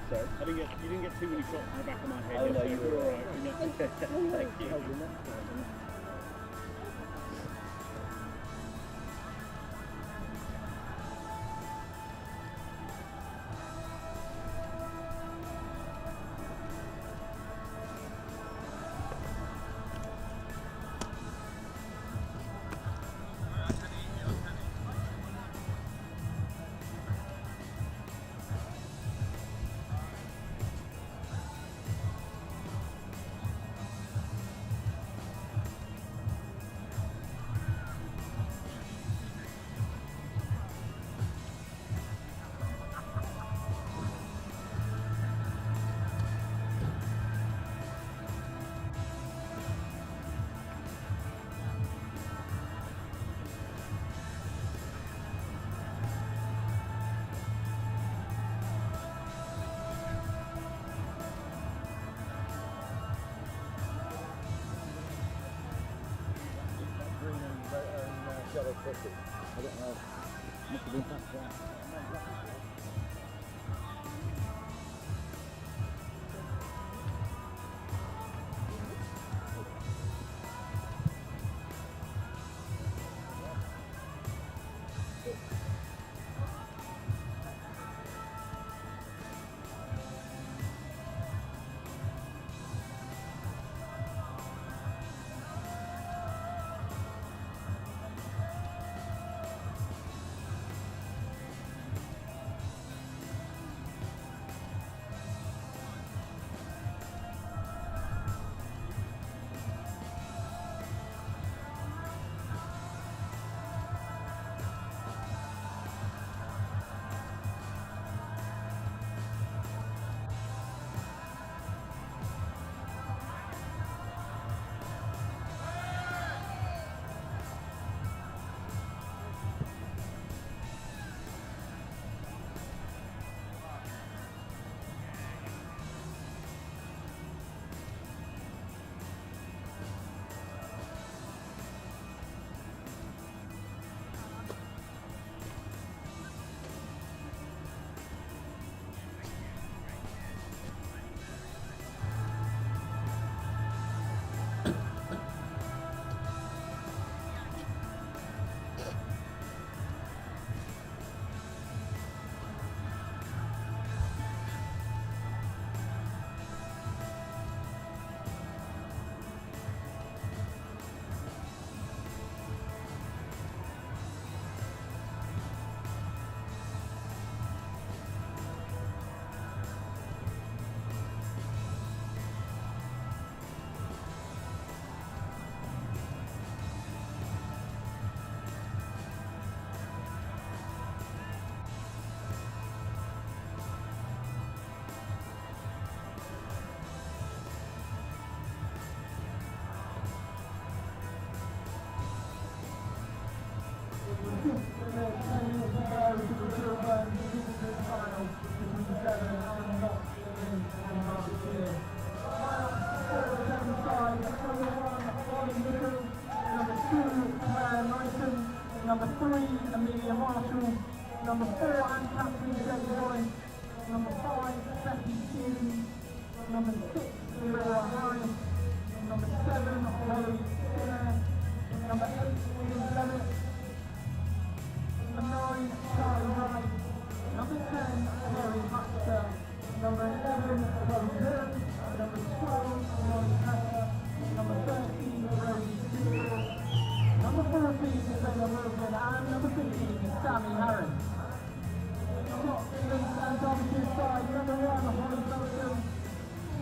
Sorry? You didn't get too many shots in the back of my head. Oh, no, you were alright. Thank you. I don't know. Must have been past that. Number 3, Amelia Marshall. Number 4, Anne Catherine Devon. Number 5, Becky Hughes. Number 6, Leora Harris. Number 7, Holly Skinner. Number 8, William Bennett. Number 9, Charlie Wright. Number 10, Terry Baxter. Number 11, Chloe Hearn. Number 12, Laurie Hatter. Number 13, Rosie Gill. Number 14 is Taylor Wilson, and number 15 is Sammy Harris. Scotland and Derbyshire side, number 1, Holly Felton.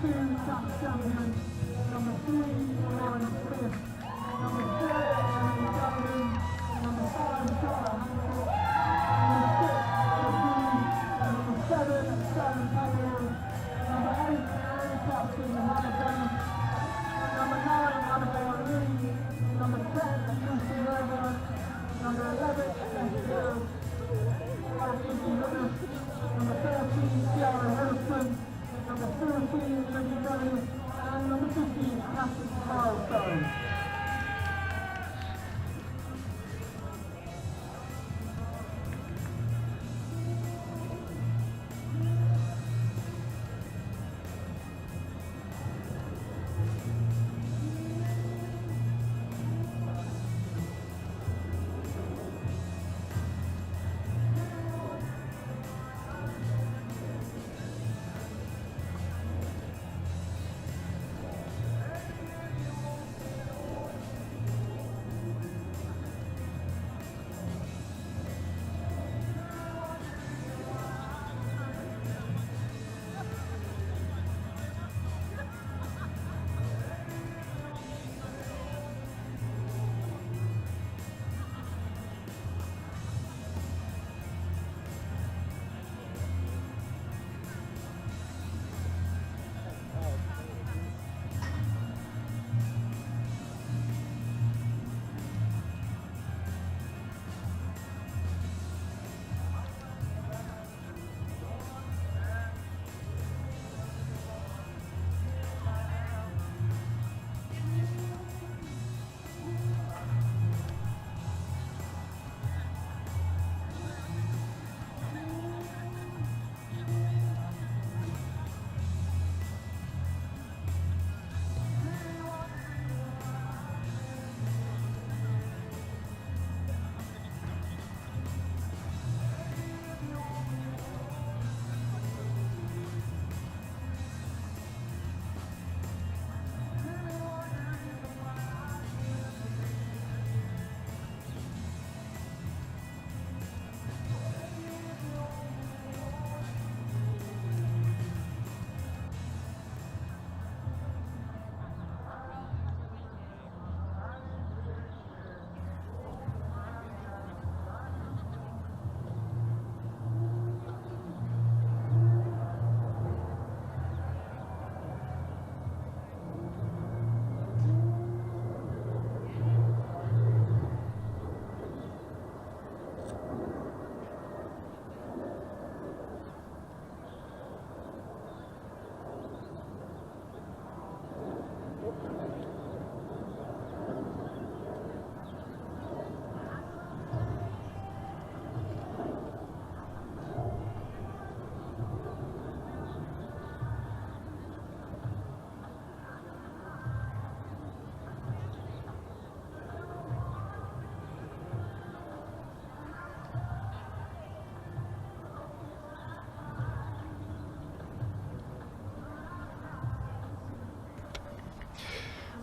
2, Jack Champion. Number 3, Lauren Smith. Number 4, Emily Gavin. Number 5, Charlotte Hancock. Number 6, Christine. Number 7, Sharon Taylor. Number 8, Mary Clarkson Hamilton. Number 9, Abigail Lee. Number 10, Lucy Rover. Number 11, Steph Gill. Number 13, Ciara Harrison. Number 14, Lindsay Dennis. And number 15, Catherine Milestone.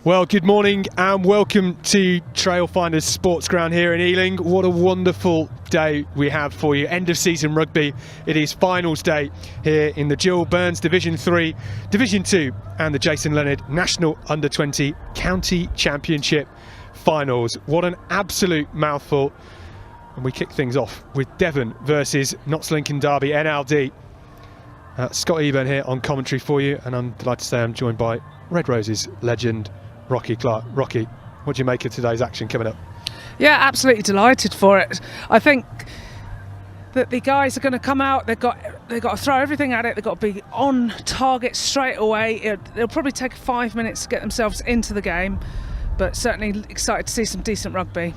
Well, good morning and welcome to Trailfinders Sports Ground here in Ealing. What a wonderful day we have for you. End of season rugby. It is finals day here in the Gill Burns Division 3, Division 2 and the Jason Leonard National Under-20 County Championship finals. What an absolute mouthful. And we kick things off with Devon versus Notts Lincoln Derby NLD. Scott Eburn here on commentary for you, and I'm delighted to say I'm joined by Red Roses legend Rocky Clark. Rocky, what do you make of today's action coming up? Yeah, absolutely delighted for it. I think that the guys are going to come out. They've got to throw everything at it. They've got to be on target straight away. It'll probably take 5 minutes to get themselves into the game, but certainly excited to see some decent rugby.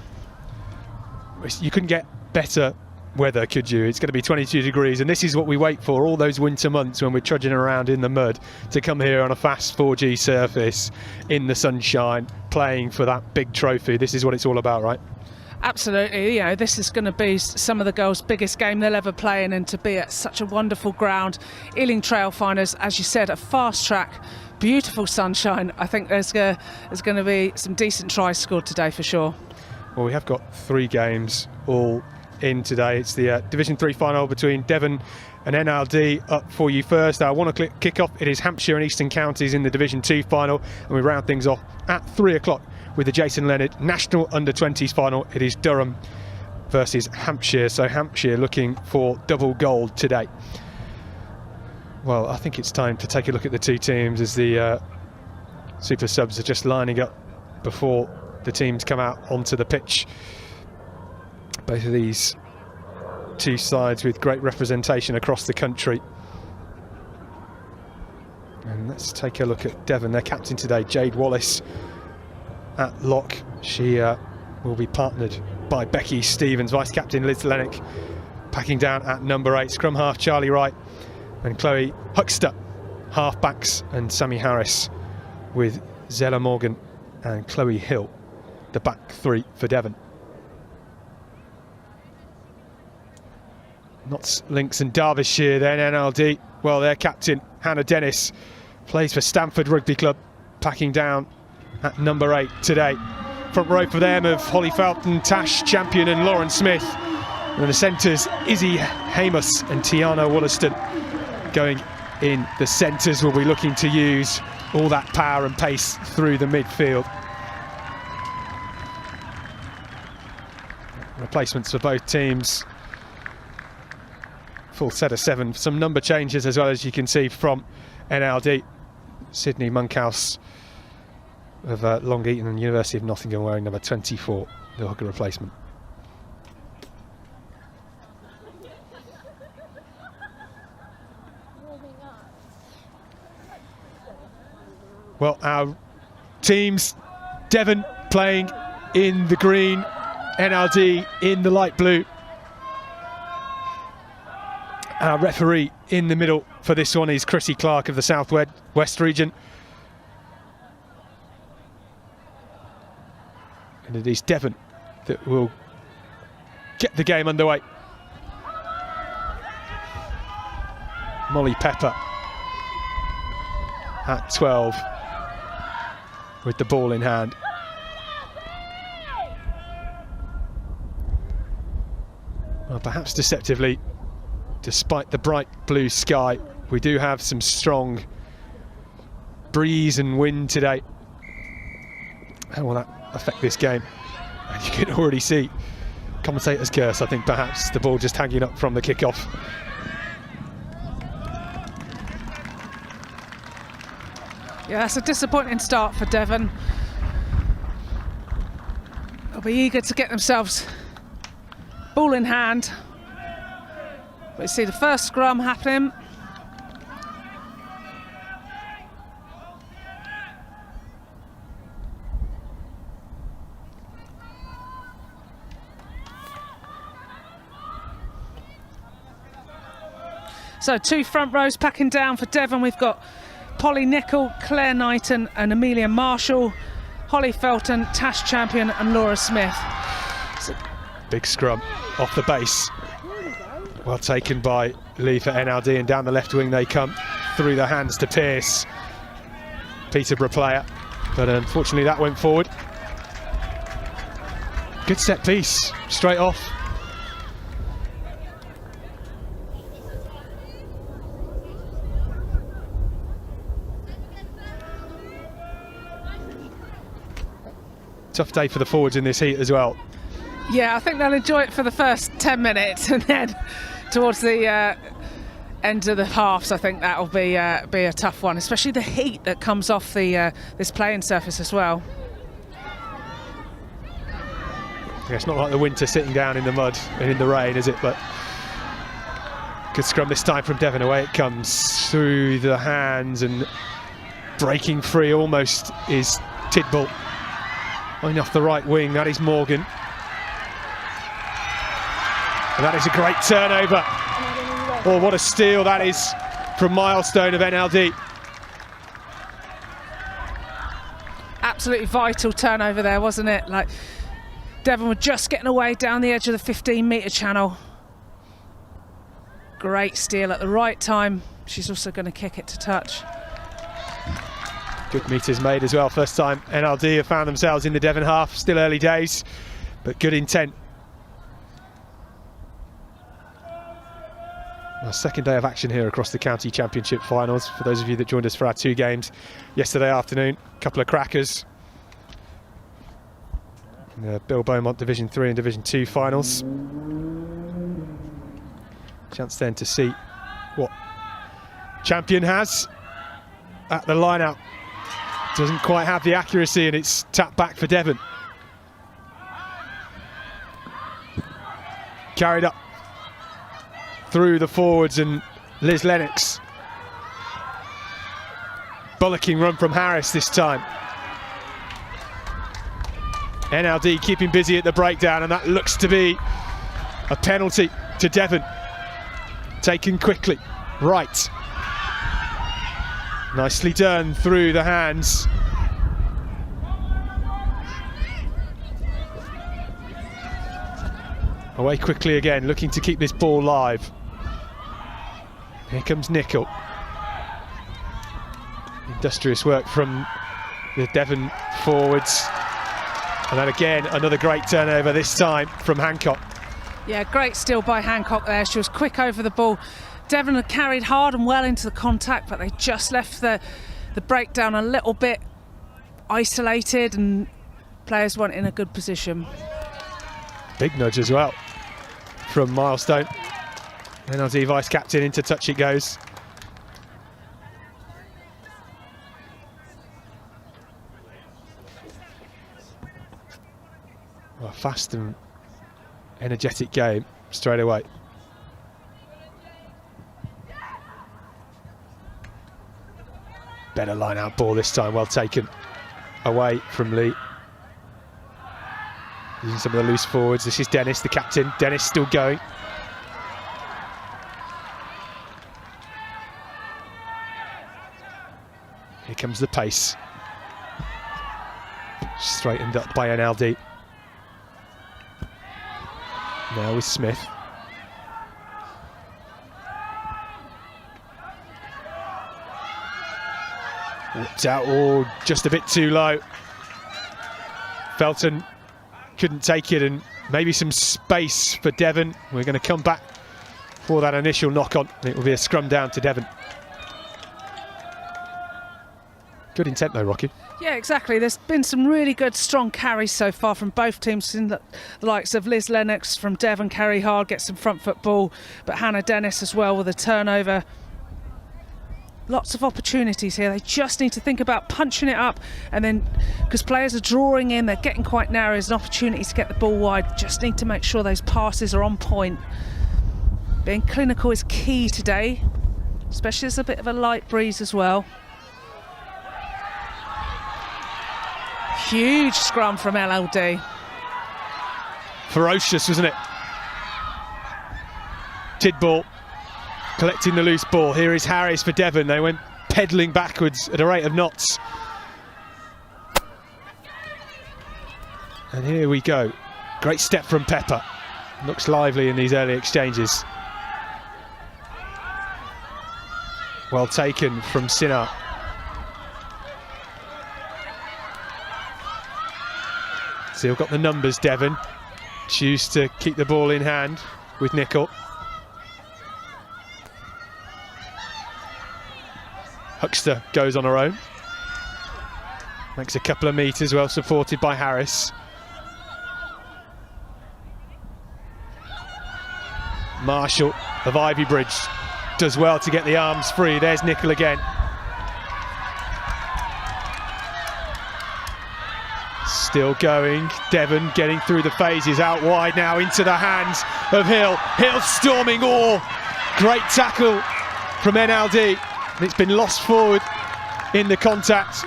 You couldn't get better weather, could you? It's going to be 22 degrees, and this is what we wait for all those winter months when we're trudging around in the mud, to come here on a fast 4G surface in the sunshine playing for that big trophy. This is what it's all about, right? Absolutely. You know, this is going to be some of the girls' biggest game they'll ever play in, and to be at such a wonderful ground. Ealing Trailfinders, as you said, a fast track, beautiful sunshine. I think there's going to be some decent tries scored today for sure. Well, we have got 3 games all in today. It's the Division 3 final between Devon and NLD up for you first. Our 1 o'clock kick-off, it is Hampshire and Eastern Counties in the Division 2 final, and we round things off at 3 o'clock with the Jason Leonard National Under-20s final. It is Durham versus Hampshire, so Hampshire looking for double gold today. Well, I think it's time to take a look at the two teams as the super subs are just lining up before the teams come out onto the pitch. Both of these two sides with great representation across the country. And let's take a look at Devon. Their captain today, Jade Wallace, at lock. She will be partnered by Becky Stevens. Vice-captain Liz Lennox packing down at number 8. Scrum half Charlie Wright and Chloe Huckster, half-backs, and Sammy Harris with Zella Morgan and Chloe Hill, the back 3 for Devon. Notts, Links and Derbyshire then NLD. Well, their captain, Hannah Dennis, plays for Stamford Rugby Club, packing down at number 8 today. Front row for them of Holly Felton, Tash Champion and Lauren Smith. And the centres, Izzy Hamus and Tiana Wollaston. Going in the centres, will be looking to use all that power and pace through the midfield. Replacements for both teams. Full set of 7, some number changes as well, as you can see from NLD. Sydney Monkhouse of Long Eaton and University of Nottingham wearing number 24, the hooker replacement. Well, our teams, Devon playing in the green, NLD in the light blue. Our referee in the middle for this one is Chrissy Clark of the South West region. And it is Devon that will get the game underway. Molly Pepper at 12 with the ball in hand. Well, perhaps deceptively, despite the bright blue sky, we do have some strong breeze and wind today. How will that affect this game? And you can already see commentator's curse, I think, perhaps the ball just hanging up from the kickoff. Yeah, that's a disappointing start for Devon. They'll be eager to get themselves ball in hand. But you see the first scrum happening. So 2 front rows packing down for Devon. We've got Polly Nicol, Claire Knighton and Amelia Marshall, Holly Felton, Tash Champion and Laura Smith. Big scrum off the base. Well taken by Lee for NLD, and down the left wing they come through the hands to Pearce. Peterborough player but unfortunately that went forward. Good set piece, straight off. Tough day for the forwards in this heat as well. Yeah, I think they'll enjoy it for the first 10 minutes, and then towards the end of the halves, I think that'll be a tough one, especially the heat that comes off the this playing surface as well. Yeah, it's not like the winter sitting down in the mud and in the rain, is it? But good scrum this time from Devon. Away it comes through the hands, and breaking free almost is Tidball. Going off the right wing, that is Morgan. And that is a great turnover. Oh, what a steal that is from Milestone of NLD. Absolutely vital turnover there, wasn't it? Like, Devon were just getting away down the edge of the 15-metre channel. Great steal at the right time. She's also going to kick it to touch. Good meters made as well. First time NLD have found themselves in the Devon half. Still early days, but good intent. Our second day of action here across the county championship finals. For those of you that joined us for our 2 games yesterday afternoon, a couple of crackers. The Bill Beaumont Division 3 and Division 2 finals. Chance then to see what champion has at the line-out. Doesn't quite have the accuracy, and it's tapped back for Devon. Carried up through the forwards, and Liz Lennox. Bullocking run from Harris this time. NLD keeping busy at the breakdown, and that looks to be a penalty to Devon. Taken quickly, right. Nicely done through the hands. Away quickly again, looking to keep this ball live. Here comes Nickel. Industrious work from the Devon forwards. And then again, another great turnover, this time from Hancock. Yeah, great steal by Hancock there. She was quick over the ball. Devon had carried hard and well into the contact, but they just left the breakdown a little bit isolated, and players weren't in a good position. Big nudge as well from Milestone. NLD vice captain, into touch it goes. Well, a fast and energetic game straight away. Better line out ball this time, well taken away from Lee. Using some of the loose forwards. This is Dennis, the captain. Dennis still going. Here comes the pace. Straightened up by NLD. Now with Smith. Whipped out, oh, just a bit too low. Felton couldn't take it, and maybe some space for Devon. We're going to come back for that initial knock-on. It will be a scrum down to Devon. Good intent though, Rocky. Yeah, exactly. There's been some really good, strong carries so far from both teams. In the likes of Liz Lennox from Devon, carry hard, get some front foot ball, but Hannah Dennis as well with a turnover. Lots of opportunities here. They just need to think about punching it up, and then because players are drawing in, they're getting quite narrow. There's an opportunity to get the ball wide. Just need to make sure those passes are on point. Being clinical is key today, especially as a bit of a light breeze as well. Huge scrum from LLD. Ferocious, wasn't it? Tidball collecting the loose ball. Here is Harris for Devon. They went pedalling backwards at a rate of knots. And here we go. Great step from Pepper. Looks lively in these early exchanges. Well taken from Sinar. Still got the numbers, Devon. Choose to keep the ball in hand with Nicol. Huxter goes on her own. Makes a couple of metres, well supported by Harris. Marshall of Ivybridge does well to get the arms free. There's Nicol again. Still going, Devon getting through the phases, out wide now into the hands of Hill. Hill storming great tackle from NLD. It's been lost forward in the contact.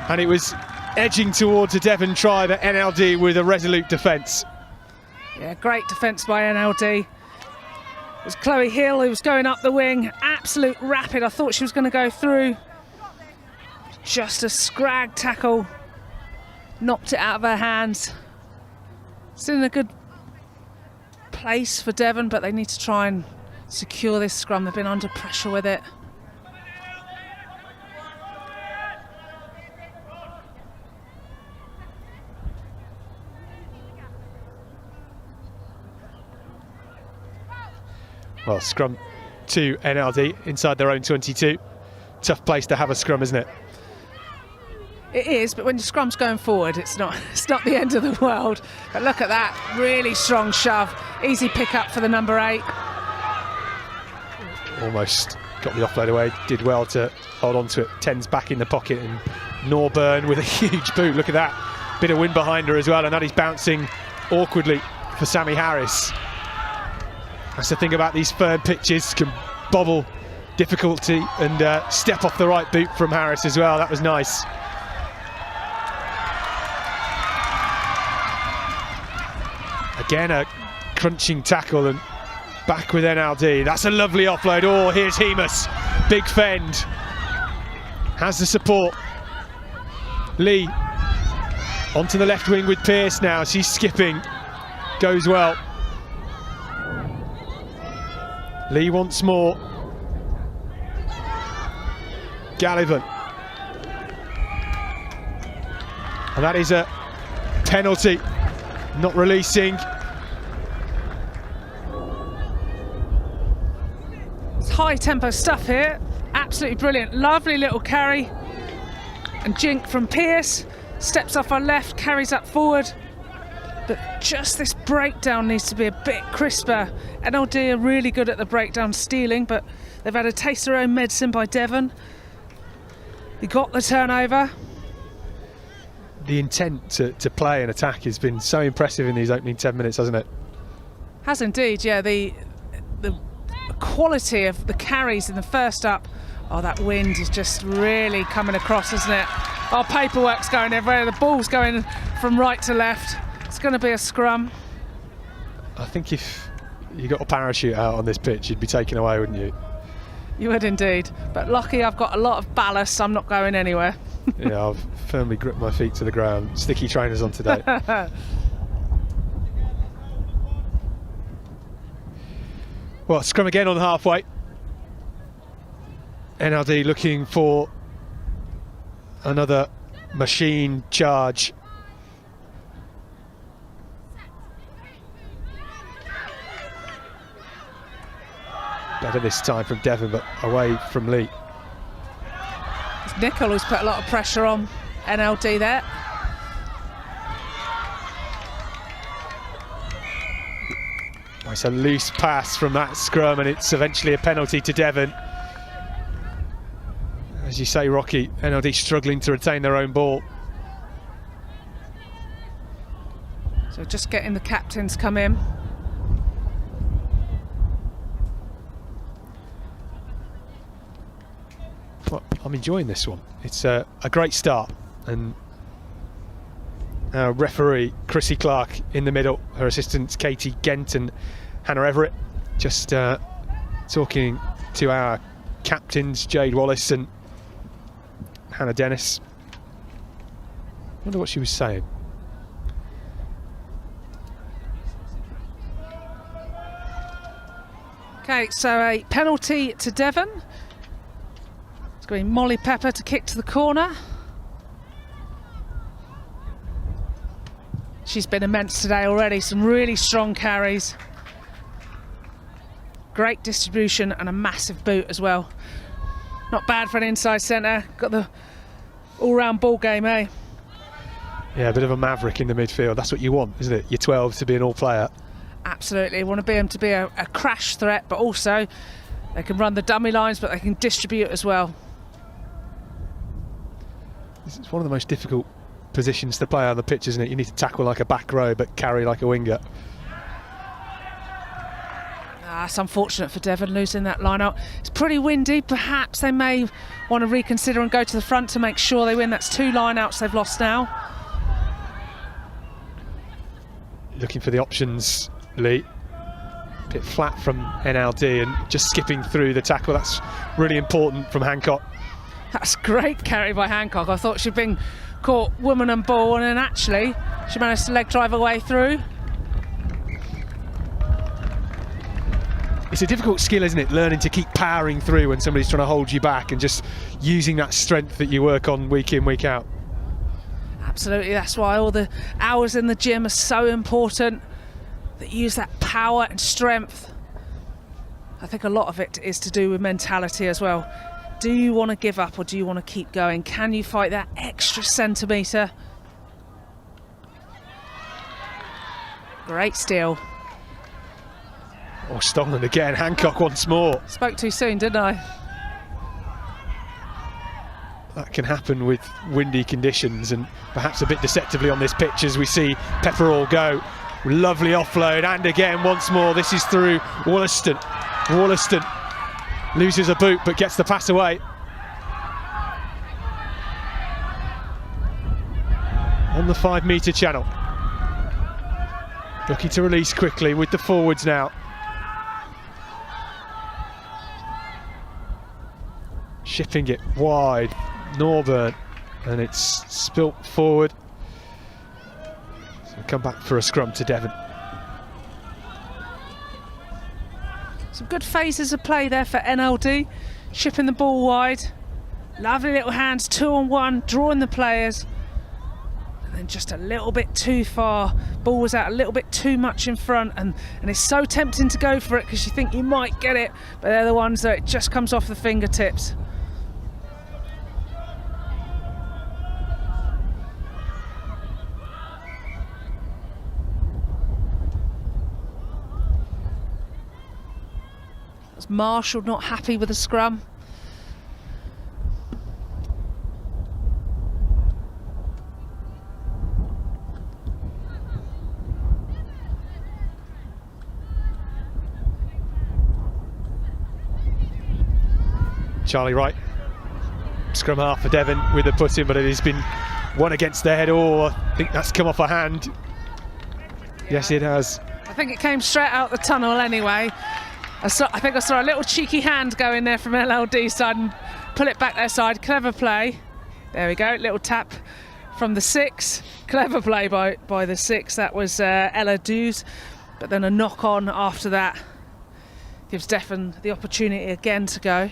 And it was edging towards a Devon try, but NLD with a resolute defence. Yeah, great defence by NLD. It was Chloe Hill who was going up the wing, absolute rapid. I thought she was going to go through. Just a scrag tackle, knocked it out of her hands. It's in a good place for Devon, but they need to try and secure this scrum. They've been under pressure with it. Well, scrum to NLD inside their own 22. Tough place to have a scrum, isn't it? It is, but when your scrum's going forward, it's not the end of the world. But look at that, really strong shove. Easy pick up for the number 8. Almost got the offload away, did well to hold on to it. 10's back in the pocket, and Norburn with a huge boot. Look at that, bit of wind behind her as well, and that is bouncing awkwardly for Sammy Harris. That's the thing about these firm pitches, can bobble difficulty, and step off the right boot from Harris as well. That was nice. Again, a crunching tackle, and back with NLD. That's a lovely offload. Oh, here's Hemus. Big fend. Has the support. Lee onto the left wing with Pearce now. She's skipping. Goes well. Lee once more. Gallivan. And that is a penalty. Not releasing. It's high tempo stuff here. Absolutely brilliant. Lovely little carry. And jink from Pearce. Steps off her left, carries up forward. But just this breakdown needs to be a bit crisper. NLD are really good at the breakdown stealing, but they've had a taste of their own medicine by Devon. They got the turnover. The intent to play and attack has been so impressive in these opening 10 minutes, hasn't it? Has indeed, yeah. The quality of the carries in the first up. Oh, that wind is just really coming across, isn't it? Oh, paperwork's going everywhere. The ball's going from right to left. It's going to be a scrum. I think if you got a parachute out on this pitch, you'd be taken away, wouldn't you? You would indeed. But lucky I've got a lot of ballast, I'm not going anywhere. Yeah, I've firmly gripped my feet to the ground. Sticky trainers on today. Well, scrum again on halfway. NLD looking for another machine charge. Better this time from Devon, but away from Lee. Nicol who's put a lot of pressure on NLD there. It's a loose pass from that scrum, and it's eventually a penalty to Devon. As you say, Rocky, NLD struggling to retain their own ball. So just getting the captains come in. Well, I'm enjoying this one. It's a great start, and our referee Chrissy Clark in the middle, her assistants Katie Gent and Hannah Everett, just talking to our captains Jade Wallace and Hannah Dennis. I wonder what she was saying. Okay, so a penalty to Devon. It's going to be Molly Pepper to kick to the corner. She's been immense today already, some really strong carries. Great distribution and a massive boot as well. Not bad for an inside centre. Got the all-round ball game, eh? Yeah, a bit of a maverick in the midfield. That's what you want, isn't it? Your 12 to be an all-player. Absolutely. Want to be them to be a crash threat, but also they can run the dummy lines, but they can distribute as well. It's one of the most difficult positions to play on the pitch, isn't it? You need to tackle like a back row, but carry like a winger. It's unfortunate for Devon losing that line out. It's pretty windy. Perhaps they may want to reconsider and go to the front to make sure they win. That's 2 line-outs they've lost now. Looking for the options, Lee. Bit flat from NLD and just skipping through the tackle. That's really important from Hancock. That's great carry by Hancock. I thought she'd been caught woman and ball, and then actually she managed to leg drive her way through. It's a difficult skill, isn't it? Learning to keep powering through when somebody's trying to hold you back and just using that strength that you work on week in, week out. Absolutely, that's why all the hours in the gym are so important. That use that power and strength. I think a lot of it is to do with mentality as well. Do you want to give up or do you want to keep going? Can you fight that extra centimetre? Great steal. Oh, stolen again. Hancock once more. Spoke too soon, didn't I? That can happen with windy conditions and perhaps a bit deceptively on this pitch as we see Pepperell go. Lovely offload, and again once more this is through Wollaston. Wollaston loses a boot but gets the pass away. On the 5 metre channel. Looking to release quickly with the forwards now. Shipping it wide, Norburn, and it's spilt forward. So we'll come back for a scrum to Devon. Some good phases of play there for NLD, shipping the ball wide. Lovely little hands, 2-on-1, drawing the players. And then just a little bit too far. Ball was out a little bit too much in front, and it's so tempting to go for it because you think you might get it, but they're the ones that it just comes off the fingertips. Marshall not happy with the scrum. Charlie Wright, scrum half for Devon with the put in, but it has been one against the head. Oh, I think that's come off a hand. Yes, it has. I think it came straight out the tunnel anyway. I think I saw a little cheeky hand go in there from LLD side and pull it back their side. Clever play. There we go, little tap from the 6. Clever play by the 6. That was Ella Dews. But then a knock on after that gives Devon the opportunity again to go.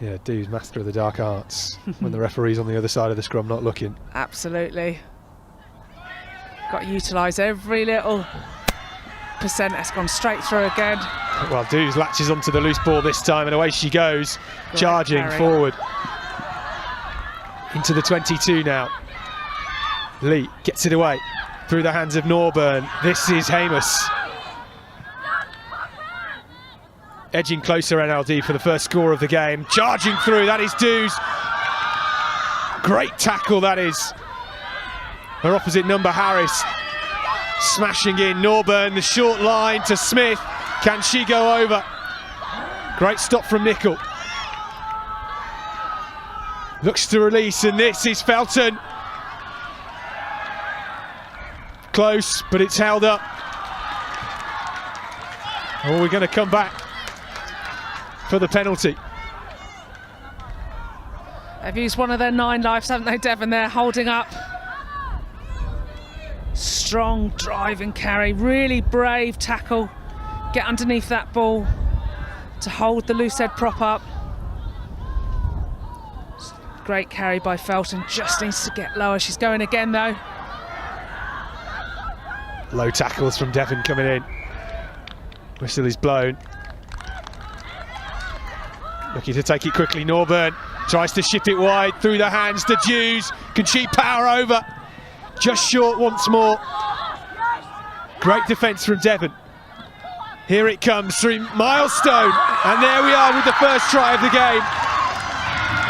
Yeah, Dews, master of the dark arts when the referee's on the other side of the scrum not looking. Absolutely. Got to utilise every little percent. Has gone straight through again. Well, Dews latches onto the loose ball this time and away she goes. Great charging carry. Forward into the 22 now. Lee gets it away through the hands of Norburn. This is Hamus edging closer. NLD for the first score of the game, charging through. That is Dews. Great tackle that is. Her opposite number Harris smashing in. Norburn, the short line to Smith. Can she go over? Great stop from Nickel. Looks to release, and this is Felton. Close, but it's held up. Oh, we're going to come back for the penalty. They've used one of their 9 lives, haven't they, Devon? They're holding up. Strong drive and carry, really brave tackle. Get underneath that ball to hold the loose head prop up. Great carry by Felton, just needs to get lower. She's going again though. Low tackles from Devon coming in. Whistle is blown. Looking to take it quickly, Norburn tries to ship it wide through the hands to Jews. Can she power over? Just short once more. Great defence from Devon. Here it comes through Milestone, and there we are with the first try of the game.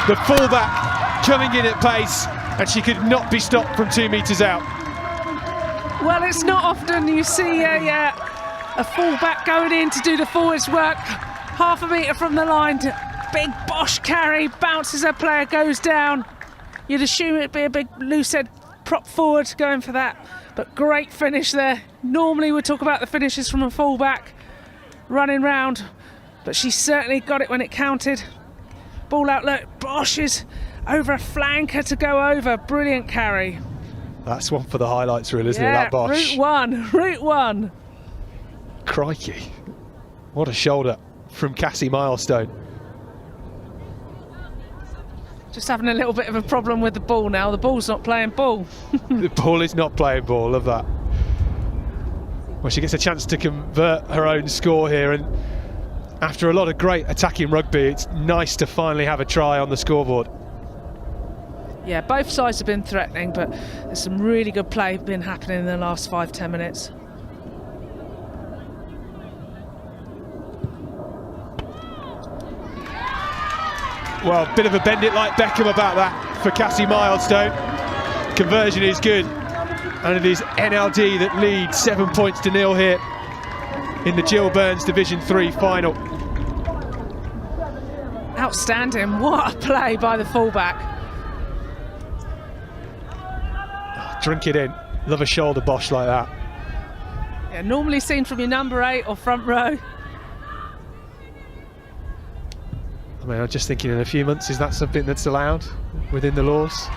The fullback coming in at pace, and she could not be stopped from 2 metres out. Well, it's not often you see a fullback going in to do the forwards work. Half a metre from the line, big Bosch carry, bounces her player, goes down. You'd assume it'd be a big loose head prop forward going for that, but great finish there. Normally we talk about the finishes from a fullback running round, but she certainly got it when it counted. Ball out, look, Bosch is over a flanker to go over. Brilliant carry. That's one for the highlights reel, isn't it, that Bosch? Route one. Crikey. What a shoulder from Cassie Milestone. Just having a little bit of a problem with the ball now. The ball's not playing ball. The ball is not playing ball, love that. Well, she gets a chance to convert her own score here, and after a lot of great attacking rugby, it's nice to finally have a try on the scoreboard. Yeah, both sides have been threatening, but there's some really good play been happening in the last 5-10 minutes. Well, bit of a bend it like Beckham about that for Cassie Milestone. Conversion is good, and it is NLD that leads 7 points to 0 here in the Gill Burns Division 3 final. Outstanding, what a play by the fullback. Drink it in, love a shoulder Bosch like that. Yeah, normally seen from your number 8 or front row. I mean, I'm just thinking in a few months, is that something that's allowed within the laws?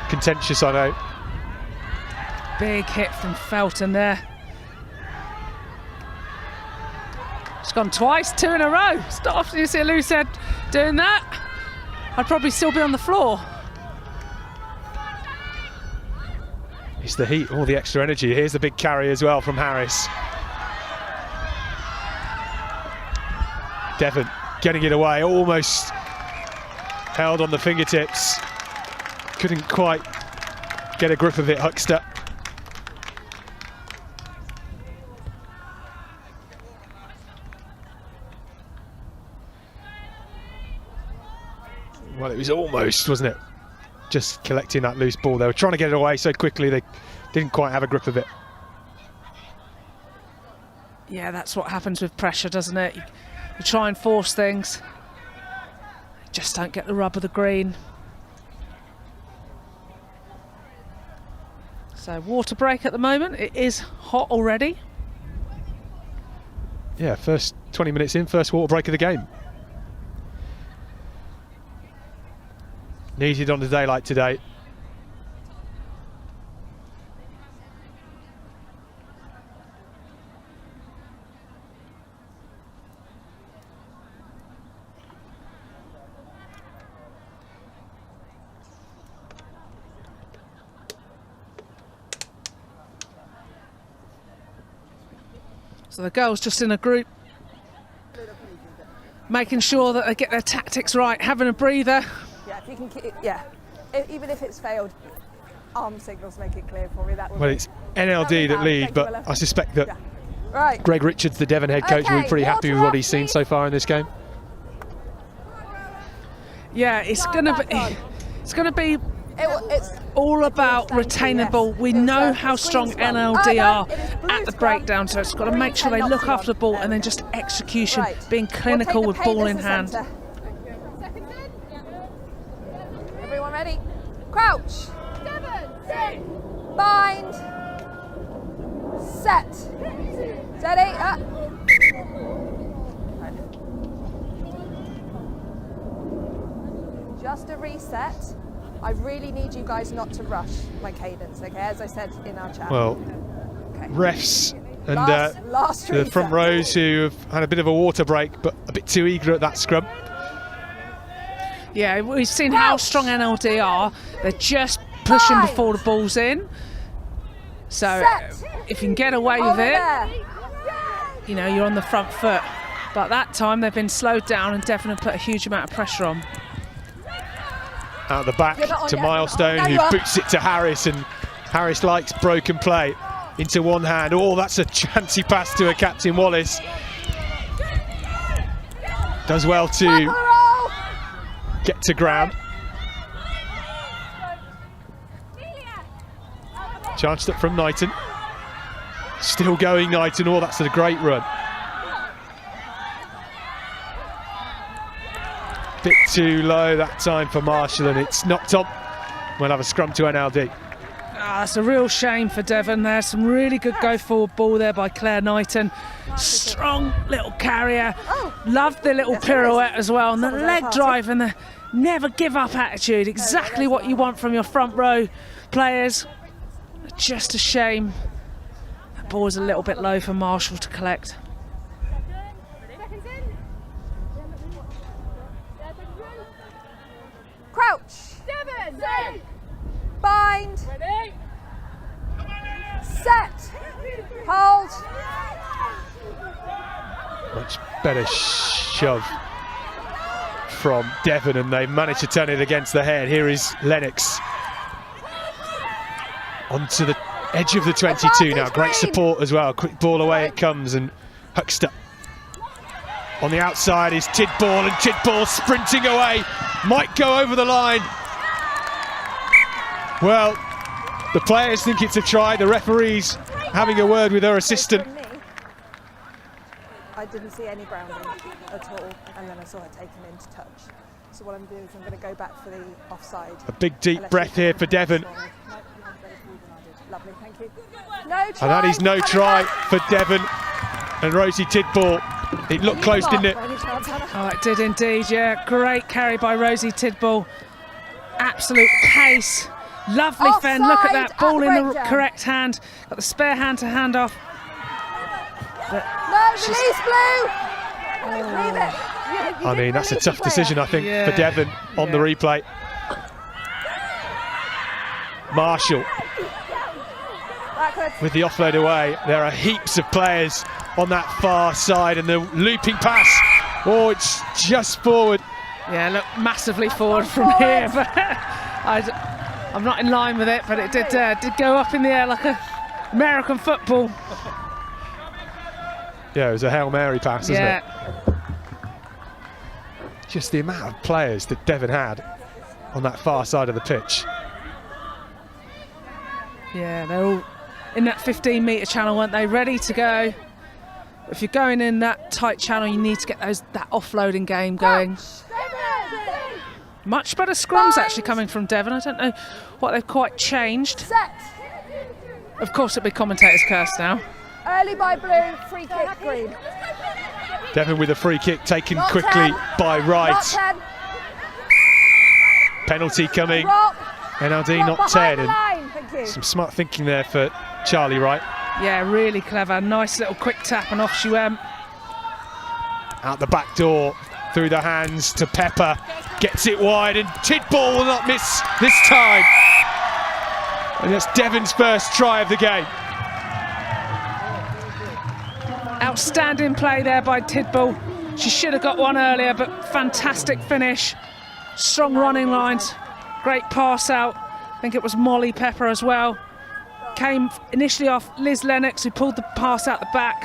Contentious, I know. Big hit from Felton there. It's gone twice, 2 in a row. It's not often you see a loose head doing that. I'd probably still be on the floor. It's the heat, all the extra energy. Here's the big carry as well from Harris. Devon getting it away, almost held on the fingertips. Couldn't quite get a grip of it, Huckster. Well, it was almost, wasn't it? Just collecting that loose ball. They were trying to get it away so quickly they didn't quite have a grip of it. Yeah, that's what happens with pressure, doesn't it? You try and force things, just don't get the rub of the green. So water break at the moment. It is hot already. Yeah, first 20 minutes in, first water break of the game. Needed on a day like today. So the girls just in a group, making sure that they get their tactics right, having a breather. Yeah, if you can keep, yeah. Even if it's failed, arm signals make it clear for me. That Well, it's NLD that lead, but I suspect that right. Greg Richards, the Devon head coach, will be pretty happy with what he's seen so far in this game. Yeah, it's gonna be It's all about retaining the ball. We know how strong NLD are at the breakdown, so it's got to make sure they look after the ball and then just execution, being clinical with ball in hand. Everyone ready? Crouch. Devon, sit. Bind. Set. Steady. Up. Just a reset. I really need you guys not to rush my cadence, okay? As I said in our chat. Well, okay. refs and last the front rows who have had a bit of a water break, but a bit too eager at that scrum. Yeah, we've seen how strong NLD are. They're just pushing before the ball's in. So Set. if you can get away Hold with it, there. you know, you're on the front foot. But that time they've been slowed down and Devon have put a huge amount of pressure on. Out the back Give it on, to yeah. Milestone, There who you are. boots it to Harris, and Harris likes broken play into one hand. Oh, that's a chancy pass to a Captain Wallace. Does well to Roll. get to ground. Charged up from Knighton. Still going Knighton. Oh, that's a great run. Bit too low that time for Marshall, and it's knocked on. We'll have a scrum to NLD. It's a real shame for Devon. There's some really good go forward ball there by Claire Knighton. Strong little carrier. Loved the little pirouette as well, and the leg drive and the never give up attitude. Exactly what you want from your front row players. Just a shame. That ball was a little bit low for Marshall to collect. Crouch. Bind. Set. Hold. Much better shove from Devon, and they managed to turn it against the head. Here is Lennox onto the edge of the 22 now. Great support as well. Quick ball away it comes, and Huxter on the outside is Tidball, and Tidball sprinting away, might go over the line. Well, the players think it's a try. The referee's having a word with her assistant. I didn't see any grounding at all, and then I saw her taken into touch. So what I'm doing is I'm going to go back for the offside. A big deep breath here for Devon. Lovely, thank you. No try. And that is no try for Devon and Rosie Tidball. It looked close, didn't it? Oh, it did indeed, yeah. Great carry by Rosie Tidball. Absolute pace. Lovely fend. Look at that ball in the correct hand. Got the spare hand to hand off. But no, release Blue. Leave it. I mean, that's a tough decision, I think, for Devon on the replay. Marshall with the offload away. There are heaps of players on that far side, and the looping pass. Oh, it's just forward. Yeah, look, massively forward from here, but I'm not in line with it, but it did go up in the air like a American football. Yeah, it was a Hail Mary pass, isn't it? Just the amount of players that Devon had on that far side of the pitch. Yeah, they're all in that 15-metre channel, weren't they? Ready to go. If you're going in that tight channel, you need to get that offloading game going. Much better scrums actually coming from Devon. I don't know what they've quite changed. Set. Of course, it'll be commentator's curse now. Early by Blue, free kick green. Devon with a free kick taken quickly by Wright. Penalty coming. NLD not 10, and some smart thinking there for Charlie Wright. Yeah, really clever. Nice little quick tap, and off she went. Out the back door, through the hands to Pepper. Gets it wide, and Tidball will not miss this time. And that's Devon's first try of the game. Outstanding play there by Tidball. She should have got one earlier, but fantastic finish. Strong running lines. Great pass out. I think it was Molly Pepper as well. Came initially off Liz Lennox, who pulled the pass out the back.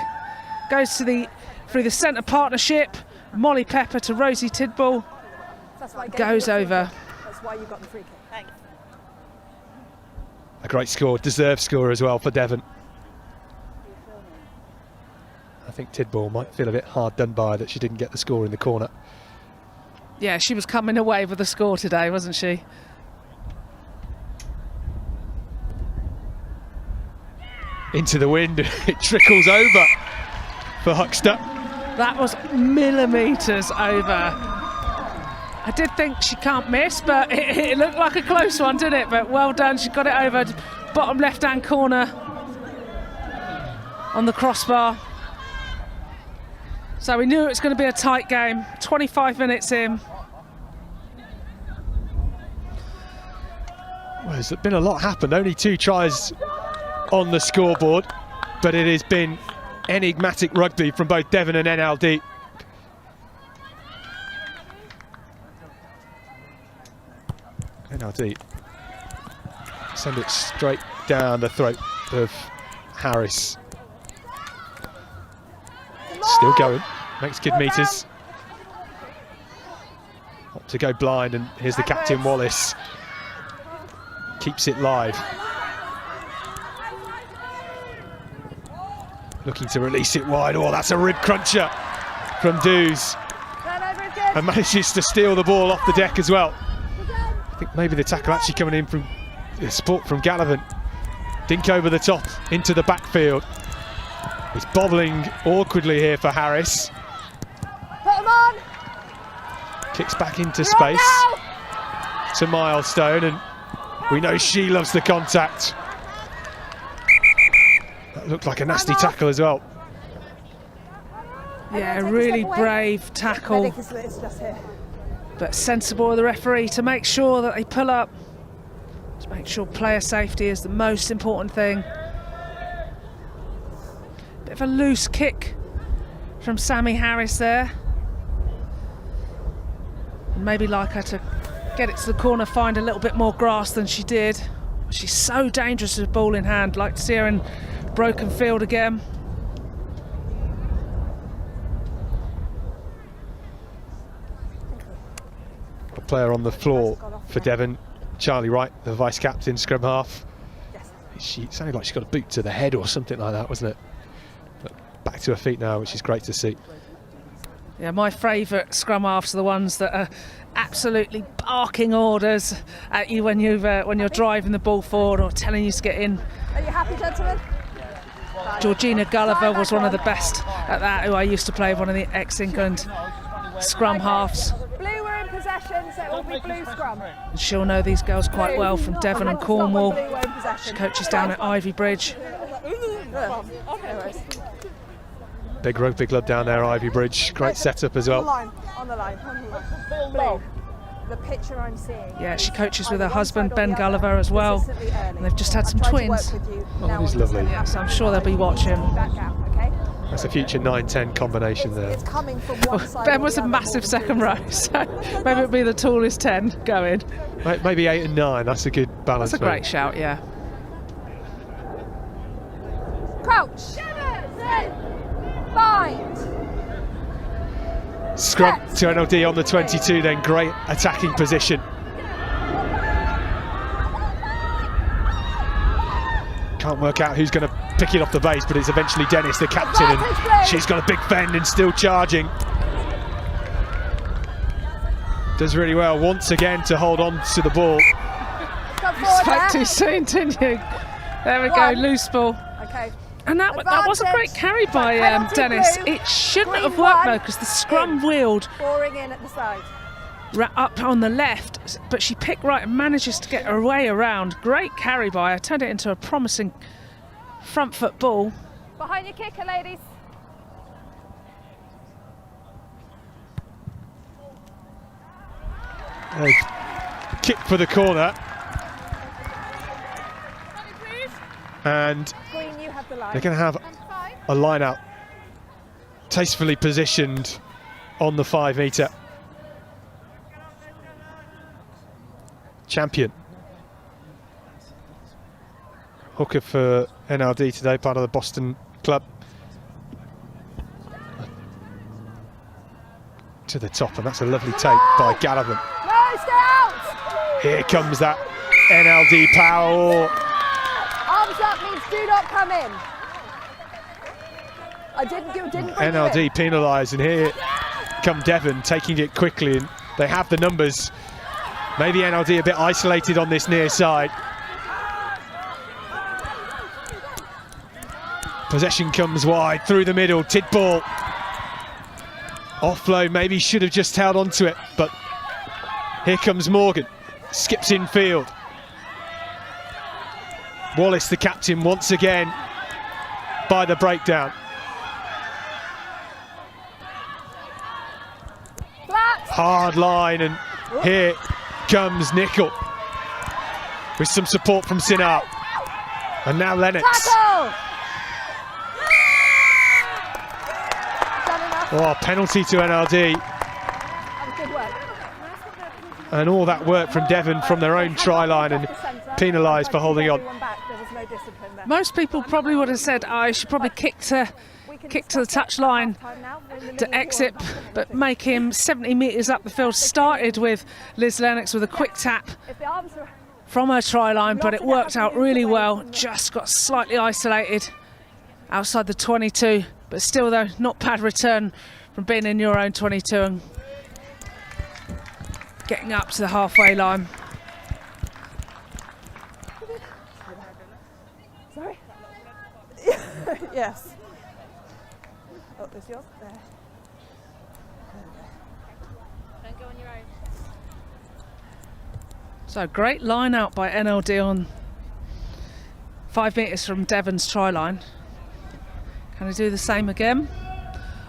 Goes to through the centre partnership. Molly Pepper to Rosie Tidball. Goes over. That's why you got the free kick. Thanks. A great score, deserved score as well for Devon. I think Tidball might feel a bit hard done by that she didn't get the score in the corner. Yeah, she was coming away with the score today, wasn't she? Into the wind, it trickles over for Huxter. That was millimetres over. I did think she can't miss, but it looked like a close one, didn't it? But well done, she got it over bottom left-hand corner on the crossbar. So we knew it was going to be a tight game. 25 minutes in. Well, there's been a lot happened. Only 2 tries on the scoreboard, but it has been enigmatic rugby from both Devon and NLD. NLD send it straight down the throat of Harris. Still going, makes good meters. Up to go blind, and here's the captain Wallace. Keeps it live. Looking to release it wide. Oh, that's a rib cruncher from Dews. And manages to steal the ball off the deck as well. I think maybe the tackle actually coming in from support from Gallivan. Dink over the top into the backfield. He's bobbling awkwardly here for Harris. Put him on. Kicks back into space to Milestone, and we know she loves the contact. That looked like a nasty tackle as well. Yeah, really brave tackle, but sensible of the referee to make sure that they pull up, to make sure player safety is the most important thing. Bit of a loose kick from Sammy Harris there. And maybe like her to get it to the corner, find a little bit more grass than she did. She's so dangerous with the ball in hand. Like to see her in broken field again. A player on the floor for Devon, Charlie Wright, the vice captain, scrum half. She sounded like she got a boot to the head or something like that, wasn't it? But back to her feet now, which is great to see. Yeah, my favourite scrum halves are the ones that are absolutely barking orders at you when you're driving the ball forward or telling you to get in. Are you happy, gentlemen? Georgina Gulliver was one of the best at that, who I used to play, one of the ex-England scrum halves. Blue were in possession, so it will be blue scrum. And she'll know these girls quite well from Devon and Cornwall. She coaches down at Ivy Bridge. Big rugby club down there, Ivy Bridge. Great setup as well. On the line. Blue. The picture I'm seeing. Yeah, she coaches with her husband Ben Gulliver as well, and they've just had some twins. Oh, that is lovely. Yeah, so I'm sure they'll be watching. That's a future 9-10 combination there. It's coming from one side. Ben was a massive second row, so maybe it'll be the tallest 10 going. Maybe 8 and 9. That's a good balance. That's a great shout, yeah. Crouch. Bind. Scrum to NLD on the 22 then, great attacking position. Can't work out who's going to pick it off the base, but it's eventually Dennis, the captain, and she's got a big fend and still charging. Does really well once again to hold on to the ball. Spoke too soon, didn't you? There we go, loose ball. Okay. And that was a great carry by Dennis. It shouldn't have worked though, because the scrum wheeled Boring in at the side. up on the left, but she picked right and manages to get her way around. Great carry by her, turned it into a promising front foot ball. Behind your kicker, ladies. Kick for the corner. And they're going to have a line out tastefully positioned on the 5 metre. Champion. Hooker for NLD today, part of the Boston club. To the top, and that's a lovely take by Gallivan. No, stay out! Here comes that NLD power. Arms up means do not come in. I didn't bring NLD penalised, and here come Devon taking it quickly, and they have the numbers. Maybe NLD a bit isolated on this near side. Possession comes wide through the middle. Tidball offload, maybe should have just held on to it, but here comes Morgan, skips in field. Wallace, the captain, once again by the breakdown. Hard line, and here comes Nickel with some support from Sinar. And now Lennox. Tackle! Oh, penalty to NLD. That was good work. And all that work from Devon from their own try line and penalised for holding on. There was no discipline there. Most people probably would have said, I should probably kick to the touch line to exit, but make him 70 metres up the field. Started with Liz Lennox with a quick tap from her try line, but it worked out really well. Just got slightly isolated outside the 22, but still though, not bad return from being in your own 22 and getting up to the halfway line. Sorry? Yes. Oh, there's yours. There. Don't go on your own. So great line out by NLD on 5 metres from Devon's try line. Can I do the same again?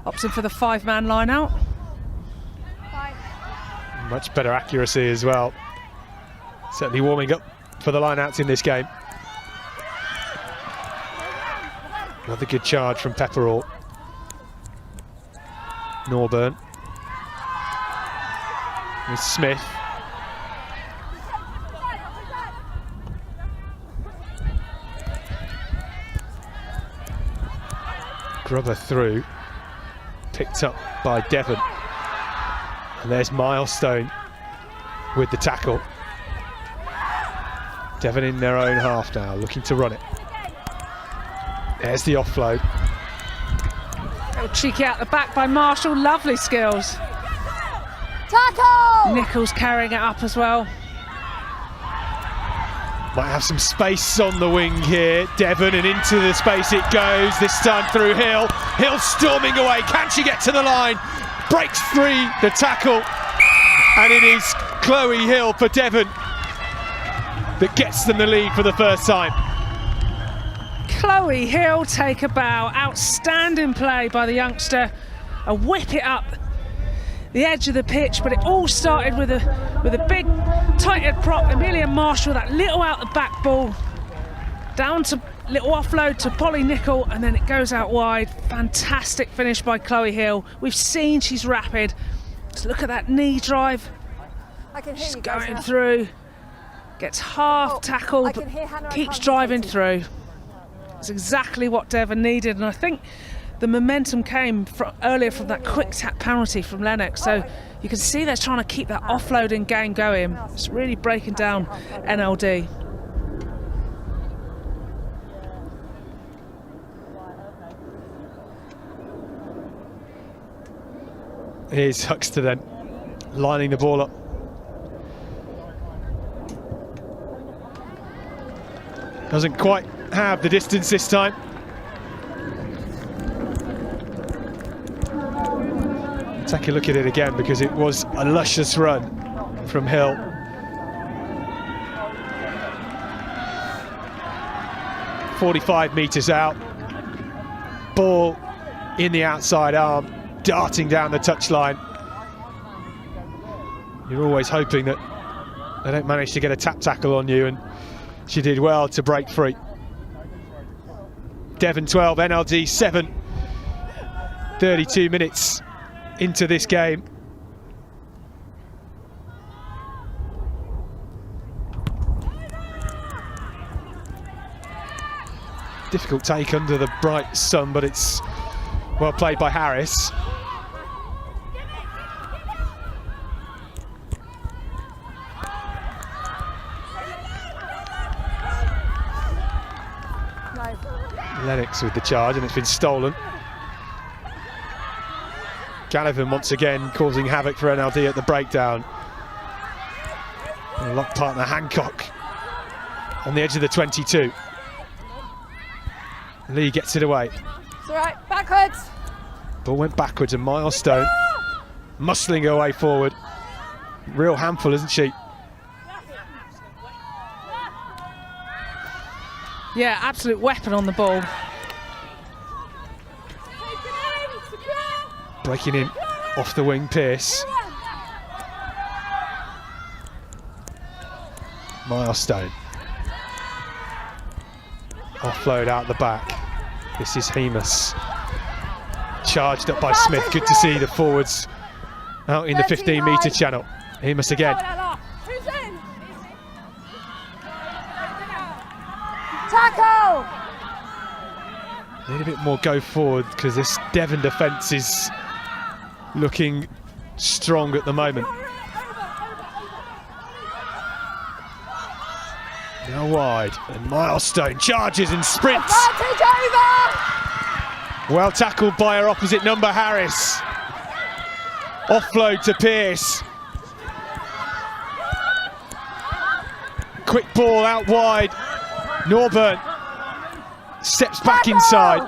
Opting for the 5-man line out. Much better accuracy as well. Certainly warming up for the line-outs in this game. Another good charge from Pepperall. Norburn. With Smith. Grubber through. Picked up by Devon. And there's Milestone with the tackle. Devon in their own half now, looking to run it. There's the offload. Little cheeky out the back by Marshall, lovely skills. Tackle! Nichols carrying it up as well. Might have some space on the wing here. Devon, and into the space it goes, this time through Hill. Hill storming away, can she get to the line? Breaks free the tackle, and it is Chloe Hill for Devon that gets them the lead for the first time. Chloe Hill take a bow. Outstanding play by the youngster. A whip it up the edge of the pitch, but it all started with a big tight-head prop. Amelia Marshall, that little out the back ball, down to little offload to Polly Nicol, and then it goes out wide. Fantastic finish by Chloe Hill. We've seen she's rapid. Just look at that knee drive. I can hear She's you guys going now. through. Gets half tackled, I can but hear Hannah, I keeps can't driving hear you. through. It's exactly what Devon needed, and I think the momentum came earlier from that quick tap penalty from Lennox. So you can see they're trying to keep that offloading game going. It's really breaking down NLD. Here's Huxter then, lining the ball up. Doesn't quite have the distance this time. Take a look at it again, because it was a luscious run from Hill. "45 metres out, ball in the outside arm, darting down the touchline. You're always hoping that they don't manage to get a tap tackle on you, and she did well to break free. Devon 12, NLD 7. 32 minutes into this game. Difficult take under the bright sun, but it's well played by Harris. Lennox with the charge, and it's been stolen. Gallivan once again causing havoc for NLD at the breakdown. And lock partner Hancock on the edge of the 22. Lee gets it away. It's all right, backwards. Ball went backwards, and Milestone muscling her way forward. Real handful, isn't she? Yeah, absolute weapon on the ball. Breaking in off the wing, Pearce. Milestone. Offload out the back. This is Hemus. Charged up by Smith. Good to see the forwards out in the 15-metre channel. Hemus again. Who's in? Tackle! Need a bit more go forward because this Devon defence is looking strong at the moment. Now wide, and Milestone charges and sprints. Advantage over! Well tackled by her opposite number, Harris. Offload to Pearce. Quick ball out wide. Norburn steps back inside.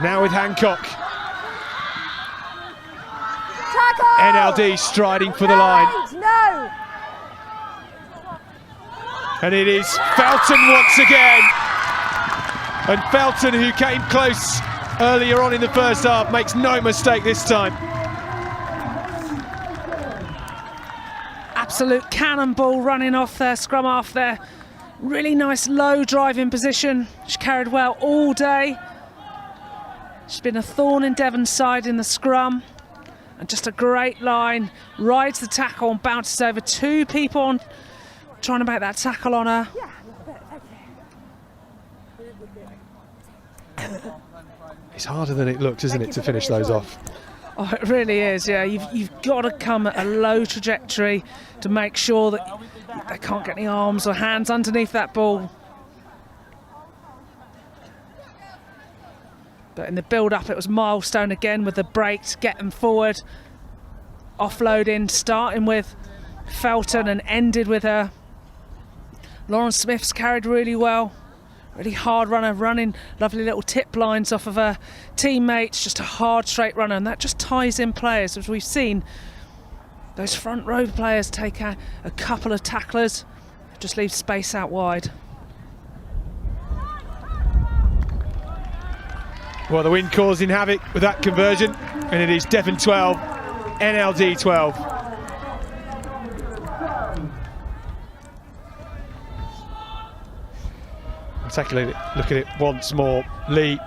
Now with Hancock. NLD striding for the line. No! And it is Felton once again. And Felton, who came close earlier on in the first half, makes no mistake this time. Absolute cannonball running off their scrum half there. Really nice low driving position. She carried well all day. She's been a thorn in Devon's side in the scrum. And just a great line. Rides the tackle and bounces over two people on trying to make that tackle on her. Yeah, thank you. It's harder than it looks, isn't it, to finish those off? Oh, it really is, yeah. You've got to come at a low trajectory to make sure that they can't get any arms or hands underneath that ball. But in the build-up, it was Milestone again with the break to get them forward. Offloading, starting with Felton and ended with her. Lauren Smith's carried really well. Really hard runner, running lovely little tip lines off of her teammates. Just a hard straight runner, and that just ties in players. As we've seen, those front row players take a couple of tacklers, just leave space out wide. Well, the wind causing havoc with that conversion, and it is Devon 12, NLD 12. Take a look at it once more. Lee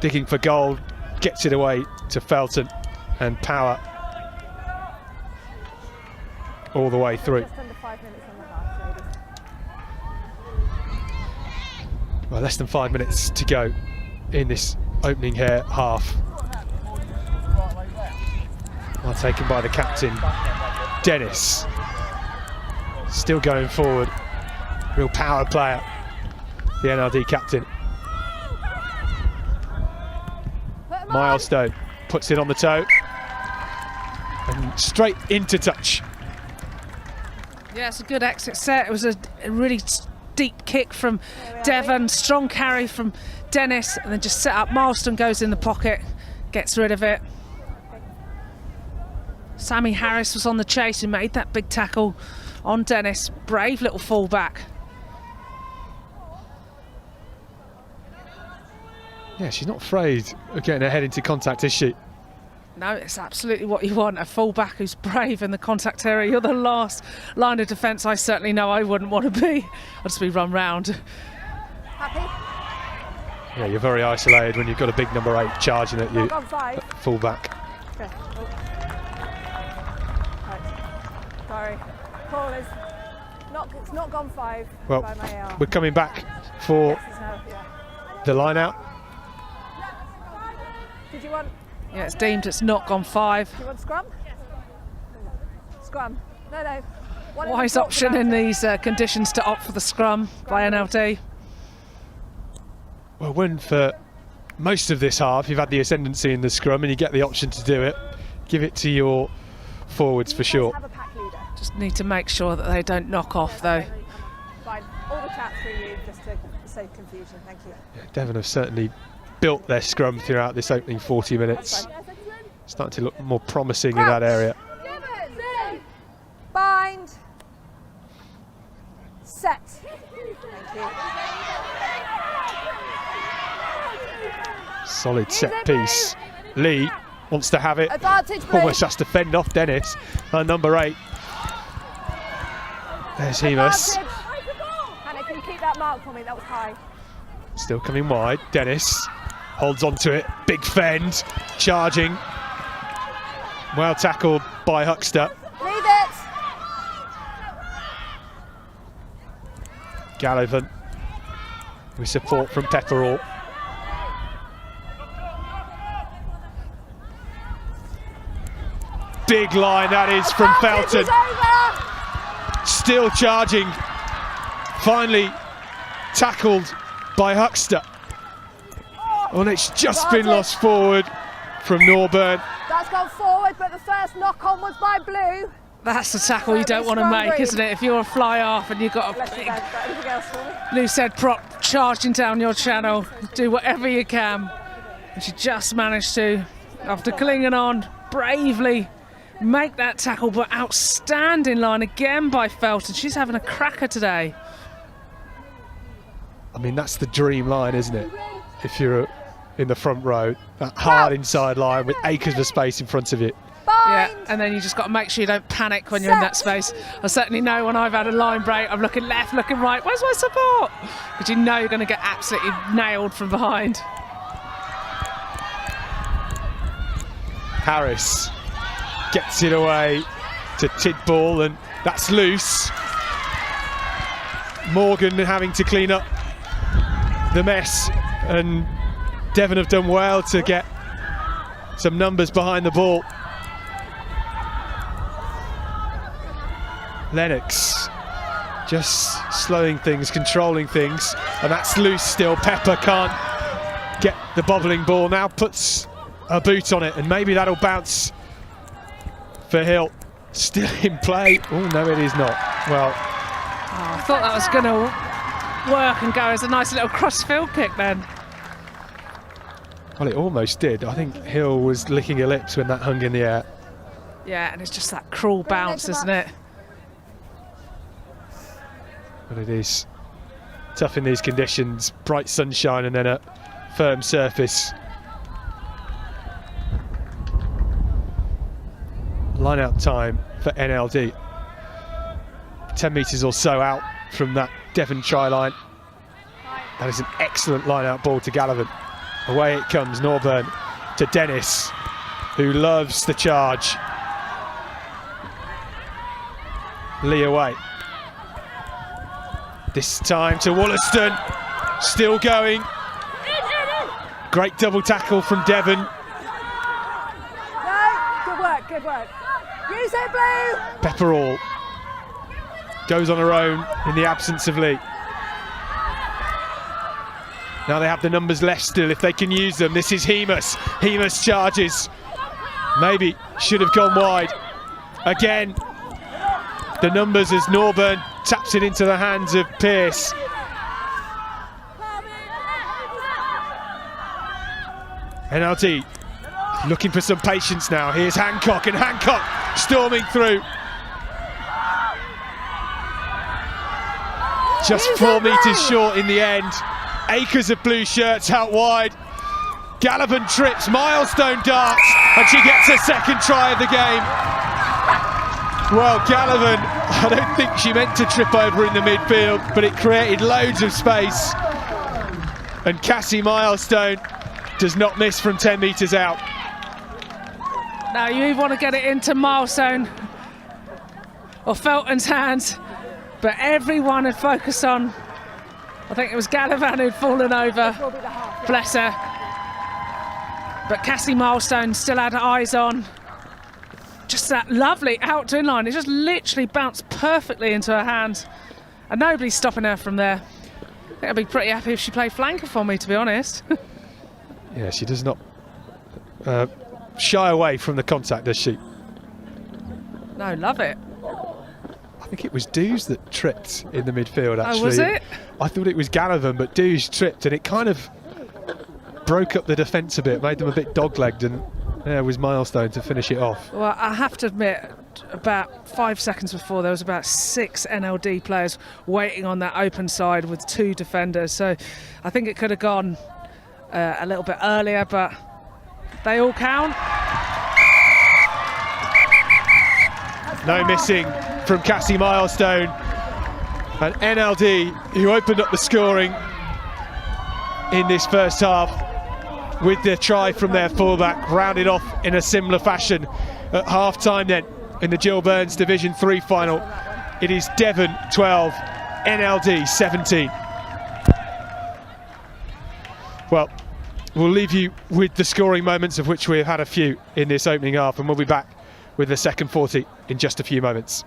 digging for goal, gets it away to Felton, and Power all the way through. Just under 5 minutes on the half, ladies. Well, less than 5 minutes to go in this opening half. Well taken by the captain, Dennis. Still going forward. Real power player, the NLD captain. Milestone puts it on the toe and straight into touch. Yeah, it's a good exit set. It was a really deep kick from Devon, strong carry from Dennis, and then just set up. Milestone goes in the pocket, gets rid of it. Sammy Harris was on the chase and made that big tackle on Dennis. Brave little fullback. Yeah, she's not afraid of getting her head into contact, is she? No, it's absolutely what you want, a fullback who's brave in the contact area. You're the last line of defence I certainly know I wouldn't want to be. I'd just be run round. Happy? Yeah, you're very isolated when you've got a big number 8 charging at you, Five. at fullback. Okay. Right. Sorry. Call is it's not gone 5 Well, by my AR. we're coming back for Yes, it's no, yeah. the line out. Did you want? Yeah, it's deemed it's not gone 5. Do you want scrum? Scrum. No. Wise option in these conditions to opt for the scrum by NLD. Well, when for most of this half you've had the ascendancy in the scrum and you get the option to do it, give it to your forwards for sure. Have a pack leader. Just need to make sure that they don't knock off though. Fine. All the chats through you just to save confusion. Thank you. Yeah, Devon have certainly built their scrum throughout this opening 40 minutes. Starting to look more promising in that area. Bind. Set. Thank you. Solid set piece. Lee wants to have it. Advantage, Almost has to fend off Dennis. Number 8. There's Hemus. Hannah, can you keep that mark for me? That was high. Still coming wide. Dennis holds on to it. Big fend. Charging. Well tackled by Huckster. Leave it. Gallivan with support from Pepperall. Big line that is from Felton. Still charging. Finally tackled by Huckster. Oh, and it's just been lost forward from Norburn. That's gone forward, but the first knock on was by Blue. That's the tackle you don't want to make, isn't it? If you're a fly half and you've got a big Anything else for me? loose head prop charging down your channel, do whatever you can. And she just managed to, after clinging on, bravely make that tackle, but outstanding line again by Felton. She's having a cracker today. I mean, that's the dream line, isn't it? If you're in the front row, that hard inside line with acres of space in front of it. Yeah, and then you just got to make sure you don't panic when you're in that space. I certainly know when I've had a line break, I'm looking left, looking right, where's my support? Because you know you're going to get absolutely nailed from behind. Harris gets it away to Tidball, and that's loose. Morgan having to clean up the mess, and Devon have done well to get some numbers behind the ball. Lennox just slowing things, controlling things, and that's loose still. Pepper can't get the bobbling ball, now puts a boot on it, and maybe that'll bounce for Hill. Still in play. Oh no, it is not. Well, I thought that was going to work and go as a nice little cross-field kick then. Well, it almost did. I think Hill was licking her lips when that hung in the air. Yeah, and it's just that cruel bounce, isn't it? But it is tough in these conditions. Bright sunshine and then a firm surface. Line out time for NLD. 10 metres or so out from that Devon try line. That is an excellent line out ball to Gallivan. Away it comes, Norburn to Dennis, who loves the charge. Lee away. This time to Wollaston, still going. Great double tackle from Devon. No, good work, good work. Use it, Blue! Pepperall goes on her own in the absence of Lee. Now they have the numbers left still if they can use them. This is Hemus. Hemus charges. Maybe should have gone wide. Again, the numbers as Norburn taps it into the hands of Pearce. NLD looking for some patience now. Here's Hancock, and Hancock storming through. Just 4 metres short in the end. Acres of blue shirts out wide. Gallivan trips, Milestone darts, and she gets her second try of the game. Well, Gallivan, I don't think she meant to trip over in the midfield, but it created loads of space. And Cassie Milestone does not miss from 10 metres out. Now you want to get it into Milestone or Felton's hands, but everyone had focused on, I think it was Gallivan who'd fallen over, bless her. But Cassie Milestone still had her eyes on. Just that lovely out to inline. It just literally bounced perfectly into her hands. And nobody's stopping her from there. I think I'd be pretty happy if she played flanker for me, to be honest. Yeah, she does not shy away from the contact, does she? No, love it. I think it was Dews that tripped in the midfield, actually. Oh, was it? I thought it was Gallivan, but Dews tripped, and it kind of broke up the defence a bit, made them a bit dog-legged, and there was Milestone to finish it off. Well, I have to admit, about 5 seconds before, there was about 6 NLD players waiting on that open side with 2 defenders. So I think it could have gone a little bit earlier, but they all count. No missing from Cassie Milestone. And NLD, who opened up the scoring in this first half with their try from their fullback, rounded off in a similar fashion at half-time then in the Gill Burns Division 3 final. It is Devon 12, NLD 17. Well, we'll leave you with the scoring moments, of which we've had a few in this opening half, and we'll be back with the second 40 in just a few moments.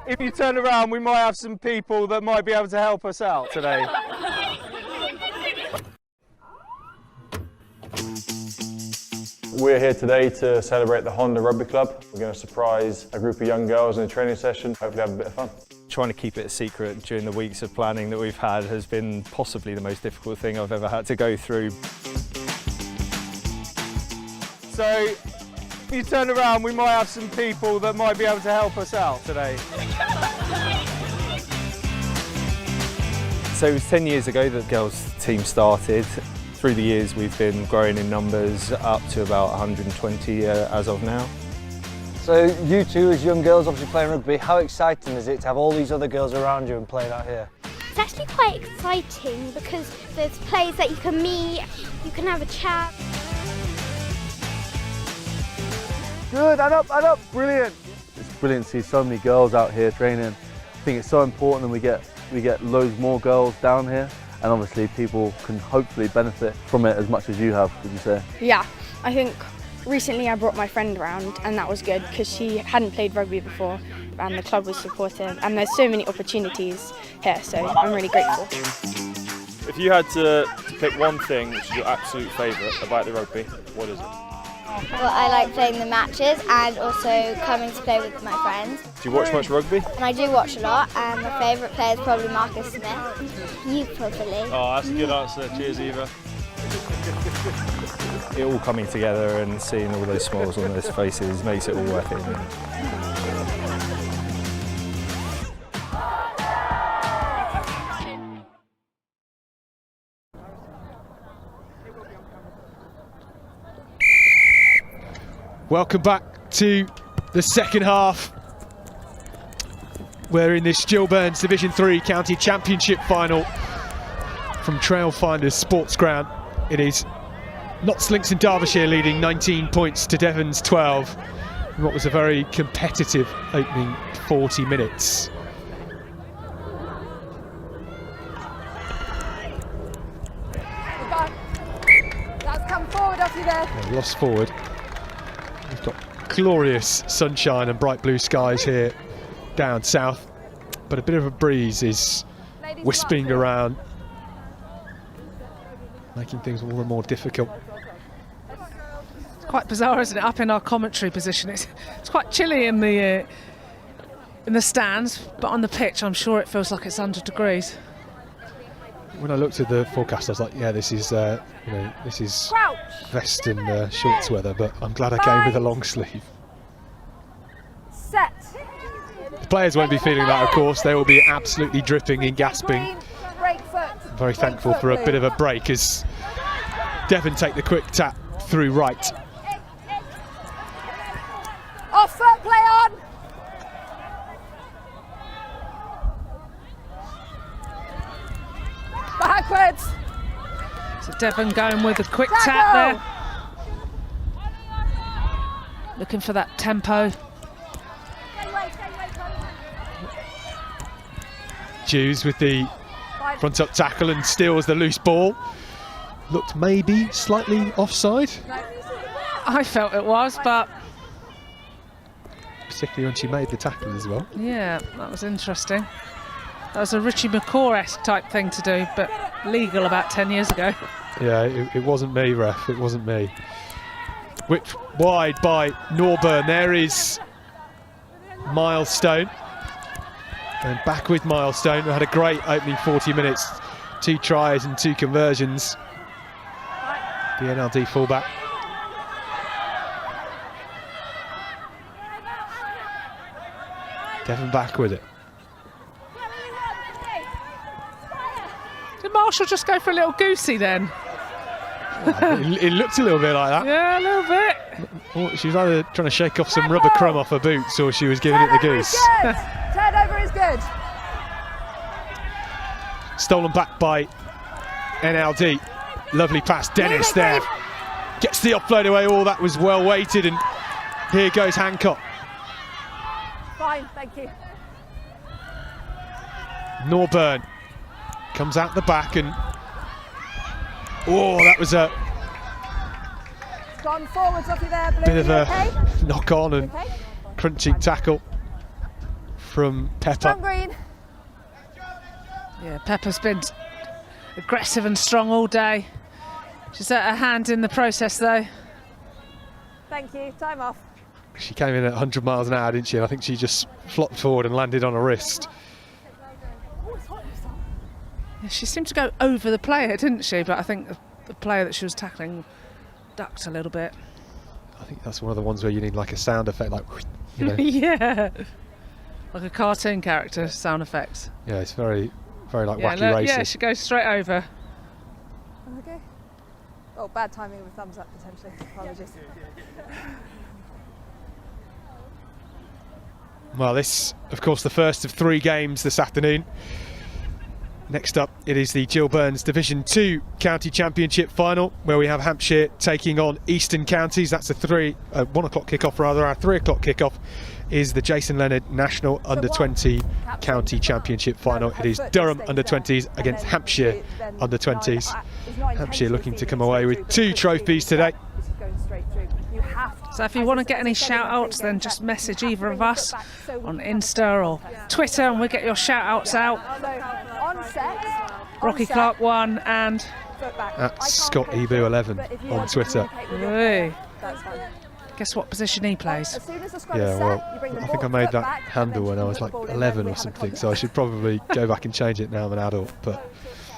If you turn around, we might have some people that might be able to help us out today. We're here today to celebrate the Honda Rugby Club. We're going to surprise a group of young girls in a training session, hopefully have a bit of fun. Trying to keep it a secret during the weeks of planning that we've had has been possibly the most difficult thing I've ever had to go through. So, if you turn around, we might have some people that might be able to help us out today. So it was 10 years ago that the girls team started. Through the years we've been growing in numbers up to about 120 as of now. So you two as young girls obviously playing rugby, how exciting is it to have all these other girls around you and playing out here? It's actually quite exciting because there's players that you can meet, you can have a chat. Good, and up, brilliant. It's brilliant to see so many girls out here training. I think it's so important, and we get loads more girls down here, and obviously people can hopefully benefit from it as much as you have, would you say? Yeah, I think recently I brought my friend around, and that was good because she hadn't played rugby before, and the club was supportive, and there's so many opportunities here, so I'm really grateful. If you had to pick one thing which is your absolute favourite about the rugby, what is it? Well, I like playing the matches and also coming to play with my friends. Do you watch much rugby? And I do watch a lot, and my favourite player is probably Marcus Smith. You probably. Oh, that's a good answer. Cheers, Eva. It all coming together and seeing all those smiles on those faces makes it all worth it. Welcome back to the second half. We're in this Gill Division 3 County Championship final from Trailfinders Sports Ground. It is Notts Links in Derbyshire leading 19 points to Devon's 12 in what was a very competitive opening 40 minutes. That's come forward off you there. Yeah, lost forward. We've got glorious sunshine and bright blue skies here down south, but a bit of a breeze is wisping around, making things all the more difficult. It's quite bizarre, isn't it? Up in our commentary position, it's quite chilly in the stands, but on the pitch, I'm sure it feels like it's 100 degrees. When I looked at the forecast, I was like, yeah, this is this is vest and shorts weather, but I'm glad I came with a long sleeve. Set. The players won't be feeling that, of course. They will be absolutely dripping and gasping. I'm very thankful for a bit of a break as Devon take the quick tap through right. Off foot, play on. Backwards. So Devon going with a quick tap there. Looking for that tempo. Hughes with the front up tackle and steals the loose ball. Looked maybe slightly offside. I felt it was, but particularly when she made the tackle as well. yeah, that was interesting. That was a Richie McCaw-esque type thing to do, but legal about 10 years ago. Yeah, it wasn't me, ref, it wasn't me. Whipped wide by Norburn. There is Milestone. And back with Milestone, who had a great opening 40 minutes. 2 tries and 2 conversions. The NLD fullback. Devon back with it. Did Marshall just go for a little goosey then? It looked a little bit like that. Yeah, a little bit. Well, she was either trying to shake off some rubber crumb off her boots or she was giving it the goose. Turnover is good. Stolen back by NLD. Lovely pass. Dennis there. Gets the offload away. Oh, that was well weighted. And here goes Hancock. Fine, thank you. Norburn comes out the back and oh, that was a Gone forwards off you there, Blue. bit of a okay? knock on and crunching tackle from Pepper. Strong green. Yeah, Pepper's been aggressive and strong all day. She's at her hand in the process though. Thank you, time off. She came in at 100 miles an hour, didn't she? And I think she just flopped forward and landed on her wrist. Yeah, she seemed to go over the player, didn't she? But I think the player that she was tackling ducked a little bit. I think that's one of the ones where you need like a sound effect, like, you know. Yeah, like a cartoon character sound effects. Yeah, it's very, very like Yeah, wacky racing. yeah, she goes straight over. Okay. Oh, bad timing with thumbs up potentially. Apologies. Well, this, of course, the first of 3 games this afternoon. Next up, it is the Gill Burns Division 2 County Championship final, where we have Hampshire taking on Eastern Counties. That's a 1 o'clock kickoff rather. Our 3 o'clock kickoff is the Jason Leonard National Under-20 County Championship final. It is Durham Under-20s against Hampshire Under-20s. Hampshire looking to come away with 2 trophies today. So if you want to get any shout outs, then just message either of us on Insta or Twitter and we'll get your shout outs out. Rocky Clark 1 and at Scott Ebu 11 on Twitter. Guess what position he plays? Yeah, well, I think I made that handle when I was like 11 or something, so I should probably go back and change it now I'm an adult. But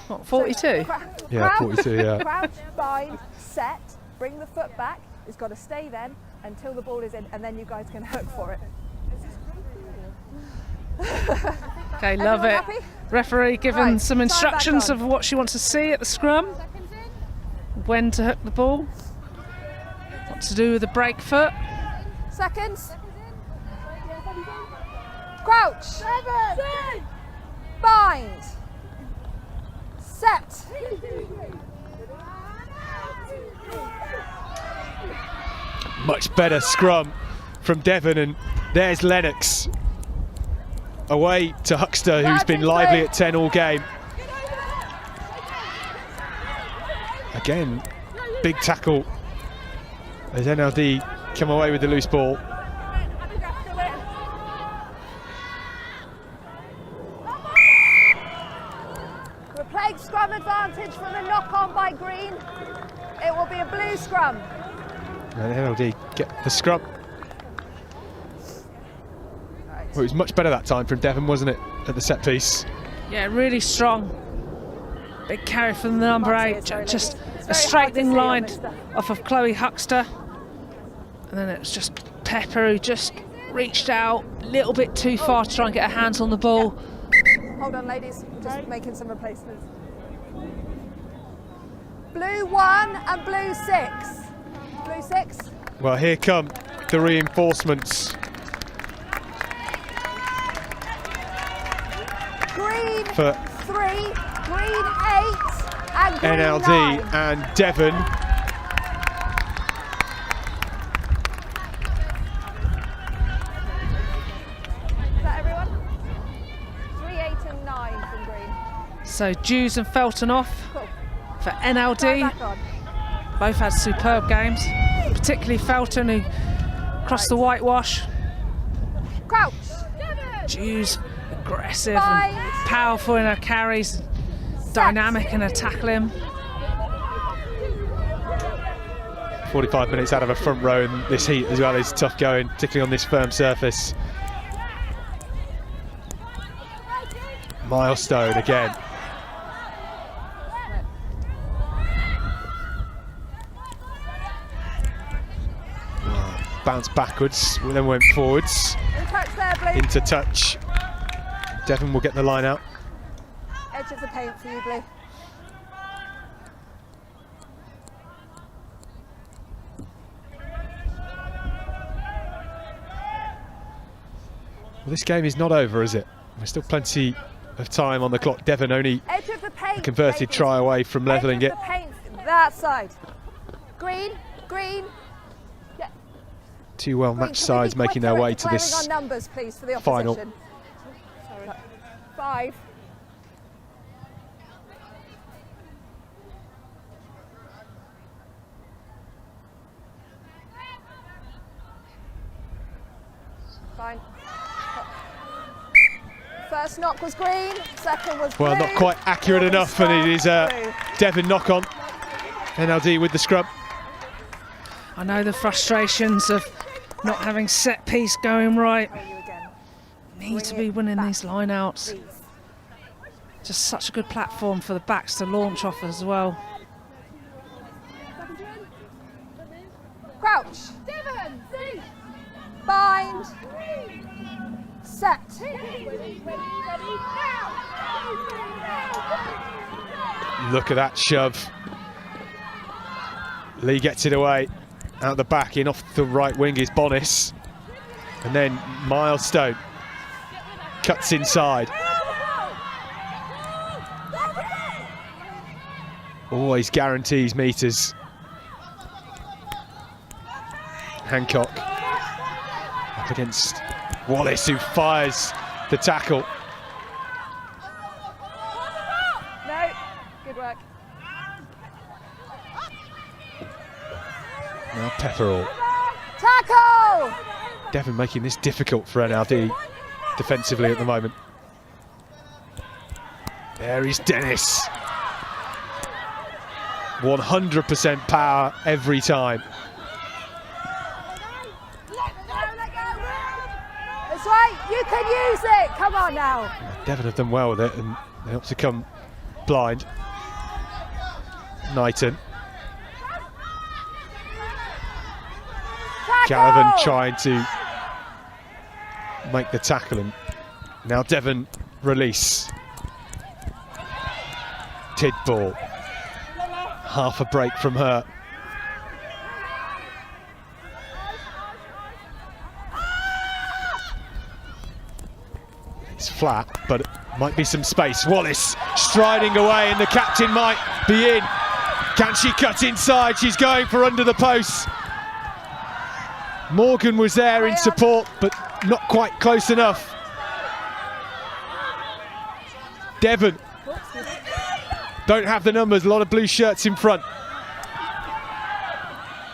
what, 42? Yeah, 42, yeah. Crouch, bind, set, bring the foot back. It's got to stay then until the ball is in, and then you guys can hook for it. Okay, love it. Happy? Referee giving some instructions of what she wants to see at the scrum. When to hook the ball. What to do with the break foot. Seconds. Crouch. Bind. Set. Much better scrum from Devon, and there's Lennox away to Huckster, who's been lively at 10 all game. Again, big tackle as NLD come away with the loose ball. We're playing scrum advantage from the knock on by Green. It will be a blue scrum. And NLD get the scrum. Well, it was much better that time from Devon, wasn't it, at the set piece? Yeah, really strong. Big carry from the number 8. Just a straightening line off of Chloe Huckster. And then it was just Pepper who just reached out a little bit too far to try and get her hands on the ball. Hold on, ladies. I'm just making some replacements. Blue 1 and blue 6. Blue 6. Well, here come the reinforcements. Green for 3, green 8, and green NLD 9. and Devon. Is that everyone? 3, 8 and 9 from green. So Jews and Felton off for NLD. Both had superb games, particularly Felton, who crossed the whitewash. Crouch. Jews aggressive and powerful in her carries, dynamic in her tackling. 45 minutes out of a front row in this heat as well is tough going, particularly on this firm surface. Milestone again. Bounce backwards, then went forwards into touch. Devon will get the line out. Edge of the paint for you, Blue. Well, this game is not over, is it? There's still plenty of time on the clock. Devon only a converted try away from levelling it. That side. Green, green. Yeah. 2 well-matched sides making their way to this on numbers, please, for the final. Sorry. 5. Fine. First knock was green, second was blue. Well, not quite accurate enough, and it is a Devon knock-on. NLD with the scrub. I know the frustrations of not having set piece going right. Need to be winning these line-outs. Just such a good platform for the backs to launch off as well. Crouch. Bind. Set. Look at that shove. Lee gets it away. Out the back, in off the right wing is Bonis. And then Milestone cuts inside. always guarantees meters. Hancock up against Wallace, who fires the tackle. No, good work. Now Pepperell. Tackle! Devon making this difficult for NLD defensively at the moment. There is Dennis. 100% power every time. That's right, you can use it. Come on now. Devon have done well with it and they help to come blind. Knighton. Gallivan trying to make the tackle, and now Devon release. Tidball. Half a break from her. It's flat, but it might be some space. Wallace striding away, and the captain might be in. Can she cut inside? She's going for under the post. Morgan was there in support, but not quite close enough. Devon don't have the numbers, a lot of blue shirts in front.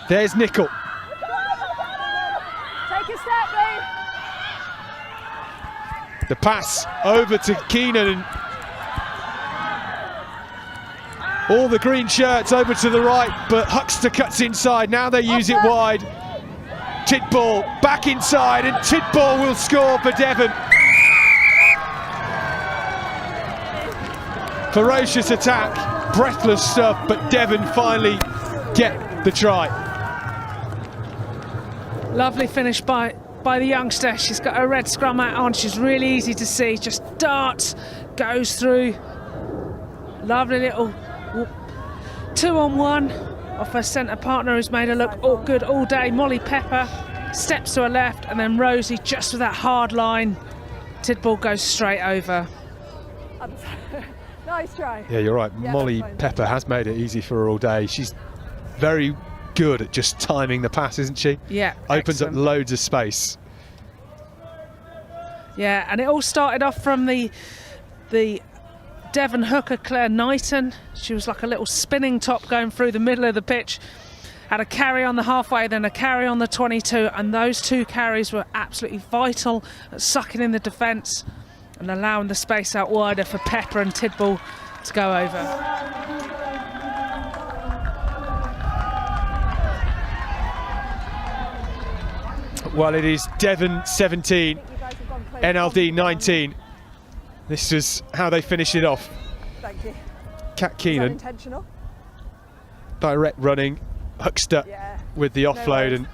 There's Nickel. Take a step, Blue. The pass over to Keenan, and all the green shirts over to the right, but Huxter cuts inside. Now they use it wide. Tidball back inside, and Tidball will score for Devon. Ferocious attack, breathless stuff, but Devon finally get the try. Lovely finish by the youngster. She's got her red scrum hat on. She's really easy to see. Just darts, goes through. Lovely little 2-on-1 off her centre partner, who's made her look all good all day. Molly Pepper steps to her left, and then Rosie just with that hard line. Tidball goes straight over. Nice try. Yeah, you're right. Yeah, Molly Pepper has made it easy for her all day. She's very good at just timing the pass, isn't she? Yeah. Opens excellent. up loads of space. Yeah, and it all started off from the Devon hooker, Claire Knighton. She was like a little spinning top going through the middle of the pitch. Had a carry on the halfway, then a carry on the 22, and those two carries were absolutely vital at sucking in the defence and allowing the space out wider for Pepper and Tidball to go over. Well, it is Devon 17, NLD 19. This is how they finish it off. Thank you. Kat Keenan, Intentional. direct running, Huxter with the offload, and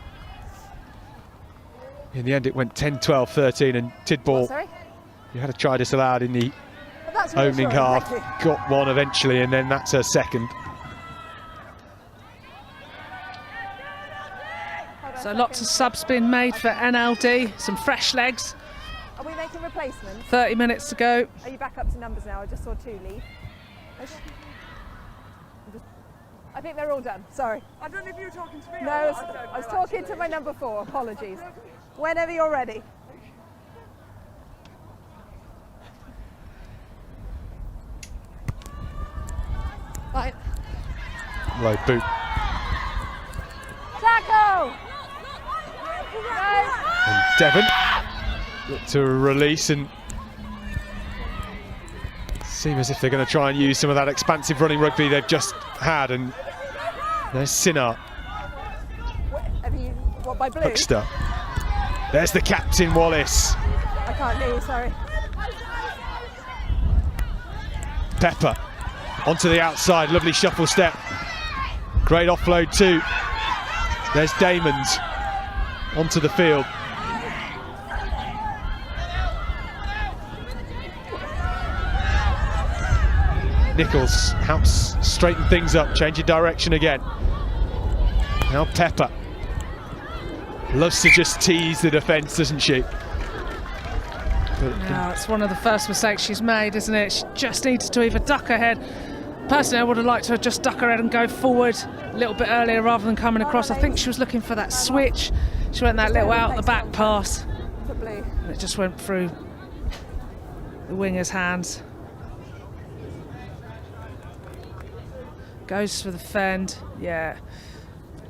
in the end it went 10, 12, 13, and Tidball, you had a try disallowed in the opening half, got one eventually, and then that's her second. So lots of subs being made for NLD, some fresh legs. Are we making replacements? 30 minutes to go. Are you back up to numbers now? I just saw 2 leave. I think they're all done, sorry. I don't know if you were talking to me. No, I was talking to my number 4, apologies. Whenever you're ready. Right. Low boot. Tackle! And Devon look to release and seem as if they're going to try and use some of that expansive running rugby they've just had, and there's Sinar. What, by Blue? Huxter. There's the captain, Wallace. I can't hear you, sorry. Pepper onto the outside, lovely shuffle step. Great offload too. There's Damons onto the field. Nichols helps straighten things up, changing direction again. Now Pepper loves to just tease the defence, doesn't she? Now it's one of the first mistakes she's made, isn't it? She just needs to either duck her head Personally, I would have liked to just duck her head and go forward a little bit earlier rather than coming across. I think she was looking for that switch. She went that little out the back pass. And it just went through the winger's hands. Goes for the fend. Yeah.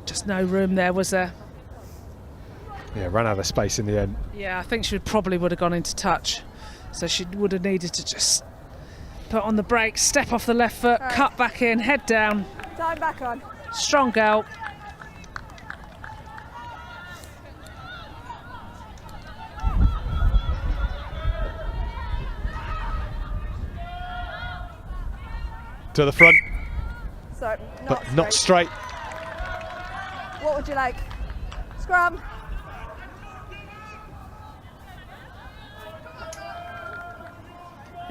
Just no room there, was there? Yeah, ran out of space in the end. Yeah, I think she probably would have gone into touch. So she would have needed to just put on the brakes, step off the left foot, cut back in, head down. Time back on. Strong girl. To the front. So, but not straight. What would you like? Scrum.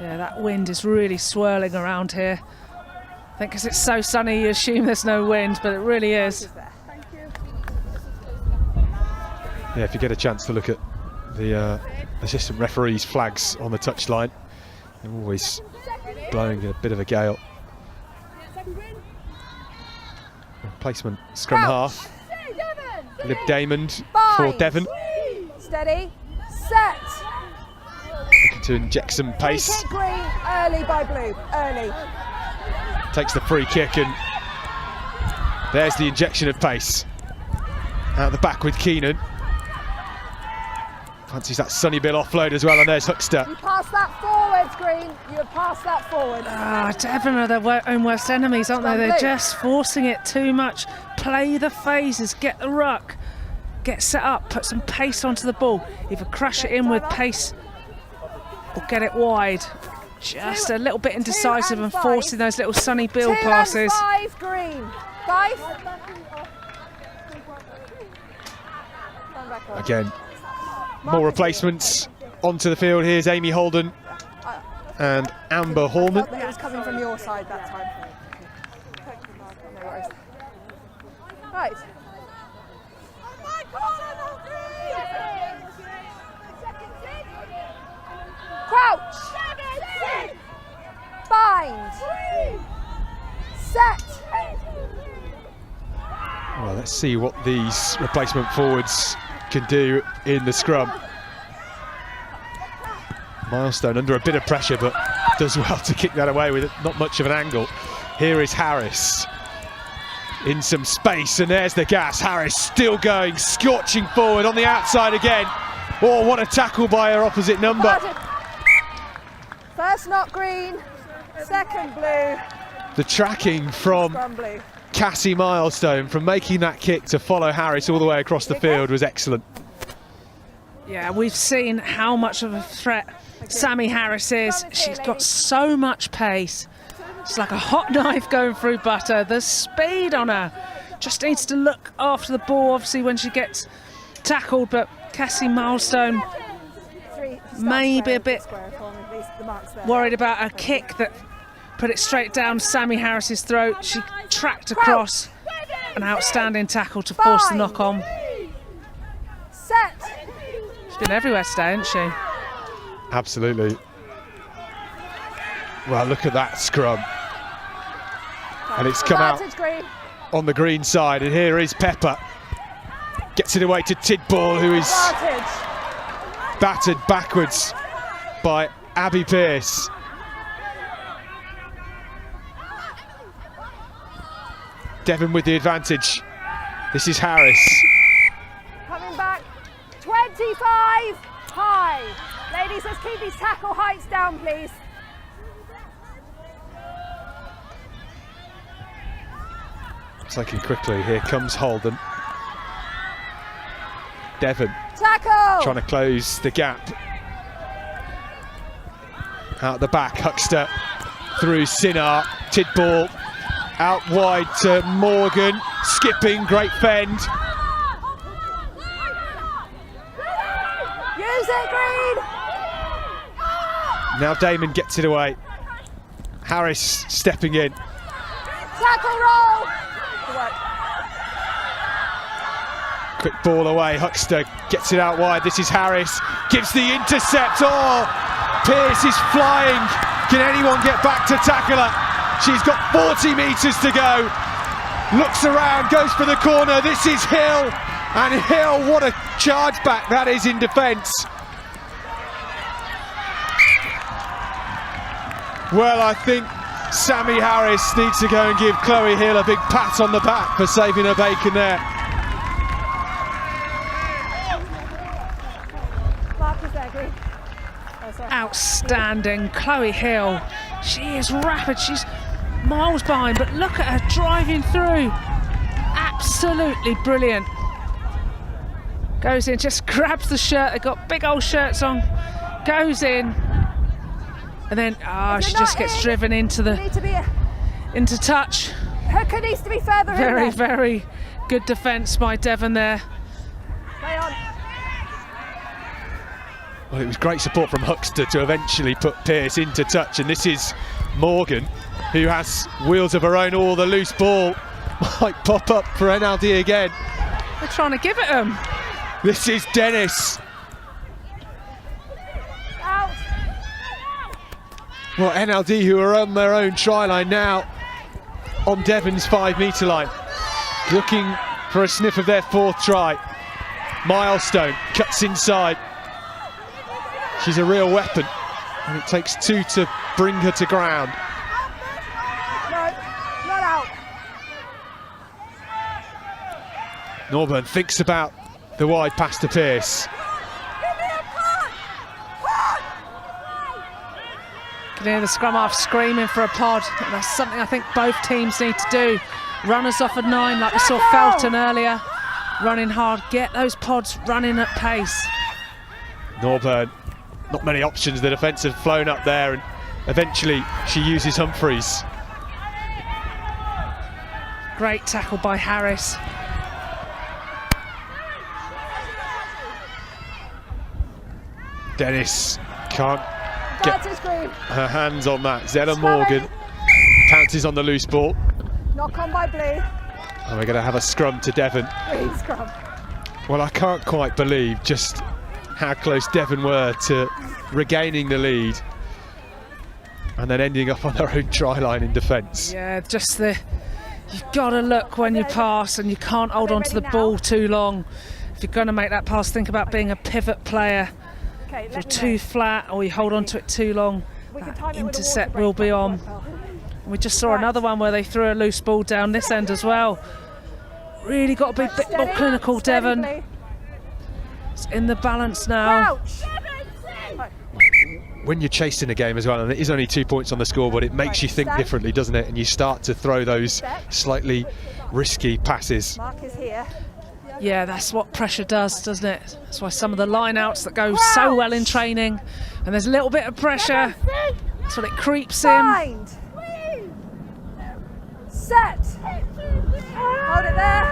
Yeah, that wind is really swirling around here. I think because it's so sunny you assume there's no wind, but it really is. Yeah, if you get a chance to look at the assistant referee's flags on the touchline, they're always blowing a bit of a gale. Replacement scrum half. Liv Damon for Devon. Steady. Set. Looking to inject some pace. Free kick green, early by blue, early. Takes the free kick and there's the injection of pace. Out the back with Keenan. Fancies that Sunny Bill offload as well, and there's Huckster. You pass that forwards, Green. You pass that forward. Devon are their own worst enemies, aren't they? They're just forcing it too much. Play the phases, get the ruck, get set up, put some pace onto the ball. Either crush it in with pace or get it wide. Just a little bit indecisive and forcing those little Sunny Bill passes. 5, Green. 5. Again, more replacements onto the field. Here's Amy Holden and Amber Horman. It was coming from your side that time. No worries. Right. Crouch. Bind. Set. Well, let's see what these replacement forwards can do in the scrum. Milestone under a bit of pressure, but does well to kick that away with not much of an angle. Here is Harris in some space, and there's the gas. Harris still going, scorching forward on the outside again. Oh, what a tackle by her opposite number. First knock Green, second blue. The tracking from Cassie Milestone from making that kick to follow Harris all the way across the field was excellent. Yeah, we've seen how much of a threat Sammy Harris is. She's got so much pace. It's like a hot knife going through butter. The speed on her. Just needs to look after the ball, obviously, when she gets tackled, but Cassie Milestone maybe a bit worried about a kick that put it straight down Sammy Harris's throat. She tracked across. An outstanding tackle to force the knock on. Set. She's been everywhere today, hasn't she? Absolutely. Well, look at that scrum. And it's come out on the green side, and here is Pepper. Gets it away to Tidball, who is battered backwards by Abby Pearce. Devon with the advantage. This is Harris. Coming back, 25 high. Ladies, let's keep these tackle heights down, please. Taking quickly, here comes Holden. Devon tackle. Trying to close the gap. Out the back, Huckster through Sinar. Tidball out wide to Morgan. Skipping, great fend. Use it, Green. Now Damon gets it away. Harris stepping in. Tackle roll. Quick ball away, Huckster gets it out wide. This is Harris, gives the intercept. Oh, Pearce is flying. Can anyone get back to tackle her? She's got 40 metres to go. Looks around, goes for the corner. This is Hill. And Hill, what a charge back that is in defence. Well, I think Sammy Harris needs to go and give Chloe Hill a big pat on the back for saving her bacon there. Outstanding, Chloe Hill. She is rapid, she's miles behind, but look at her driving through. Absolutely brilliant. Goes in, just grabs the shirt, they've got big old shirts on, goes in, and then she just gets driven into touch. Hooker needs to be further in there. Very good defence by Devon there. Play on. Well, it was great support from Huxter to eventually put Pearce into touch, and this is Morgan, who has wheels of her own. All the loose ball might pop up for NLD again. They're trying to give it them. This is Dennis. Out. Well, NLD, who are on their own try line now, on Devon's 5 metre line, looking for a sniff of their 4th try. Milestone cuts inside. She's a real weapon, and it takes 2 to bring her to ground. No, not out. Norburn thinks about the wide pass to Pearce. You can hear the scrum half screaming for a pod, and that's something I think both teams need to do. Runners off at 9, like we saw Felton earlier, running hard, get those pods running at pace. Norburn, not many options, the defence have flown up there, and eventually she uses Humphreys. Great tackle by Harris. Dennis can't get her hands on that. Zella Morgan pounces on the loose ball. Knock on by Blue. And we're going to have a scrum to Devon. Green scrum. Well, I can't quite believe just how close Devon were to regaining the lead and then ending up on their own try line in defence. Yeah, just you've got to look when you pass, and you can't hold on to the ball too long. If you're going to make that pass, think about being a pivot player. If you're too flat or you hold on to it too long, that intercept will be on. We just saw another one where they threw a loose ball down this end as well. Really got to be a bit more clinical, Devon. It's in the balance now. When you're chasing a game as well, and it is only 2 points on the scoreboard, it makes you think differently, doesn't it? And you start to throw those slightly risky passes. Mark is here. Yeah, that's what pressure does, doesn't it? That's why some of the line-outs that go so well in training, and there's a little bit of pressure, that's what it creeps in. Set. Hold it there.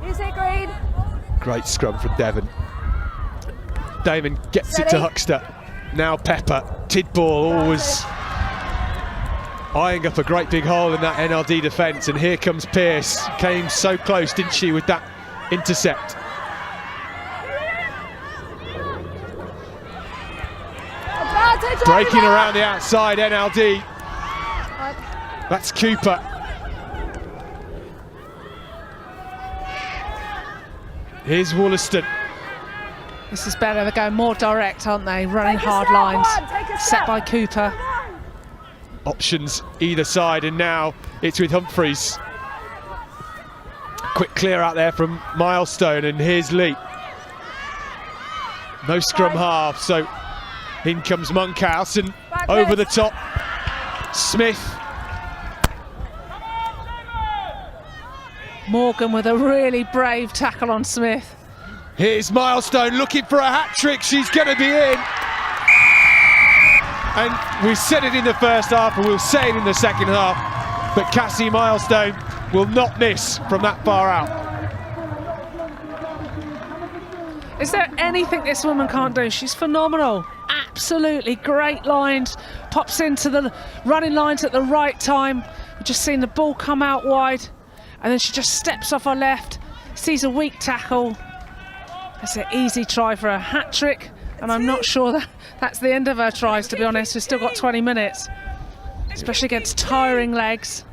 Use it, Green. Great scrum from Devon. Damon gets it to Huxter. Now Pepper. Tidball always eyeing up a great big hole in that NLD defence, and here comes Pearce. Came so close, didn't she, with that intercept. Breaking around the outside, NLD. That's Cooper. Here's Wollaston. This is better, they're going more direct, aren't they? Running hard lines, set by Cooper. Options either side, and now it's with Humphreys. Quick clear out there from Milestone, and here's Lee. No scrum half, so in comes Monkhouse, and over the top, Smith. Morgan with a really brave tackle on Smith. Here's Milestone looking for a hat-trick, she's going to be in. And we said it in the first half, and we'll say it in the second half, but Cassie Milestone will not miss from that far out. Is there anything this woman can't do? She's phenomenal. Absolutely great lines. Pops into the running lines at the right time. We've just seen the ball come out wide, and then she just steps off her left, sees a weak tackle. It's an easy try for a hat-trick And I'm not sure that's the end of her tries, to be honest. We've still got 20 minutes, especially against tiring legs.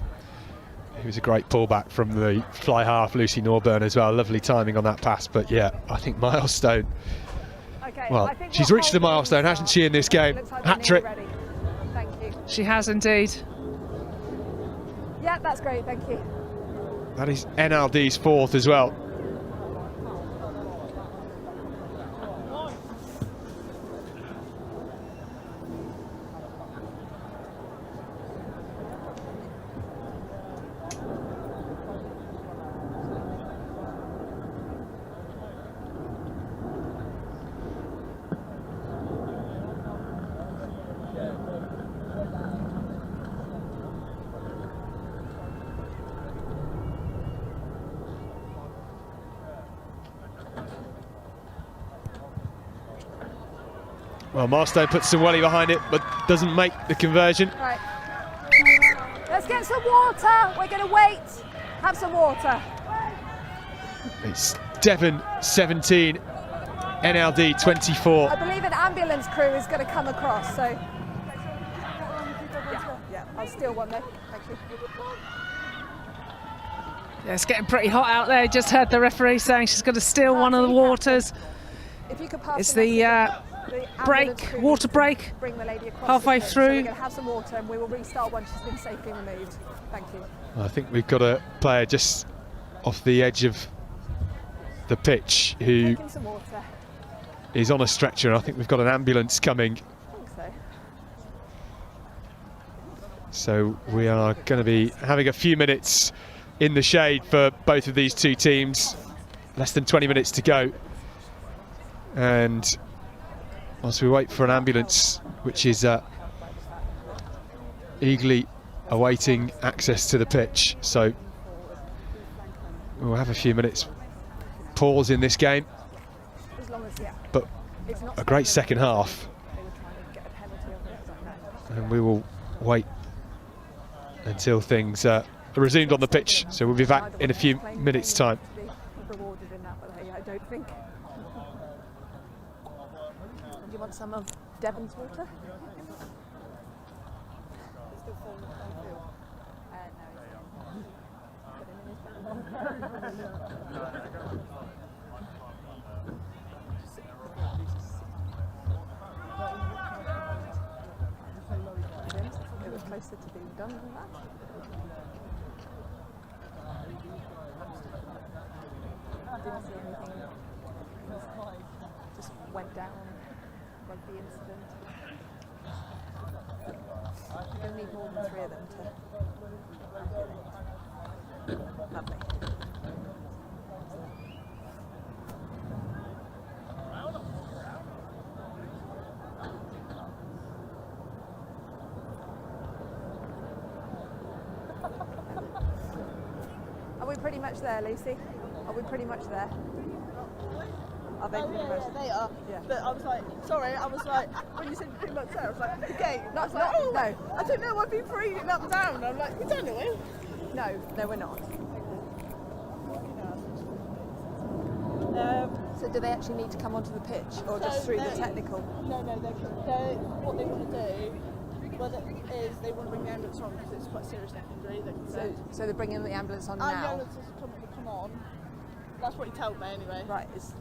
It was a great pullback from the fly half, Lucy Norburn, as well. Lovely timing on that pass. But yeah, I think milestone. Okay, well, she's reached the milestone, hasn't she, in this game? Like Hat-trick. Thank you. She has indeed. Yeah, that's great, thank you. That is NLD's 4th as well. Well, Milestone puts some welly behind it, but doesn't make the conversion. Right. Let's get some water. We're going to wait. Have some water. It's Devon 17, NLD 24. I believe an ambulance crew is going to come across, so... Yeah, I'll steal one there. Thank you. Yeah, it's getting pretty hot out there. Just heard the referee saying she's going to steal one of the waters. If you could pass It's the water break, bring the lady across halfway the pitch. through. So we're going to have some water and we will restart once she's been safely removed. Thank you. I think we've got a player just off the edge of the pitch who Taking some water. is on a stretcher, and I think we've got an ambulance coming. I think so. So we are going to be having a few minutes in the shade for both of these two teams. Less than 20 minutes to go. And whilst we wait for an ambulance, which is eagerly awaiting access to the pitch, so we'll have a few minutes pause in this game, but a great second half, and we will wait until things are resumed on the pitch. So we'll be back in a few minutes' time. Rewarded in that, but I don't think. Do you want some of Devon's water? It was closer to being done than that. Didn't see anything. Just went down. Rugby incident. You're going to need more than 3 of them to... Lovely. Are we pretty much there, Lucy? Are we pretty much there? Are they pretty much? Yeah, they are. Yeah. But I was like, sorry, I was like, when you said pretty much there, I was like, the gate. I was like, no. I don't know, I've been reading up and down. I'm like, we're done, are we? No, we're not. So do they actually need to come onto the pitch, or just through the technical? No, what they want to do is they want to bring the ambulance on because it's quite serious neck injury. So they're bringing the ambulance on The now? ambulance is come on. That's what he told me anyway. Right, so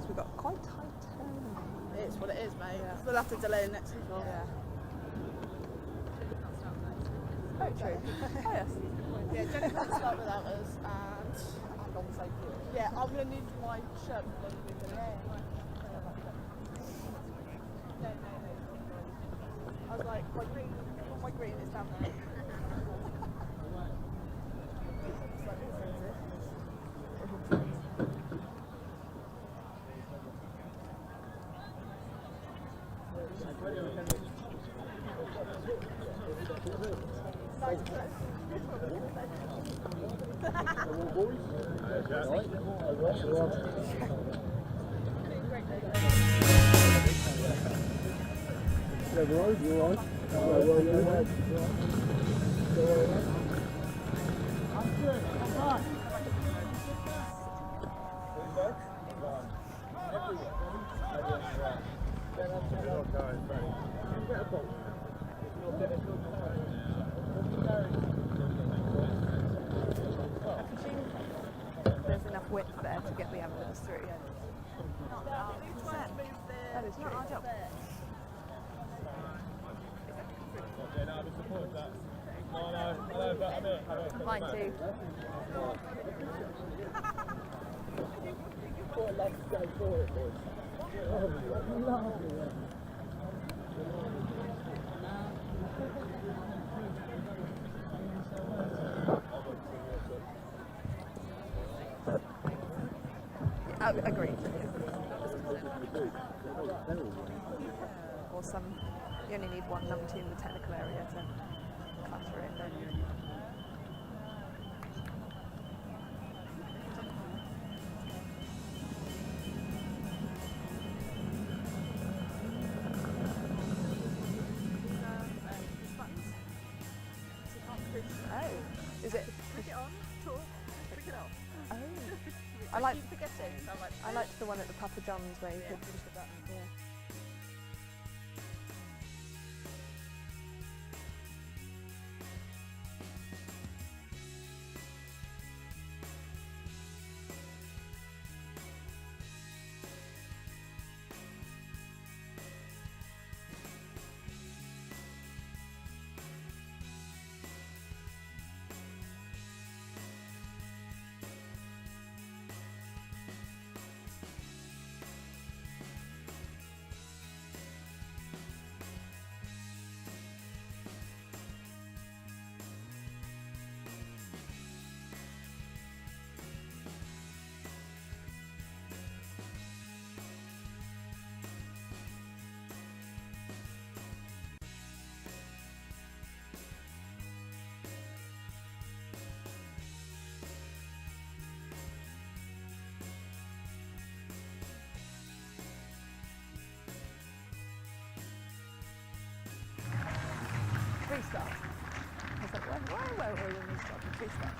we've got quite tight turn. It is what it is, mate. Yeah. We'll have to delay the next season. Yeah. Very true. Oh yes. Yeah, Jenny can't start without us, and on safety. Yeah, I'm gonna need my shirt. No. I was like, my green is down there. There's enough width there to get the ambulance through. That is true. Mine too. Agreed. Or some, you only need one number 2 in the technical area to clutter it, don't you? Oh, is it? Click it on, talk, click it off. Oh. I liked the one at the Papa John's where you could push the button. Yeah. Restart. I was like, where were we restart? Restart.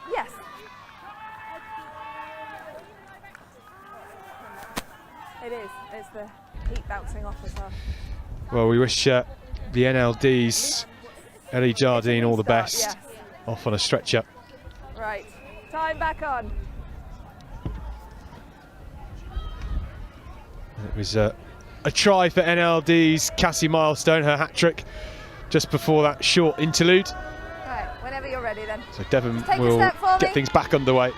Yes. It is. It's the heat bouncing off as well. Well, we wish the NLD's Ellie Jardine all the best. Yes. Off on a stretcher. Right. Time back on. It was a try for NLD's Cassie Milestone, her hat-trick, just before that short interlude. Right, whenever you're ready then. So Devon Take will a step for get me. things back underway.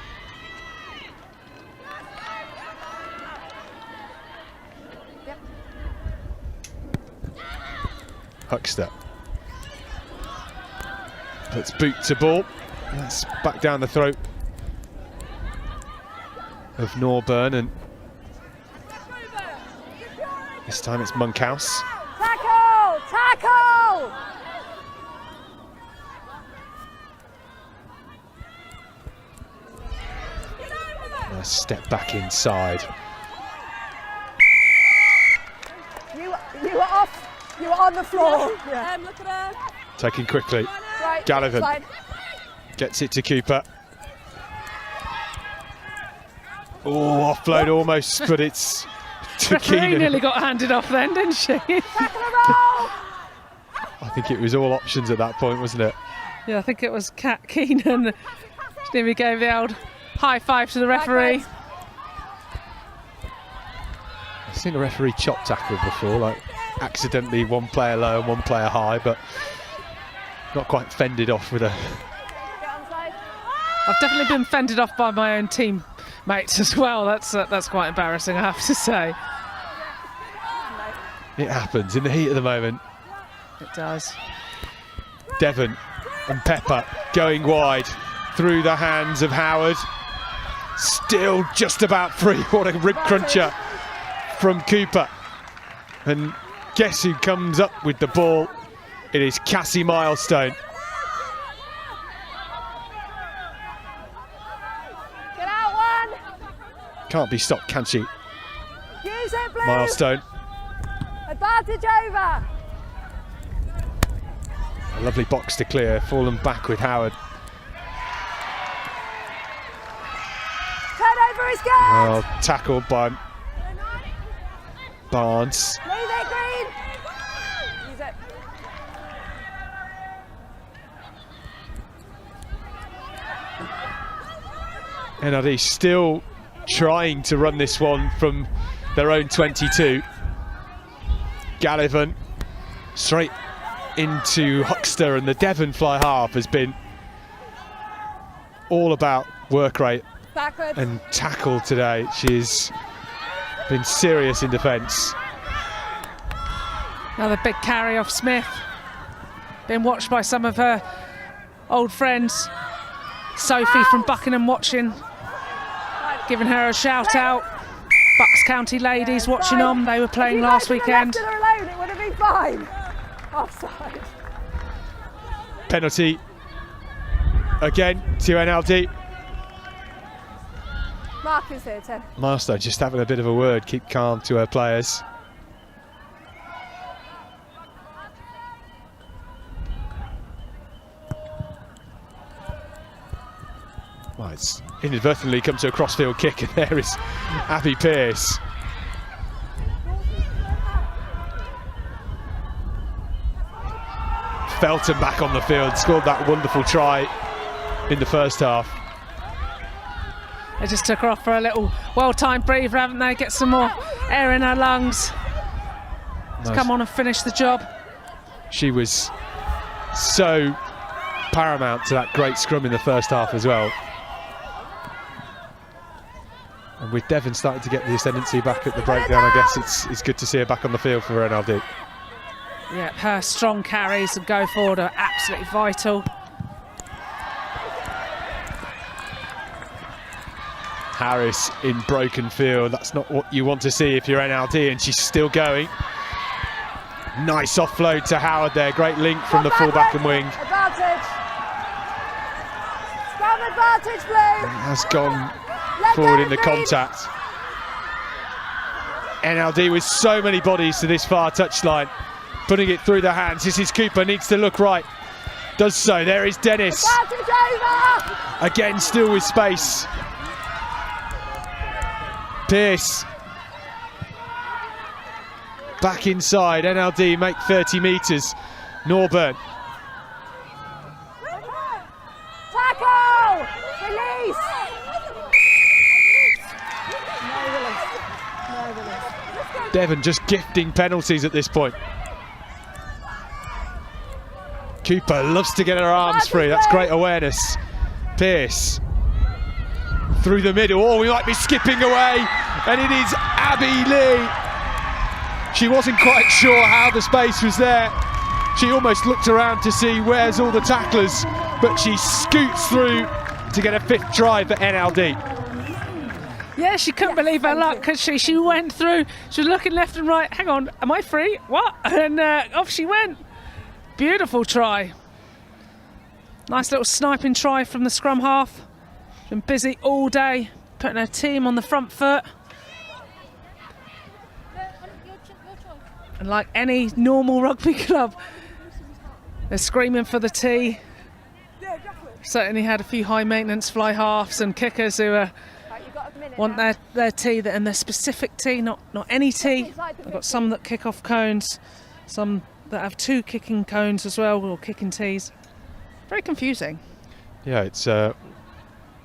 Yep. Huckster puts boot to ball. That's back down the throat of Norburn, and this time it's Monkhouse. Tackle! Tackle! Nice step back inside. You were off. You were on the floor. Yeah. Look at her. Taken quickly. Right, Gallivan fine. gets it to Cooper. Oh, offload almost, but it's to Referee Keenan. nearly got handed off then, didn't she? I think it was all options at that point, wasn't it? Yeah, I think it was Kat Keenan. She nearly gave the old high five to the referee. I've seen a referee chop tackle before, like accidentally one player low and one player high, but not quite fended off with a... I've definitely been fended off by my own teammates as well. That's quite embarrassing, I have to say. It happens in the heat of the moment. It does. Devon and Pepper going wide through the hands of Howard. Still just about free. What a rib cruncher from Cooper. And guess who comes up with the ball? It is Cassie Milestone. Get out one. Can't be stopped, can she? Use it, Blue. Milestone. A Advantage over. A lovely box to clear, fallen back with Howard. Turnover is good. Well, tackled by Barnes. Leave it, Green. Use it. NRD still trying to run this one from their own 22. Gallivan straight into Huckster, and the Devon fly half has been all about work rate Backwards. and tackle today. She's been serious in defence. Another big carry off Smith. Being watched by some of her old friends. Sophie from Buckingham watching, giving her a shout out. Bucks County ladies watching on. They were playing last weekend. If you left her alone, it would have been fine. Offside. Penalty again to NLD. Mark is here, Tim. Master just having a bit of a word, keep calm to her players. Well, it's inadvertently come to a crossfield kick, and there is Abby Pearce. Felton back on the field, scored that wonderful try in the first half. They just took her off for a little well-timed breather, haven't they? Get some more air in her lungs. Nice. To come on and finish the job. She was so paramount to that great scrum in the first half as well. And with Devon starting to get the ascendancy back at the breakdown, I guess it's good to see her back on the field for NLD. Yeah, her strong carries and go forward are absolutely vital. Harris in broken field, that's not what you want to see if you're NLD, and she's still going. Nice offload to Howard there, great link from the fullback and wing. Advantage. Scrum advantage, Blue. Has gone forward in the contact. NLD with so many bodies to this far touchline, putting it through the hands. This is Cooper, needs to look right. Does so, there is Dennis. Advantage over. Again, still with space. Pearce. Back inside, NLD make 30 metres. Norburn. Tackle! Release! Devon just gifting penalties at this point. Cooper loves to get her arms free, that's great awareness. Pearce. Through the middle, oh, we might be skipping away, and it is Abby Lee. She wasn't quite sure how the space was there. She almost looked around to see where's all the tacklers, but she scoots through to get a 5th try for NLD. Yeah, she couldn't believe her luck, because she went through. She was looking left and right. Hang on, am I free? What? And off she went. Beautiful try. Nice little sniping try from the scrum half. Been busy all day, putting her team on the front foot. And like any normal rugby club, they're screaming for the tee. Certainly had a few high maintenance fly halves and kickers who want their tee and their specific tee, not any tee. I've got some that kick off cones, some that have 2 kicking cones as well, or kicking tees. Very confusing. Yeah,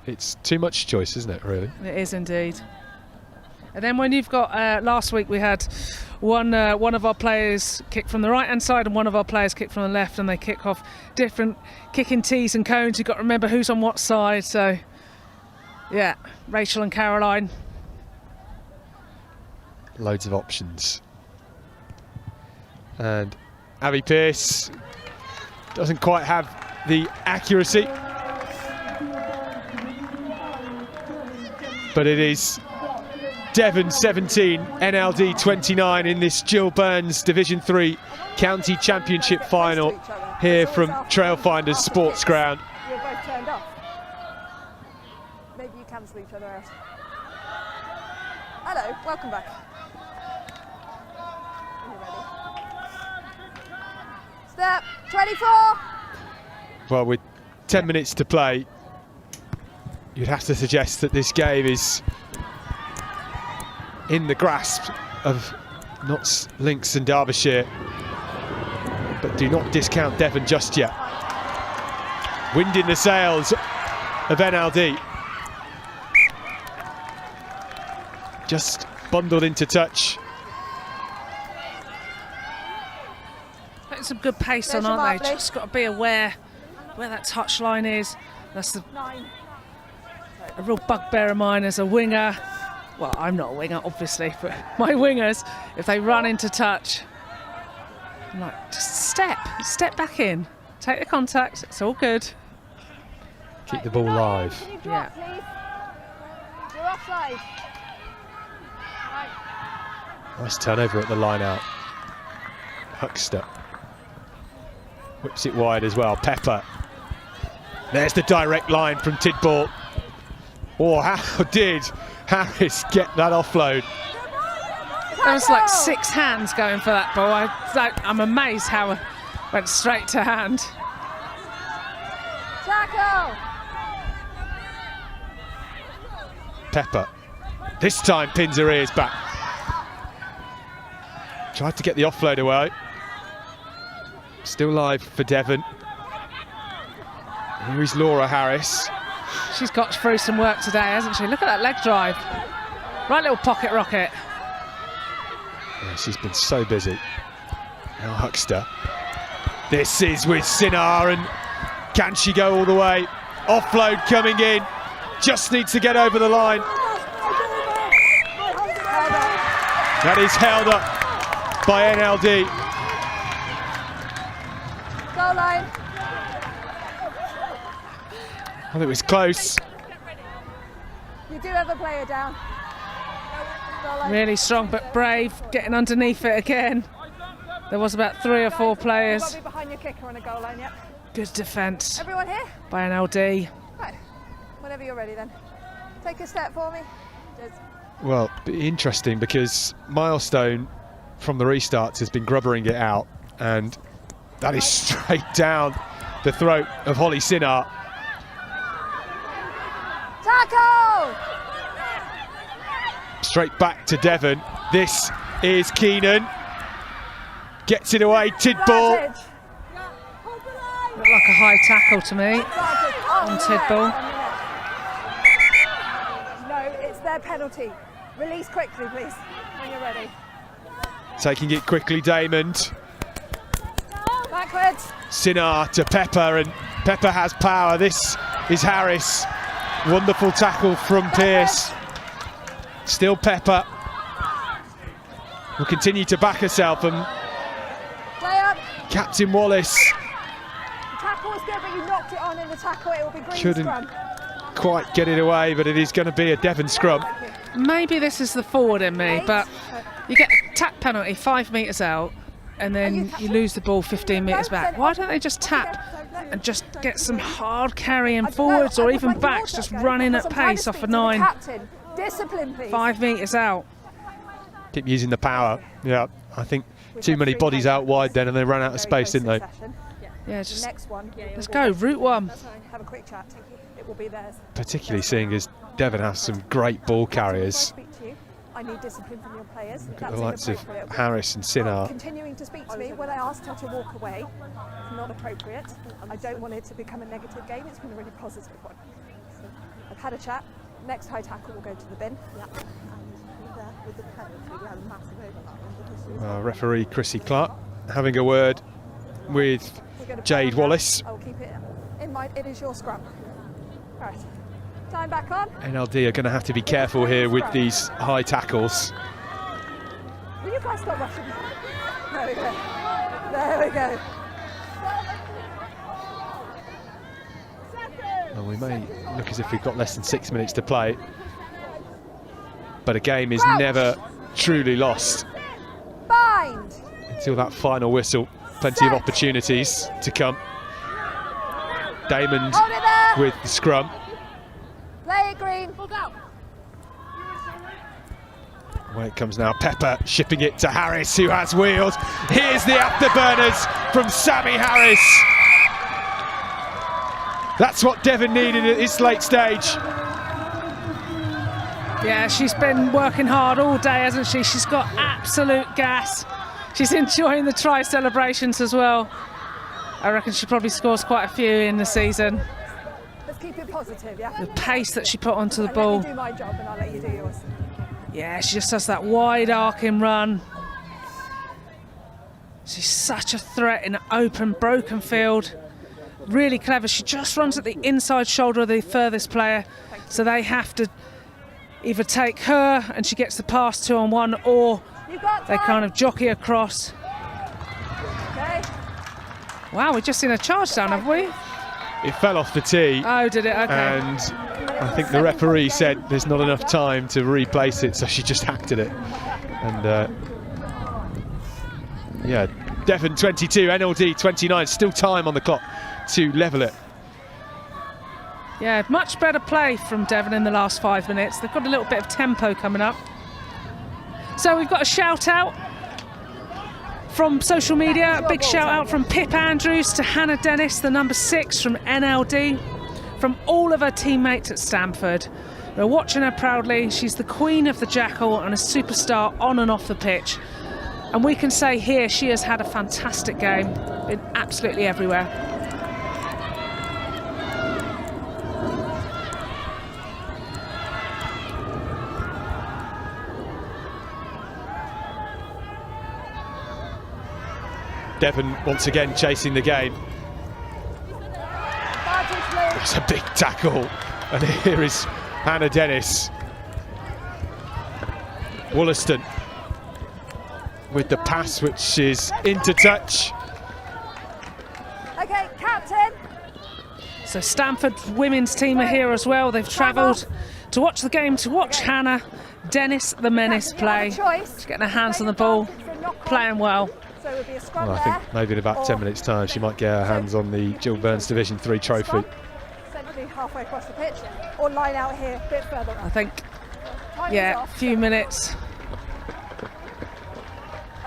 it's too much choice, isn't it, really? It is indeed. And then when you've got, last week we had one of our players kick from the right hand side and one of our players kick from the left, and they kick off different kicking tees and cones. You've got to remember who's on what side. So yeah, Rachel and Caroline. Loads of options. And Abby Pearce doesn't quite have the accuracy, but it is Devon 17, NLD 29 in this Gill Burns Division 3 County Championship final here from Trailfinders Sports Ground. You're both turned off. Maybe you cancel each other out. Hello, welcome back. When you're ready. together. 24. Well, with 10 minutes to play, you'd have to suggest that this game is in the grasp of Notts, Links and Derbyshire, but do not discount Devon just yet. Wind in the sails of NLD. Just bundled into touch. Putting some good pace on, aren't they? Just got to be aware where that touch line is. That's a real bugbear of mine as a winger. Well, I'm not a winger, obviously, but my wingers, if they run into touch, I'm like, just step back in, take the contact, it's all good. Keep the ball live. Can you drop, please? You're offside. Nice turnover at the line out. Huckster whips it wide as well. Pepper. There's the direct line from Tidball. Oh, how did Harris get that offload? There was like 6 hands going for that ball. I'm amazed how it went straight to hand. Tackle! Pepper. This time pins her ears back. Tried to get the offload away. Still live for Devon. Here is Laura Harris. She's got through some work today, hasn't she? Look at that leg drive. Right little pocket rocket. Yeah, she's been so busy. Now Huckster. This is with Sinar, and can she go all the way? Offload coming in. Just needs to get over the line. That is held up by NLD. Goal line. Well, it was close. You do have a player down. Goal line. Really strong but brave, getting underneath it again. There was about 3 or 4 players. You've got to be behind your kicker on a goal line, yep. Good defence. Everyone here? By NLD. Right. Whenever you're ready then. Take a step for me. Cheers. Well, interesting because Milestone from the restarts has been grubbering it out, and that is straight down the throat of Holly Sinar. Tackle! Straight back to Devon. This is Keenan. Gets it away, Tidball. Looked like a high tackle to me on Tidball. No, it's their penalty. Release quickly, please, when you're ready. Taking it quickly, Damond. Backwards. Sinar to Pepper, and Pepper has power. This is Harris. Wonderful tackle from Pearce. Still Pepper. Will continue to back herself, and Play up. Captain Wallace The tackle was good, but you knocked it on in the tackle. It will be green couldn't scrum. quite get it away, but it is going to be a Devon scrum. Maybe this is the forward in me, but you get a tap penalty 5 metres out and then you lose the ball 15 metres back. Why don't they just tap and just get some hard carrying forwards or even backs, just running at pace off a 9. Discipline, please. 5 metres out. Keep using the power. Yeah, I think too many bodies out wide then, and they ran out of space, didn't they? Yeah, just next one. Let's go, route 1. Have a quick chat. It will be theirs. Particularly seeing as Devon has some great ball carriers. I need discipline from your players. Look at the likes of Harris and Sinar. Continuing to speak to me when I asked her to walk away, not appropriate. I don't want it to become a negative game. It's been a really positive one. So I've had a chat. Next high tackle will go to the bin. Yeah. And with the penalty, we had a massive overlap. Referee Chrissy Clark having a word with Jade Wallace. I'll keep it in mind. It is your scrum. All right. Time back on. NLD are going to have to be careful here with these high tackles. Will you guys stop rushing? There we go. There we go. Well, we may look as if we've got less than 6 minutes to play, but a game is never truly lost Bind. until that final whistle. Plenty of opportunities to come. Damond with the scrum. Play it green. Hold out. Away it comes now. Pepper shipping it to Harris, who has wheels. Here's the afterburners from Sammy Harris. That's what Devon needed at this late stage. Yeah, she's been working hard all day, hasn't she? She's got absolute gas. She's enjoying the try celebrations as well. I reckon she probably scores quite a few in the season. Let's keep it positive, yeah? The pace that she put onto the ball. Let me do my job and I'll let you do yours. Yeah, she just does that wide arcing run. She's such a threat in an open, broken field. Really clever. She just runs at the inside shoulder of the furthest player, so they have to either take her and she gets the pass 2-on-1, or they kind of jockey across. Okay. Wow, we've just seen a charge down, have we? It fell off the tee. Oh, did it? Okay. And I think the referee said there's not enough time to replace it, so she just hacked at it. And yeah, Devon 22, NLD 29, still time on the clock to level it. Yeah, much better play from Devon in the last 5 minutes. They've got a little bit of tempo coming up. So we've got a shout out from social media, a big shout out from Pip Andrews to Hannah Dennis, the number 6 from NLD, from all of her teammates at Stamford. We're watching her proudly. She's the queen of the jackal and a superstar on and off the pitch. And we can say here she has had a fantastic game, been absolutely everywhere. Devon once again chasing the game. It's a big tackle, and here is Hannah Dennis. Wollaston with the pass, which is into touch. Okay, captain. So Stamford women's team are here as well. They've travelled to watch the game, to watch Hannah Dennis the Menace play. She's getting her hands on the ball, playing well. So it would be a scrum Well, I think maybe in about 10 minutes' time she might get her hands on the Gill Burns Division 3 trophy. Essentially halfway across the pitch, or line out here a bit further up. I think, yeah, a few minutes.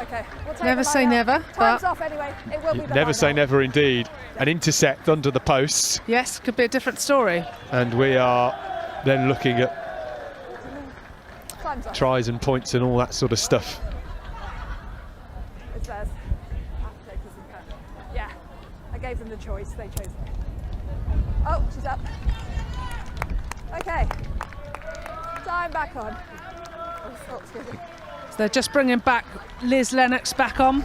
Okay, we'll take Never say never, Time's but off anyway. It will be the Never line say out. never indeed. An intercept under the posts. Yes, could be a different story. And we are then looking at Time's off. tries and points and all that sort of stuff. It says. Yeah, I gave them the choice. They chose it. Oh, she's up. Okay. Time back on. Oh, excuse me. So they're just bringing back Liz Lennox back on.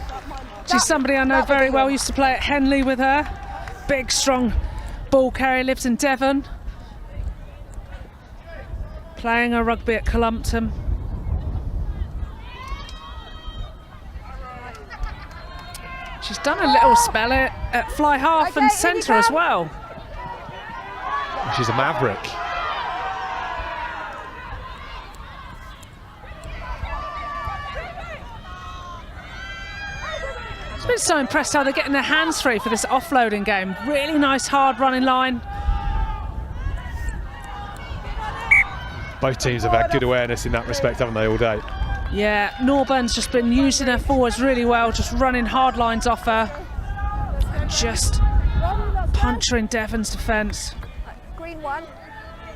She's somebody I know very well, used to play at Henley with her. Big, strong ball carrier, lives in Devon. Playing her rugby at Columpton. She's done a little spell at fly half and centre as well. She's a maverick. I've been so impressed how they're getting their hands free for this offloading game. Really nice hard running line. Both teams have had good awareness in that respect, haven't they, all day? Yeah, Norburn's just been using her forwards really well, just running hard lines off her. And just puncturing Devon's defence. Green one,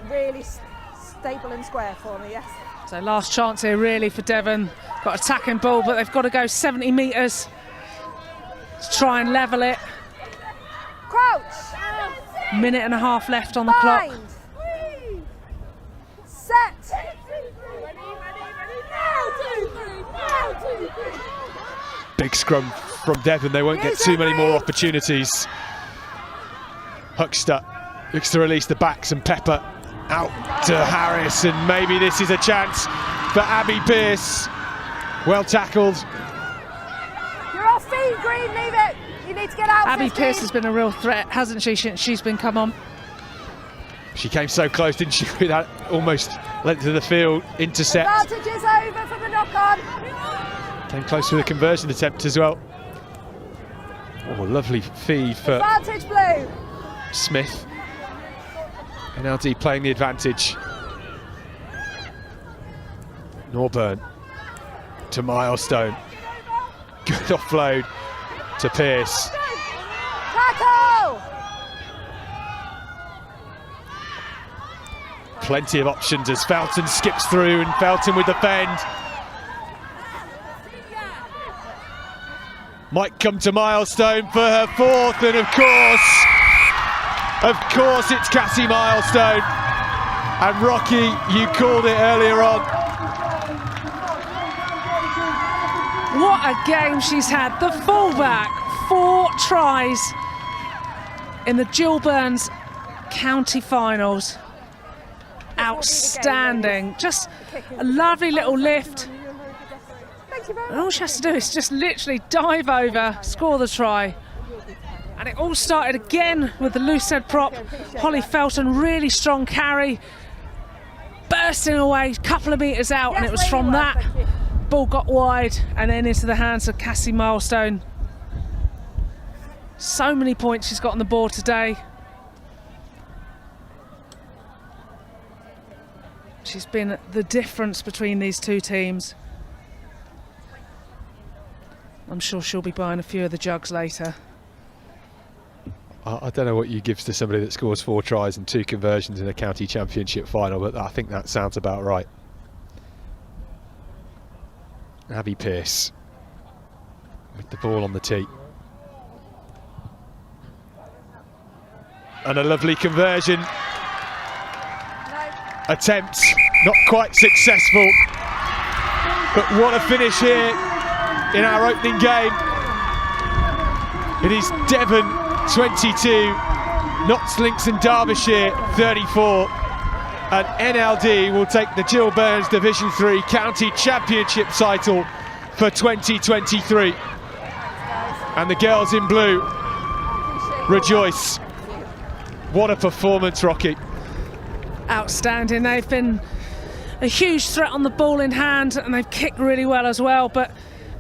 really stable and square for me, yes. So last chance here really for Devon. Got attacking ball, but they've got to go 70 metres to try and level it. Crouch! Minute and a half left on the clock. Set! Big scrum from Devon. They won't get too many more opportunities. Huckster looks to release the backs and Pepper out to Harris, and maybe this is a chance for Abby Pearce. Well tackled. You're off feet, Green, leave it! You need to get out. Abby 50. Pearce has been a real threat, hasn't she, since she's been come on? She came so close, didn't she, with that almost length of the field intercept. Advantage is over for the knock-on. Came close with a conversion attempt as well. Oh, lovely feed for Advantage blue. Smith. NLD playing the advantage. Norburn to Milestone. Good offload to Pearce. Tackle! Plenty of options as Felton skips through, and Felton with the bend. Might come to Milestone for her fourth, and of course it's Cassie Milestone. And Rocky, you called it earlier on. What a game she's had. The fullback, 4 tries in the Gill Burns County Finals. Outstanding. Just a lovely little lift. And all she has to do is just literally dive over, score the try. And it all started again with the loose head prop. Holly Felton, really strong carry. Bursting away, a couple of metres out, and it was from that. Ball got wide and then into the hands of Cassie Milestone. So many points she's got on the board today. She's been the difference between these two teams. I'm sure she'll be buying a few of the jugs later. I don't know what you give to somebody that scores 4 tries and 2 conversions in a county championship final, but I think that sounds about right. Abby Pearce with the ball on the tee. And a lovely conversion. Attempt, not quite successful. But what a finish here in our opening game. It is Devon 22, Notts Links and Derbyshire 34. And NLD will take the Gill Burns Division 3 County Championship title for 2023. And the girls in blue rejoice. What a performance, Rocky. Outstanding. They've been a huge threat on the ball in hand, and they've kicked really well as well, but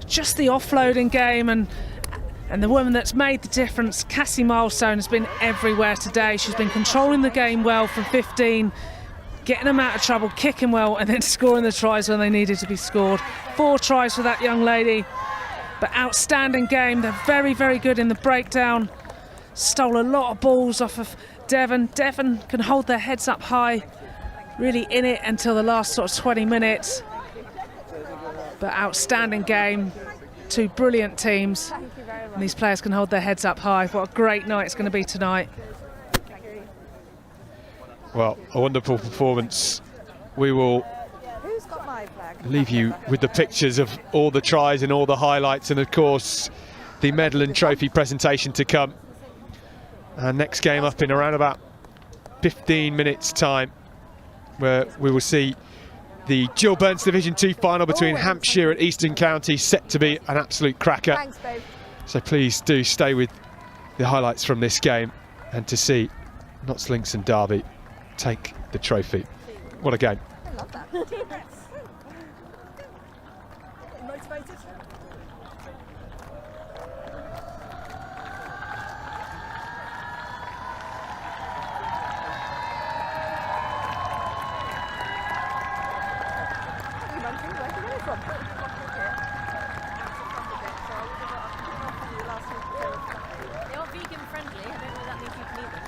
just the offloading game and the woman that's made the difference, Cassie Milestone, has been everywhere today. She's been controlling the game well from 15, getting them out of trouble, kicking well, and then scoring the tries when they needed to be scored. 4 tries for that young lady, but outstanding game. They're very, very good in the breakdown. Stole a lot of balls off of Devon. Devon can hold their heads up high, really in it until the last sort of 20 minutes. But outstanding game, 2 brilliant teams, and these players can hold their heads up high. What a great night it's going to be tonight. Well, a wonderful performance. We will leave you with the pictures of all the tries and all the highlights, and of course the medal and trophy presentation to come. Next game up in around about 15 minutes time, where we will see the Gill Burns Division 2 final between Hampshire and Eastern County, set to be an absolute cracker. Thanks, babe. So please do stay with the highlights from this game and to see Notts Links and Derby take the trophy. What a game. I love that. Motivated? They are vegan friendly. I don't know if that means you can eat them.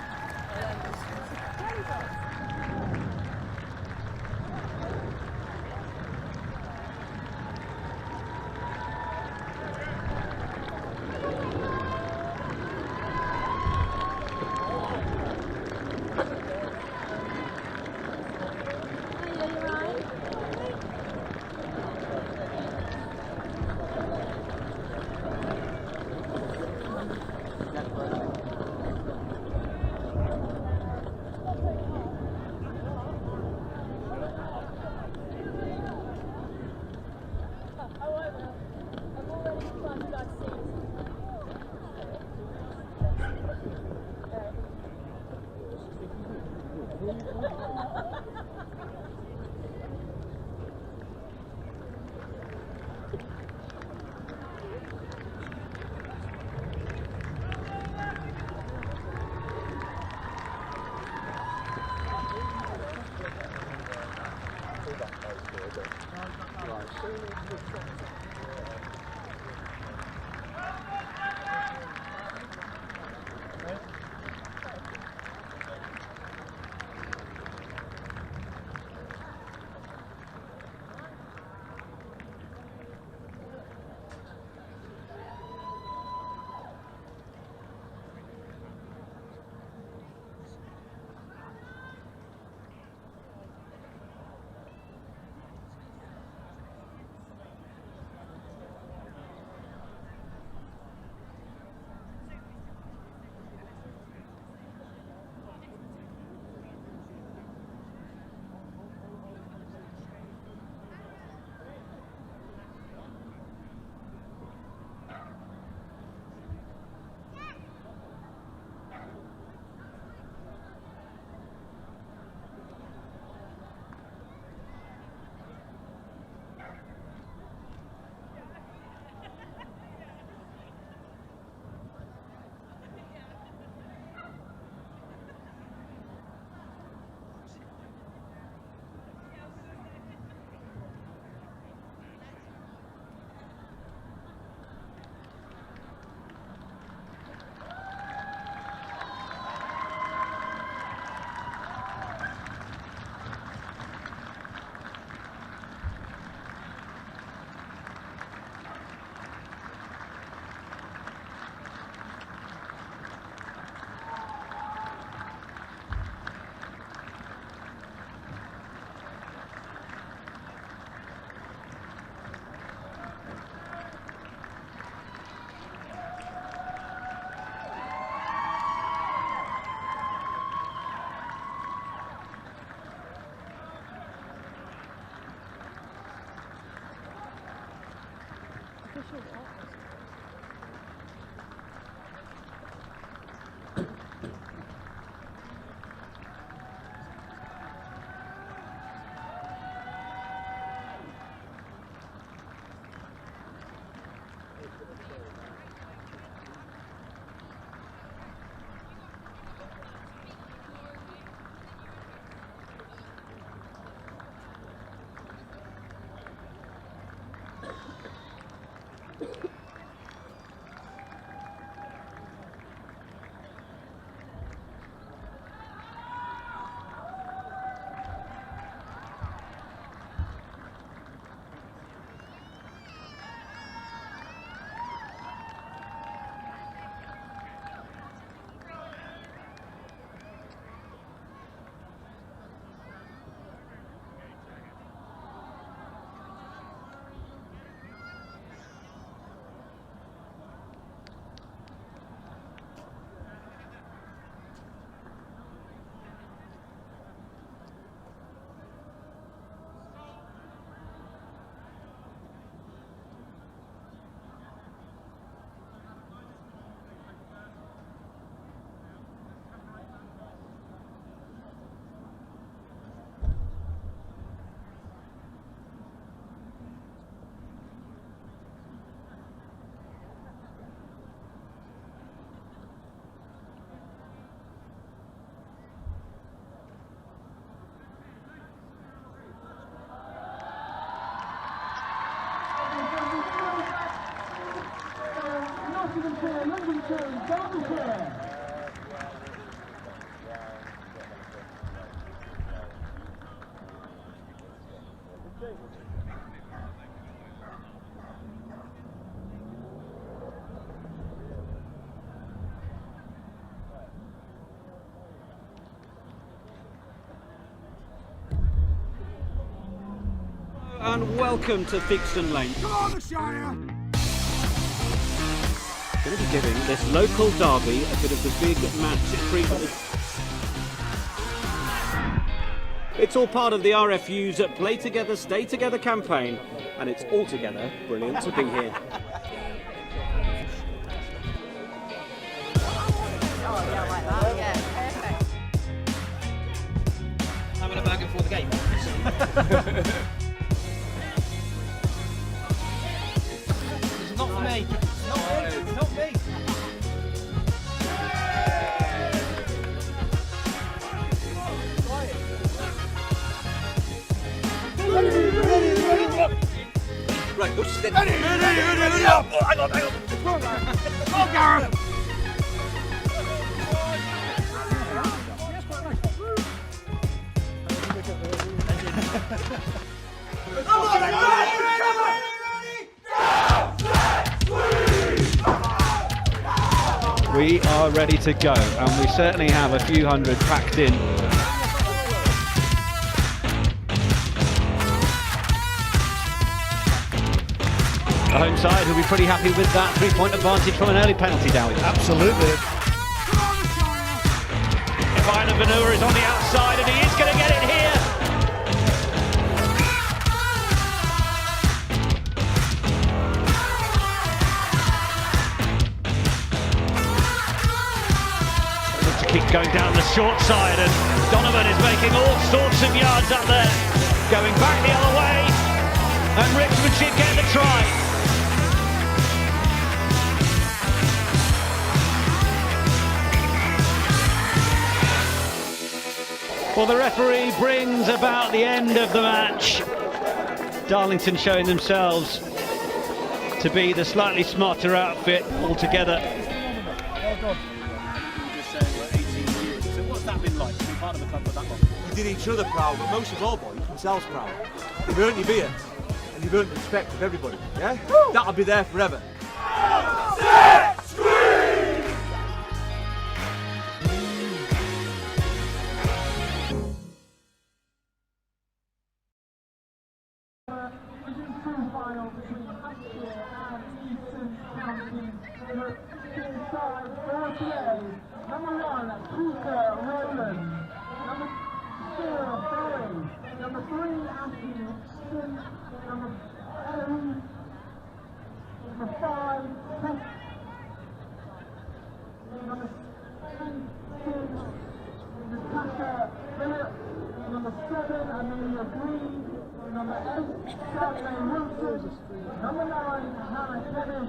And welcome to Theakston Lane. Come on, the Shire! Going to be giving this local derby a bit of the big match treatment. It's all part of the RFU's Play Together, Stay Together campaign, and it's altogether brilliant to be here. Having a bag before the game. It's not for me. Not me. Right, go steady. Ready up. Oh, hang on. Come on, Gareth. We are ready to go, and we certainly have a few hundred packed in. The home side will be pretty happy with that 3-point advantage from an early penalty, Dowie. Absolutely. Divine Vanua is on the outside, and he is going to get it here. To keep going down the short side, and Donovan is making all sorts of yards up there. Going back the other way, and Richmond should get the try. Well, the referee brings about the end of the match. Darlington showing themselves to be the slightly smarter outfit altogether. Well done. You're just saying we're 18 years. So what's that been like to be part of the club for that long? You did each other proud, but most of all, boys, themselves proud. You've earned your beer, and you've earned the respect of everybody, yeah? Woo! That'll be there forever. Final between Hampshire and Eastern Counties. Inside fourth play, number 1, Keitha Rowland. Number 2, Barry. Number 3, Ashley Nixon. Number 2, number 5, number 10, Natasha Phillip, number 7, Amelia Green, number 8, Charlie Wilson, number 9, Hannah Kevin,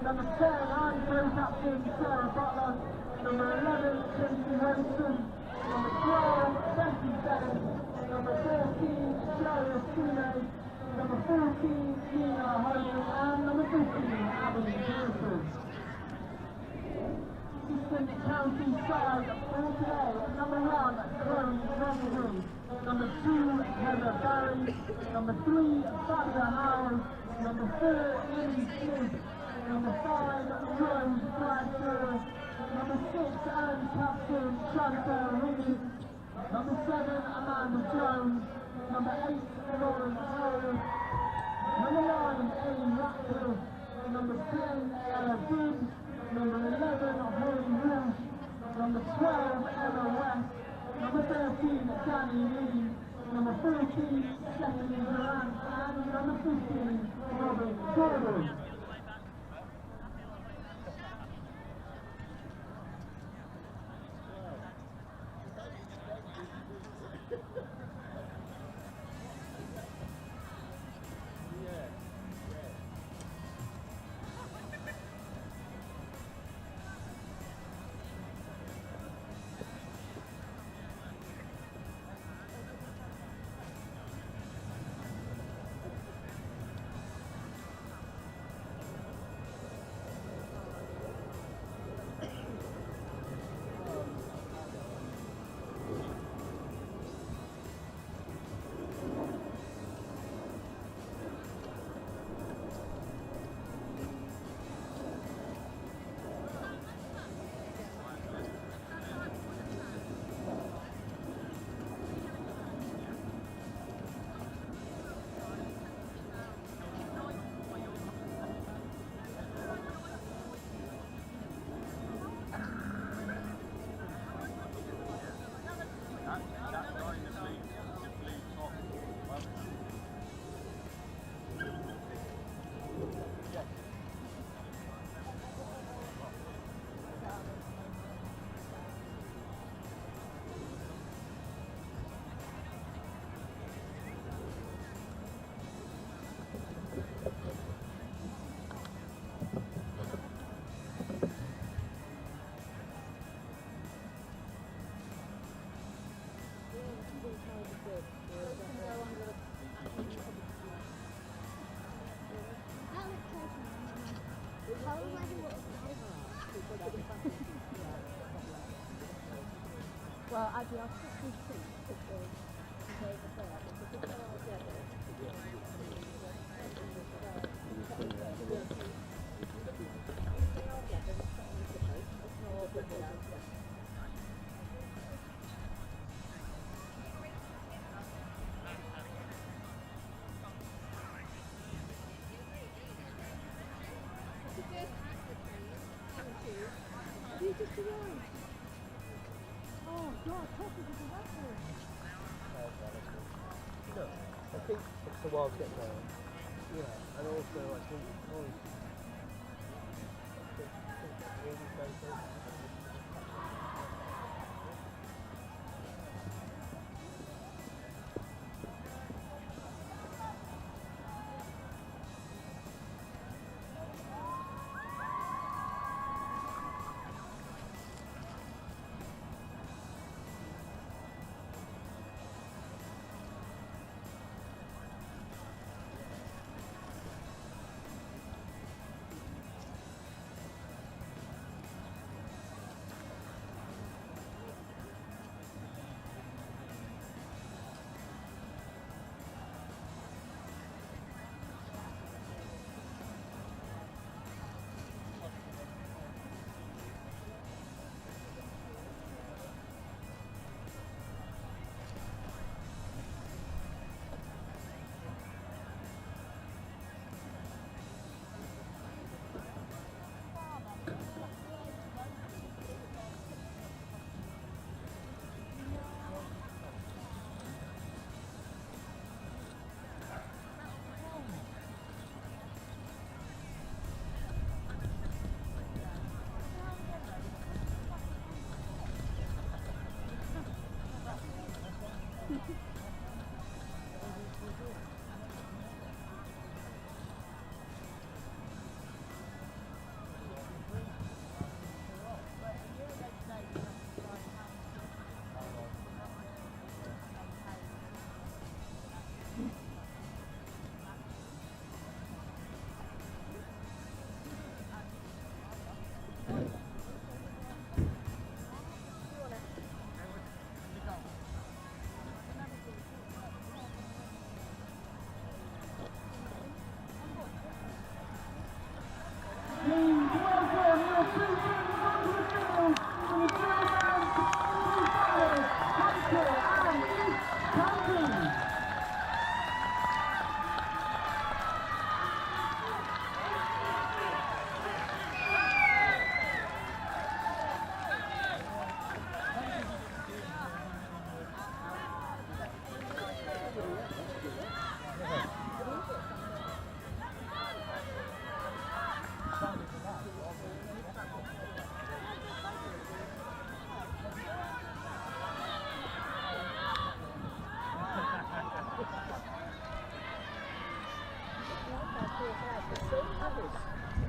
number 10, I'm co-captain Sarah Butler, number 11, Tracy Wilson, number 12, Becky Bennett, number 14, Shirley Sune, number 14, Nina Hogan, and number 15, Abby Pearson. Eastern County side for today, number 1, Chloe Rugby, number 2, Heather Barry, number 3, Fabia Howard, number 4, Lily Smith, number 5, Rose Bradshaw, number 6, and captain Chantal Higgins, number 7, Amanda Jones, number 8, Lauren Howard, number 9, Ellen Ratcliffe, number 10, Ella Gibbs, number 11, Holly Walsh, number 12, Emma West, number 13, Danny Lee, number 14, Stephanie Durant, and number 15, Robin Gordon. Well, actually, I'll quickly think if there's over I think it's a while to get there. Yeah, and also I think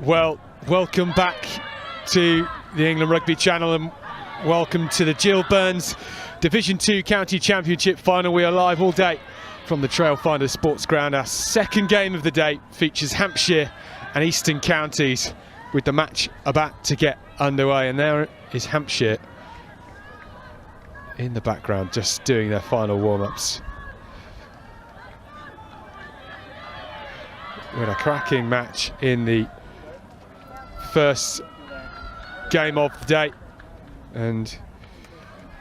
Well, welcome back to the England Rugby Channel and welcome to the Gill Burns Division 2 County Championship final. We are live all day from the Trailfinders Sports Ground. Our second game of the day features Hampshire and Eastern Counties, with the match about to get underway. And there is Hampshire in the background, just doing their final warm-ups. With a cracking match in the first game of the day, and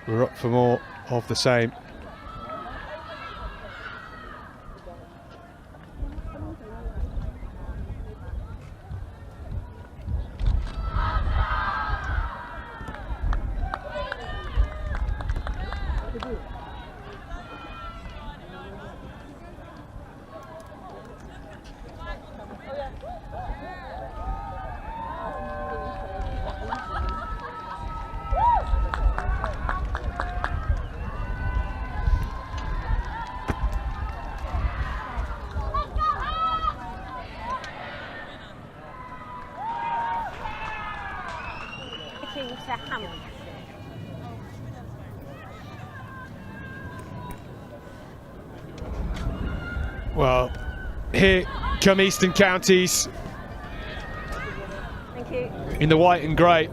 we're up for more of the same. Well, here come Eastern Counties. Thank you. In the white and grey.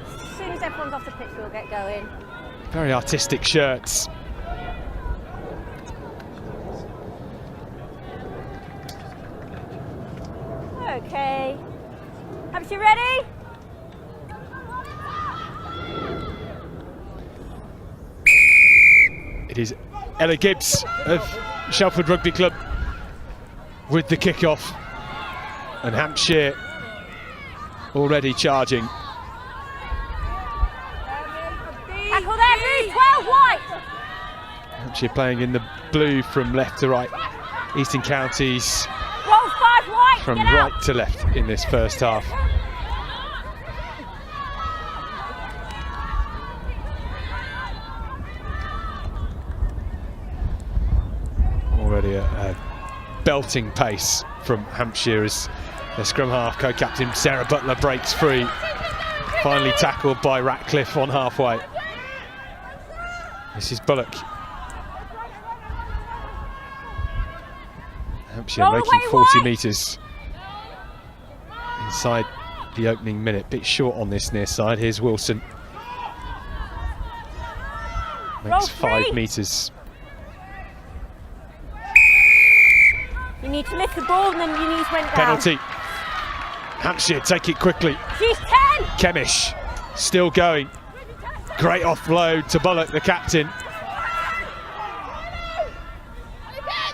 As soon as everyone's off the pitch, we'll get going. Very artistic shirts. Okay. Hampshire ready? It is Ella Gibbs of Shelford Rugby Club with the kick-off, and Hampshire already charging. Tackle there, blue, 12 white. Hampshire playing in the blue from left to right. Eastern Counties Roll 5 white. from Get right out. to left in this first half. Already a belting pace from Hampshire as the scrum half co-captain Sarah Butler breaks free, finally tackled by Ratcliffe on halfway. This is Bullock. Hampshire Roll making away 40 wide. metres inside the opening minute. Bit short on this near side. Here's Wilson. Roll Makes 3. 5 metres. You need to lift the ball and then your knees went down. Penalty. Hampshire take it quickly. She's 10. Kemish still going. Great offload to Bullock, the captain.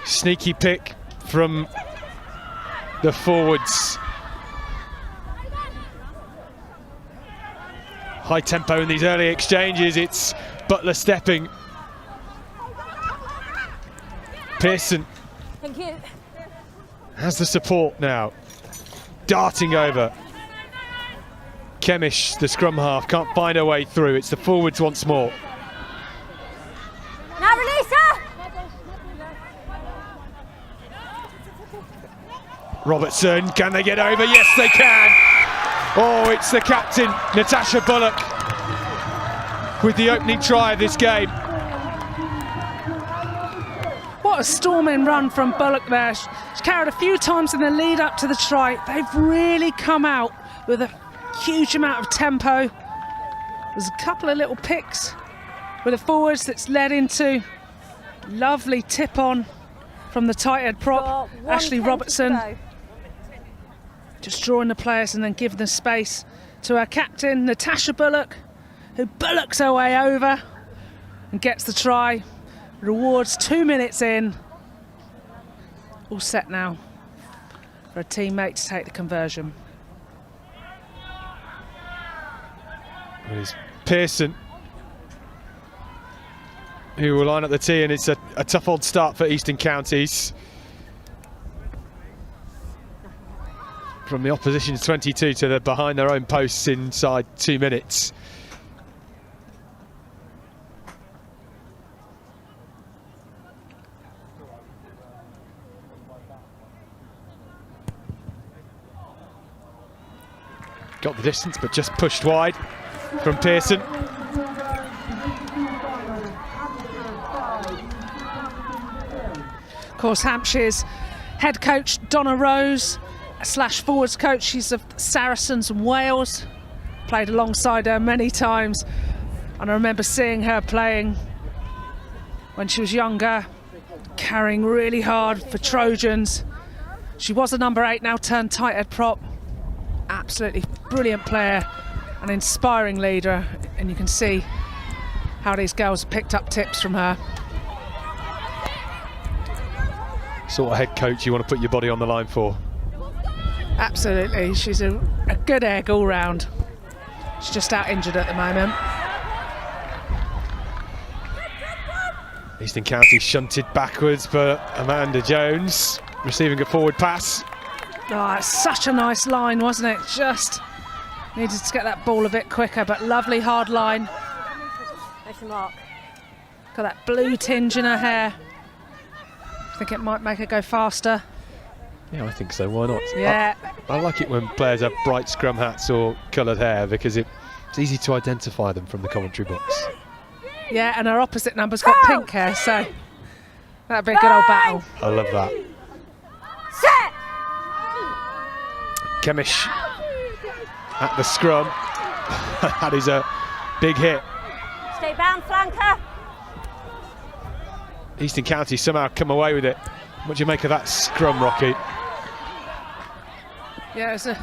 Sneaky pick from the forwards. High tempo in these early exchanges. It's Butler stepping. Pearson Thank you. has the support now. Darting over. Kemish, the scrum half, can't find her way through. It's the forwards once more. Now release her. Robertson, can they get over? Yes, they can. Oh, it's the captain, Natasha Bullock, with the opening try of this game. What a storming run from Bullock there. She carried a few times in the lead up to the try. They've really come out with a huge amount of tempo. There's a couple of little picks with the forwards that's led into lovely tip on from the tight head prop, Ashley Robertson. Just drawing the players and then giving the space to our captain, Natasha Bullock, who bullocks her way over and gets the try. Rewards 2 minutes in. All set now for a teammate to take the conversion. It is Pearson who will line up the tee, and it's a tough old start for Eastern Counties. From the opposition's 22 to the behind their own posts inside 2 minutes. got the distance, but just pushed wide from Pearson. Of course, Hampshire's head coach Donna Rose / forwards coach, she's of Saracens and Wales, played alongside her many times, and I remember seeing her playing when she was younger, carrying really hard for Trojans. She was a number 8, now turned tight head prop. Absolutely brilliant player, an inspiring leader, and you can see how these girls picked up tips from her. Sort of head coach you want to put your body on the line for. Absolutely, she's a good egg all round. She's just out injured at the moment. Eastern County shunted backwards, but Amanda Jones receiving a forward pass. Oh, it's such a nice line, wasn't it? Just needed to get that ball a bit quicker, but lovely hard line. There's your mark. Got that blue tinge in her hair. I think it might make her go faster. Yeah, I think so, why not? Yeah. I like it when players have bright scrum hats or coloured hair, because it's easy to identify them from the commentary box. Yeah, and her opposite number's got pink hair, so that'd be a good old battle. I love that. Set! Kemish at the scrum. That is a big hit. Stay bound, flanker. Eastern County somehow come away with it. What do you make of that scrum, Rocky? Yeah, it was a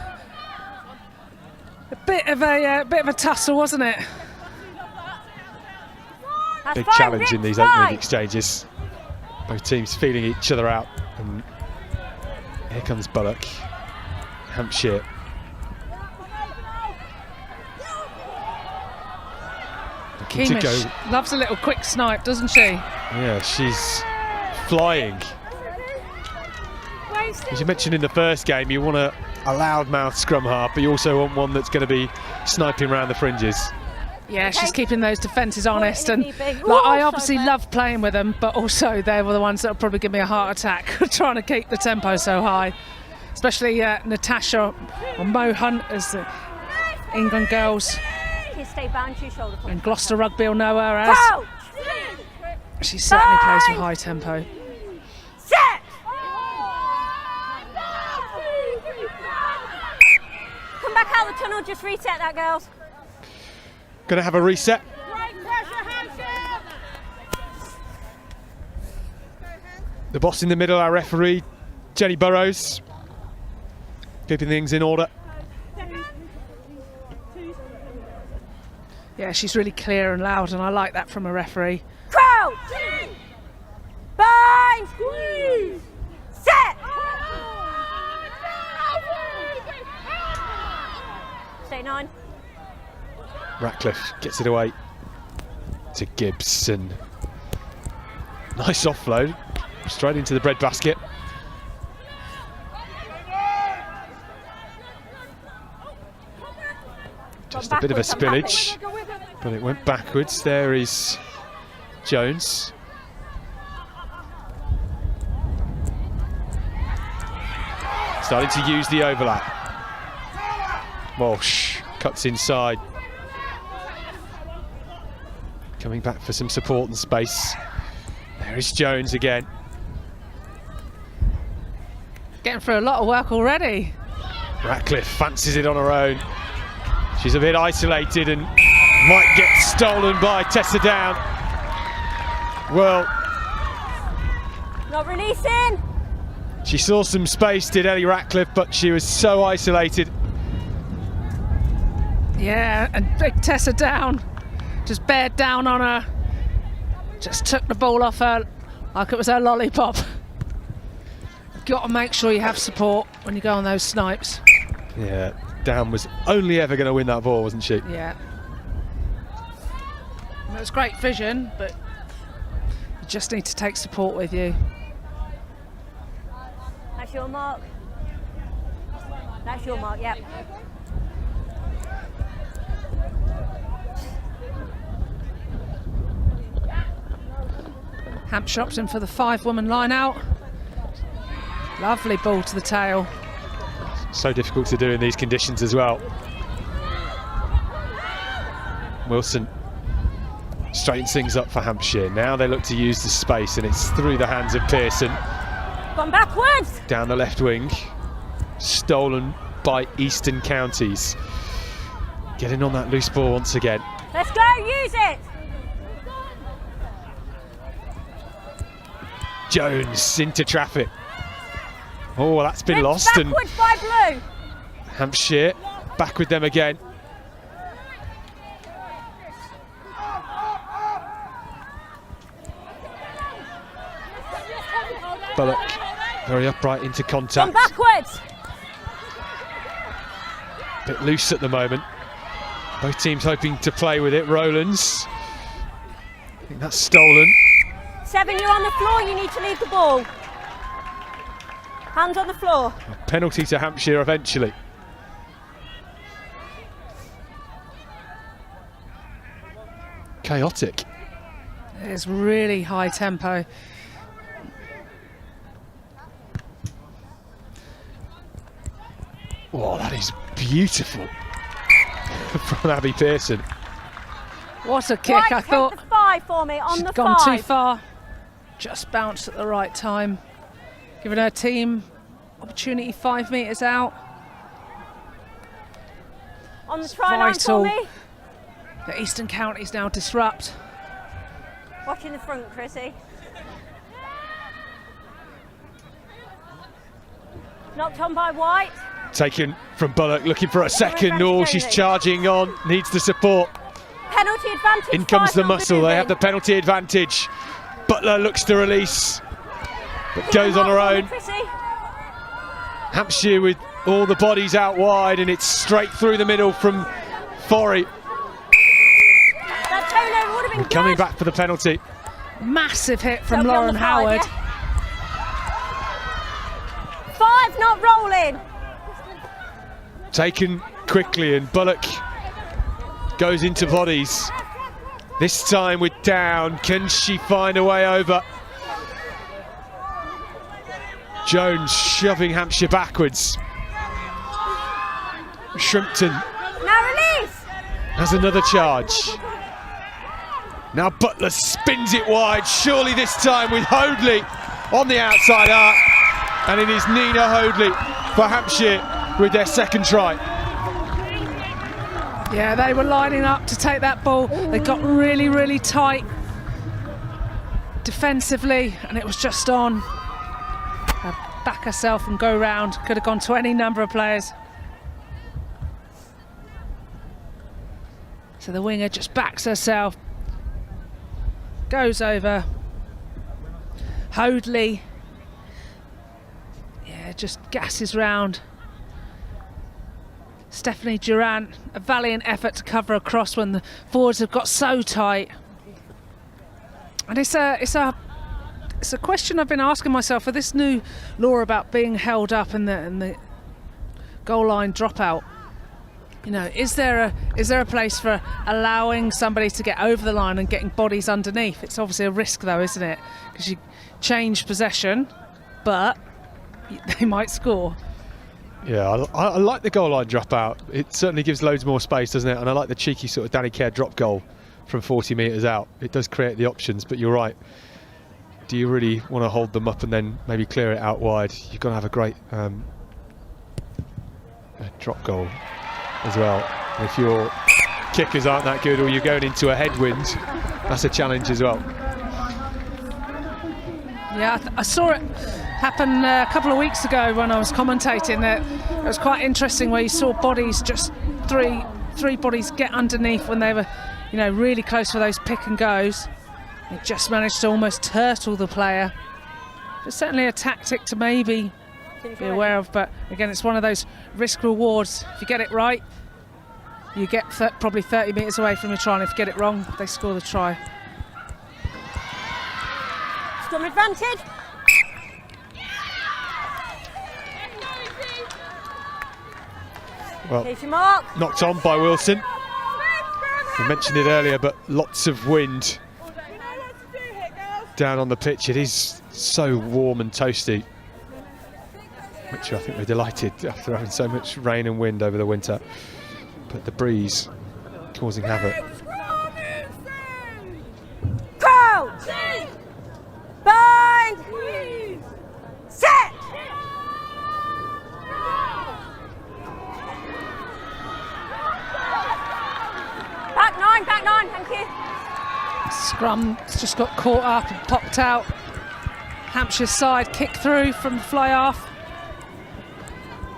bit of a tussle, wasn't it? That's Big fine, challenge Rick, in these fine. opening exchanges. Both teams feeling each other out. And here comes Bullock. Hampshire. Looking to go. Kemish loves a little quick snipe, doesn't she? Yeah, she's flying. As you mentioned in the first game, you want a loudmouth scrum half, but you also want one that's going to be sniping around the fringes. Yeah, she's keeping those defences honest, and like, I obviously love playing with them, but also they were the ones that will probably give me a heart attack trying to keep the tempo so high. Especially Natasha or Mo Hunt as the England girls, You stay bound to your shoulder. and Gloucester Rugby will know her as. She certainly plays with high tempo. Set! Come back out the tunnel, just reset that, girls. Going to have a reset. The boss in the middle, our referee, Jenny Burrows, keeping things in order. Yeah, she's really clear and loud, and I like that from a referee. Crouch! Bind! Squeeze! Set! Stay 9. Ratcliffe gets it away to Gibson. Nice offload, straight into the bread basket. Just a bit of a spillage, but it went backwards. There is Jones. Starting to use the overlap. Walsh cuts inside. Coming back for some support and space. There is Jones again. Getting through a lot of work already. Ratcliffe fancies it on her own. She's a bit isolated and might get stolen by Tessa Down. Well, Not releasing. she saw some space, did Ellie Ratcliffe, but she was so isolated. Yeah, and big Tessa Down just bared down on her. Just took the ball off her like it was her lollipop. Got to make sure you have support when you go on those snipes. Yeah, Down was only ever going to win that ball, wasn't she? Yeah. It was great vision, but you just need to take support with you. That's your mark. That's your mark, yep. Hampshire opting for the 5-woman line out. Lovely ball to the tail. So difficult to do in these conditions as well. Wilson straightens things up for Hampshire. Now they look to use the space, and it's through the hands of Pearson. Gone backwards. Down the left wing. Stolen by Eastern Counties. Getting on that loose ball once again. Let's go, use it. Jones into traffic. Oh, that's been lost. Backwards by Blue. Hampshire back with them again. Bullock very upright into contact. Gone backwards. Bit loose at the moment. Both teams hoping to play with it. Rowlands. I think that's stolen. 7, you're on the floor, you need to leave the ball. Hands on the floor. A penalty to Hampshire eventually. Chaotic. It's really high tempo. Oh, that is beautiful from Abby Pearson. What a kick, Right, I thought. Take the 5 for me, on She'd the gone 5. too far. Just bounced at the right time. Giving her team opportunity 5 metres out. On the try line for me. The Eastern Counties now disrupt. Watching the front, Chrissy. Knocked on by White. Taken from Bullock, looking for a second. Oh, she's charging on, needs the support. Penalty advantage. In comes 5 the not muscle, they moving. have the penalty advantage. Butler looks to release, but goes on her own. Hampshire with all the bodies out wide, and it's straight through the middle from Forey. That turnover would have been And coming back for the penalty. Massive hit from That'll be on Lauren the 5, Howard. yeah? 5 not rolling. Taken quickly, and Bullock goes into bodies. This time with down, can she find a way over? Jones shoving Hampshire backwards. Shrimpton Now release. has another charge. Now Butler spins it wide, surely this time with Hoadley on the outside arc. And it is Nina Hoadley for Hampshire with their second try. Yeah, they were lining up to take that ball. They got really, really tight defensively, and it was just on. Back herself and go round. Could have gone to any number of players. So the winger just backs herself. Goes over. Hoadley. Yeah, just gasses round. Stephanie Durant, a valiant effort to cover across when the forwards have got so tight. And it's a question I've been asking myself for this new law about being held up and the goal line dropout. You know, is there a place for allowing somebody to get over the line and getting bodies underneath? It's obviously a risk though, isn't it? Because you change possession, but they might score. Yeah, I like the goal line dropout. It certainly gives loads more space, doesn't it? And I like the cheeky sort of Danny Kerr drop goal from 40 metres out. It does create the options, but you're right. Do you really want to hold them up and then maybe clear it out wide? You've got to have a great drop goal as well. And if your kickers aren't that good or you're going into a headwind, that's a challenge as well. Yeah, I saw it happen a couple of weeks ago when I was commentating. That it was quite interesting where you saw bodies, just three bodies get underneath when they were, you know, really close for those pick and goes. It just managed to almost turtle the player. It's certainly a tactic to maybe be aware of, but again, it's one of those risk rewards. If you get it right, you get probably 30 metres away from your try, and if you get it wrong, they score the try. Scrum advantage. Well, Here's your mark. knocked on by Wilson. We mentioned it earlier, but lots of wind down on the pitch. It is so warm and toasty, which I think we're delighted after having so much rain and wind over the winter. But the breeze causing havoc. nine, thank you. Scrum's just got caught up and popped out. Hampshire side kick through from the fly half.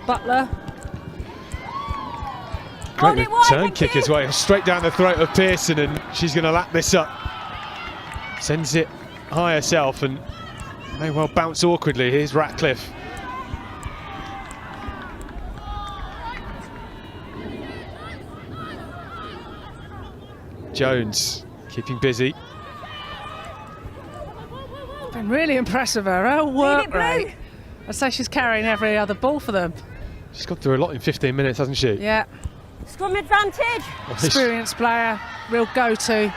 Butler. Great return kick as well, straight down the throat of Pearson, and she's going to lap this up. Sends it high herself and may well bounce awkwardly. Here's Ratcliffe. Jones keeping busy. Been really impressive, her work rate. I'd say she's carrying every other ball for them. She's gone through a lot in 15 minutes, hasn't she? Yeah. Scrum advantage. Experienced player, real go-to.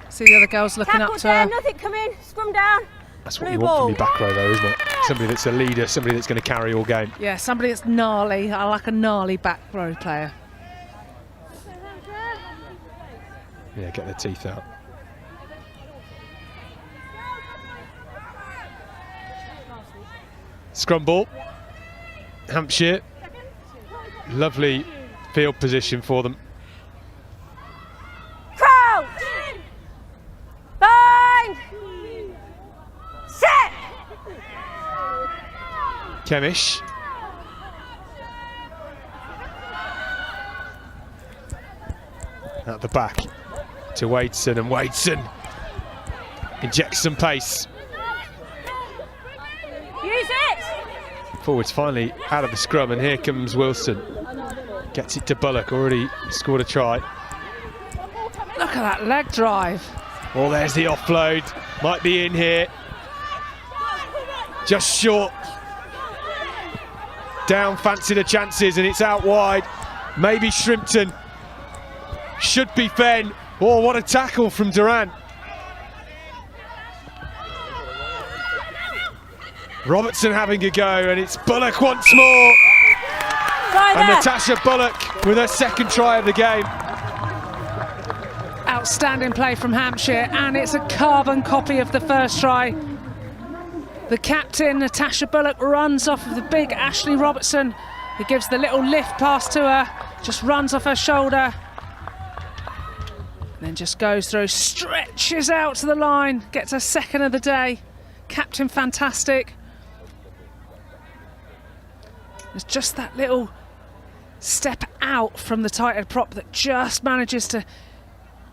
See the other girls looking Tackle up to her. down, nothing come in, scrum down. That's what you want from your back row though, isn't it? Somebody that's a leader, somebody that's going to carry all game. Yeah, somebody that's gnarly. I like a gnarly back row player. Yeah, get their teeth out. Scrum ball. Hampshire. Lovely field position for them. Crouch! Bind! Set! Kemish. At the back to Wadeson, and Wadeson injects some pace. Use it! Forwards finally out of the scrum, and here comes Wilson. Gets it to Bullock, already scored a try. Look at that leg drive. Well, there's the offload. Might be in here. Just short. Down, fancy the chances, and it's out wide. Maybe Shrimpton. Should be Fenn. Oh, what a tackle from Durham. Robertson having a go, and it's Bullock once more. And Natasha Bullock with her second try of the game. Outstanding play from Hampshire, and it's a carbon copy of the first try. The captain, Natasha Bullock, runs off of the big Ashley Robertson, who gives the little lift pass to her, just runs off her shoulder, and then just goes through, stretches out to the line, gets her second of the day. Captain fantastic. It's just that little step out from the tighter prop that just manages to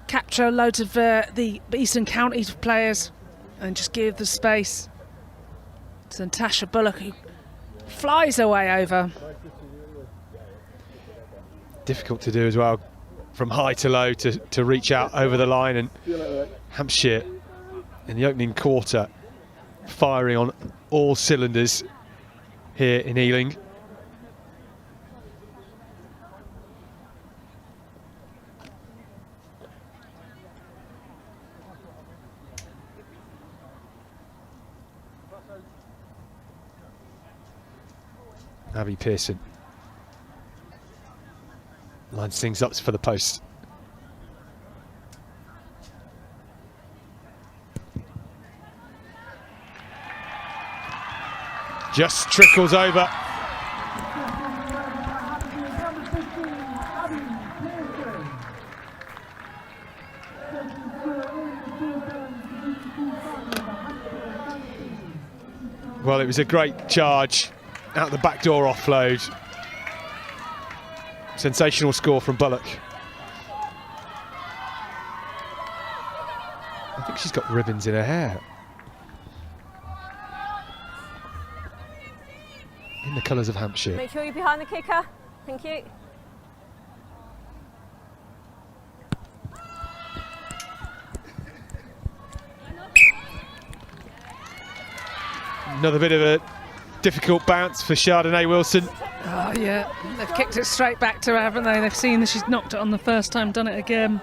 capture loads of the Eastern Counties players and just give the space to Natasha Bullock, who flies her way over. Difficult to do as well, from high to low to reach out over the line, and Hampshire in the opening quarter firing on all cylinders here in Ealing. Abby Pearson lines things up for the post. Just trickles over. Well, it was a great charge. Out the back door offload. Sensational score from Bullock. I think she's got ribbons in her hair. In the colours of Hampshire. Make sure you're behind the kicker. Thank you. Another bit of a difficult bounce for Chardonnay Wilson. Oh yeah, they've kicked it straight back to her, haven't they? They've seen that she's knocked it on the first time, done it again.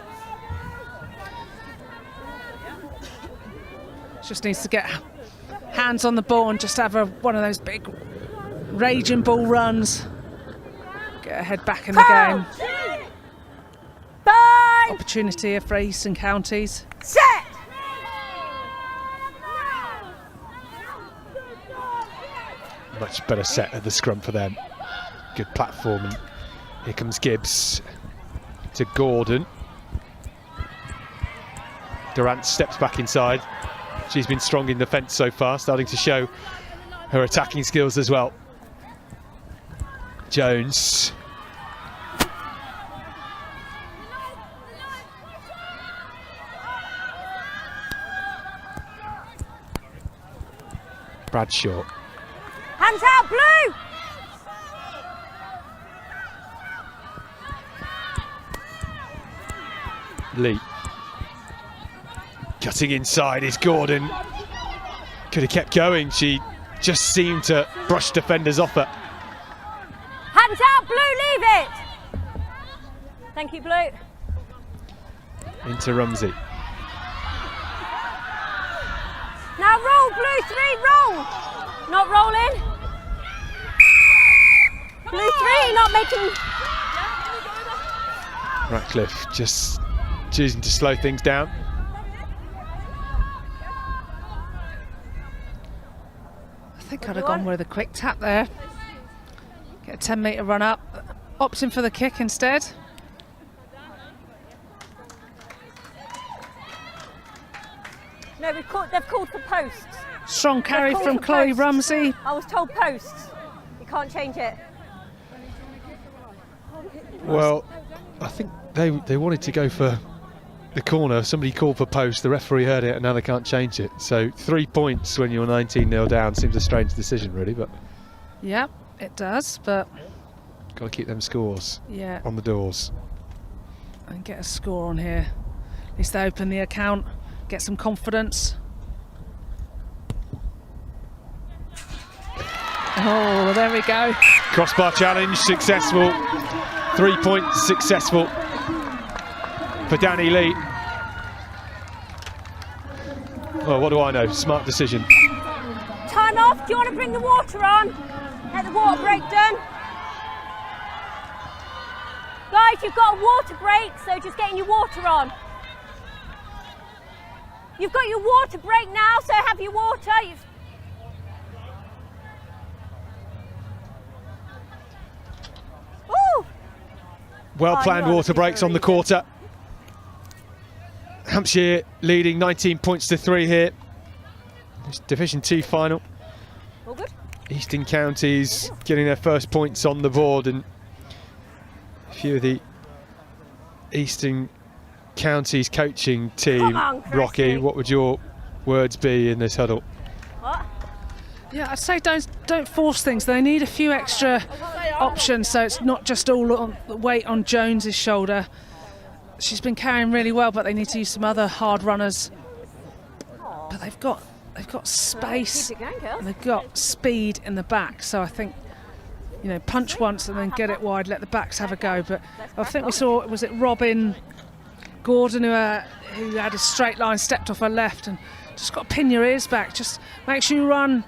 Just needs to get hands on the ball and just have one of those big raging ball runs. Get her head back in the game. Bye. Opportunity here for Eastern Counties. Set. Much better set at the scrum for them. Good platform, and here comes Gibbs to Gordon. Durant steps back inside. She's been strong in defence so far, starting to show her attacking skills as well. Jones. Bradshaw. Hands out, Blue! Lee. Cutting inside is Gordon. Could have kept going. She just seemed to brush defenders off her. Hands out, Blue, leave it! Thank you, Blue. Into Rumsey. Now roll, Blue 3, roll! Not rolling. Blue 3, not making... Ratcliffe just choosing to slow things down. I think I'd have gone with a quick tap there. Get a 10-metre run up. Opting for the kick instead. No, they've called for posts. Strong carry from Chloe Rumsey. I was told posts. You can't change it. Well, I think they wanted to go for the corner. Somebody called for post, the referee heard it, and now they can't change it. So 3 points when you're 19-0 down seems a strange decision, really, but... Yep, it does, but... Got to keep them scores on the doors. And get a score on here. At least they open the account, get some confidence. Oh, there we go. Crossbar challenge successful. 3 points successful for Danny Lee. Well, what do I know? Smart decision. Time off. Do you want to bring the water on? Get the water break done. Guys, you've got a water break, so just getting your water on. You've got your water break now, so have your water. Ooh. Well-planned water breaks on the quarter. Hampshire leading 19 points to 3 here. It's Division 2 final. All good. Eastern counties getting their first points on the board, and a few of the Eastern counties coaching team. On, Rocky, what would your words be in this huddle? What? Yeah, I'd say don't force things. They need a few extra options, so it's not just all on the weight on Jones's shoulder. She's been carrying really well, but they need to use some other hard runners. But they've got space and they've got speed in the back, so I think, you know, punch once and then get it wide, let the backs have a go. But I think we saw, was it Robin Gordon who had a straight line, stepped off her left, and just got to pin your ears back. Just make sure you run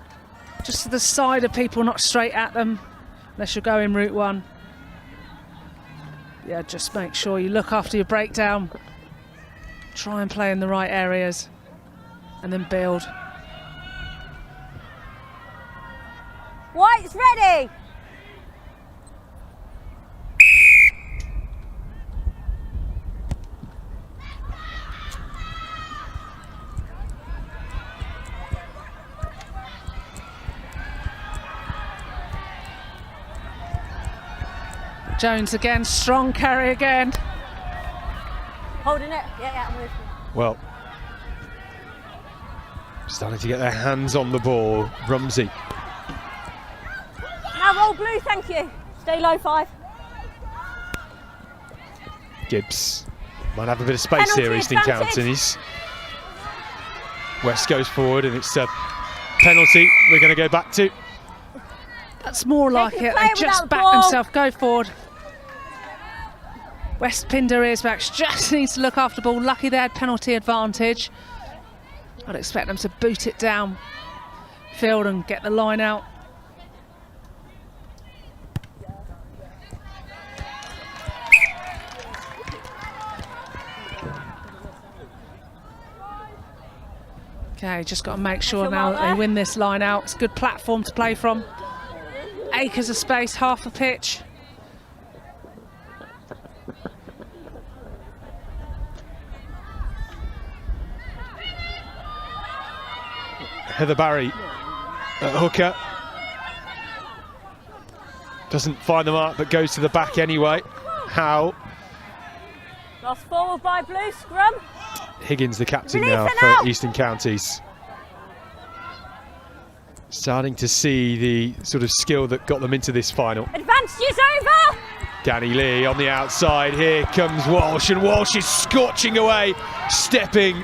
just to the side of people, not straight at them, unless you're going route one. Yeah, just make sure you look after your breakdown. Try and play in the right areas and then build. White's ready. Jones again, strong carry again. Holding it. Yeah, I'm with you. Well, starting to get their hands on the ball. Rumsey. Now roll, Blue, thank you. Stay low, 5. Gibbs might have a bit of space here, Eastern Counties. West goes forward and it's a penalty we're going to go back to. That's more like it. They just back themselves, go forward. West pinned her ears back. She just needs to look after the ball. Lucky they had penalty advantage. I'd expect them to boot it down field and get the line out. Okay, just got to make sure now that they win this line out. It's a good platform to play from. Acres of space, half a pitch. Heather Barry at hooker. Doesn't find the mark, but goes to the back anyway. Howe. Lost forward by Blue, scrum. Higgins, the captain Release now it for now. Eastern Counties. Starting to see the sort of skill that got them into this final. Advantage is over. Danny Lee on the outside. Here comes Walsh, and Walsh is scorching away, stepping.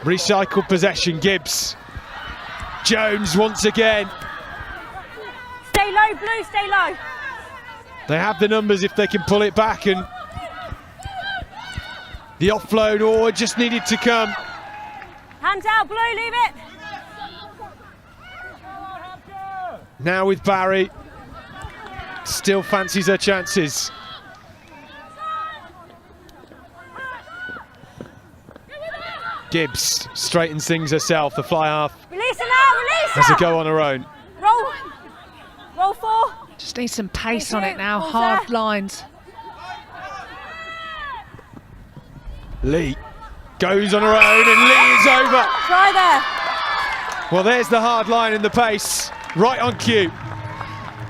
Recycled possession, Gibbs. Jones once again. Stay low, Blue, stay low. They have the numbers if they can pull it back, and the offload, oh, it just needed to come. Hands out, Blue, leave it. Now with Barry, still fancies her chances. Gibbs straightens things herself, the fly half Release her now, release her. has a go on her own. Roll 4. Just need some pace on it now, hard lines. Lee goes on her own, and Lee is over. Try there. Well, there's the hard line and the pace, right on cue.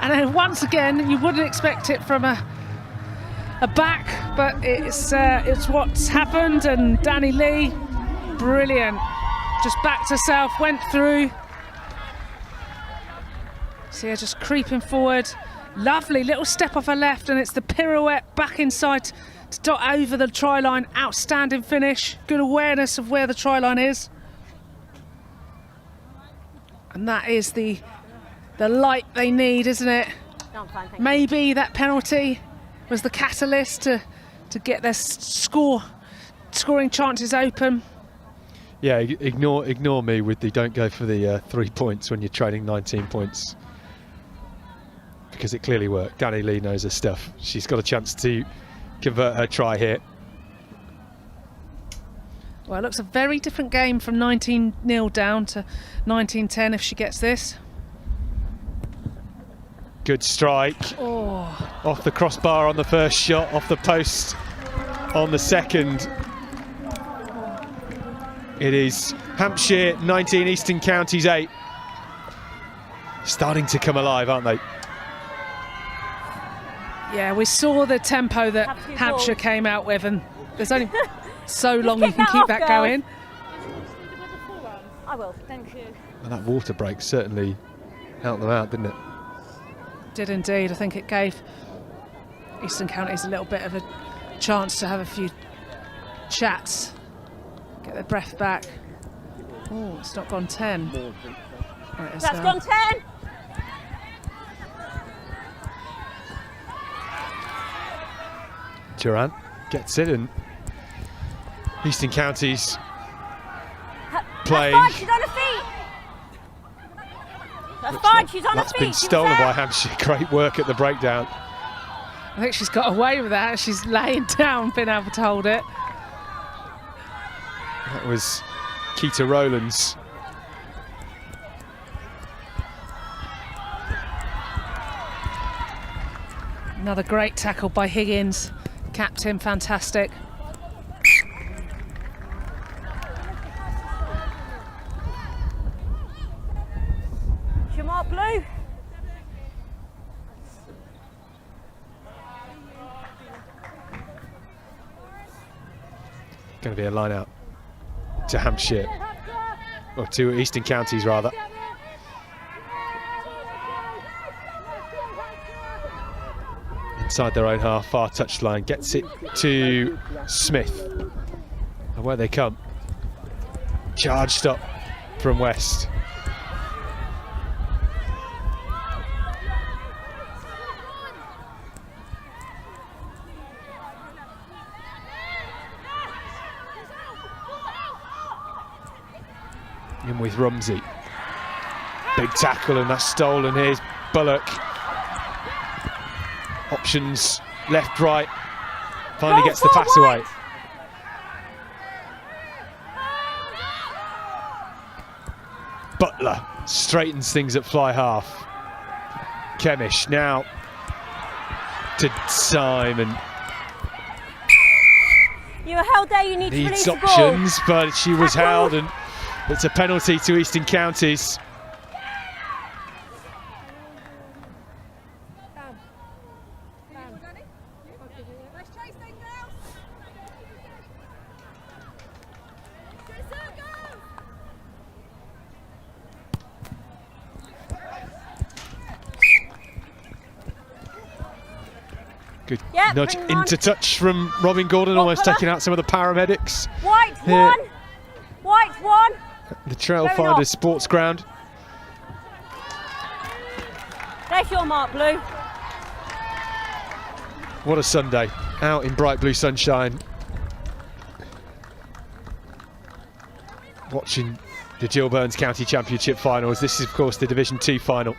And then once again, you wouldn't expect it from a back, but it's what's happened. And Danny Lee, brilliant. Just backed herself, went through. See her just creeping forward. Lovely little step off her left, and it's the pirouette back inside to dot over the try line. Outstanding finish. Good awareness of where the try line is. And that is the light they need, isn't it? Maybe that penalty was the catalyst to get their scoring chances open. Yeah, ignore me with the don't go for the 3 points when you're trailing 19 points. Because it clearly worked. Danny Lee knows her stuff. She's got a chance to convert her try here. Well, it looks a very different game from 19-0 down to 19-10 if she gets this. Good strike. Oh. Off the crossbar on the first shot, off the post on the second. It is Hampshire 19, Eastern Counties 8. Starting to come alive, aren't they? Yeah, we saw the tempo that Hampshire came out with, and there's only so long you can keep that going. I will, thank you. And that water break certainly helped them out, didn't it? Did indeed. I think it gave Eastern Counties a little bit of a chance to have a few chats, get their breath back. Oh, it's not gone 10. Right, That's gone 10. Durant gets it, and Eastern Counties playing. That's fine, she's on her feet. That's fine, she's on her feet. That's been stolen by Hampshire. Great work at the breakdown. I think she's got away with that. She's laying down, been able to hold it. That was Keita Rowlands. Another great tackle by Higgins. Captain, fantastic. Shamart Blue. Going to be a line out to Hampshire, or to Eastern Counties rather. Inside their own half, far touchline, gets it to Smith. And where they come, charged up from West. In with Rumsey. Big tackle, and that's stolen. Here's Bullock. Options left, right. Finally gets the pass away. Butler straightens things at fly half. Kemish now to Simon. You were held there, you need to release needs the ball. options, but she was held, and it's a penalty to Eastern Counties. Good nudge into touch from Robin Gordon, almost taking out some of the paramedics. White here one! White one! The Trailfinders sports ground. There's your mark, Blue. What a Sunday, out in bright blue sunshine. Watching the Gill Burns County Championship finals. This is, of course, the Division 2 final.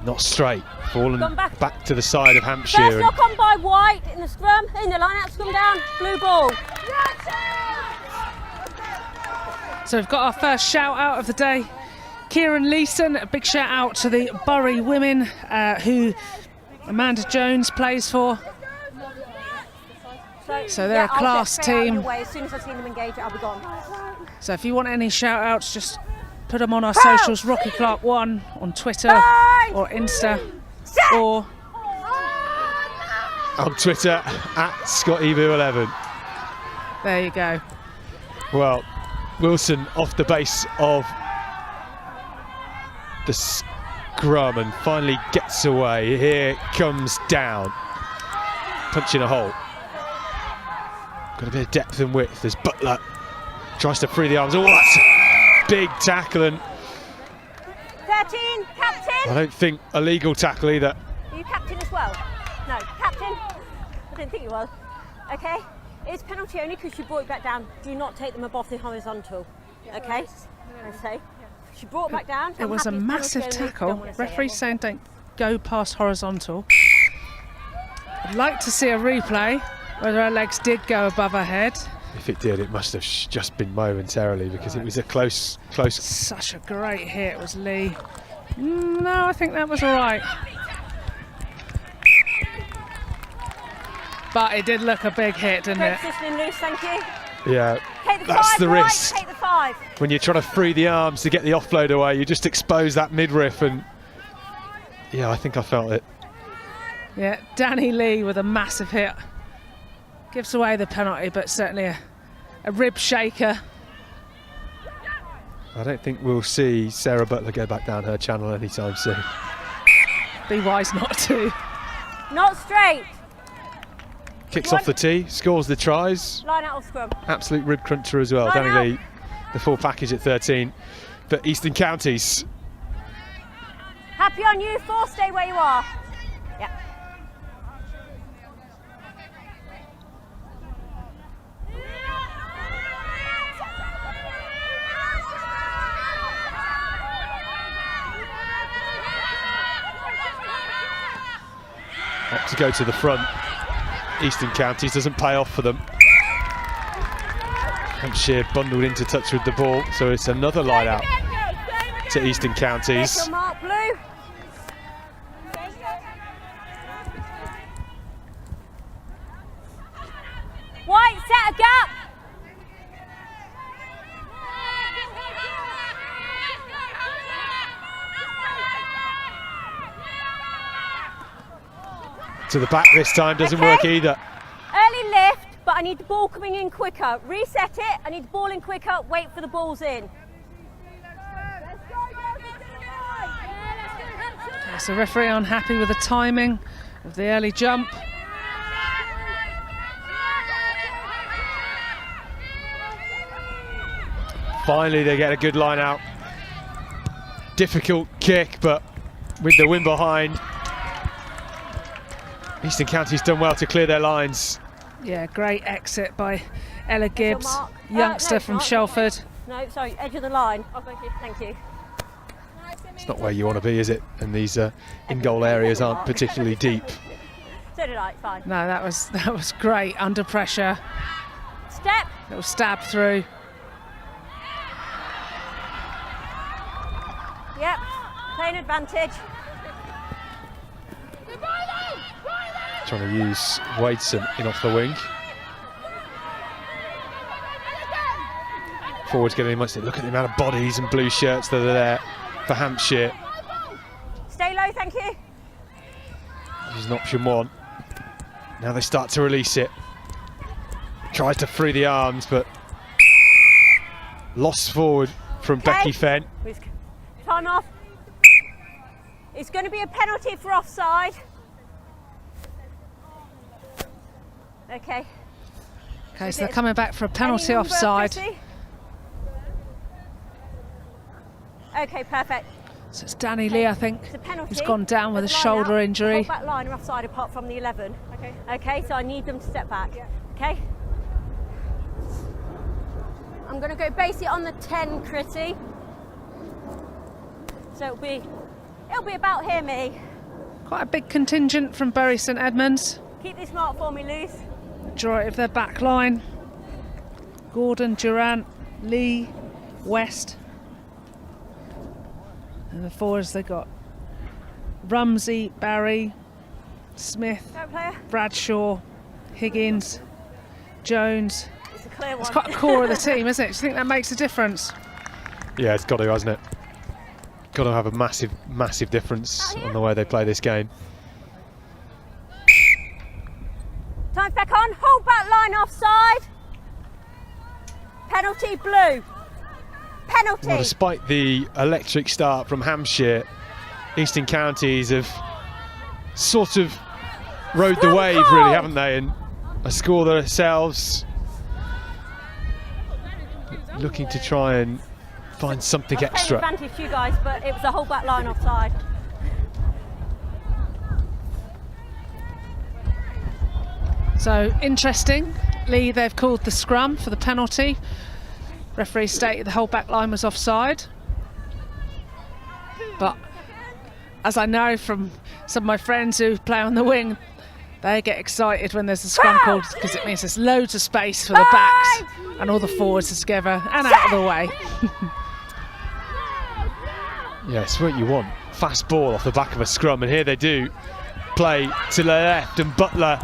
Not straight, fallen back to the side of Hampshire. First knock on by White in the scrum, in the line out, scrum down, blue ball. So we've got our first shout out of the day. Kieran Leeson, a big shout out to the Bury women who Amanda Jones plays for. So they're a class team. As soon as I've seen them engage, I'll be gone. So if you want any shout outs, just put them on our socials, Rocky Clark 1 on Twitter or Insta, or on Twitter @ScottEvo11. There you go. Well, Wilson off the base of the scrum and finally gets away. Here comes down, punching a hole. Got a bit of depth and width as Butler tries to free the arms. Oh, that's a big tackle, and 13, captain. I don't think a legal tackle either. Are you captain as well? No, captain. I didn't think you were. Okay. It's penalty only because she brought it back down. Do not take them above the horizontal. Okay. I say. She brought it back down. It was a massive tackle. Referee saying don't go past horizontal. I'd like to see a replay whether her legs did go above her head. If it did, it must have just been momentarily because it was a close. Such a great hit was Lee. No, I think that was all right. But it did look a big hit, didn't it? Positioning loose, thank you. Yeah, Take the that's five, the right, risk. Take the 5. When you're trying to free the arms to get the offload away, you just expose that midriff, and yeah, I think I felt it. Yeah, Danny Lee with a massive hit. Gives away the penalty, but certainly a rib shaker. I don't think we'll see Sarah Butler go back down her channel anytime soon. Be wise not to. Not straight. Kicks off the tee, scores the tries. Line out of scrum. Absolute rib cruncher as well. Line Danny out. Lee, the full package at 13 for Eastern Counties. Happy on you, 4, stay where you are. Yeah. Up to go to the front. Eastern Counties doesn't pay off for them. Hampshire bundled into touch with the ball, so it's another line out to Eastern Counties. There's your mark, Blue. White, set a gap. To the back this time, doesn't work either. Early lift, but I need the ball coming in quicker. Reset it, I need the ball in quicker, wait for the balls in. Okay, so referee unhappy with the timing of the early jump. Finally they get a good line out. Difficult kick, but with the wind behind, Eastern Counties done well to clear their lines. Yeah, great exit by Ella Gibbs, youngster from Shelford. No, sorry, edge of the line. Oh, thank you. Thank you. It's not where you want to be, is it? And these in-goal areas aren't particularly deep. So did I, it's fine. No, that was great under pressure. Step. Little stab through. Yep, playing advantage. Trying to use Wadeson in off the wing. Forwards getting in much. Look at the amount of bodies and blue shirts that are there for Hampshire. Stay low, thank you. This is an option one. Now they start to release it. Tries to free the arms, but lost forward from Becky Fenn. Time off. It's going to be a penalty for offside. Okay. Okay, so they're coming back for a penalty offside. Okay, perfect. So it's Danny Lee, I think, It's a penalty. who's gone down with a There's line shoulder out. injury. The whole back line are offside apart from the 11. Okay. Okay, so I need them to step back. Okay. I'm going to go base it on the 10, Chrissy. So it'll be about here, me. Quite a big contingent from Bury St Edmunds. Keep this mark for me, Luce. Majority of their back line. Gordon, Durant, Lee, West. And the forwards they got Rumsey, Barry, Smith, Bradshaw, Higgins, Jones. It's a clear one. It's quite a core of the team, isn't it? Do you think that makes a difference? Yeah, it's got to, hasn't it? Got to have a massive, massive difference on the way they play this game. Time back on. Hold back line offside. Penalty blue. Penalty. Well, despite the electric start from Hampshire, Eastern Counties have sort of rode the wave, really, haven't they? And a score themselves, looking to try and find something extra. Advantage to you guys, but it was a whole back line offside. So interestingly, they've called the scrum for the penalty. Referee stated the whole back line was offside. But as I know from some of my friends who play on the wing, they get excited when there's a scrum called because it means there's loads of space for the backs and all the forwards are together and out of the way. Yeah, it's what you want. Fast ball off the back of a scrum, and here they do. Play to the left, and Butler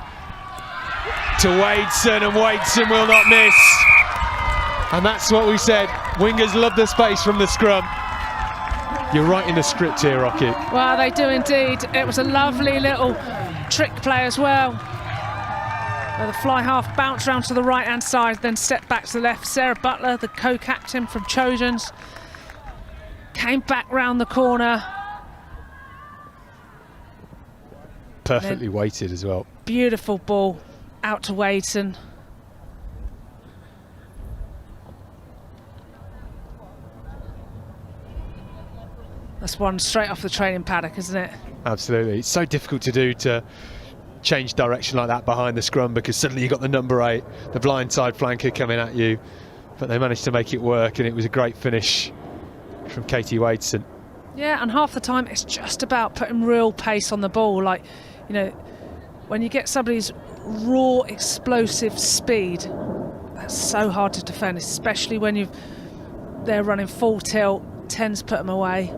to Wadeson, and Wadeson will not miss. And that's what we said. Wingers love the space from the scrum. You're right in the script here, Rocky. Well, they do indeed. It was a lovely little trick play as well, where the fly half bounced round to the right-hand side, then stepped back to the left. Sarah Butler, the co-captain from Trojans, came back round the corner. Perfectly weighted as well. Beautiful ball out to Wadeson. That's one straight off the training paddock, isn't it? Absolutely. It's so difficult to do, to change direction like that behind the scrum, because suddenly you've got the number 8, the blindside flanker coming at you. But they managed to make it work, and it was a great finish from Katie Wadeson. Yeah, and half the time it's just about putting real pace on the ball. Like, you know, when you get somebody's raw, explosive speed, that's so hard to defend, especially when they're running full tilt, tends to put them away.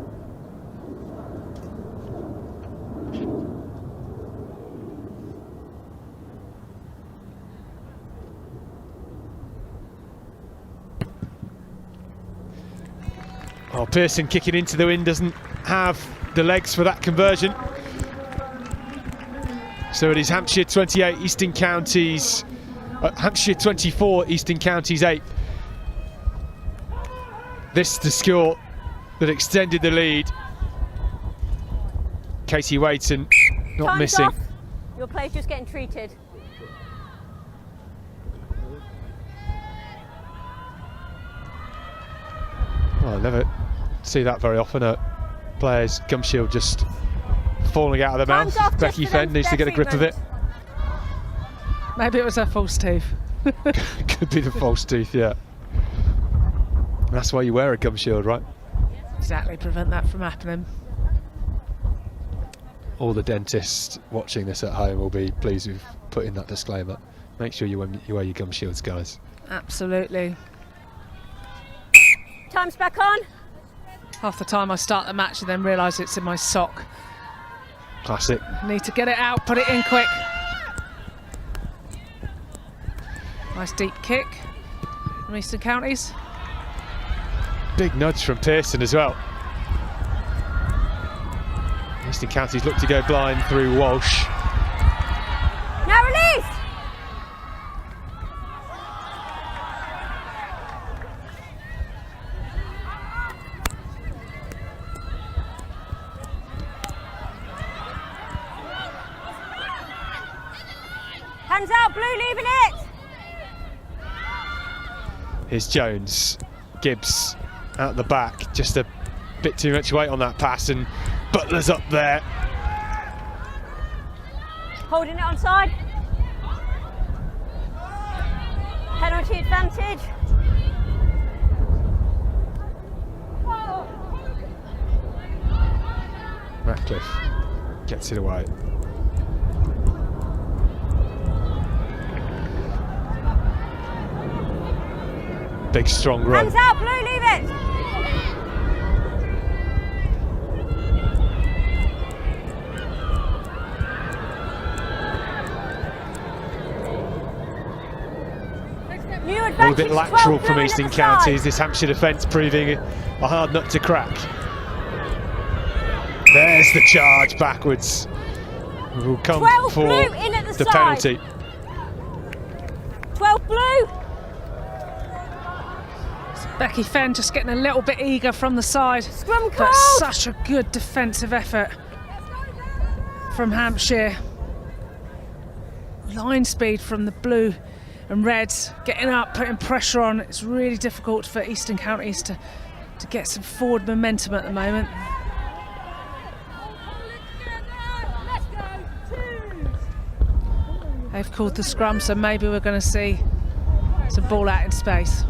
Oh, Pearson kicking into the wind, doesn't have the legs for that conversion. So it is Hampshire 28, Eastern Counties, Hampshire 24, Eastern Counties 8. This is the score that extended the lead. Katie Wadeson not Time's missing. off. Your play's just getting treated. Well, I never see that very often. Players, gum shield just falling out of the mouth. Becky Fenn needs to get a grip of it. Maybe it was her false tooth. Could be the false tooth, yeah. That's why you wear a gum shield, right? Exactly, prevent that from happening. All the dentists watching this at home will be pleased with putting that disclaimer. Make sure you wear your gum shields, guys. Absolutely. Time's back on. Half the time I start the match and then realise it's in my sock. Classic. Need to get it out, put it in quick. Nice deep kick from Eastern Counties. Big nudge from Pearson as well. Eastern Counties look to go blind through Walsh. Now release! Hands out, Blue, leaving it! Here's Jones. Gibbs out the back, just a bit too much weight on that pass, and Butler's up there. Holding it onside. Penalty advantage. Ratcliffe gets it away. Big strong run. Hands out, Blue, leave it! A little bit lateral from Eastern Counties. This Hampshire defence proving a hard nut to crack. There's the charge backwards. Will come for the penalty. 12 Blue. Becky Fenn just getting a little bit eager from the side. Scrum but such a good defensive effort from Hampshire. Line speed from the blue and reds, getting up, putting pressure on. It's really difficult for Eastern Counties to get some forward momentum at the moment. They've called the scrum, so maybe we're going to see some ball out in space.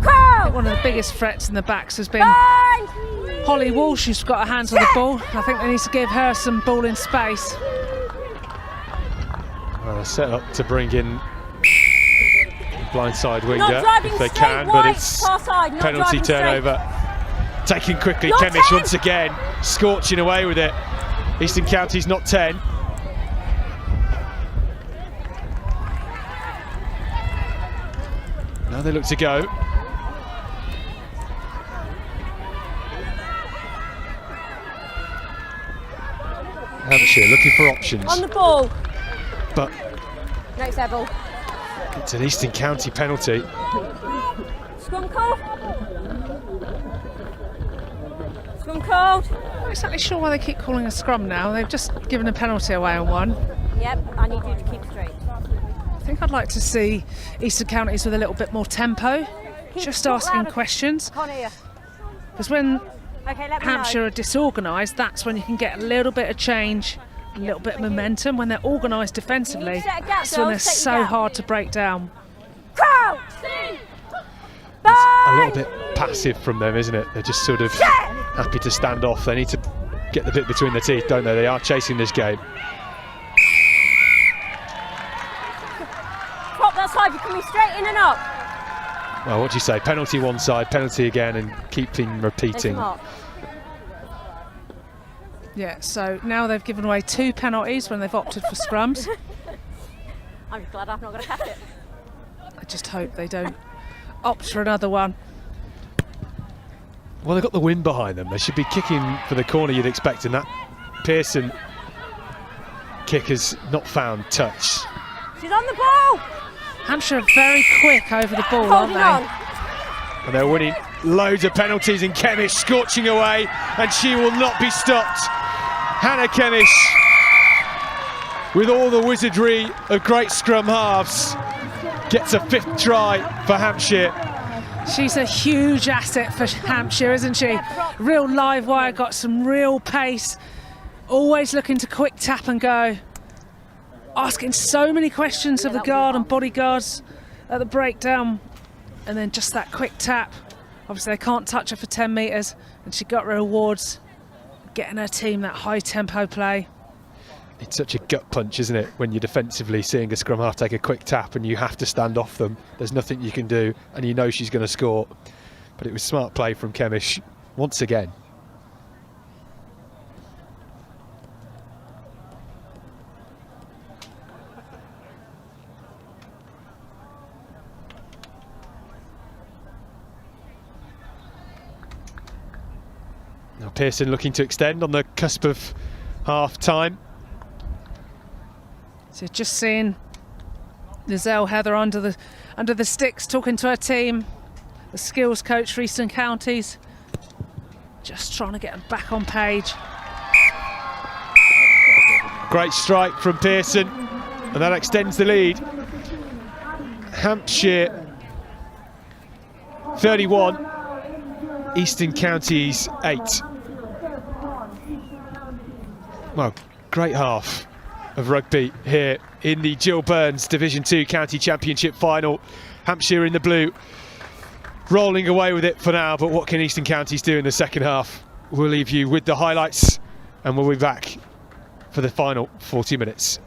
I think one of the biggest threats in the backs has been Holly Walsh, who's got her hands on the ball. I think they need to give her some ball in space. Well, they're set up to bring in blindside winger if they can, but it's penalty turnover. Taken quickly, Kemish once again, scorching away with it. Eastern Counties not 10. Now they look to go. Hampshire looking for options. On the ball. But next level. It's an Eastern County penalty. Scrum call. Scrum called. I'm not exactly sure why they keep calling a scrum now. They've just given a penalty away on one. Yep, I need you to keep straight. I think I'd like to see Eastern Counties with a little bit more tempo, just asking questions. Because when Hampshire are disorganised, that's when you can get a little bit of change, a little bit of momentum. When they're organised defensively, that's when they're so hard to break down. A little bit passive from them, isn't it? They're just sort of happy to stand off. They need to get the bit between their teeth, don't they? They are chasing this game. Prop that side, you're coming straight in and up. Well, what do you say? Penalty one side, penalty again, and keeping repeating. Yeah, so now they've given away 2 penalties when they've opted for scrums. I'm just glad I'm not going to catch it. I just hope they don't opt for another one. Well, they've got the wind behind them. They should be kicking for the corner you'd expect, and that Pearson kick has not found touch. She's on the ball! Hampshire are very quick over the ball, aren't they? And they're winning loads of penalties, and Kemish scorching away, and she will not be stopped. Hannah Kemish, with all the wizardry of great scrum halves, gets a 5th try for Hampshire. She's a huge asset for Hampshire, isn't she? Real live wire, got some real pace, always looking to quick tap and go. Asking so many questions of the guard and bodyguards at the breakdown, and then just that quick tap. Obviously they can't touch her for 10 metres, and she got her awards, getting her team that high tempo play. It's such a gut punch, isn't it, when you're defensively seeing a scrum half take a quick tap and you have to stand off them. There's nothing you can do, and you know she's going to score. But it was smart play from Kemish once again. Pearson looking to extend on the cusp of half time. So just seeing Lizelle Heather under the sticks talking to her team, the skills coach for Eastern Counties, just trying to get them back on page. Great strike from Pearson, and that extends the lead. Hampshire 31, Eastern Counties 8. Well, great half of rugby here in the Gill Burns Division 2 County Championship final. Hampshire in the blue, rolling away with it for now, but what can Eastern Counties do in the second half? We'll leave you with the highlights, and we'll be back for the final 40 minutes.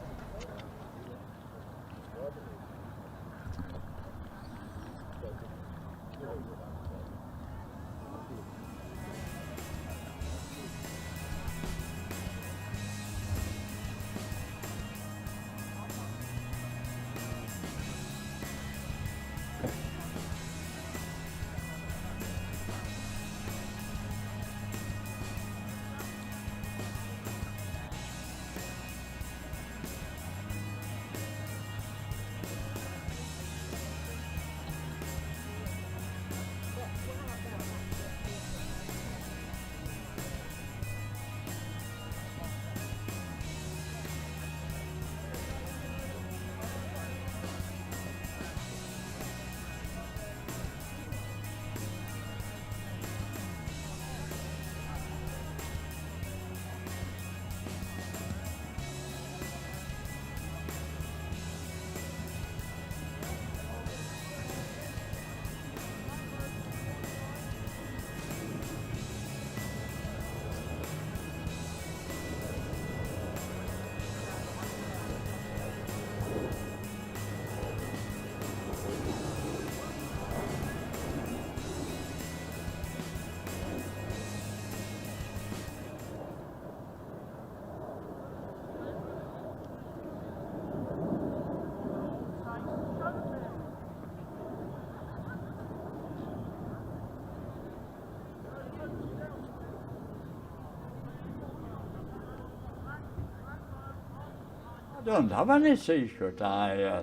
I don't have any secret. I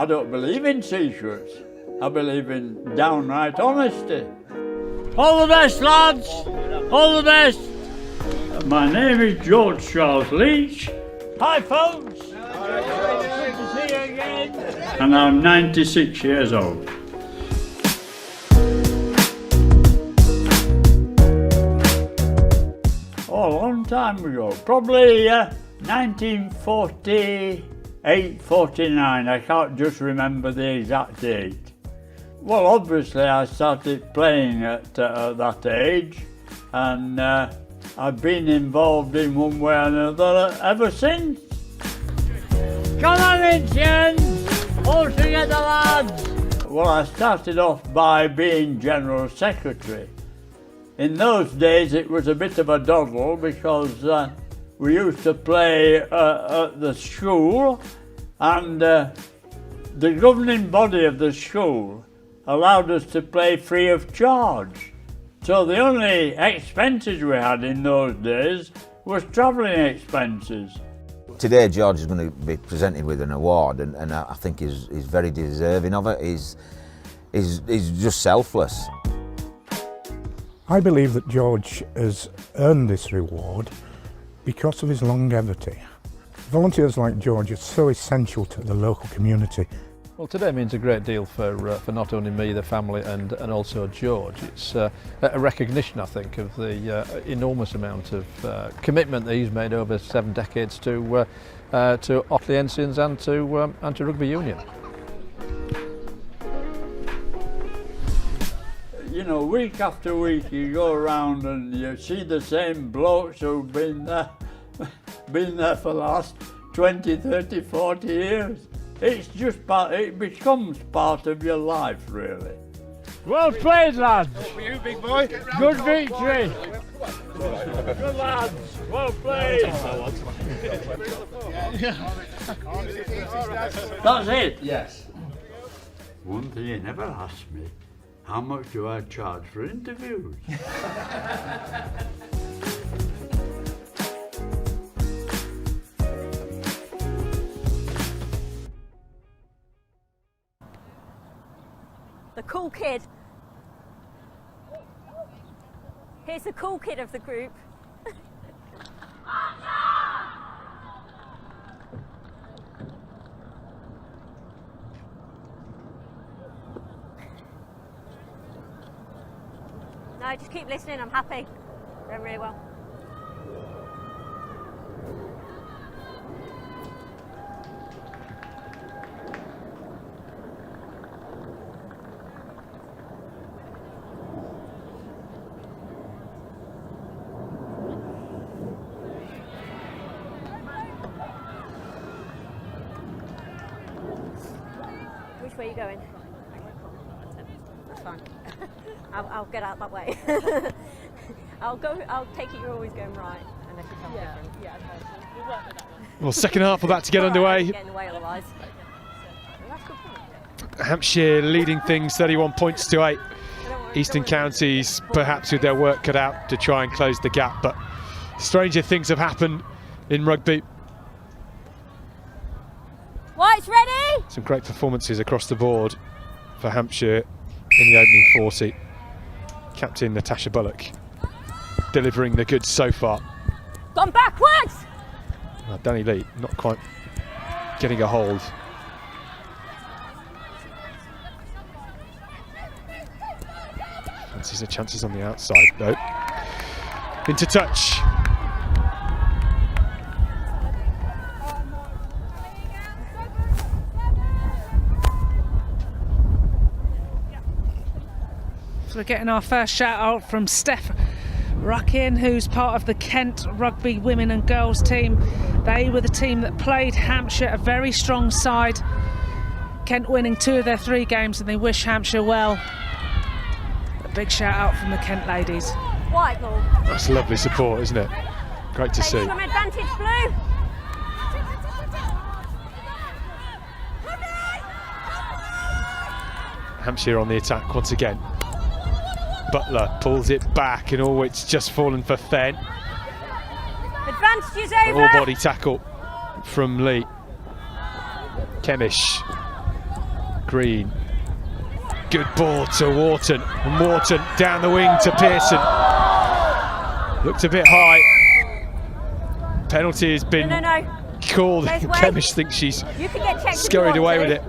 don't believe in secrets. I believe in downright honesty. All the best, lads! All the best! My name is George Charles Leach. Hi, folks! Good to see you again! And I'm 96 years old. Oh, a long time ago. Probably 1948, 49. I can't just remember the exact date. Well, obviously I started playing at that age, and I've been involved in one way or another ever since. Come on, Lynchians! All together, lads! Well, I started off by being General Secretary. In those days it was a bit of a doddle because we used to play at the school, and the governing body of the school allowed us to play free of charge. So the only expenses we had in those days was travelling expenses. Today George is going to be presented with an award, and I think he's very deserving of it. He's just selfless. I believe that George has earned this reward because of his longevity. Volunteers like George are so essential to the local community. Well, today means a great deal for not only me, the family, and also George. It's a recognition, I think, of the enormous amount of commitment that he's made over 7 decades to Otley Ensigns and to Rugby Union. You know, week after week you go around and you see the same blokes who've been there for the last 20, 30, 40 years. It's just it becomes part of your life, really. Well played, lads! For you, big boy. Good victory! Good lads! Well played! That's it? Yes. One thing you never asked me, how much do I charge for interviews? cool kid. Here's the cool kid of the group. No, just keep listening, I'm happy. Going really well. Which way are you going? That's fine. I'll get out that way. I'll take it you're always going right, unless you tell me different. Yeah, we'll work with that one. Well, second half about to get underway. Get in the way otherwise. Well, that's a good point. Hampshire leading things 31 points to 8. Eastern Counties perhaps with their work cut out to try and close the gap, but stranger things have happened in rugby. White's ready! Some great performances across the board for Hampshire in the opening 40. Captain Natasha Bullock delivering the goods so far. Gone backwards! Danny Lee not quite getting a hold. Fancies the chances on the outside though. Into touch. So we're getting our first shout out from Steph Ruckin, who's part of the Kent Rugby women and girls team. They were the team that played Hampshire, a very strong side. Kent winning 2 of their 3 games, and they wish Hampshire well. A big shout out from the Kent ladies. White ball. That's lovely support, isn't it? Great to see. From advantage, blue. Hampshire on the attack once again. Butler pulls it back, and oh, it's just fallen for Fenn. Advantage is over. All body tackle from Lee. Kemish. Green. Good ball to Wharton. And Wharton down the wing to Pearson. Looked a bit high. Penalty has been called. Kemish thinks she's scurried away with it.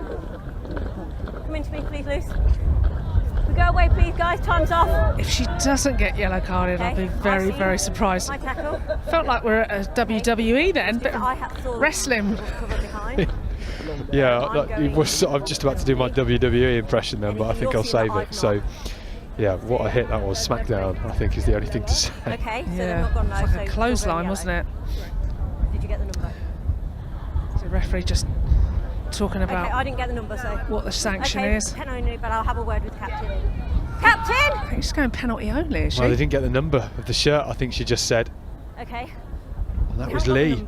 Come into me, please, Luce. We go away, please, guys. Time's off. If she doesn't get yellow carded, I'll be very, very surprised. My tackle. Felt like we're at a WWE then, but wrestling. Yeah, I'm just about to do my WWE impression then, but I think I'll save it. So, yeah, what a hit that was. SmackDown, I think, is the only thing to say. Okay, so yeah, they've not gone low. it's like a clothesline, wasn't it? Did you get the number? The referee just talking about I didn't get the number, so what the sanction is. Pen only, but I'll have a word with Captain. Captain! I think she's going penalty only, is she? Well, they didn't get the number of the shirt, I think she just said. Okay. And that was Lee.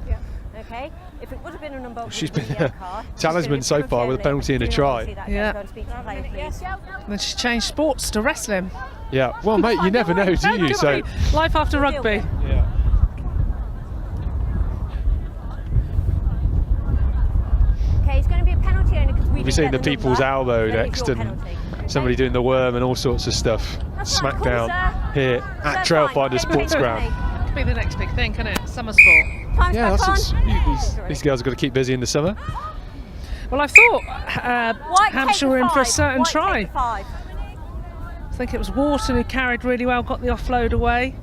Yeah. Okay. If it would have been a number, she's been a talisman so far with a penalty and a try. Yeah. And then she changed sports to wrestling. Yeah. Well, mate, you never know, do you? So life after rugby. Yeah. Okay, it's going to be a penalty only because we'll be seeing the people's elbow next, and somebody doing the worm and all sorts of stuff. Smackdown here at Trailfinders Sports Ground. Could be the next big thing, can it? Summer sport. Yeah, these girls have got to keep busy in the summer. Well, I thought Hampshire were in for a certain try. I think it was Wharton who carried really well, got the offload away.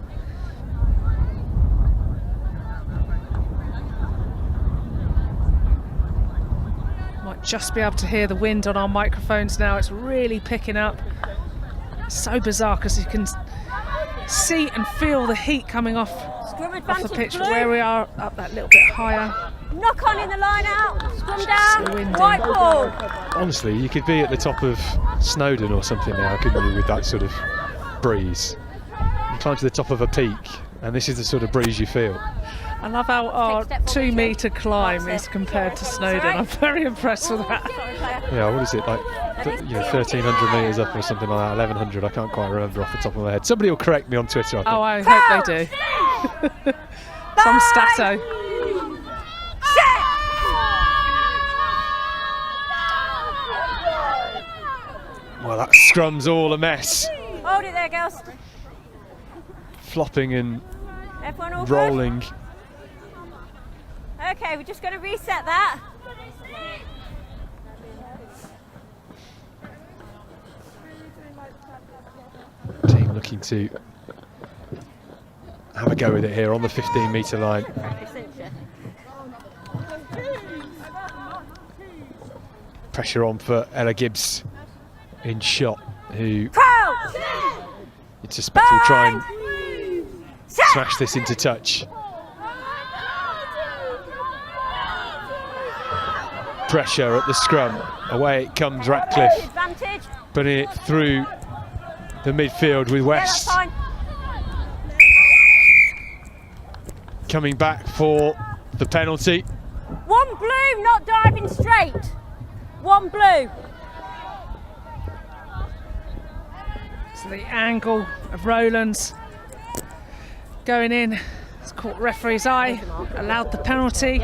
Might just be able to hear the wind on our microphones now. It's really picking up. It's so bizarre because you can see and feel the heat coming off the pitch, but where we are up that little bit higher. Knock on in the line out, scrum down, white ball. Honestly, you could be at the top of Snowdon or something now, couldn't you, with that sort of breeze? You climb to the top of a peak, and this is the sort of breeze you feel. I love how our 2 metre climb is compared to Snowdon. I'm very impressed with that. Yeah, what is it, like 1,300 metres up or something like that, 1,100, I can't quite remember off the top of my head. Somebody will correct me on Twitter, I think. Oh, I hope they do. Some stato. Well, that scrum's all a mess. Hold it there, girls. Flopping and Everyone all rolling. good? Okay, we're just going to reset that. Team looking to have a go with it here on the 15-metre line. Pressure on for Ella Gibbs in shot, who you'd suspect will try and smash this into touch. Pressure at the scrum. Away it comes Ratcliffe, putting it through the midfield with West. Coming back for the penalty. One blue, not diving straight. One blue. So the angle of Rowlands going in, it's caught referee's eye, allowed the penalty.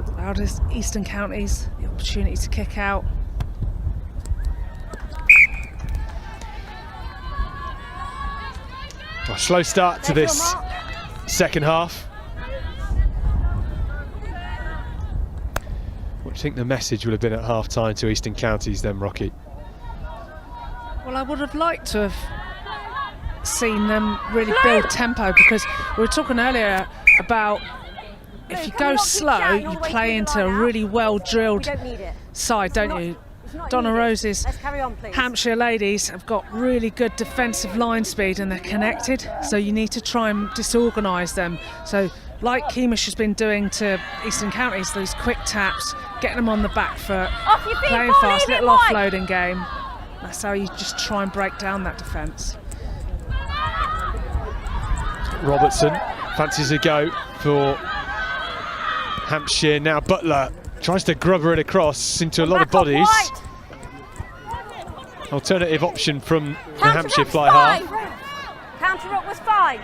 Allowed his Eastern Counties the opportunity to kick out. A slow start to this second half. What do you think the message would have been at half-time to Eastern Counties then, Rocky? Well, I would have liked to have seen them really build tempo, because we were talking earlier about if you go slow, you play into a really well-drilled side, don't you? Donna Rose's Hampshire ladies have got really good defensive line speed and they're connected, so you need to try and disorganise them. So like Keemish has been doing to Eastern Counties, those quick taps, getting them on the back foot, playing fast, little offloading game. That's how you just try and break down that defence. Robertson fancies a go for Hampshire. Now Butler tries to grubber it across into a lot of bodies. Alternative option from the Hampshire fly half. Counter rock was fine.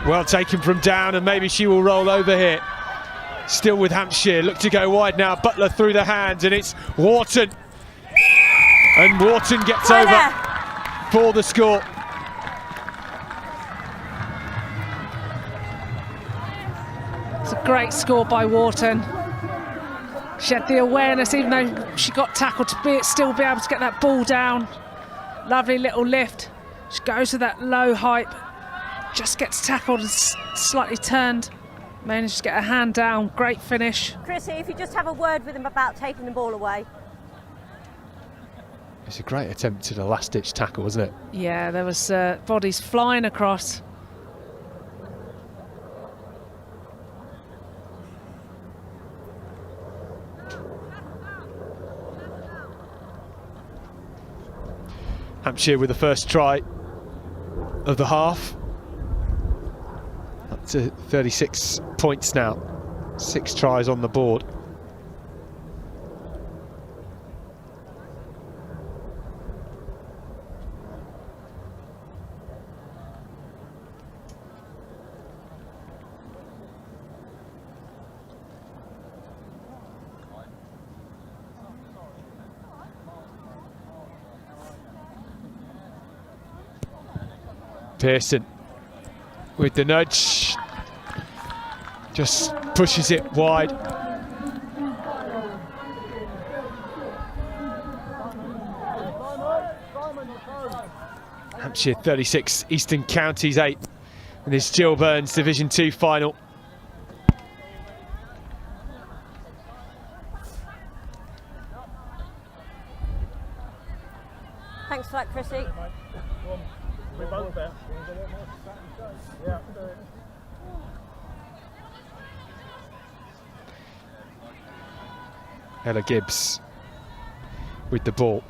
Well taken from down, and maybe she will roll over here. Still with Hampshire, look to go wide now. Butler through the hands, and it's Wharton. And Wharton gets over for the score. It's a great score by Wharton. She had the awareness, even though she got tackled, to still be able to get that ball down. Lovely little lift. She goes to that low height, just gets tackled and slightly turned. Managed to get her hand down. Great finish. Chrissy, if you just have a word with him about taking the ball away. It's a great attempt at a last-ditch tackle, wasn't it? Yeah, there was bodies flying across. Hampshire with the first try of the half. Up to 36 points now. 6 tries on the board. Pearson with the nudge, just pushes it wide. Hampshire 36, Eastern Counties 8 in this Gill Burns Division 2 final. Thanks for that, Chrissy. We're both there. Yeah. Ella Gibbs with the ball.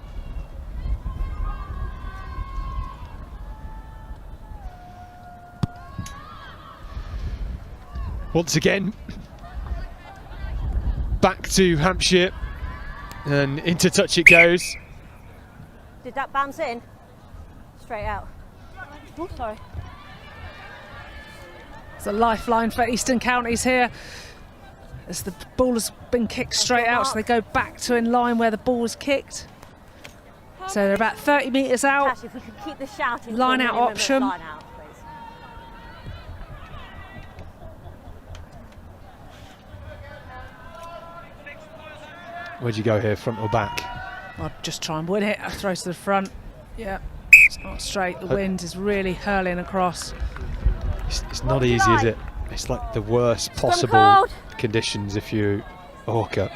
Once again, back to Hampshire, and into touch it goes. Did that bounce in? Straight out. Oh, sorry. It's a lifeline for Eastern Counties here. as the ball has been kicked straight out, so they go back to in line where the ball was kicked. So they're about 30 metres out. Actually, if we could keep the shouting. Line out option. Line out, please. Where'd you go here, front or back? I'd just try and win it. I throw to the front. Yeah, it's not straight. The wind is really hurling across. It's not easy, is it? It's like the worst possible conditions if you hawker.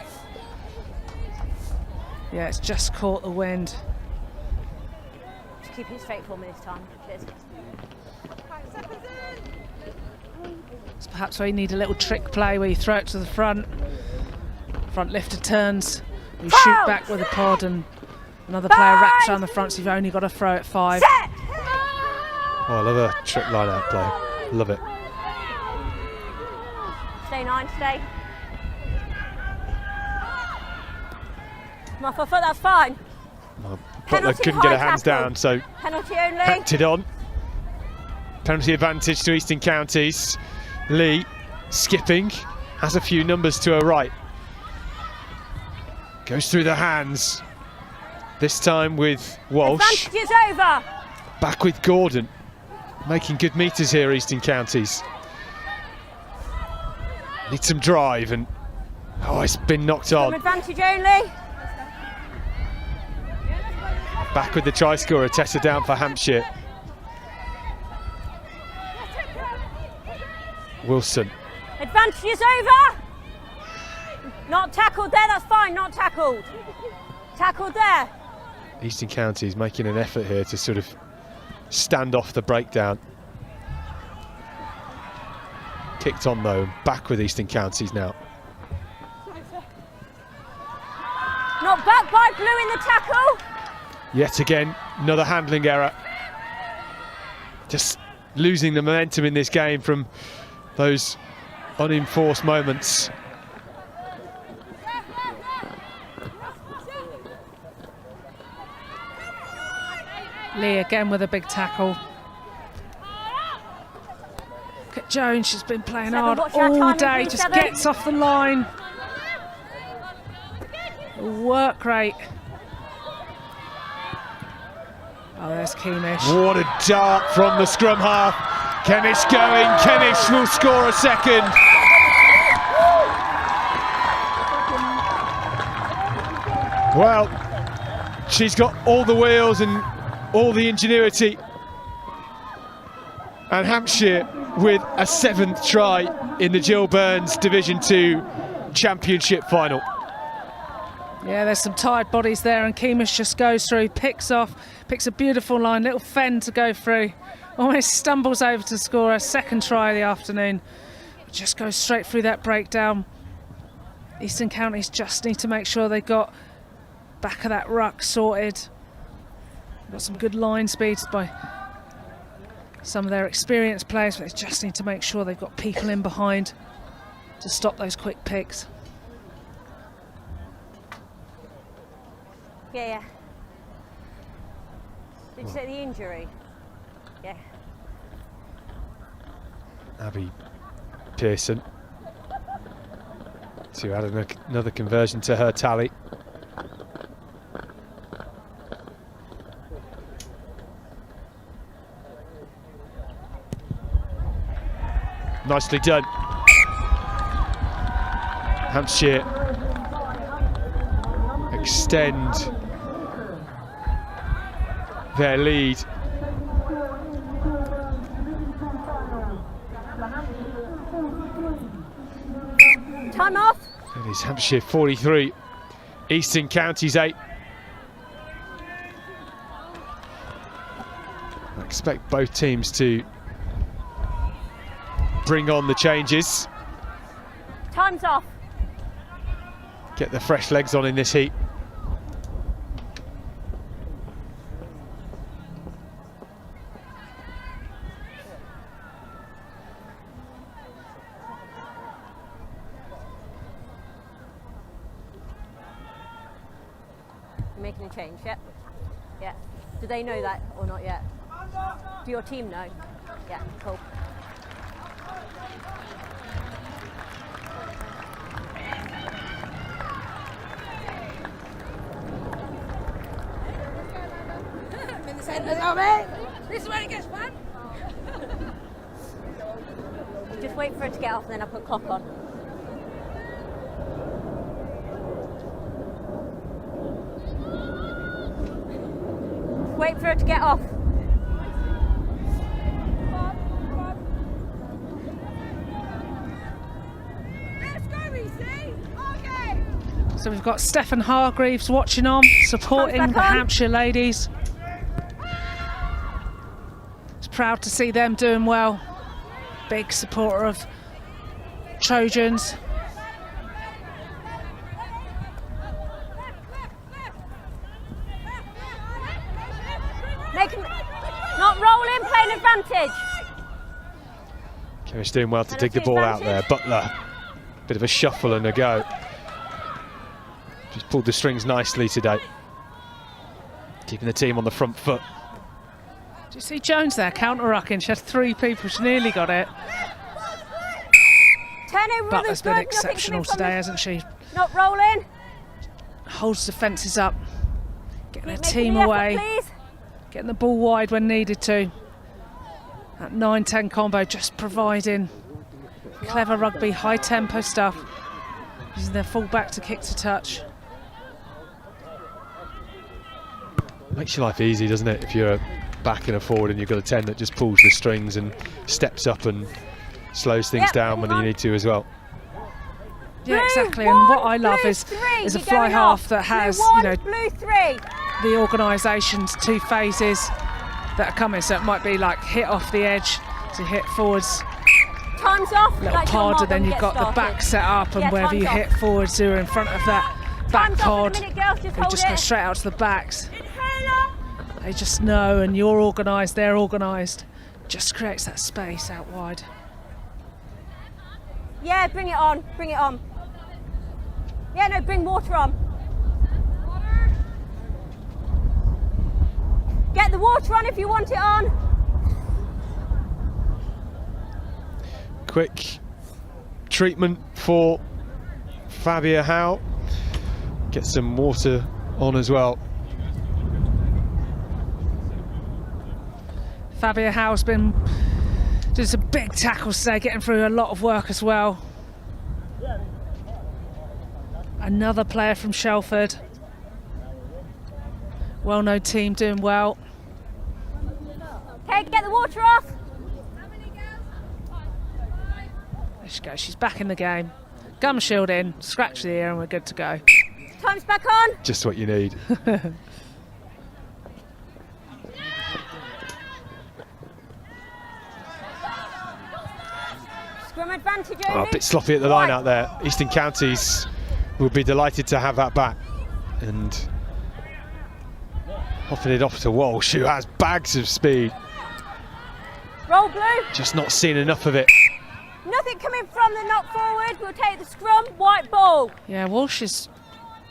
Yeah, it's just caught the wind. Just keep it straight for me this time. Cheers. So perhaps where you need a little trick play where you throw it to the front. Front lifter turns. You shoot back with a pod and another player wraps around the front, so you've only got to throw it 5. Oh, I love a trick line out play. Love it. Stay 9, stay. My foot, that's fine. Butler couldn't get her hands down, so penalty only. hacked it on. Penalty advantage to Eastern Counties. Lee skipping, has a few numbers to her right. Goes through the hands. This time with Walsh. Advantage is over. Back with Gordon. Making good meters here, Eastern Counties. Need some drive and oh, it's been knocked on. Advantage only. Back with the try scorer, Tessa down for Hampshire. Wilson. Advantage is over. Not tackled there, that's fine, not tackled. Tackled there. Eastern Counties making an effort here to sort of stand off the breakdown. Kicked on though, back with Eastern Counties now. Not back by Blue in the tackle. Yet again, another handling error. Just losing the momentum in this game from those unenforced moments. Lee again with a big tackle. Look at Jones, she's been playing hard all day, just gets off the line. Work rate. Oh, there's Keemish. What a dart from the scrum half. Kemish going, Kemish will score a second. Well, she's got all the wheels and all the ingenuity. And Hampshire with a 7th try in the Gill Burns Division 2 Championship final. Yeah, there's some tired bodies there, and Keemish just goes through, picks off, picks a beautiful line, little fend to go through, almost stumbles over to score a 2nd try of the afternoon. Just goes straight through that breakdown. Eastern Counties just need to make sure they got back of that ruck sorted. Got some good line speeds by some of their experienced players, but they just need to make sure they've got people in behind to stop those quick picks. Yeah. Did you say the injury? Yeah. Abby Pearson to add another conversion to her tally. Nicely done. Hampshire extend their lead. Time off. It is Hampshire 43, Eastern Counties 8. I expect both teams to bring on the changes. Time's off. Get the fresh legs on in this heat. You're making a change, yep. Yeah. Do they know that or not yet? Do your team know? Yeah, cool. This is where it gets fun. Just wait for her to get off and then I'll put clock on. Wait for her to get off. So we've got Stefan Hargreaves watching on, supporting the Hampshire ladies. It's proud to see them doing well. Big supporter of Trojans. Not rolling, playing advantage. Kerry's doing well to dig the ball out there. Butler, bit of a shuffle and a go. She's pulled the strings nicely today, keeping the team on the front foot. Do you see Jones there counter-rucking? She had 3 people, she nearly got it. Butler's been exceptional today, hasn't she? Not rolling. Holds the fences up, getting her team away, getting the ball wide when needed to. That 9-10 combo just providing clever rugby, high tempo stuff, using their full back to kick to touch. Makes your life easy, doesn't it, if you're a back and a forward and you've got a 10 that just pulls the strings and steps up and slows things down when you need to as well. Yeah, exactly. And what I love is a fly half that has, you know, the organisation's 2 phases that are coming. So it might be like hit off the edge to hit forwards. Time's off. Little pod, and then you've got the back set up, and wherever you hit forwards, who are in front of that back pod, they just go straight out to the backs. They just know, and you're organised, they're organised. Just creates that space out wide. Yeah, bring it on, bring it on. Yeah, no, bring water on. Get the water on if you want it on. Quick treatment for Fabia Howe. Get some water on as well. Fabia Howe's been doing some big tackles today, getting through a lot of work as well. Another player from Shelford. Well-known team doing well. Okay, get the water off. There she goes, she's back in the game. Gum shield in, scratch the ear and we're good to go. Time's back on. Just what you need. Scrum advantage only. Oh, a bit sloppy at the line out there. Eastern Counties will be delighted to have that back. And hopping it off to Walsh, who has bags of speed. Roll blue. Just not seen enough of it. Nothing coming from the knock forward. We'll take the scrum, white ball. Yeah, Walsh is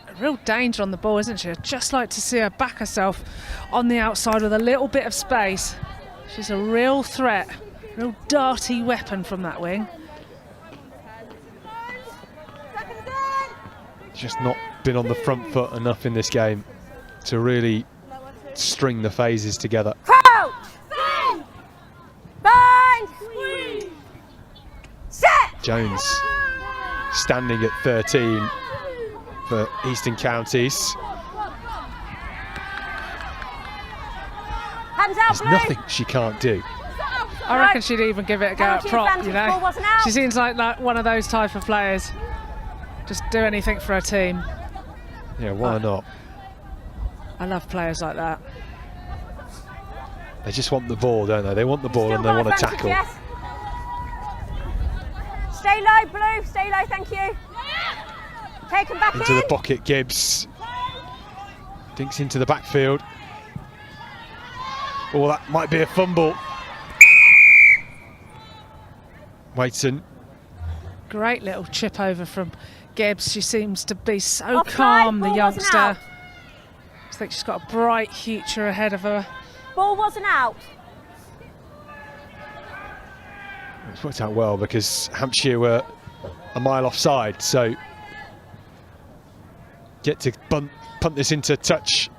a real danger on the ball, isn't she? I'd just like to see her back herself on the outside with a little bit of space. She's a real threat, real darty weapon from that wing. Just not been on the front foot enough in this game to really string the phases together. Crouch! Bind! Set! Jones standing at 13 for Eastern Counties. Hands out, There's nothing she can't do. I reckon she'd even give it a go at prop, you know. She seems like one of those type of players. Just do anything for her team. Yeah, why not? I love players like that. They just want the ball, don't they? They want the ball and they want to tackle. Yes. Stay low, Blue. Stay low, thank you. Take him back into the pocket, Gibbs. Dinks into the backfield. Oh, that might be a fumble. Waitson. Great little chip over from Gibbs. She seems to be so calm, the youngster. I think she's got a bright future ahead of her. Ball wasn't out. It's worked out well because Hampshire were a mile offside, so get to punt this into touch.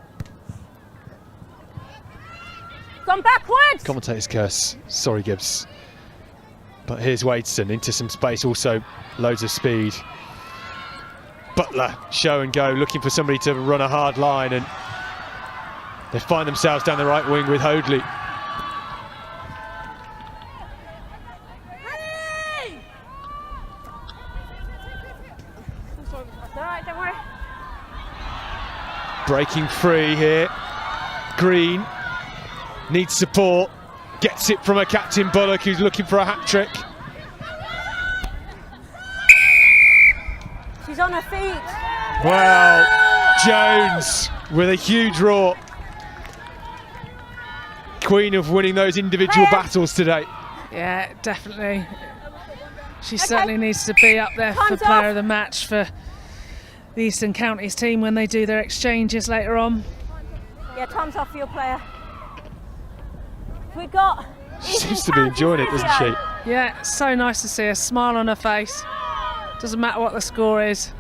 Gone backwards! Commentator's curse. Sorry, Gibbs. But here's Wadeson into some space, also loads of speed. Butler, show and go, looking for somebody to run a hard line, and they find themselves down the right wing with Hoadley. Alright, don't worry. Breaking free here. Green needs support. Gets it from a captain Bullock, who's looking for a hat-trick. She's on her feet. Well, Jones with a huge roar. Queen of winning those individual battles today. Yeah, definitely. She certainly needs to be up there for player of the match for the Eastern Counties team when they do their exchanges later on. Yeah, time's off for your player. We got. She seems to be enjoying it, doesn't she? Yeah, so nice to see a smile on her face. Doesn't matter what the score is.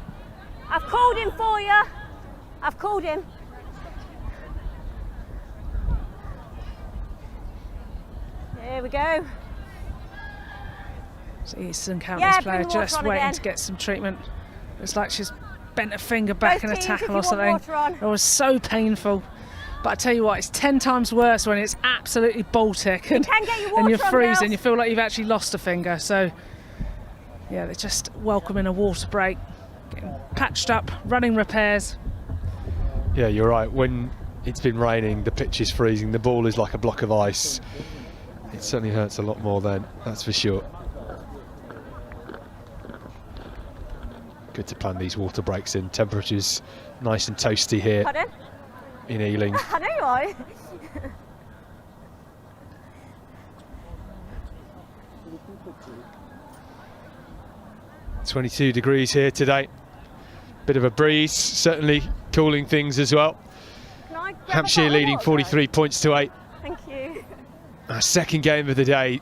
I've called him for you. I've called him. There we go. So Eastern Counties player just waiting to get some treatment. It's like she's bent a finger back in a tackle or something. It was so painful. But I tell you what, it's 10 times worse when it's absolutely Baltic and you're freezing. You feel like you've actually lost a finger. So yeah, they're just welcoming a water break, getting patched up, running repairs. Yeah, you're right. When it's been raining, the pitch is freezing, the ball is like a block of ice. It certainly hurts a lot more then, that's for sure. Good to plan these water breaks in. Temperatures nice and toasty here. Pardon? In Ealing. I know you are. 22 degrees here today. Bit of a breeze, certainly cooling things as well. Hampshire leading 43 points to 8. Thank you. Our second game of the day.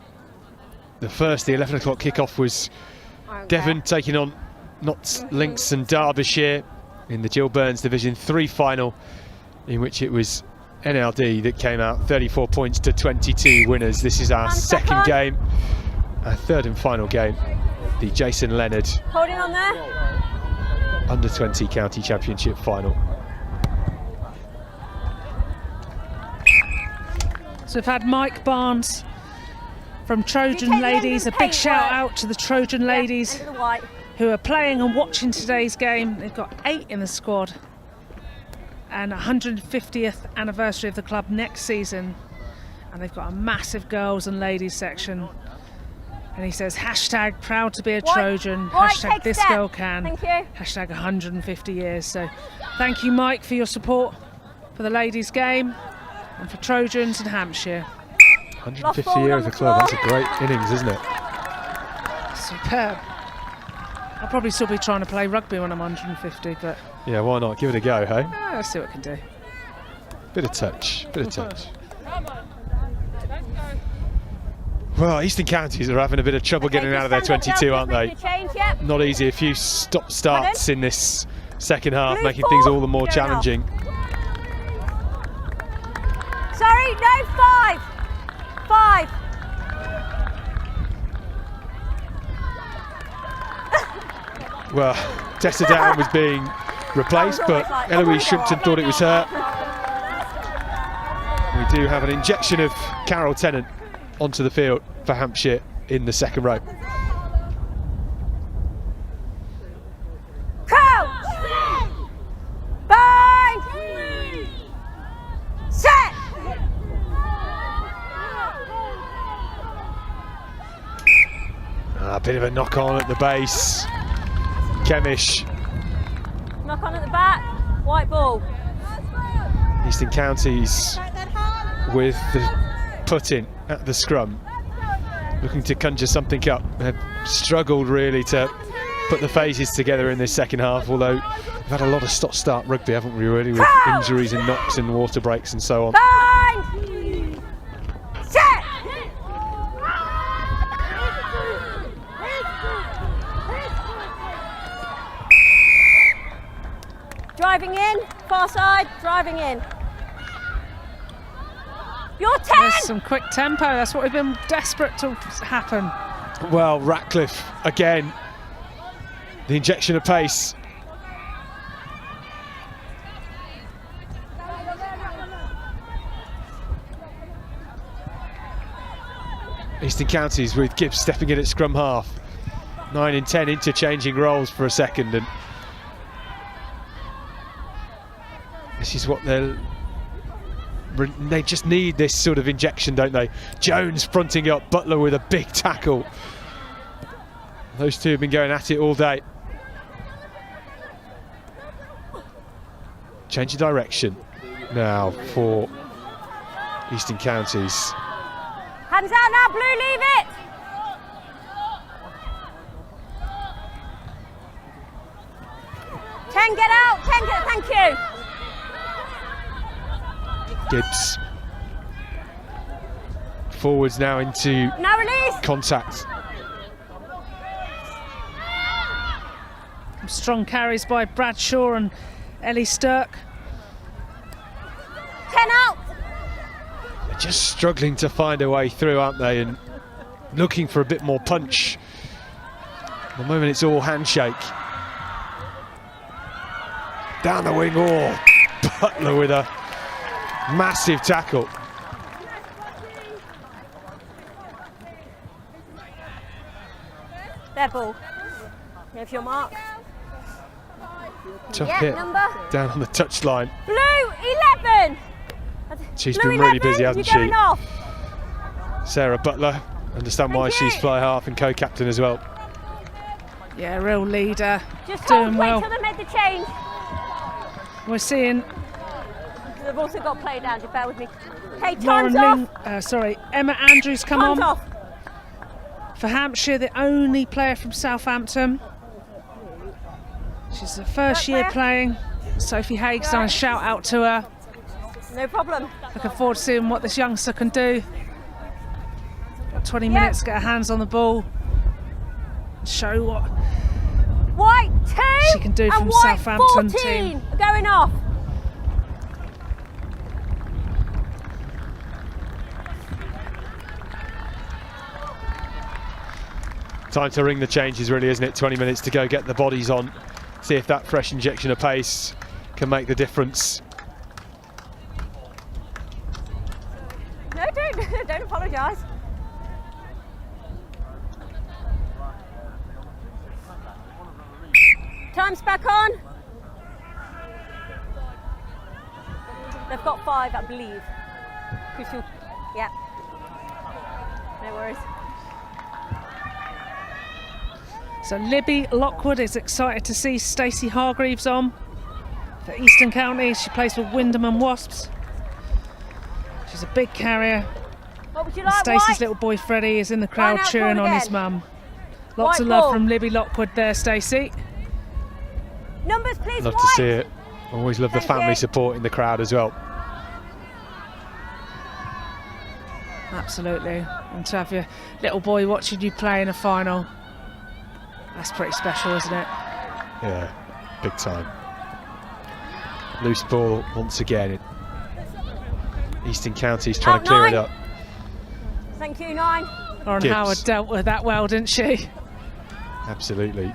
The first, the 11 o'clock kickoff, was Devon taking on Notts, Links and Derbyshire in the Gill Burns Division 3 final, in which it was NLD that came out 34 points to 22 winners. This is our second game, our third and final game, the Jason Leonard Holding on there. Under 20 County Championship final. So we've had Mike Barnes from Trojan Ladies. A big shout out to the Trojan Ladies who are playing and watching today's game. They've got 8 in the squad. And 150th anniversary of the club next season, and they've got a massive girls and ladies section. And he says hashtag proud to be a Trojan, hashtag this girl can, hashtag 150 years. So thank you, Mike, for your support for the ladies game and for Trojans and Hampshire. 150 years of the club, that's a great innings, isn't it? Superb. I'll probably still be trying to play rugby when I'm 150, but yeah, why not? Give it a go, hey? Let's see what I can do. Bit of touch, bit of touch. Well, Eastern Counties are having a bit of trouble getting out of their 22, aren't they? Not easy, a few stop-starts in this second half, making things all the more challenging. Sorry, no, 5. 5. Well, Tessa Down was being replaced, but Eloise Shrimpton thought it was her. We do have an injection of Carol Tennant onto the field for Hampshire in the second row. Crouch! Bind! Set! A bit of a knock on at the base. Kemish. Knock on at the back, white ball. Eastern Counties with the put-in at the scrum, looking to conjure something up. They've struggled really to put the phases together in this second half, although we've had a lot of stop-start rugby, haven't we, really, with injuries and knocks and water breaks and so on. Bind! Set! Driving in, far side, driving in. You're 10! There's some quick tempo. That's what we've been desperate to happen. Well, Ratcliffe again. The injection of pace. Eastern Counties with Gibbs stepping in at scrum half. 9 and 10 interchanging roles for a second, and this is what they just need, this sort of injection, don't they? Jones fronting up, Butler with a big tackle. Those two have been going at it all day. Change of direction now for Eastern Counties. Hands out now, Blue, leave it! Ten, get out! 10, get, thank you! Gibbs. Forwards now into Now release! contact. Strong carries by Bradshaw and Ellie Stirk. 10 out! They're just struggling to find a way through, aren't they? And looking for a bit more punch. At the moment it's all handshake. Down the wing, oh, Butler with a massive tackle. Their ball. Here's your mark. Tough Yeah, hit number. down on the touchline. Blue 11! She's Blue been really 11, busy, hasn't you're going she? off. Sarah Butler, understand why she's fly half and co-captain as well. Yeah, real leader. Just doing hold, well. wait till they made the change. We're seeing They've also got play down, just bear with me. Okay, Lauren time's off. Emma Andrews come Time's on. off. For Hampshire, the only player from Southampton. She's the first year playing. Sophie Haig's done a shout out to her. No problem. Looking forward to seeing what this youngster can do. Got 20 minutes to get her hands on the ball. Show what White 2 she can do and from white Southampton 14 team. are going off. Time to ring the changes, really, isn't it? 20 minutes to go, get the bodies on. See if that fresh injection of pace can make the difference. No, don't apologise. Time's back on. They've got 5, I believe. Crystal, yeah. No worries. So Libby Lockwood is excited to see Stacey Hargreaves on for Eastern Counties. She plays for Wyndham and Wasps. She's a big carrier. What would you And like, Stacey's White? little boy Freddie is in the crowd Line out cheering ball on his again. mum. Lots White of love ball. from Libby Lockwood there, Stacey. Numbers, please, Love White. to see it. Always love the Thank family you. support in the crowd as well. Absolutely. And to have your little boy watching you play in a final, that's pretty special, isn't it? Yeah, big time. Loose ball once again. Eastern Counties trying to clear it up. Thank you, 9. Lauren Gibbs. Howard dealt with that well, didn't she? Absolutely.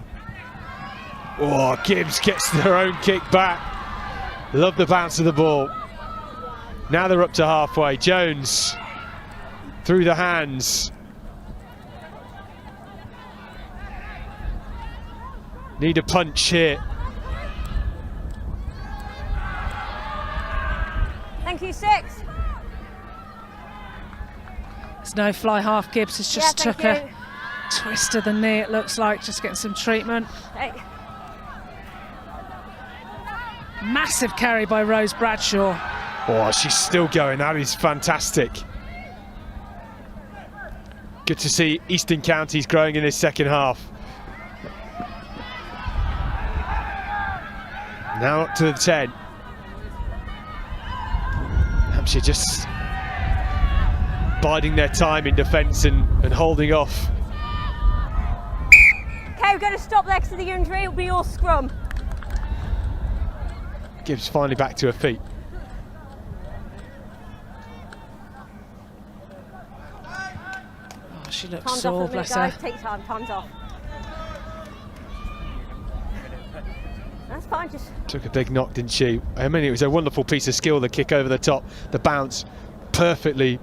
Oh, Gibbs gets their own kick back. Love the bounce of the ball. Now they're up to halfway. Jones through the hands. Need a punch here. Thank you, 6. There's no fly half. Gibbs has just Yeah, took thank a twist of the knee, it looks like, just getting some treatment. Hey. Massive carry by Rose Bradshaw. Oh, she's still going. That is fantastic. Good to see Eastern Counties growing in this second half. Now up to the 10. Hampshire just biding their time in defence and holding off. Okay, we're going to stop next to the injury. It'll be all scrum. Gibbs finally back to her feet. She looks Time's sore, off at the minute, bless her. guys. Take time. Time's off. That's fine. Just Took a big knock, didn't she? I mean, it was a wonderful piece of skill, the kick over the top, the bounce, perfectly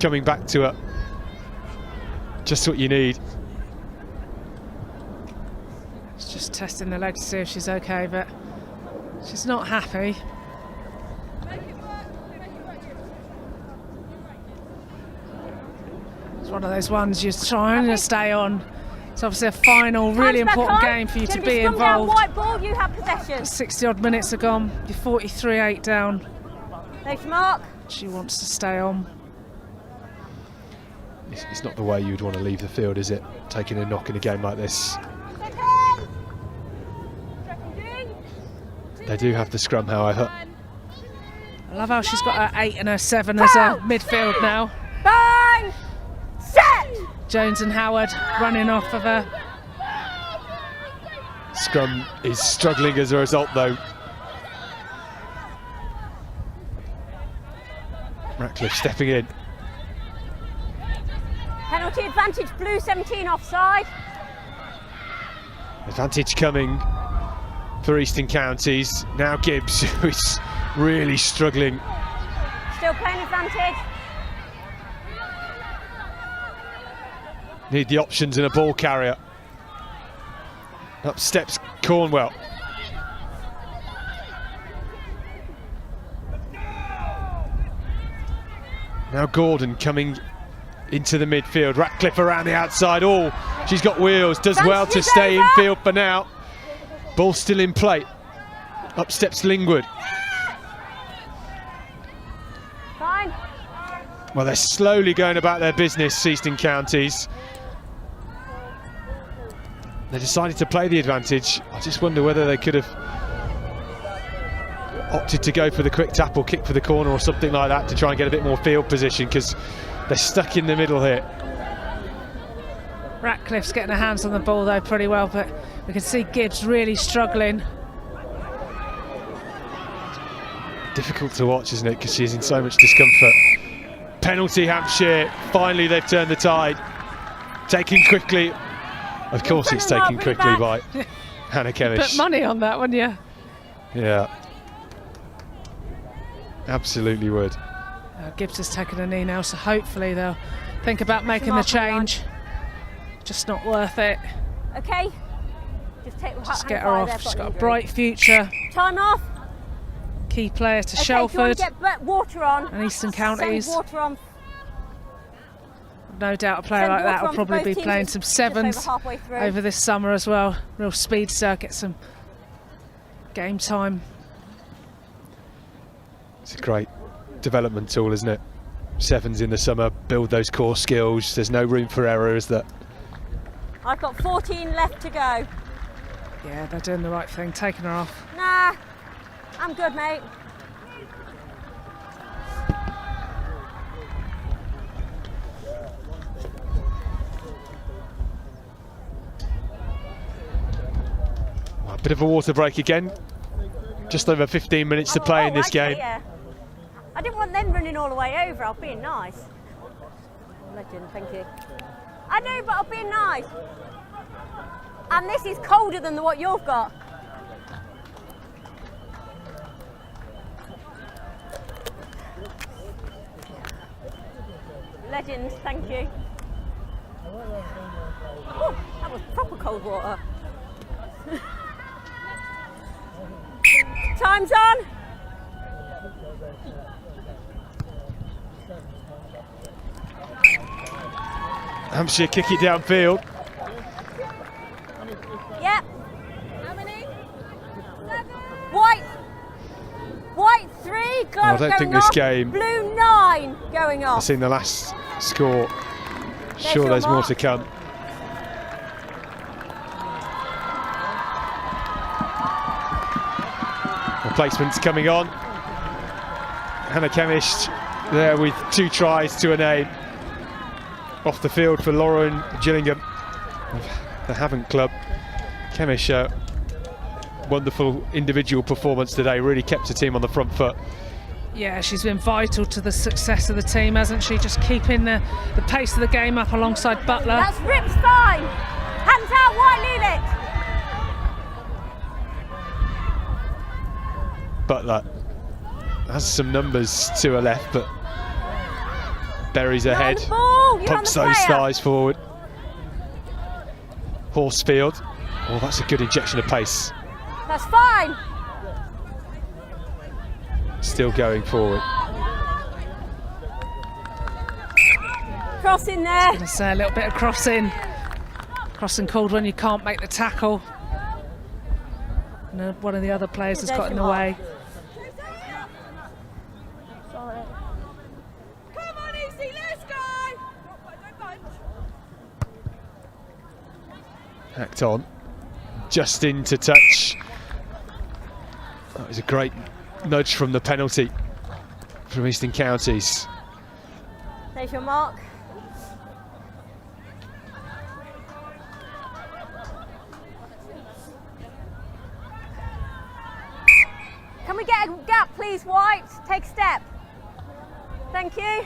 coming back to her. Just what you need. She's just testing the leg to see if she's okay, but she's not happy. It's one of those ones you're trying to stay on. It's obviously a final, really important game for you to be involved. White ball, you have possession. 60 odd minutes are gone. You're 43-8 down. Thanks, Mark. She wants to stay on. It's not the way you'd want to leave the field, is it? Taking a knock in a game like this. They do have the scrum, however. I love how she's got her 8 and her 7 as a midfield now. Bang! Set! Jones and Howard running off of her. Scrum is struggling as a result, though. Ratcliffe stepping in. Penalty advantage, blue 17 offside. Advantage coming for Eastern Counties. Now Gibbs, who is really struggling. Still playing advantage. Need the options in a ball carrier. Up steps Cornwell. Now Gordon coming into the midfield. Ratcliffe around the outside. Oh, she's got wheels. Does well to stay in field for now. Ball still in play. Up steps Lingwood. Fine. Well, they're slowly going about their business, Eastern Counties. They decided to play the advantage. I just wonder whether they could have opted to go for the quick tap or kick for the corner or something like that to try and get a bit more field position, because they're stuck in the middle here. Ratcliffe's getting her hands on the ball though pretty well, but we can see Gibbs really struggling. Difficult to watch, isn't it, because she's in so much discomfort. Penalty Hampshire. Finally they've turned the tide. Taken quickly. Of course it's taken quickly by Hannah Kemish. Put money on that, wouldn't you? Yeah. Absolutely would. Gibbs has taken a knee now, so hopefully they'll think about making the change. Just not worth it. Okay. Just get her off. She's got a bright future. Time off. Key player to Okay, Shelford get water on. and Eastern Counties. Send water on. No doubt a player like that will probably be playing some sevens over this summer as well. Real speedster, get some game time. It's a great development tool, isn't it? Sevens in the summer, build those core skills. There's no room for error, is there? I've got 14 left to go. Yeah, they're doing the right thing, taking her off. Nah, I'm good, mate. A bit of a water break again. Just over 15 minutes to play in this game. Yeah. I didn't want them running all the way over. I was being nice. Legend, thank you. I know, but I'm being nice. And this is colder than what you've got. Legend, thank you. Oh, that was proper cold water. Time's on. Hampshire kick it downfield. Yep. How many? 7. White 3 going I don't think this off. game. Blue 9 going off. I've seen the last score. Sure, there's more to come. Replacements coming on. Hannah Kemish there with 2 tries to a name. Off the field for Lauren Gillingham of the Havant Club. Kemish, wonderful individual performance today, really kept the team on the front foot. Yeah, she's been vital to the success of the team, hasn't she? Just keeping the pace of the game up alongside Butler. That's Rip's fine. Hands out, White Leland. Butler has some numbers to her left, but buries her head, pumps those thighs forward. Horsefield. Oh, that's a good injection of pace. That's fine. Still going forward. Crossing there. I was going to say a little bit of crossing. Crossing called when you can't make the tackle. And one of the other players has got in the way. Sorry. Come on, Easy, let's go! Don't bunch. Hacked on. Just into touch. That was a great nudge from the penalty from Eastern Counties. There's your mark. Can we get a gap, please, White? Take a step. Thank you.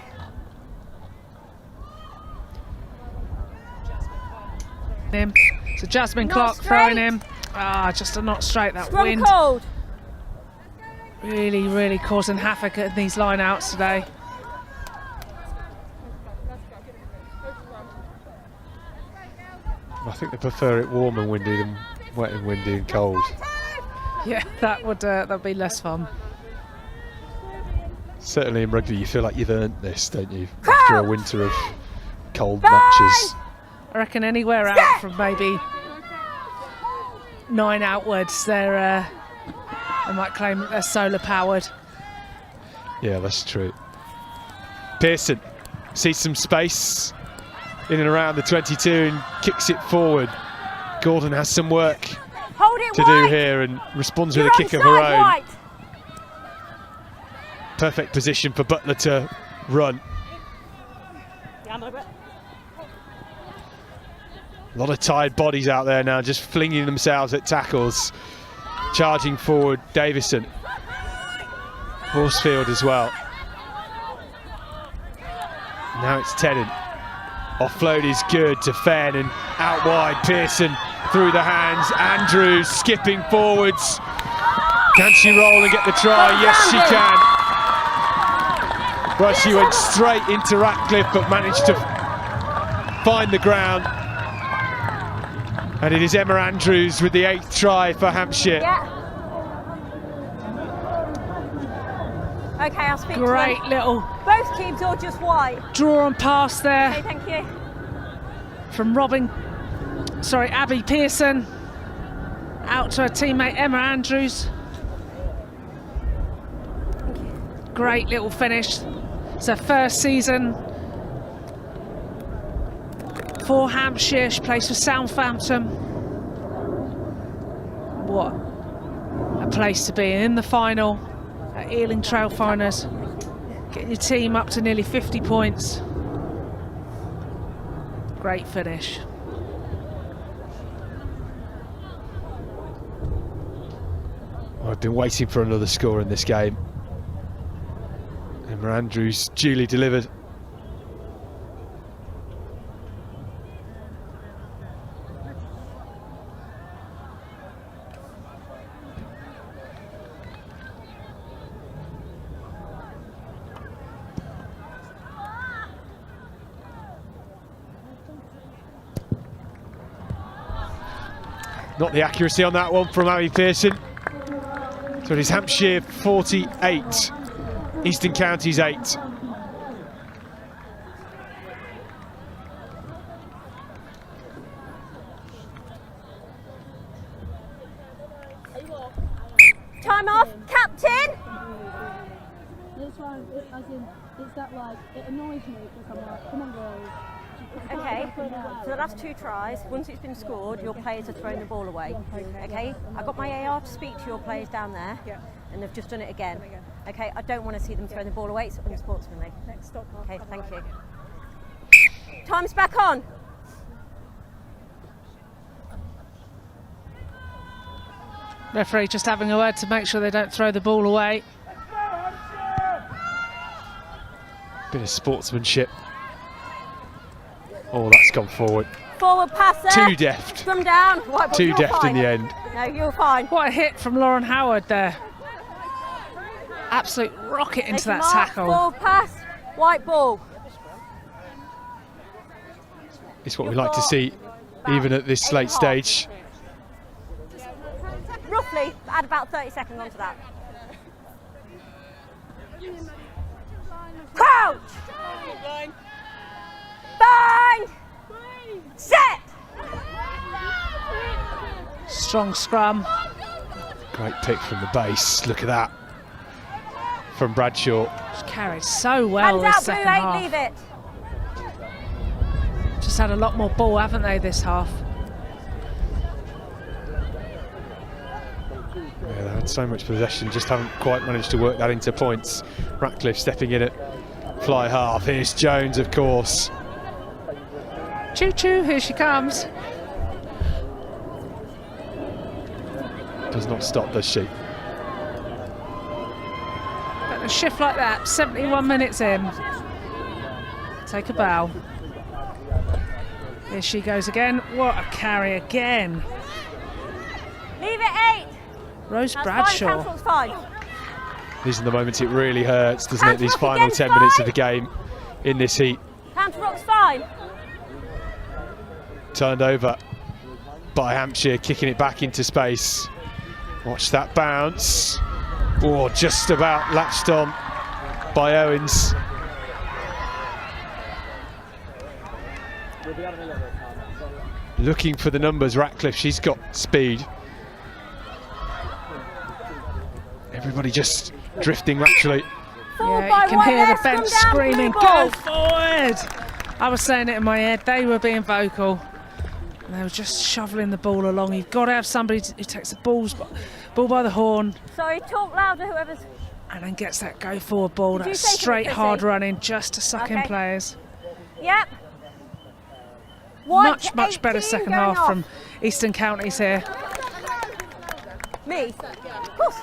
So Jasmine Clark throwing him. Ah, just a not straight, that Strong wind. cold. Really, really causing havoc at these line-outs today. I think they prefer it warm and windy than wet and windy and cold. Yeah, that'd be less fun. Certainly in rugby you feel like you've earned this, don't you? After a winter of cold matches. I reckon anywhere out from maybe 9 outwards, they might claim that they're solar powered. Yeah, that's true. Pearson sees some space in and around the 22 and kicks it forward. Gordon has some work to do here and responds with a kick of her own. White. Perfect position for Butler to run. A lot of tired bodies out there now, just flinging themselves at tackles. Charging forward, Davison. Horsefield as well. Now it's Tennant. Offload is good to Fenn and out wide. Pearson through the hands. Andrews skipping forwards. Can she roll and get the try? Yes, she can. Well, she went straight into Ratcliffe but managed to find the ground. And it is Emma Andrews with the 8th try for Hampshire. Yeah. Okay, I'll speak Great to them. little Both teams or just White? draw and pass there. Okay, thank you. From Abby Pearson out to her teammate Emma Andrews. Great little finish. It's her first season for Hampshire. She plays for Southampton. What a place to be in the final at Ealing Trailfinders. Getting your team up to nearly 50 points. Great finish. I've been waiting for another score in this game. Emma Andrews duly delivered. Not the accuracy on that one from Abby Pearson. So it is Hampshire 48, Eastern Counties 8. Time off, captain. This one, as in, it's that like, it annoys me because I'm like, come on girls. Okay, so the last 2 tries, once it's been scored, your players are throwing the ball away. Okay, I got my AR to speak to your players down there, and they've just done it again. Okay, I don't want to see them throwing the ball away, it's unsportsmanly. Okay, thank you. Time's back on. Referee just having a word to make sure they don't throw the ball away. Bit of sportsmanship. Oh, that's gone forward. Forward pass there. Too deft. Come down. White ball, Too you're deft fine. in the end. No, you're fine. What a hit from Lauren Howard there. Absolute rocket into that tackle. Forward pass. White ball. It's what we like to see, even at this late stage. Roughly, add about 30 seconds onto that. Crouch! Bang! Set! Strong scrum. Great pick from the base. Look at that. From Bradshaw. She's carried so well Hands this out, blue second eight, half. leave it. Just had a lot more ball, haven't they, this half? Yeah, they had so much possession, just haven't quite managed to work that into points. Ratcliffe stepping in at fly half. Here's Jones, of course. Choo choo, here she comes. Does not stop, does she? But a shift like that, 71 minutes in. Take a bow. Here she goes again. What a carry again. Leave it 8. Rose That's Bradshaw. Fine, fine. These are the moments it really hurts, doesn't it? These final 10 minutes of the game in this heat. Counter rock's fine. Turned over by Hampshire, kicking it back into space. Watch that bounce. Oh, just about latched on by Owens. Looking for the numbers, Ratcliffe. She's got speed. Everybody just drifting laterally. Yeah, you can hear the bench screaming, go forward! I was saying it in my head, they were being vocal. And they were just shoveling the ball along. You've got to have somebody who takes the ball by the horn Sorry, talk louder, whoever's... and then gets that go forward ball, Did you that say straight something, hard Chrissy? running just to suck in Okay. players. Yep. White Much better 18 second going half off. from Eastern Counties here. Me? Of course.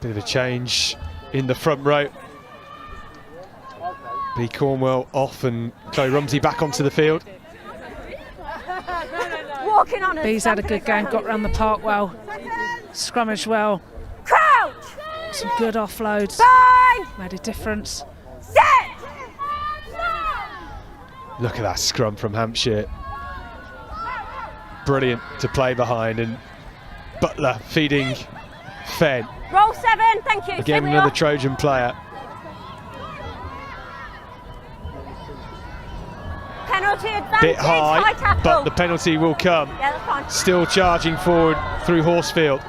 Bit of a change in the front row. B. Cornwell off and Chloe Rumsey back onto the field. Walking on us. Bees had a good game, got round the park well, scrummaged well. Crouch! Some good offloads. Bang! Made a difference. Set! Look at that scrum from Hampshire. Brilliant to play behind, and Butler feeding Fenn. Roll 7, thank you. Again, Stay where you another are. Trojan player. Penalty advantage, Bit high, tackle. but the penalty will come. Yeah, that's fine. Still charging forward through Horsefield.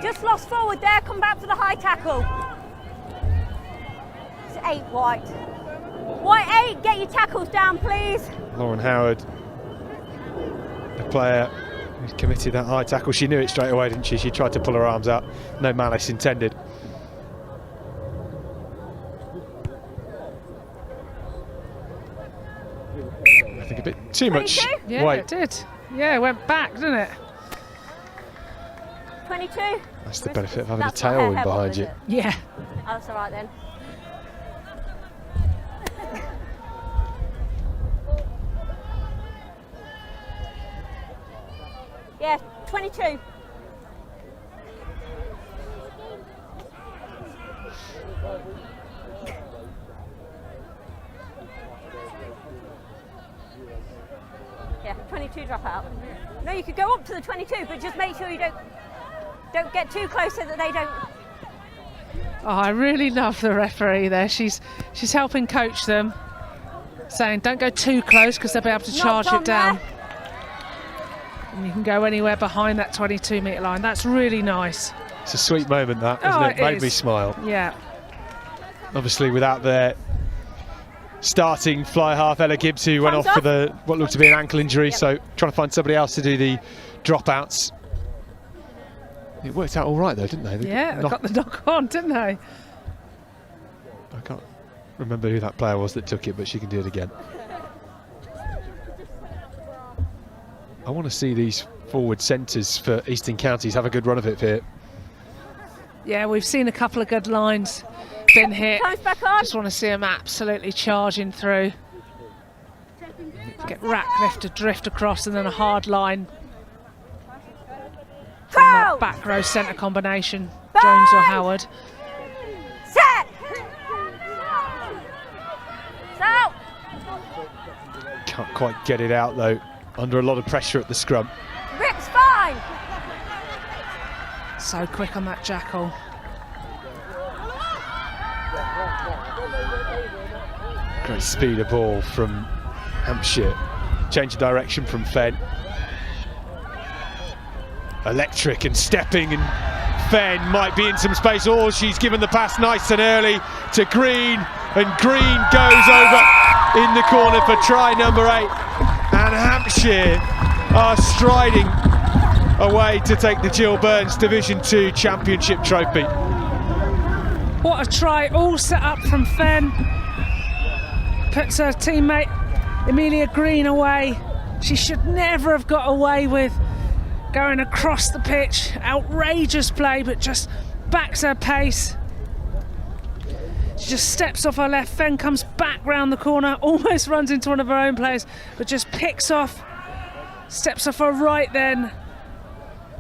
Just lost forward there, come back for the high tackle. It's 8 white. White 8, get your tackles down, please. Lauren Howard, the player who's committed that high tackle. She knew it straight away, didn't she? She tried to pull her arms out. No malice intended. I think a bit too much Yeah, weight. it did. Yeah, it went back, didn't it? 22. That's the benefit of having That's a not hair tailwind bottom, behind is you. it? Yeah. Oh, that's all right then. Yeah, 22. Yeah, 22 drop out. No, you could go up to the 22, but just make sure you don't get too close so that they don't. Oh, I really love the referee there. She's helping coach them, saying don't go too close because they'll be able to charge Knocked on it down. there. And you can go anywhere behind that 22-metre line. That's really nice. It's a sweet moment, that, isn't Oh, it? it Made is. me smile. Yeah. Obviously, without their starting fly half, Ella Gibbs, who went Thumbs off up. with what looked to be an ankle injury, so trying to find somebody else to do the dropouts. It worked out all right, though, didn't they? Yeah, they got the knock on, didn't they? I can't remember who that player was that took it, but she can do it again. I want to see these forward centres for Eastern Counties have a good run of it here. Yeah, we've seen a couple of good lines been hit. Just want to see them absolutely charging through. Get Ratcliffe to drift across and then a hard line. From that back row centre combination, Jones or Howard. Set! Out! Can't quite get it out though, under a lot of pressure at the scrum. Rip's fine! So quick on that jackal. Great speed of ball from Hampshire. Change of direction from Fenn. Electric and stepping, and Fenn might be in some space. Oh, she's given the pass nice and early to Green, and Green goes over in the corner for try number 8. And Hampshire are striding away to take the Gill Burns Division 2 Championship trophy. What a try, all set up from Fenn. Puts her teammate Amelia Green away. She should never have got away with going across the pitch. Outrageous play, but just backs her pace. She just steps off her left. Fenn comes back round the corner, almost runs into one of her own players, but just picks off, steps off her right then.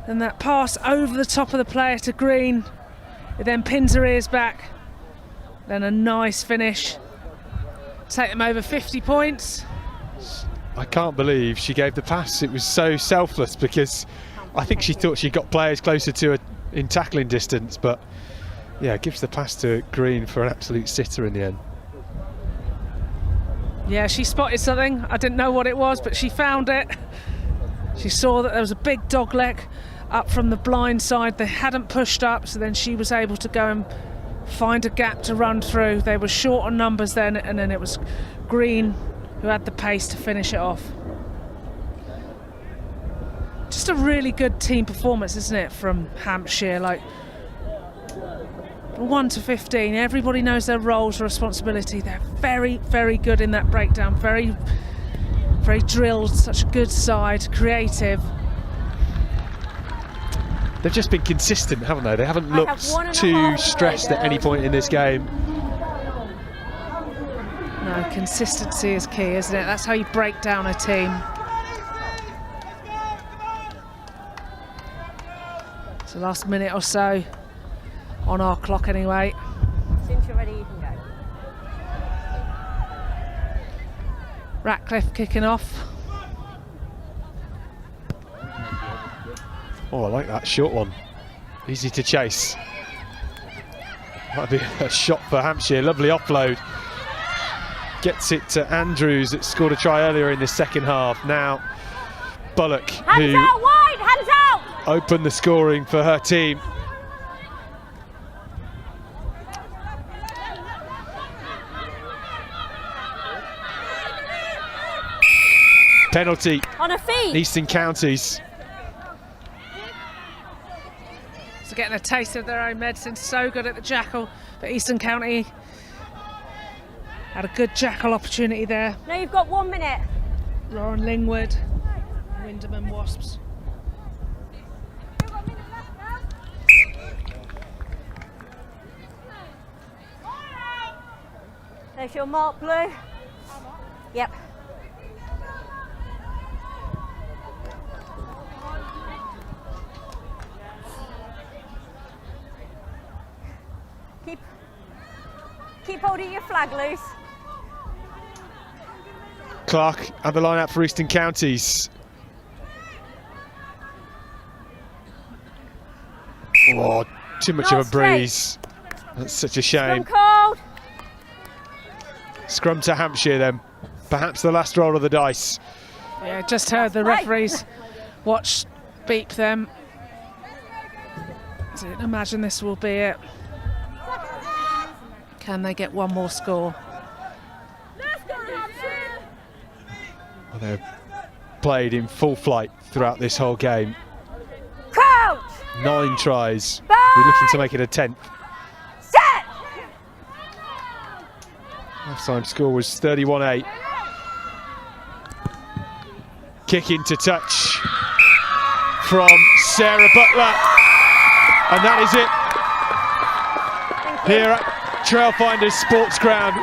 And that pass over the top of the player to Green. It then pins her ears back. Then a nice finish. Take them over 50 points. I can't believe she gave the pass. It was so selfless, because I think she thought she got players closer to her in tackling distance, but yeah, gives the pass to Green for an absolute sitter in the end. Yeah, she spotted something. I didn't know what it was, but she found it. She saw that there was a big dog leg up from the blind side. They hadn't pushed up, so then she was able to go and find a gap to run through. They were short on numbers then, and then it was Green who had the pace to finish it off. Just a really good team performance, isn't it, from Hampshire? Like 1 to 15, everybody knows their roles and responsibility. They're very, very good in that breakdown. Very, very drilled. Such a good side, creative. They've just been consistent, haven't they? They haven't looked too stressed at any point in this game. No, consistency is key, isn't it? That's how you break down a team. So last minute or so on our clock anyway. Since you're ready, you can go. Ratcliffe kicking off. Oh, I like that short one. Easy to chase. Might be a shot for Hampshire. Lovely offload. Gets it to Andrews, that scored a try earlier in the second half. Now Bullock, hands who out wide, hands out! opened the scoring for her team. Penalty. On her feet. Eastern Counties. So getting a taste of their own medicine. So good at the jackal, but Eastern County had a good jackal opportunity there. No, you've got 1 minute. Lauren Lingwood, Wyndham and Wasps. There's your mark, Blue. Yep. Keep hold of your flag loose. Clark at the line out for Eastern Counties. Oh, too much of a breeze. That's such a shame. Cold. Scrum to Hampshire then. Perhaps the last roll of the dice. Yeah, just heard the referees watch beep them. So imagine this will be it. Can they get one more score? Well, they've played in full flight throughout this whole game. Crouch! 9 tries. We're looking to make it a 10th. Set! Half-time score was 31-8. Kick into touch from Sarah Butler, and that is it here at Trailfinders Sports Ground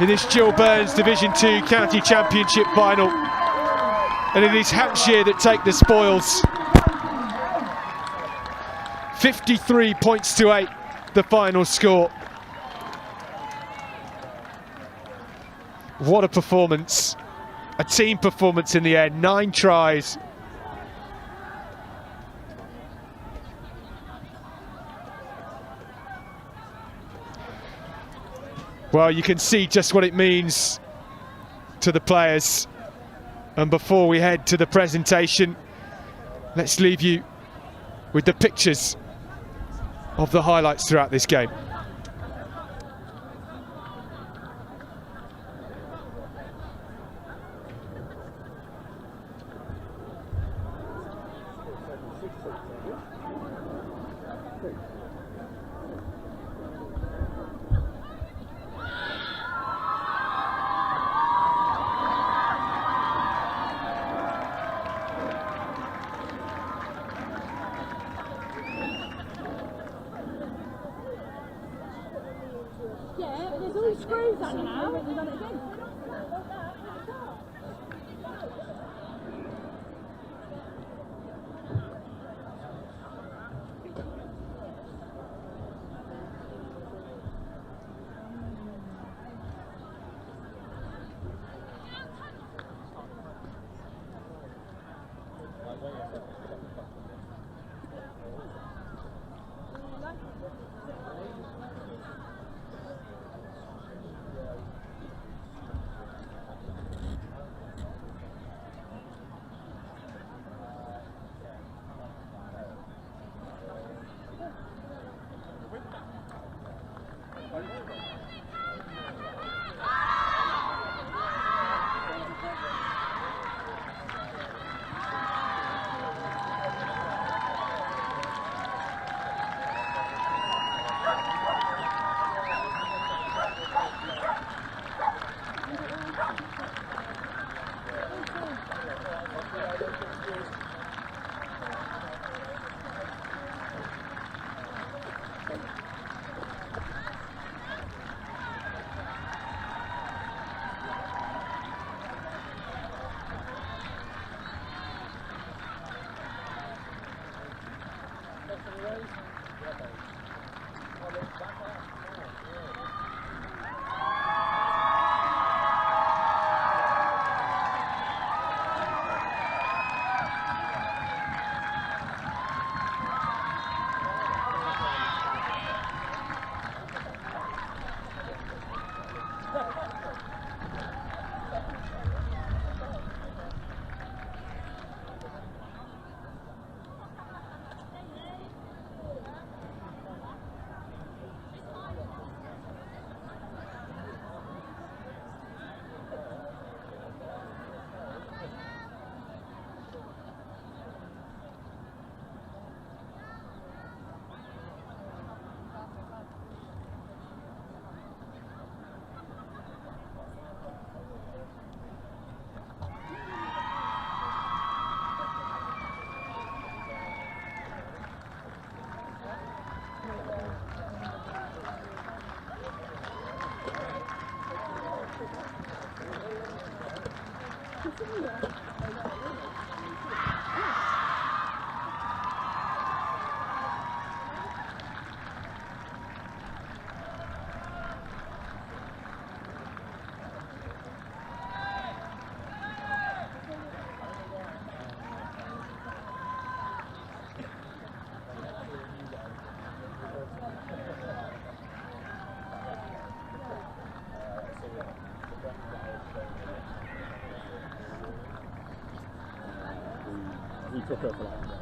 in this Gill Burns Division 2 County Championship final, and it is Hampshire that take the spoils. 53 points to 8, the final score. What a performance, a team performance in the end, 9 tries. Well, you can see just what it means to the players. And before we head to the presentation, let's leave you with the pictures of the highlights throughout this game. Yeah, there's all screws on now. We've done it again. He took her for that.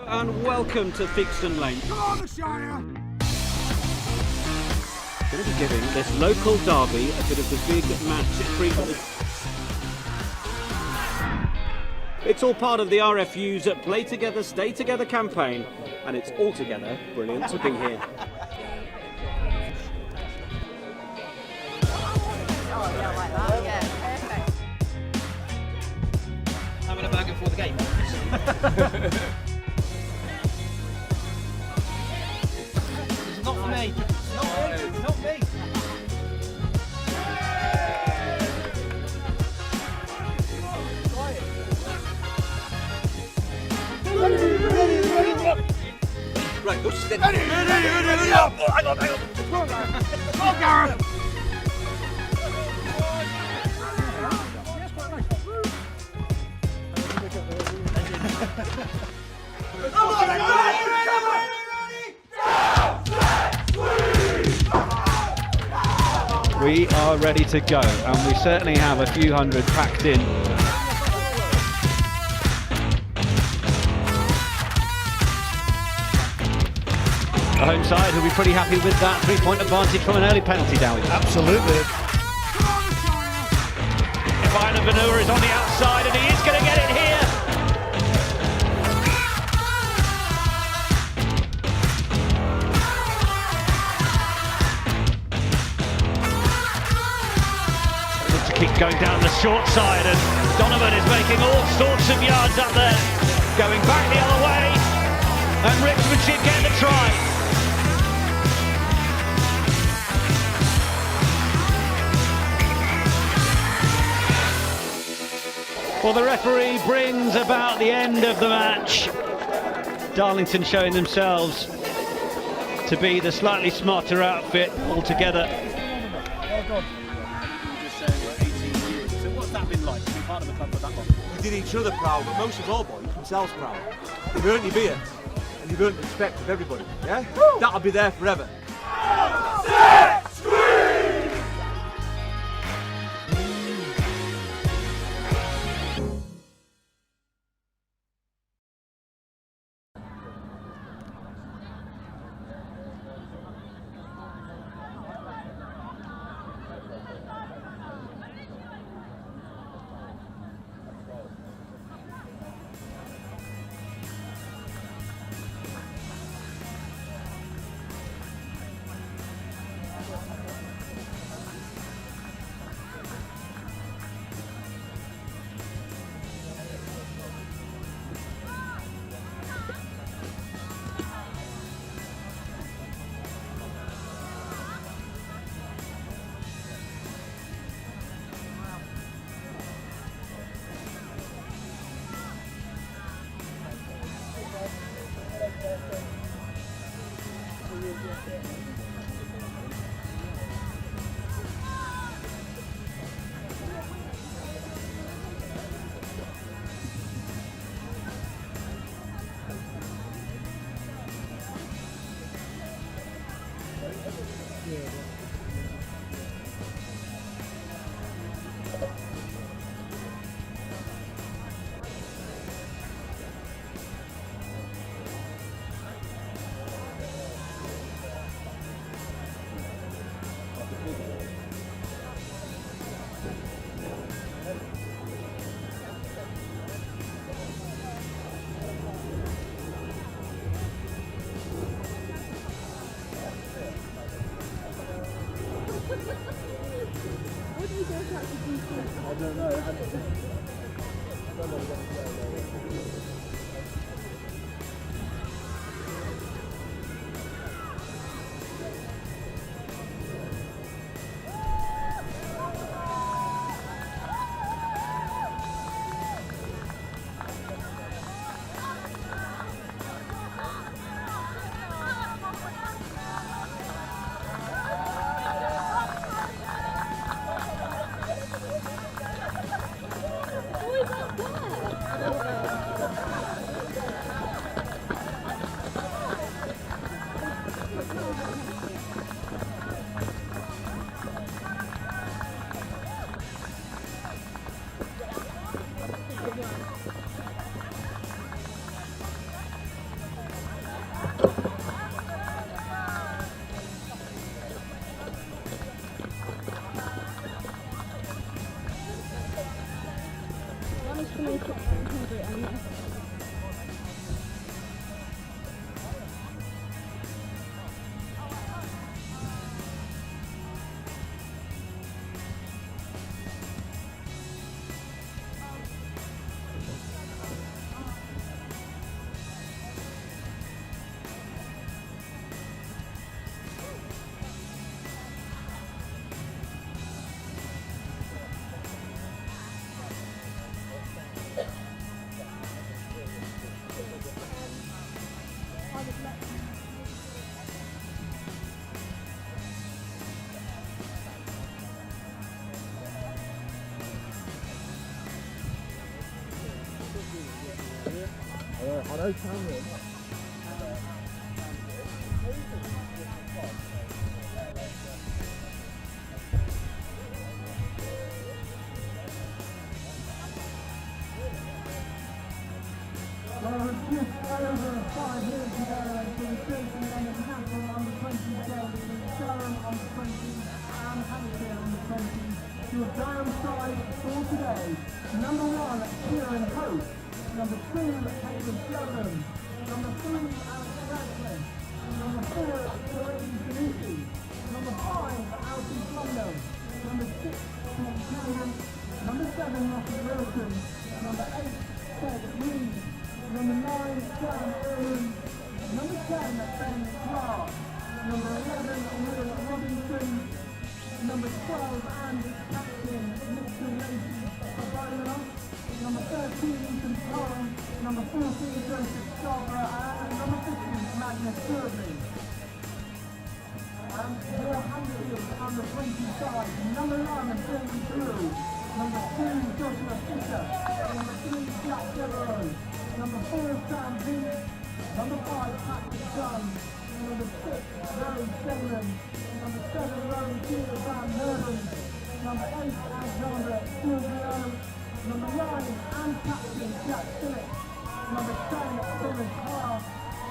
And welcome to Theakston Lane. Come on, the Shire! Going to be giving this local derby a bit of the big match treatment. It's all part of the RFU's Play Together, Stay Together campaign, and it's altogether brilliant to be here. Having a burger before the game. It's not for me. It's not me. Right, go sit. Ready up! Oh, hang on. Come on, Gareth. We are ready to go, and we certainly have a few hundred packed in. The home side will be pretty happy with that 3-point advantage from an early penalty, Dowie. Absolutely. Divine Vanua is on the outside, and he is going to get it here. To keep going down the short side, and Donovan is making all sorts of yards up there. Going back the other way, and Richmond should get the try. Well, the referee brings about the end of the match. Darlington showing themselves to be the slightly smarter outfit altogether. Well done. You just saying 18 years. So what's that been like to be part of the club for that long? You did each other proud, but most of all, boy, themselves proud. You've earned your beer, and you've earned the respect of everybody, yeah? That'll be there forever. I know Cameron. Well, just over 5 years ago, the Trailfinders and Hampshire on the 20 game between Durham on the 20 and Hampshire on the 20 to a Durham side for today. Number 1, Kieran Hope. Number 2, Hayden Devon. Number 3, Alex Radcliffe. Number 4, Doreen Sanusi. Number 5, Alfie Blumno. Number 6, Tom Cunningham. Number 7, Rocky Wilson. Number 8, Ted Reed. Number 9, Sam Irwin. Number 10, Ben Clark. Number 11, Will Robinson. Number 12, and captain, Mr. Lacey Abidanoff. Number 13, Ethan Torrance. Number 14, Joseph Scarborough. And number 15, Magnus Kirby. And your Hampshire on the 20 side. Number 1, James Drew. Number 2, Joshua Fisher. Number 3, Jack Devereaux. Number 4, Sam Vince. Number 5, Patrick Dunn. Number 6, Rose Salem. Number 7, Rowan Peter Van Herman. Number 8, Alexander Silvio. Number 9, and captain Jack Phillips. Number 10, Thomas Clark.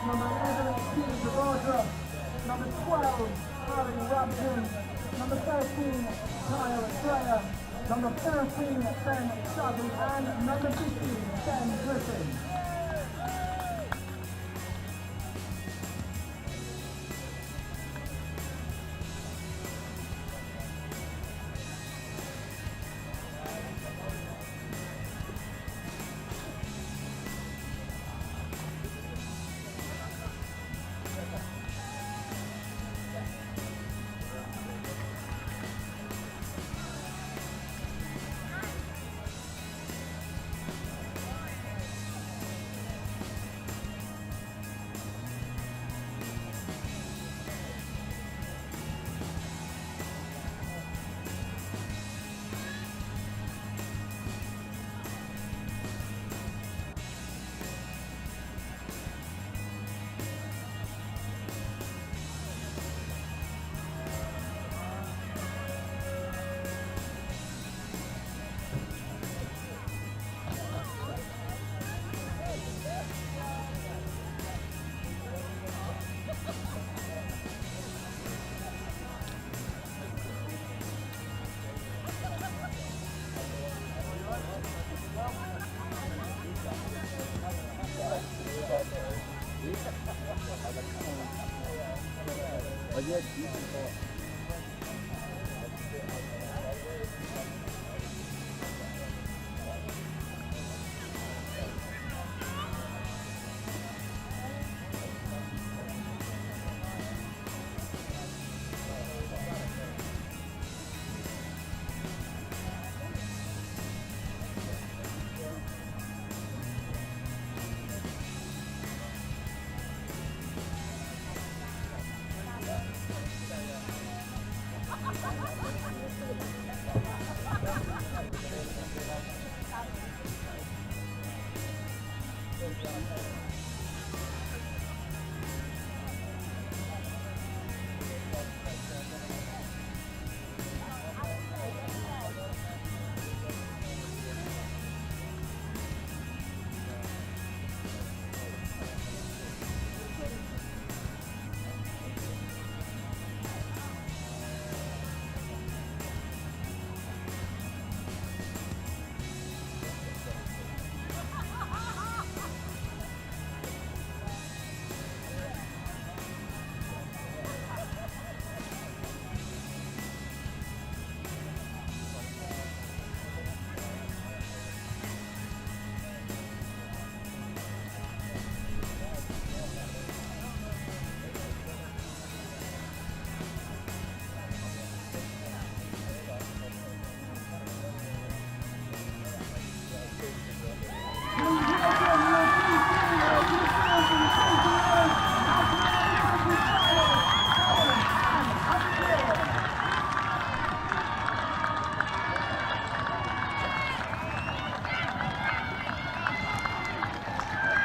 Number 11, Peter DeRodra. Number 12, Harry Rabson. Number 13, Kyle Dreyer. Number 13, Ben Sudden. And number 15, Ben Griffin.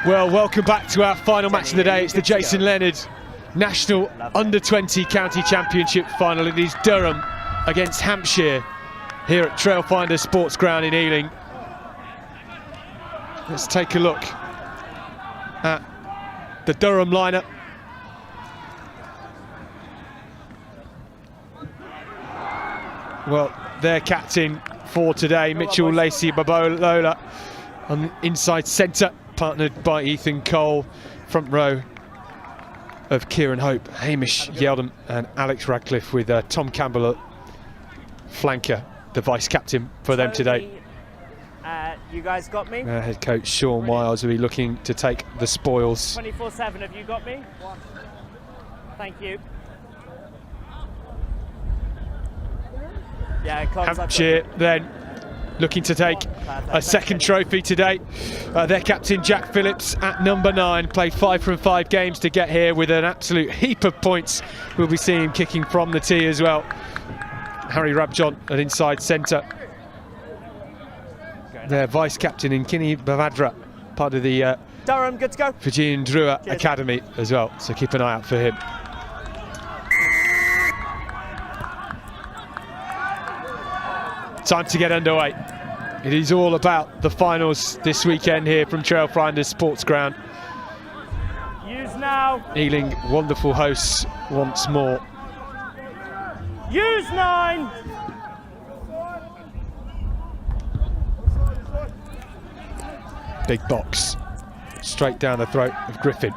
Well, welcome back to our final match of the day. It's the Jason Leonard National Under-20 County Championship final. It is Durham against Hampshire here at Trailfinders Sports Ground in Ealing. Let's take a look at the Durham lineup. Well, their captain for today, Mitchell Lacey Babolola, on the inside centre, partnered by Ethan Cole. Front row of Kieran Hope, Hamish Yeldon and Alex Radcliffe, with Tom Campbell at flanker, the vice-captain for them today. You guys got me? Head coach Sean Wiles will be looking to take the spoils. 24/7, have you got me? Thank you. Yeah, Hampshire then looking to take a second trophy today. Their captain Jack Phillips at number 9 played 5 from 5 games to get here with an absolute heap of points. We'll be seeing him kicking from the tee as well. Harry Rabjohn at inside centre. Their vice captain in Kinney Bavadra, part of the Durham, good to go. Virgin Drua Academy as well, so keep an eye out for him. Time to get underway. It is all about the finals this weekend here from Trailfinders Sports Ground. Use now. Ealing, wonderful hosts once more. Use 9. Big box, straight down the throat of Griffin.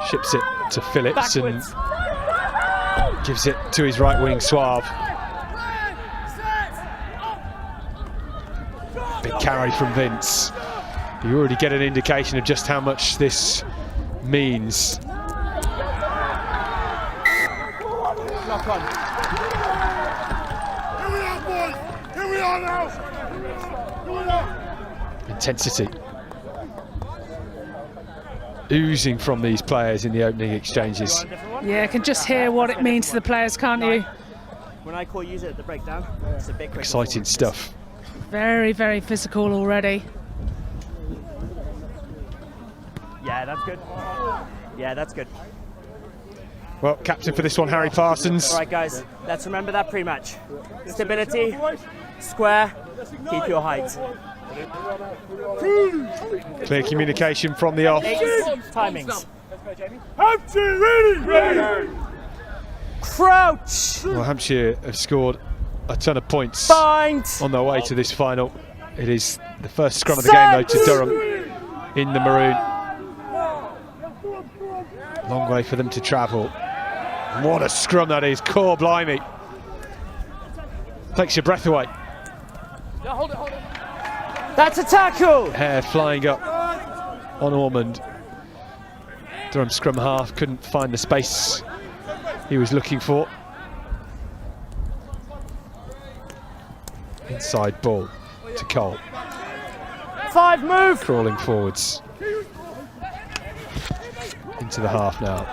Ships it to Phillips Backwards. And gives it to his right wing, Suave. Big carry from Vince. You already get an indication of just how much this means. Knock on. Here we are, boys. Here we are now. Here we are. Intensity oozing from these players in the opening exchanges. Yeah, you can just hear what it means to the players, can't you? When I call use it at the breakdown, it's a bit quicker. Exciting stuff. Very, very physical already. Yeah, that's good. Yeah, that's good. Well, captain for this one, Harry Parsons. All right, guys, let's remember that pre-match. Stability, square, keep your height. Clear communication from the off. Timings. Hampshire, ready! Crouch! Well, Hampshire have scored a ton of points Bind. on their way to this final. It is the first scrum of the game, though, to Durham in the maroon. Long way for them to travel. What a scrum that is, core blimey. Takes your breath away. Hold it. That's a tackle! Hair flying up on Ormond. Durham scrum half couldn't find the space he was looking for. Inside ball to Cole. 5, move! Crawling forwards. Into the half now.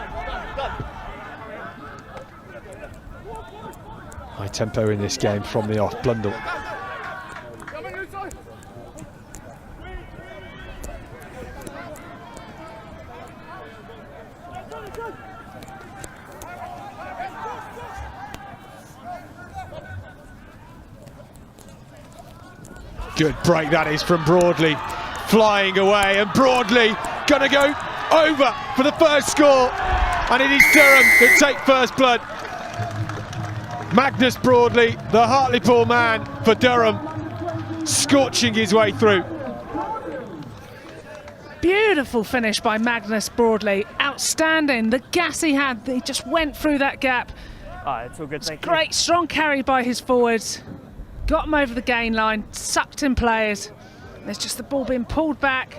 High tempo in this game from the off. Blundell. Good break that is from Broadley, flying away, and Broadley gonna go over for the first score, and it is Durham that take first blood. Magnus Broadley, the Hartlepool man for Durham, scorching his way through. Beautiful finish by Magnus Broadley, outstanding. The gas he had, he just went through that gap. It's all good, thank you. Great strong carry by his forwards. Got him over the gain line, sucked in players. There's just the ball being pulled back,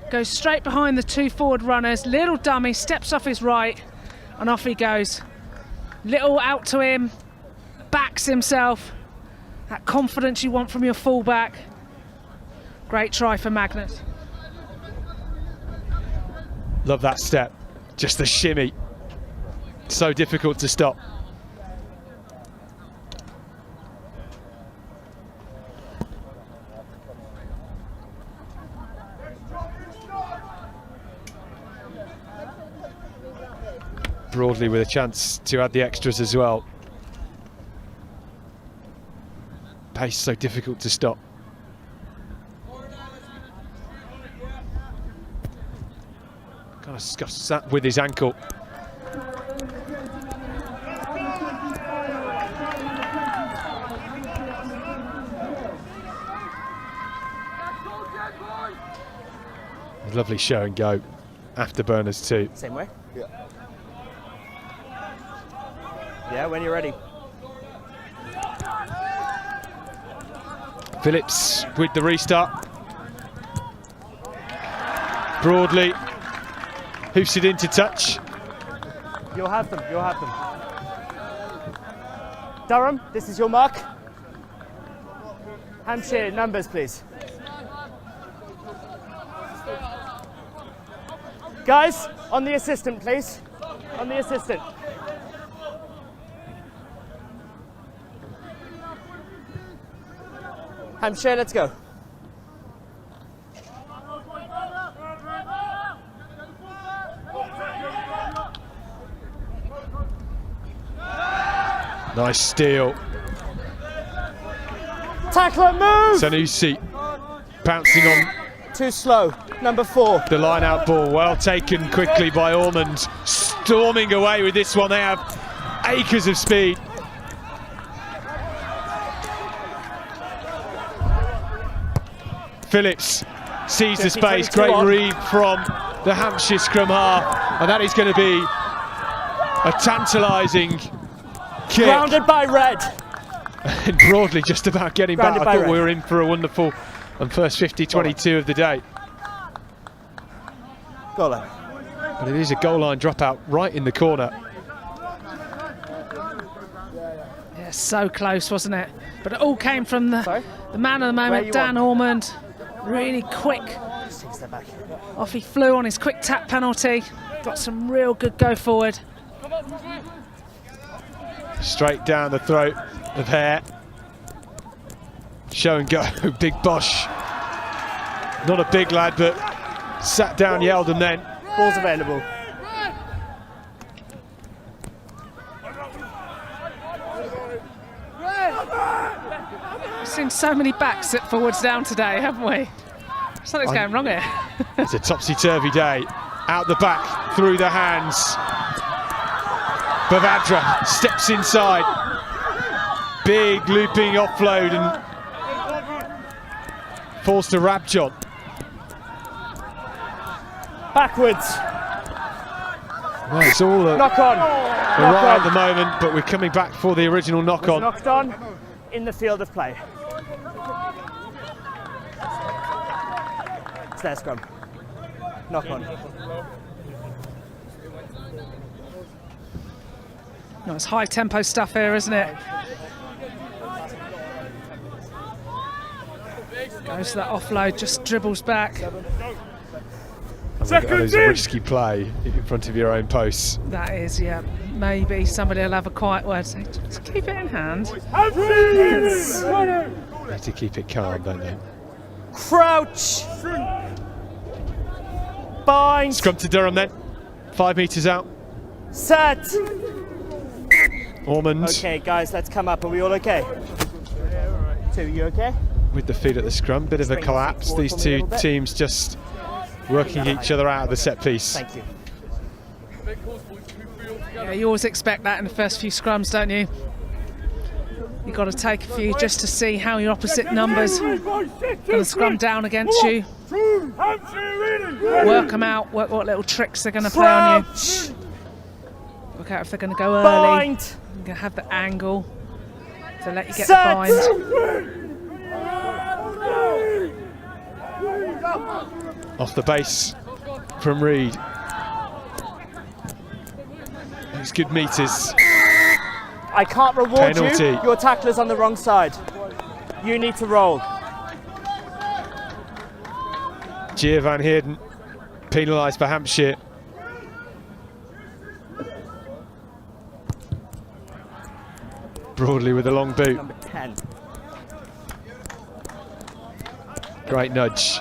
goes straight behind the 2 forward runners. Little dummy steps off his right, and off he goes. Little out to him, backs himself. That confidence you want from your fullback. Great try for Magnus. Love that step, just the shimmy. So difficult to stop. Broadley with a chance to add the extras as well. Pace so difficult to stop. Kind of scuffs that with his ankle. Lovely show and go. Afterburners too. Same way? Yeah. Yeah, when you're ready. Phillips with the restart. Broadley hoofs it into touch. You'll have them, you'll have them. Durham, this is your mark. Hampshire, numbers please. Guys, on the assistant please. On the assistant. Hampshire, let's go. Nice steal. Tackler, move! Sanusi bouncing on. Too slow, number 4. The line out ball, well taken quickly by Ormond. Storming away with this one, they have acres of speed. Phillips sees the space, great read from the Hampshire scrum half, and that is going to be a tantalising kick. Grounded by red. And Broadley just about getting Grounded back. I thought red. we were in for a wonderful and first 50-22 of the day. Goal line. But it is a goal line dropout right in the corner. Yeah, so close, wasn't it? But it all came from the man of the moment, Dan Ormond. Really quick. Off he flew on his quick tap penalty. Got some real good go forward. Straight down the throat of Hare. Show and go, Big Bosch. Not a big lad, but sat down, yelled, and then. Ball's available. We've seen so many backs sit forwards down today, haven't we? Something's going wrong here. It's a topsy-turvy day. Out the back, through the hands. Bavadra steps inside. Big looping offload and falls to Rabjon. Backwards. Well, it's all knock on. right at the moment, but we're coming back for the original knock on. Knocked on in the field of play. It's their scrum. Knock on. No, it's high tempo stuff here, isn't it? Goes to that offload, just dribbles back. That is a risky play in front of your own posts. That is, yeah. Maybe somebody will have a quiet word. Say, just keep it in hand. Need to keep it calm, don't they? Crouch. Bind. Scrum to Durham then. 5 metres out. Set. Ormond. Okay, guys, let's come up. Are we all okay? Two, you okay? With the feet at the scrum, bit of a collapse. These two teams just working each other out of the set piece. Thank you. Yeah, you always expect that in the first few scrums, don't you? You've got to take a few just to see how your opposite numbers going to scrum down against you. Work them out, work what little tricks they're going to play on you. Work out if they're going to go early. Bind. You're going to have the angle to let you get the bind. Off the base from Reed. It's good meters. I can't reward Penalty. you. Your tackler's on the wrong side. You need to roll. Gill Van Heerden penalised for Hampshire. Broadley with a long boot. Number 10. Great nudge.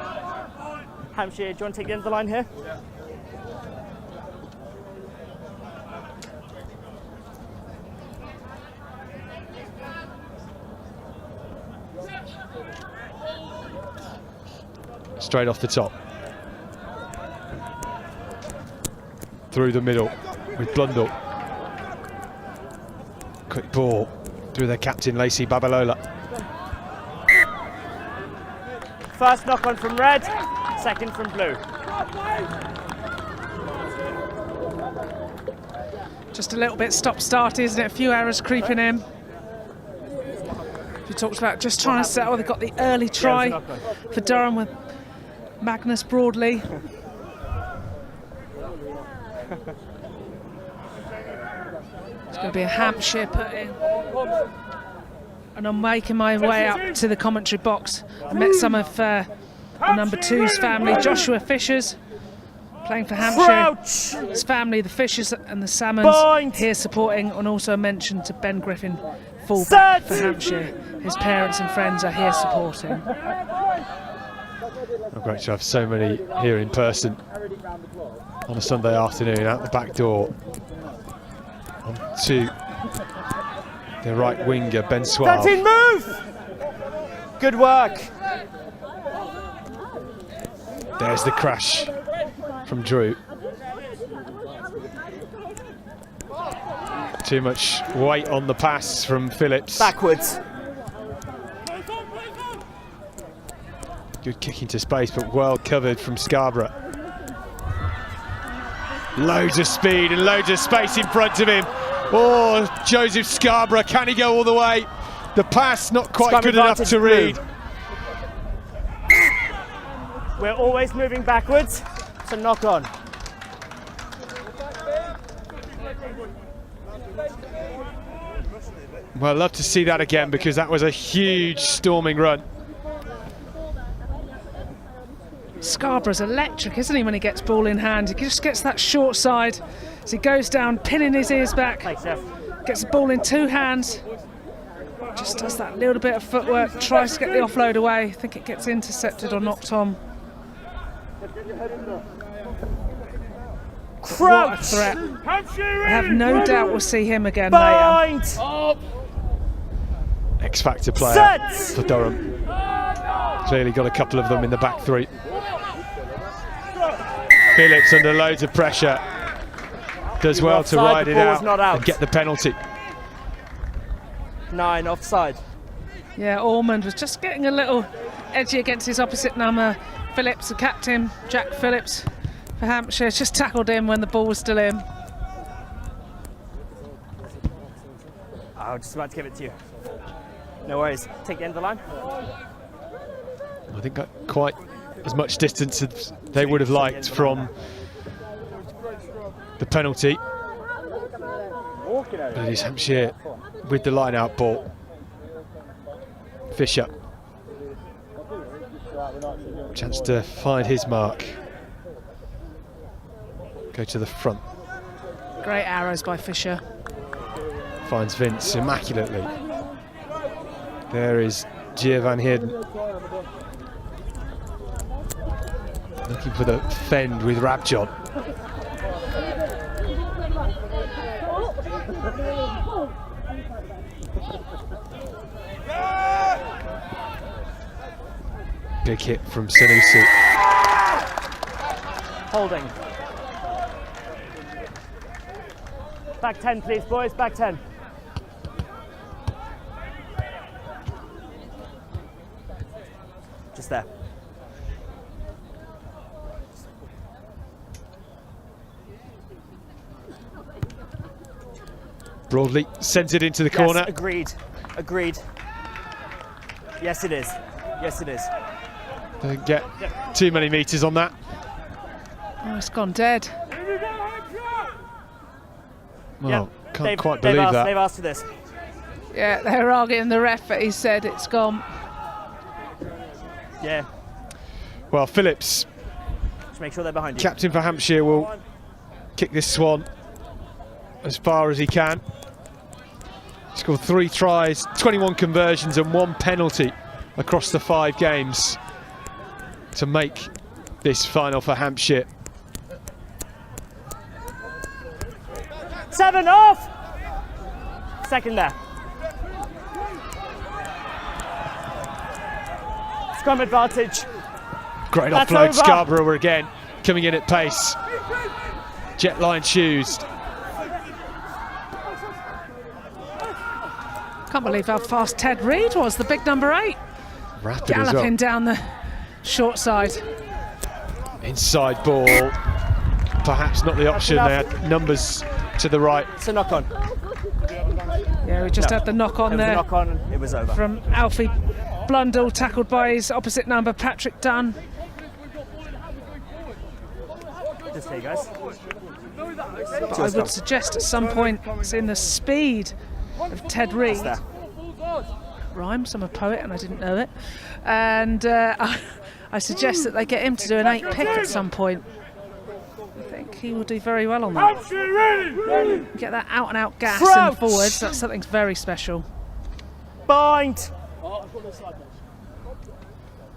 Hampshire, do you want to take the end of the line here? Straight off the top. Through the middle with Blundell. Quick ball through their captain, Lacey Babalola. First knock on from red, second from blue. Just a little bit stop-start, isn't it? A few errors creeping in. We talked about just trying to settle. They've got the early try for Durham with Magnus Broadley. It's going to be a Hampshire put in. And I'm making my way up to the commentary box. I met some of the number 2's family, Joshua Fishers, playing for Hampshire. His family, the Fishers and the Salmons, here supporting, and also a mention to Ben Griffin, fullback for Hampshire. His parents and friends are here supporting. Oh, great to have so many here in person on a Sunday afternoon out the back door. On to the right winger, Ben Suave. That's in, move! Good work. There's the crash from Drew. Too much weight on the pass from Phillips. Backwards. Good kick into space, but well covered from Scarborough. Loads of speed and loads of space in front of him. Oh, Joseph Scarborough, can he go all the way? The pass not quite good enough to read. We're always moving backwards, so knock on. Well, I'd love to see that again because that was a huge storming run. Scarborough's electric, isn't he, when he gets ball in hand? He just gets that short side as he goes down, pinning his ears back. Gets the ball in 2 hands. Just does that little bit of footwork, tries to get the offload away. I think it gets intercepted or knocked on. Crouch! What a threat. I have no doubt we'll see him again later. X-Factor player for Durham. Clearly got a couple of them in the back 3. Phillips under loads of pressure. Does well to ride it out and get the penalty. 9 offside. Yeah, Ormond was just getting a little edgy against his opposite number. Phillips, the captain, Jack Phillips for Hampshire, just tackled him when the ball was still in. I was just about to give it to you. No worries. Take the end of the line. I think got quite as much distance as they would have liked from the penalty. But it is Hampshire with the line-out ball. Fisher. Chance to find his mark. Go to the front. Great arrows by Fisher. Finds Vince immaculately. There is Devon hidden. Looking for the fend with Rabjon. Big hit from Sanusi. Holding. Back 10, please, boys. Back 10. Just there. Broadly sends it into the corner. Yes, agreed. Agreed. Yes, it is. Yes, it is. Don't get too many metres on that. Oh, it's gone dead. Well, can't quite believe that. They've asked for this. Yeah, they were arguing the ref, but he said it's gone. Yeah. Well, Phillips, Just make sure they're behind you. captain for Hampshire, will kick this swan as far as he can. Scored 3 tries, 21 conversions and 1 penalty across the 5 games to make this final for Hampshire. 7 off! Second there. Scrum advantage. Great That's offload, over. Scarborough again, coming in at pace. Jet line shoes. Can't believe how fast Ted Reed was, the big number 8. Rapid as Galloping well. down the short side. Inside ball, perhaps not the option. They had numbers to the right. It's a knock on. Yeah, we just had the knock on There was there. a knock on, it was over. From Alfie Blundell, tackled by his opposite number, Patrick Dunn. Just here, guys. But I would suggest at some point it's in the speed of Ted Reed. Rhymes, I'm a poet and I didn't know it. And I suggest that they get him to do an 8 pick at some point. I think he will do very well on that. Get that out and out gas and forwards, that's something very special. Bind.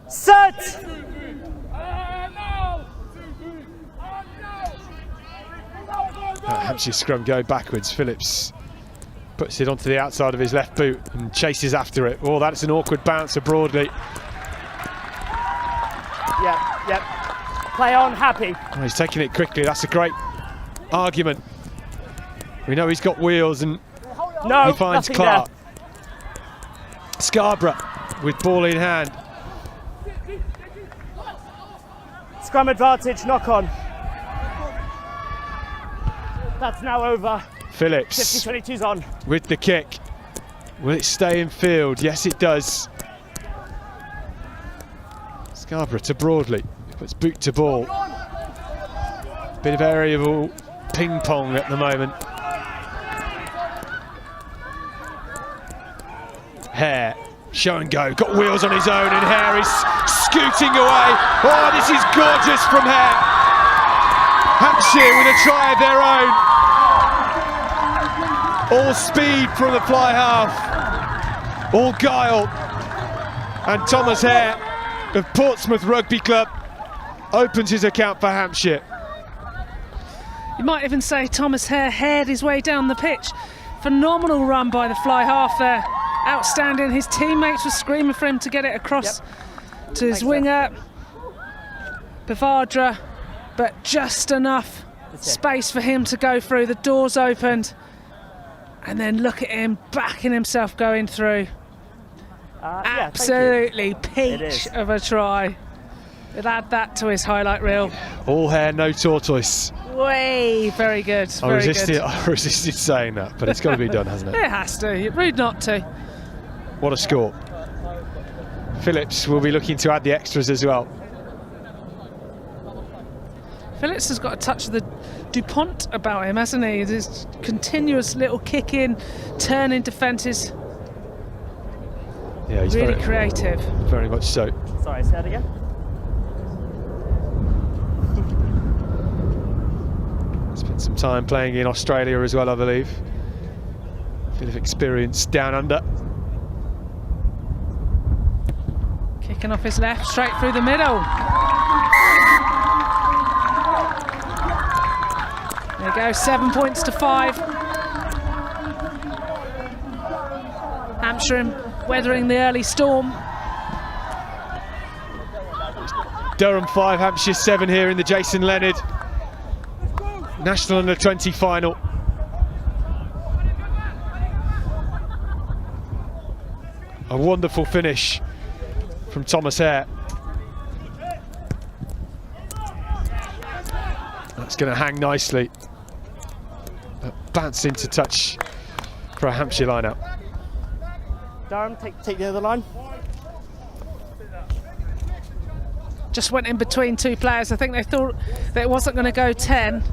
Set. Hampshire scrum go backwards. Phillips puts it onto the outside of his left boot and chases after it. Oh, that's an awkward bounce of Broadley. Yep. Play on, happy. Oh, he's taking it quickly. That's a great argument. We know he's got wheels and No, he finds nothing Clark. Scarborough with ball in hand. Scrum advantage, knock on. That's now over. Phillips 50-22's on. with the kick. Will it stay in field? Yes, it does. Scarborough to Broadley. Puts boot to ball. Bit of aerial ping pong at the moment. Hare, show and go. Got wheels on his own, and Hare is scooting away. Oh, this is gorgeous from Hare. Hampshire with a try of their own. All speed from the fly half, all guile, and Thomas Hare of Portsmouth Rugby Club opens his account for Hampshire. You might even say Thomas Hare haired his way down the pitch. Phenomenal run by the fly half there, outstanding. His teammates were screaming for him to get it across to his winger, Bavadra, but just enough space for him to go through. The doors opened. And then look at him backing himself going through. Absolutely peach of a try. He'll add that to his highlight reel. All Hare, no tortoise. Way, very good. I resisted saying that, but it's got to be done, hasn't it? It has to. Rude not to. What a score. Phillips will be looking to add the extras as well. Phillips has got a touch of the DuPont about him, hasn't he? This continuous little kick in, turn in defences. Yeah, he's really very creative. Very much so. Sorry, say that again. Spent some time playing in Australia as well, I believe. A bit of experience down under. Kicking off his left, straight through the middle. There you go, 7 points to 5. Hampshire weathering the early storm. Durham 5, Hampshire 7 here in the Jason Leonard National Under-20 final. A wonderful finish from Thomas Hare. That's going to hang nicely. Bounce into touch for a Hampshire line-out. Durham, take the other line. Just went in between two players. I think they thought that it wasn't going to go 10.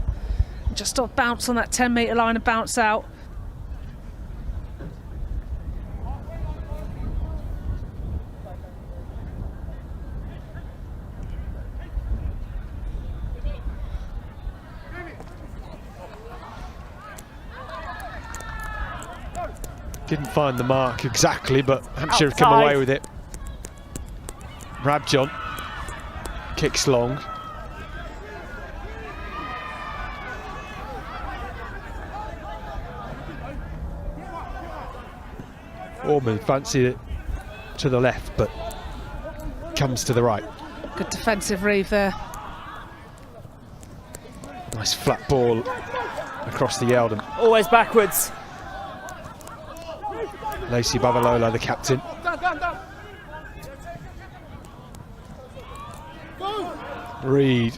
Just sort of bounce on that 10-metre line and bounce out. Didn't find the mark exactly, but Hampshire have come away with it. Rabjon kicks long. Ormond fancied it to the left, but comes to the right. Good defensive reeve there. Nice flat ball across the Eldon. Always backwards. Lacey Babalola, the captain. Reed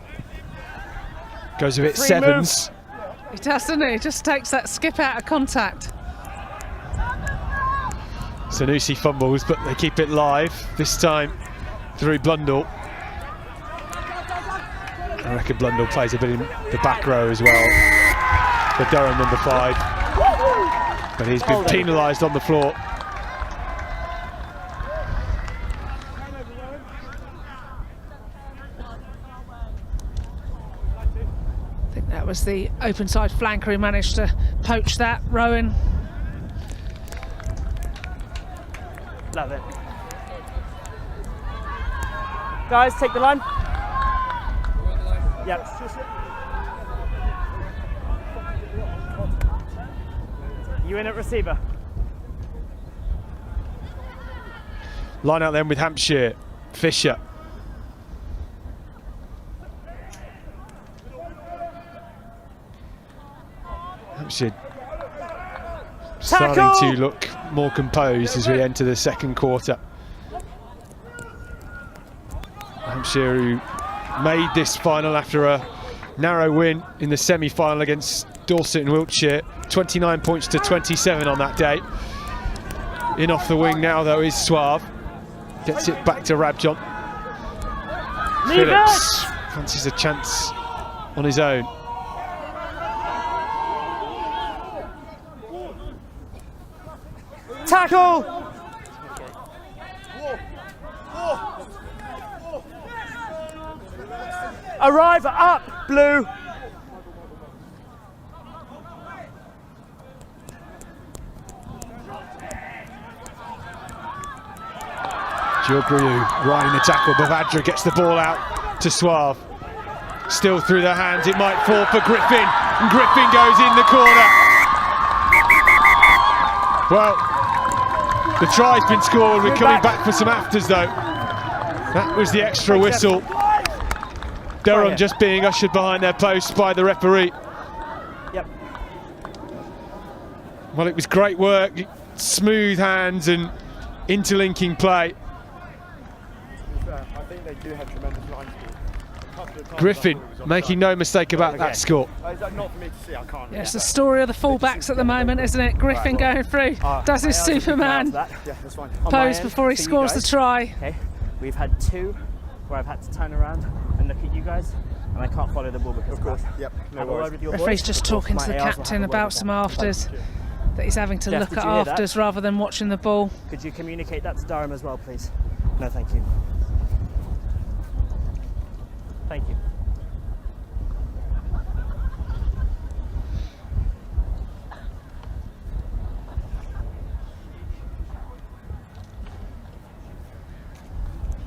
goes a bit sevens. He does, doesn't he? Just takes that skip out of contact. Sanusi fumbles, but they keep it live, this time through Blundell. I reckon Blundell plays a bit in the back row as well for Durham number 5. But he's been penalised on the floor. I think that was the open side flanker who managed to poach that, Rowan. Love it. Guys, take the line. Yep. You in at receiver. Line out then with Hampshire. Fisher. Hampshire starting to look more composed as we enter the second quarter. Hampshire, who made this final after a narrow win in the semi-final against Dorset and Wiltshire, 29 points to 27 on that day. In off the wing now though is Suave. Gets it back to Rabjon. Phillips fancies a chance on his own. Tackle! Arrive up, blue! Jogriou riding the tackle. Bavadra gets the ball out to Suave. Still through the hands, it might fall for Griffin, and Griffin goes in the corner. Well, the try's been scored. We're coming back for some afters though. That was the extra whistle. Durham just being ushered behind their posts by the referee. Yep. Well, it was great work, smooth hands and interlinking play. I think they do have tremendous line speed. Griffin making no mistake about that score. Is that not for me to see? I can't. Yeah, it's the story of the fullbacks at the moment, isn't it? Griffin going through, does his Superman pose before he scores the try. Okay, we've had 2 where I've had to turn around and look at you guys, and I can't follow the ball because of that. Yep. Have a word with your Referee's boys. just talking to the captain about some afters, that he's having to Jeff, look did at you hear that? afters rather than watching the ball. Could you communicate that to Durham as well, please? No, thank you. Thank you.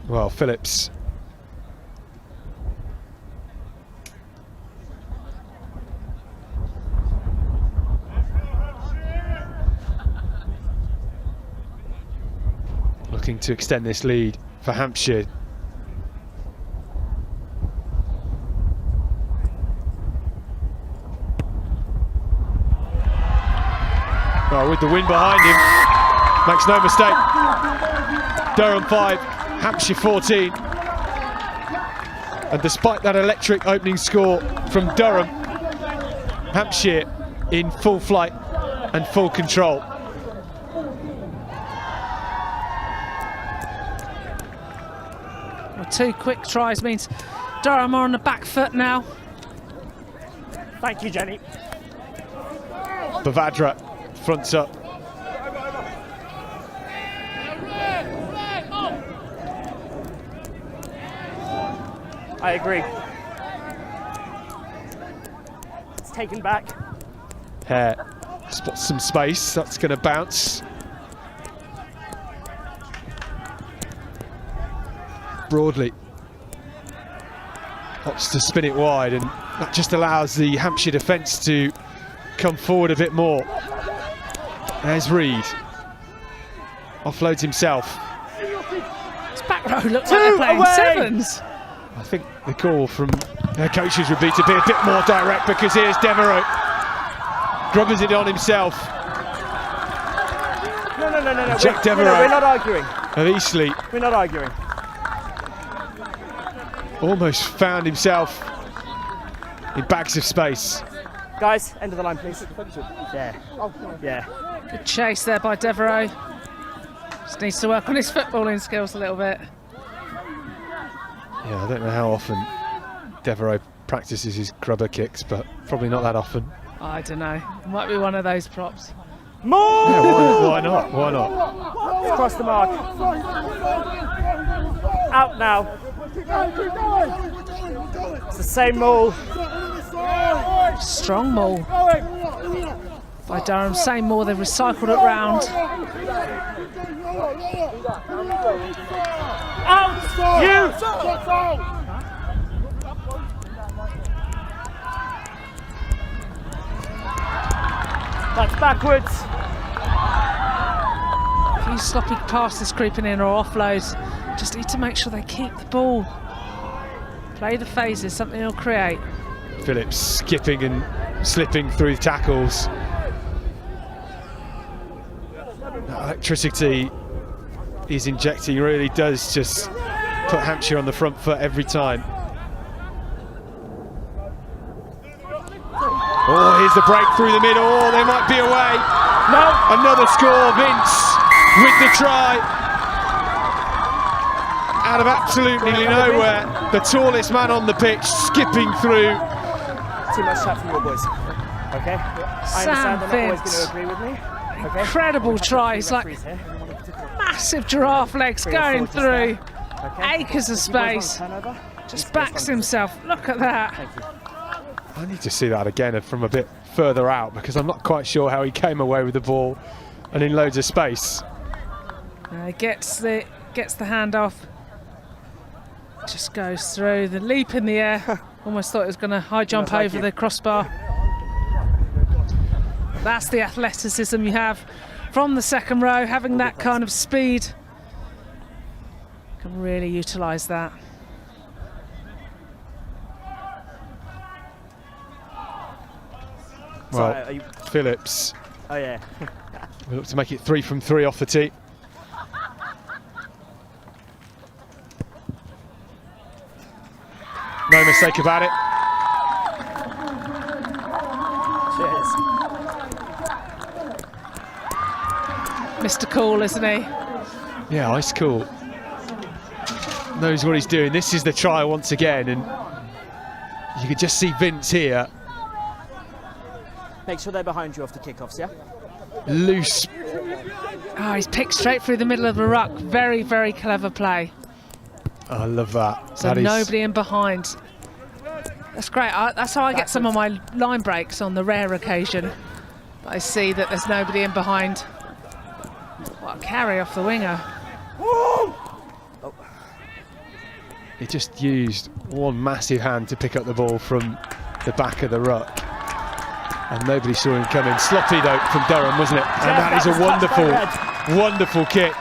Well, Phillips looking to extend this lead for Hampshire. Well, with the wind behind him, makes no mistake. Durham 5, Hampshire 14. And despite that electric opening score from Durham, Hampshire in full flight and full control. Well, 2 quick tries means Durham are on the back foot now. Thank you, Jenny. Bavadra fronts up. I agree. It's taken back. Hare spots some space, that's going to bounce. Broadly opts to spin it wide, and that just allows the Hampshire defence to come forward a bit more. There's Reed, offloads himself. This back row looks like they're playing sevens. I think the call from their coaches would be to be a bit more direct, because here's Devereux, grubbers it on himself. No. Jack Devereux we're not arguing. of Eastleigh We're not arguing. almost found himself in bags of space. Guys, end of the line, please. Yeah. Yeah. Good chase there by Devereux. Just needs to work on his footballing skills a little bit. Yeah, I don't know how often Devereux practices his grubber kicks, but probably not that often. I don't know. Might be one of those props. More! Yeah, why not? Why not? Cross the mark. Out now. It's the same maul. Strong maul by Durham. Same maul, they've recycled it round. Out! You! That's backwards. A few sloppy passes creeping in or offloads. Just need to make sure they keep the ball. Play the phases, something they'll create. Phillips skipping and slipping through tackles. That electricity he's injecting really does just put Hampshire on the front foot every time. Oh, here's the break through the middle. Oh, they might be away. No. Another score, Vince with the try. Out of absolutely nowhere, the tallest man on the pitch skipping through. Too much chat from your boys. Okay? I understand they're not always going to agree with me. Okay? Incredible tries, like massive giraffe legs going through. Acres of space. Just backs himself. Look at that. I need to see that again from a bit further out, because I'm not quite sure how he came away with the ball and in loads of space. Gets the handoff. Just goes through the leap in the air. Almost thought it was going to high jump over the crossbar. That's the athleticism you have from the second row, having that kind of speed. Can really utilise that. Well, Phillips. Oh yeah. We look to make it 3 from 3 off the tee. No mistake about it. Cheers. Mr. Cool, isn't he? Yeah, ice cool. Knows what he's doing. This is the try once again, and you can just see Vince here. Make sure they're behind you off the kickoffs, yeah? Loose. Oh, he's picked straight through the middle of the ruck. Very, very clever play. I love that. So that nobody in behind. That's great. That's how I get some of my line breaks on the rare occasion. I see that there's nobody in behind. What a carry off the winger. He just used one massive hand to pick up the ball from the back of the ruck. And nobody saw him coming. Sloppy though from Durham, wasn't it? And that is a wonderful, wonderful kick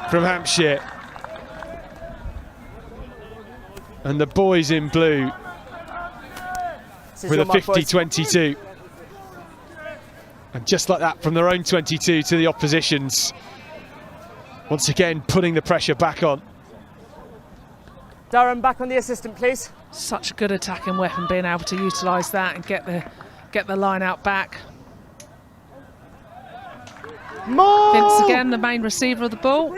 from Hampshire. And the boys in blue with a 50-22. And just like that, from their own 22 to the opposition's. Once again, putting the pressure back on. Durham, back on the assistant, please. Such a good attacking weapon, being able to utilise that and get the line out back. Vince again, the main receiver of the ball.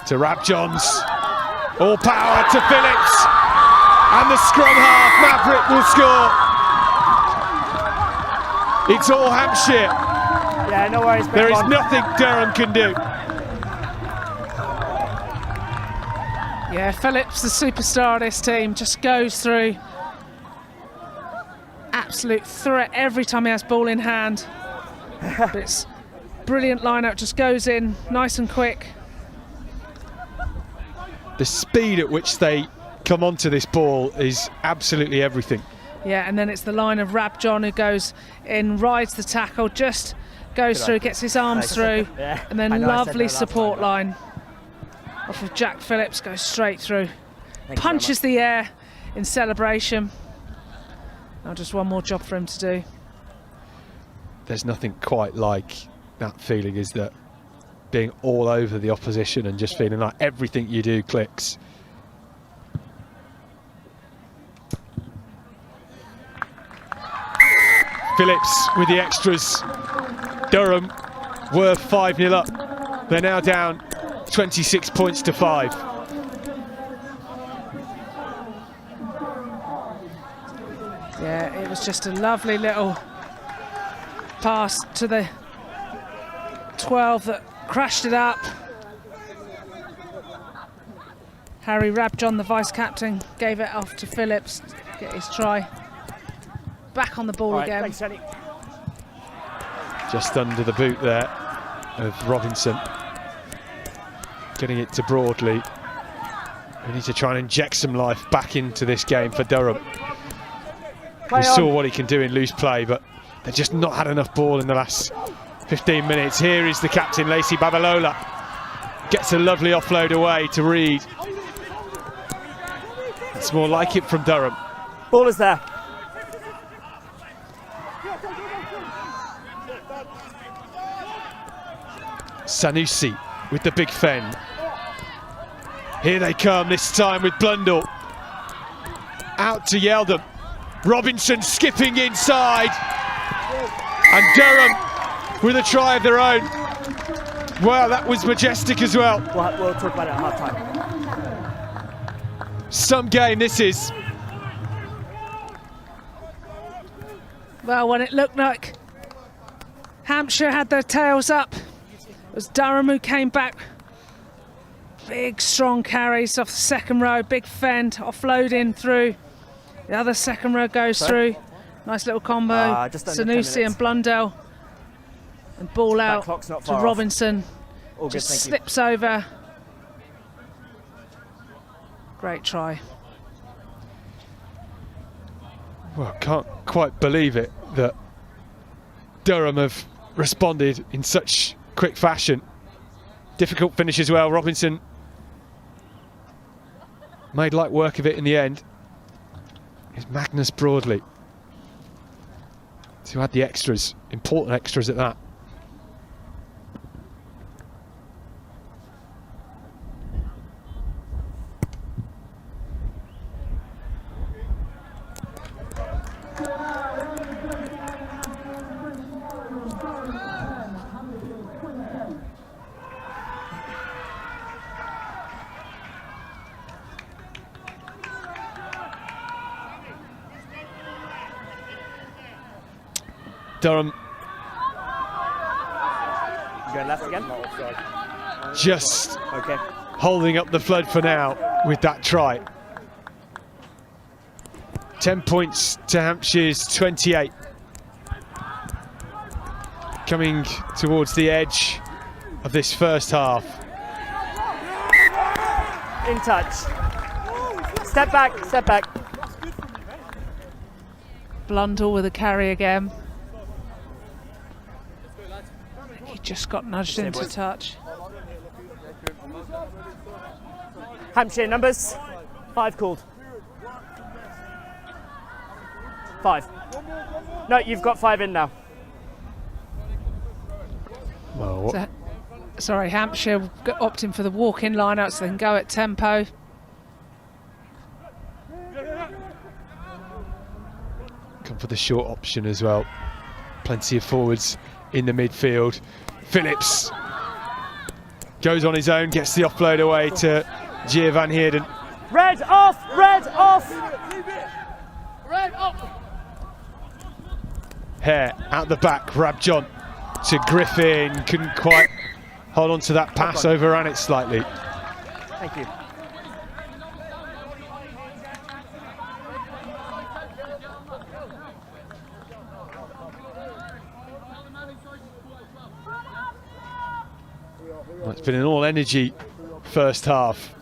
To Rab Johns. All power to Phillips. And the scrum half, Maverick, will score. It's all Hampshire. Yeah, no worries. There is nothing Durham can do. Yeah, Phillips, the superstar of this team, just goes through. Absolute threat every time he has ball in hand. But it's brilliant lineup, just goes in nice and quick. The speed at which they come onto this ball is absolutely everything. Yeah, and then it's the line of Rab John who goes in, rides the tackle, just goes through, gets his arms through, and then lovely support line off of Jack Phillips, goes straight through, punches the air in celebration. Now just one more job for him to do. There's nothing quite like that feeling, is that being all over the opposition and just feeling like everything you do clicks. Phillips with the extras. Durham were 5-0 up. They're now down 26 points to 5. Yeah, it was just a lovely little pass to the 12 that crashed it up. Harry Rabjohn, the vice-captain, gave it off to Phillips to get his try. Back on the ball again. Thanks, Jenny. Just under the boot there of Robinson. Getting it to Broadley. We need to try and inject some life back into this game for Durham. We saw what he can do in loose play, but they've just not had enough ball in the last 15 minutes. Here is the captain, Lacey Babalola. Gets a lovely offload away to Reed. It's more like it from Durham. Ball is there. Sanusi with the big fend. Here they come, this time with Blundell. Out to Yeldham. Robinson skipping inside. And Durham with a try of their own. Wow, that was majestic as well. We'll talk about it at half-time. Some game this is. Well, when it looked like Hampshire had their tails up, it was Durham who came back. Big, strong carries off the second row, big fend, offloading through. The other second row goes through. Nice little combo. Sanusi and Blundell. And ball out to Robinson. Just slips over. Great try. Well, can't quite believe it that Durham have responded in such quick fashion. Difficult finish as well. Robinson made light work of it in the end. It's Magnus Broadley to add the extras, important extras at that. Durham Going left again. just Okay. holding up the flood for now with that try. 10 points to Hampshire's 28. Coming towards the edge of this first half. In touch. Step back, step back. Blundell with a carry again. He just got nudged into touch. Hampshire numbers. 5 called. 5. No, you've got 5 in now. Well, So, sorry, Hampshire opting for the walk-in line-out so they can go at tempo. come for the short option as well. Plenty of forwards in the midfield. Phillips goes on his own, gets the offload away to Gill van Heerden. Red off! Red off! Red up! Hare out the back, Rabjohn to Griffin, couldn't quite hold on to that pass, overran it slightly. Thank you. Well, it's been an all energy first half.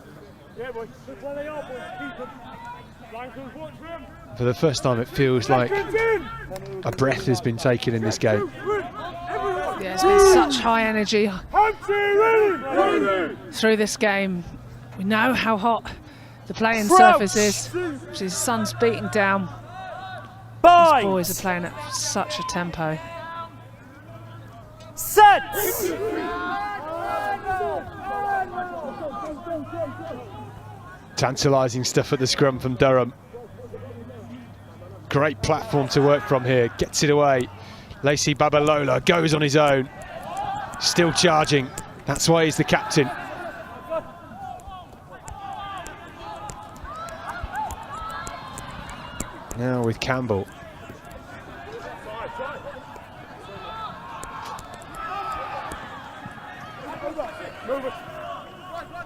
For the first time it feels like a breath has been taken in this game. Yeah, it's been such high energy through this game. We know how hot the playing surface is. The sun's beating down. These boys are playing at such a tempo. Set! Tantalising stuff at the scrum from Durham. Great platform to work from here. Gets it away. Lacey Babalola goes on his own. Still charging. That's why he's the captain. Now with Campbell.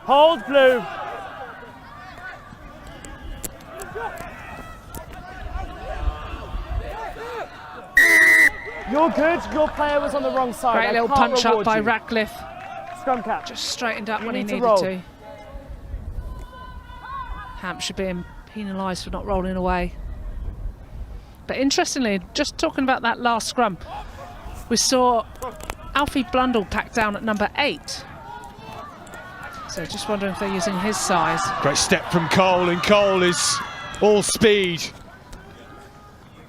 Hold blue. You're good. Your player was on the wrong side. Great little punch up by Radcliffe. Scrum cap. Just straightened up You when he need to needed roll. to. Hampshire being penalised for not rolling away. But interestingly, just talking about that last scrum, we saw Alfie Blundell packed down at number 8. So just wondering if they're using his size. Great step from Cole, and Cole is all speed.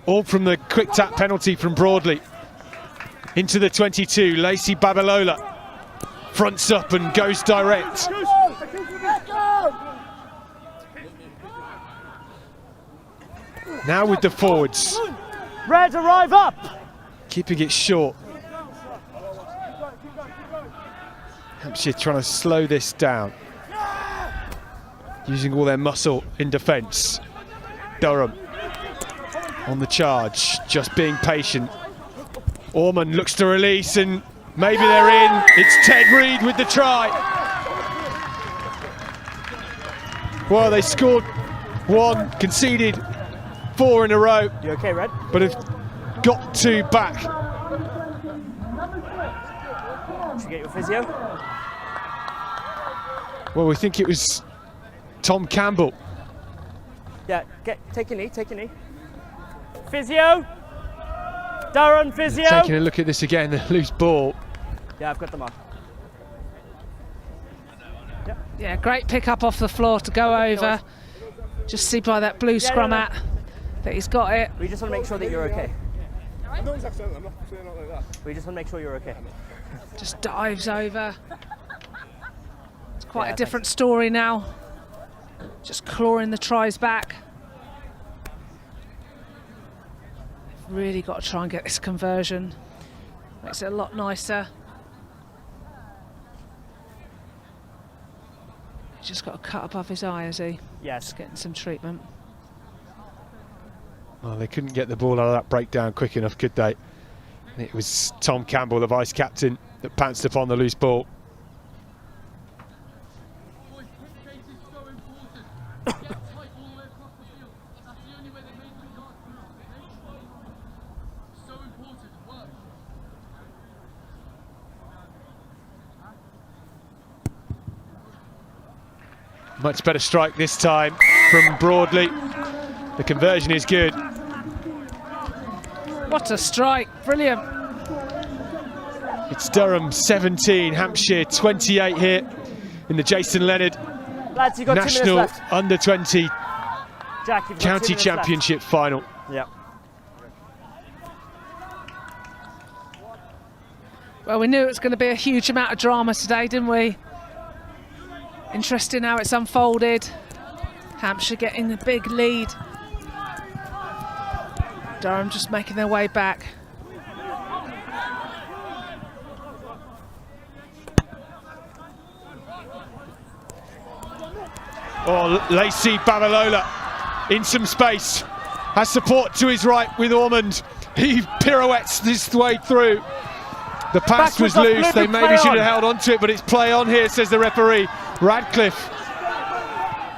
All from the quick tap penalty from Broadley. Into the 22, Lacey Babalola fronts up and goes direct. Now with the forwards. Red, arrive up! Keeping it short. Hampshire trying to slow this down. Using all their muscle in defence. Durham on the charge, just being patient. Orman looks to release and maybe they're in. It's Ted Reed with the try. Well, they scored 1, conceded 4 in a row. You okay, Red? But have got 2 back. Did you get your physio? Well, we think it was Tom Campbell. Yeah, take a knee, take a knee. Physio! Durham, physio! Taking a look at this again, the loose ball. Yeah, I've got them on. Yeah, great pick up off the floor to go over. Just see by that blue scrum hat that he's got it. We just want to make sure that you're okay. I know exactly. I'm not saying it like that. We just want to make sure you're okay. Just dives over. It's quite a different story now. Just clawing the tries back. Really got to try and get this conversion. Makes it a lot nicer. He's just got a cut above his eye, has he? Yes. Just getting some treatment. Well, they couldn't get the ball out of that breakdown quick enough, could they? It was Tom Campbell, the vice-captain, that pounced upon the loose ball. Much better strike this time from Broadley. The conversion is good. What a strike, brilliant. It's Durham 17, Hampshire 28 here in the Jason Leonard Lads, you've got 2 minutes National left. Under-20 Jack, you've got 2 County minutes Championship final. Yeah. Well, we knew it was going to be a huge amount of drama today, didn't we? Interesting how it's unfolded. Hampshire getting a big lead. Durham just making their way back. Oh, Lacey Babalola in some space. Has support to his right with Ormond. He pirouettes this way through. The pass was loose. They maybe should have held on to it, but it's play on here, says the referee. Radcliffe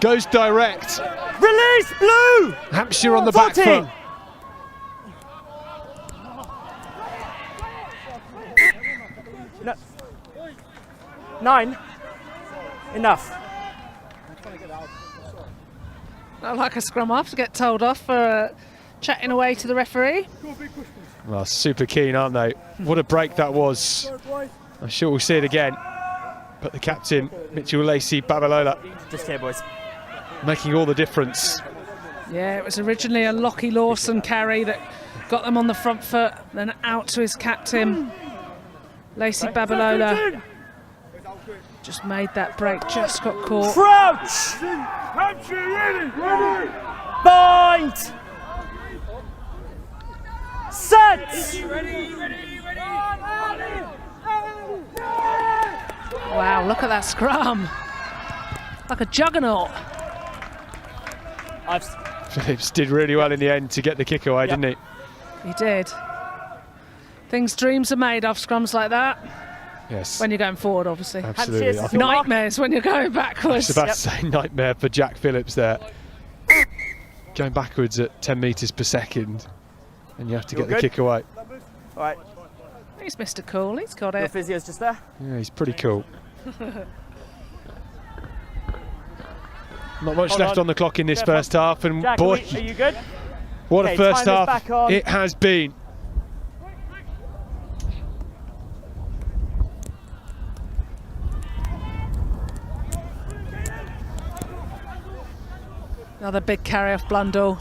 goes direct. Release blue! Hampshire on the back 14. foot. No. 9. Enough. Not like a scrum off to get told off for chatting away to the referee. Well, super keen, aren't they? What a break that was. I'm sure we'll see it again. But the captain, Mitchell Lacey Babalola, Just here, boys. making all the difference. Yeah, it was originally a Lockie Lawson carry that got them on the front foot, then out to his captain, Lacey Babalola. Just made that break, just got caught. Crouch! Bind! Set! Wow, look at that scrum. Like a juggernaut. Phillips did really well in the end to get the kick away, didn't he? He did. Dreams are made of scrums like that. Yes. When you're going forward, obviously. Absolutely. I think Nightmares when you're going backwards. I was about to say nightmare for Jack Phillips there. Going backwards at 10 metres per second, and you have to get the kick away. All right. He's Mr. Cool, he's got Your it. physio's just there. Yeah, he's pretty cool. Not much Hold left on. on the clock in this Careful. first half, and Jack, boy, are you good? what Okay, a first time is half back on. it has been. Another big carry off Blundell.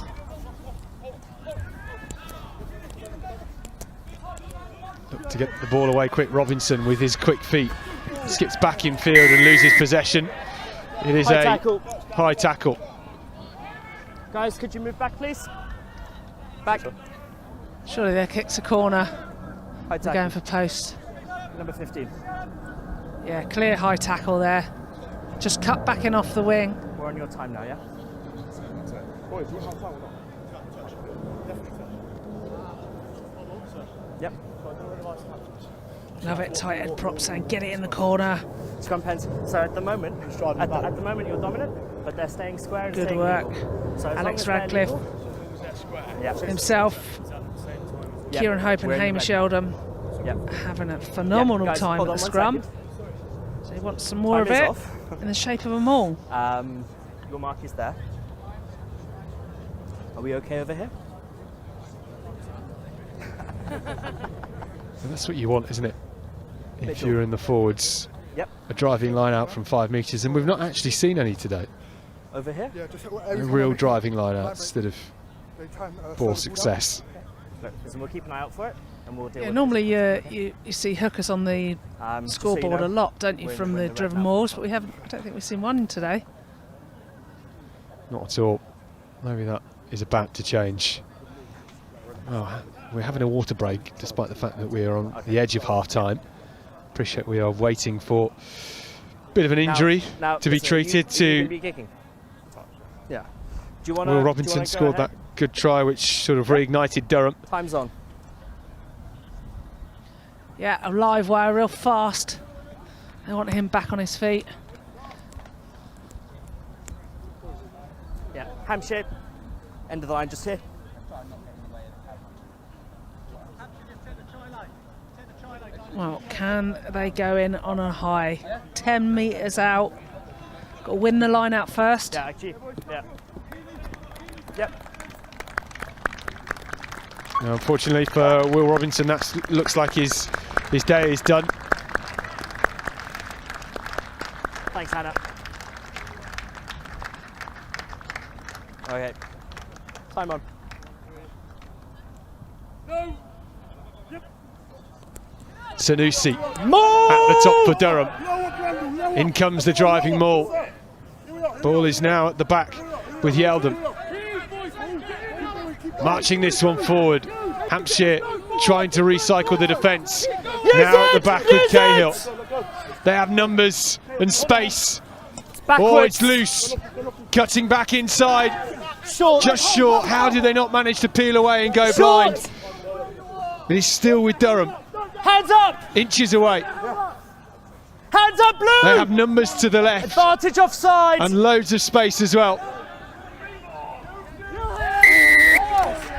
Look to get the ball away quick. Robinson with his quick feet skips back in field and loses possession. It is High a tackle. high tackle. Guys, could you move back, please? Back. Surely their kick's a corner. High They're tackle. going for post. Number 15. Yeah, clear high tackle there. Just cut back in off the wing. We're on your time now, yeah? Yep. Love it, tight head prop saying get it in the corner. Scrum pens. So at the moment, at the moment you're dominant, but they're staying square and Good staying work. level. So as long Alex as they're Radcliffe level- Yep. himself, Yep. Kieran Hope and We're in the Hamish red. Eldham Yep. having a phenomenal Guys, time hold at on the one scrum. second. So he wants some more Time of is it off. in the shape of a maul. Your mark is there. Are we okay over here? And that's what you want, isn't it? If Mitchell. you're in the forwards, Yep. a driving line out from 5 metres, and we've not actually seen any today. Over here? A real driving line out instead of ball success. Look, listen, we'll keep an eye out for it, and we'll deal Yeah, with normally you see hookers on the Just so you scoreboard know, a lot, don't you, we're in from the the red driven now. moors, but we haven't. I don't think we've seen one today. Not at all. Maybe that is about to change. Oh, we're having a water break, despite the fact that we are on the edge of half-time. Appreciate we are waiting for a bit of an injury now, to be listen, treated you to. be kicking. Yeah. Do you want Will Robinson scored that good try, which sort of reignited Durham. Time's on. Yeah, a live wire, real fast. They want him back on his feet. Yeah, Hampshire, end of the line just here. Well, can they go in on a high? 10 metres out. Got to win the line out first. Yeah, actually, yeah. Yep. Now, unfortunately for Will Robinson, that looks like his day is done. Thanks, Hannah. Okay. Time on. Sanusi at the top for Durham. In comes the driving maul. Ball is now at the back with Yeldon. Marching this one forward. Hampshire trying to recycle the defence. Now at the back with Cahill. They have numbers and space. Oh, it's loose. Cutting back inside. Just short. How did they not manage to peel away and go blind? But he's still with Durham. Hands up! Inches away. Hands up, Blue! They have numbers to the left. Advantage offside. And loads of space as well.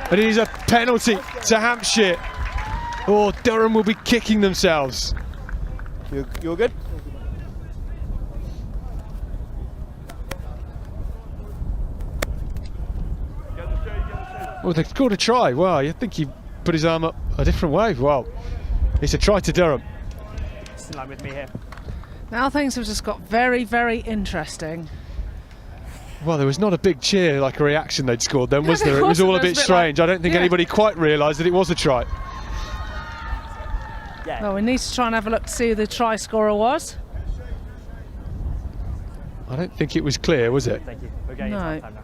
But it is a penalty to Hampshire. Or Durham will be kicking themselves. You're good? Well, they scored a try. Well, I think he put his arm up a different way. Well, it's a try to Durham. It's in line with me here. Now things have just got very, very interesting. Well, there was not a big cheer, like a reaction they'd scored then, was there? It was all a bit strange. I don't think anybody quite realised that it was a try. Yeah. Well, we need to try and have a look to see who the try scorer was. I don't think it was clear, was it? Thank you. We're getting into half time now.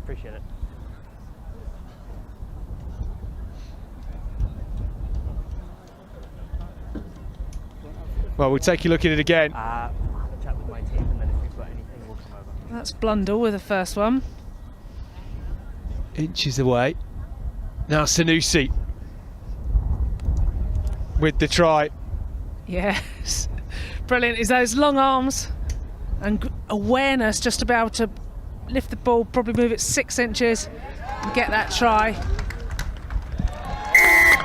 Appreciate it. Well, we'll take a look at it again. I'll have a chat with my team, and then if we've got anything, we'll come over. That's Blundell with the first one. Inches away. Now Sanusi with the try. Yes. Brilliant. Is those long arms and awareness just to be able to lift the ball, probably move it 6 inches and get that try.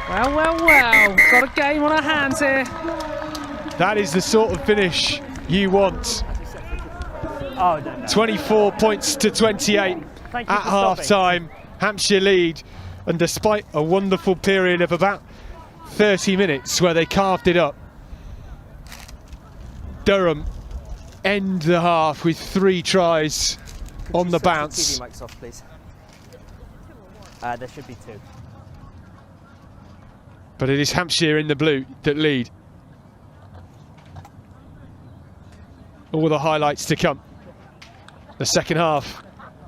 Well, well, well. Got a game on our hands here. That is the sort of finish you want. Oh, no. 24 points to 28 at half-time. Hampshire lead, and despite a wonderful period of about 30 minutes where they carved it up, Durham end the half with 3 tries on the bounce. TV mics off, please. There should be 2. But it is Hampshire in the blue that lead. All the highlights to come. The second half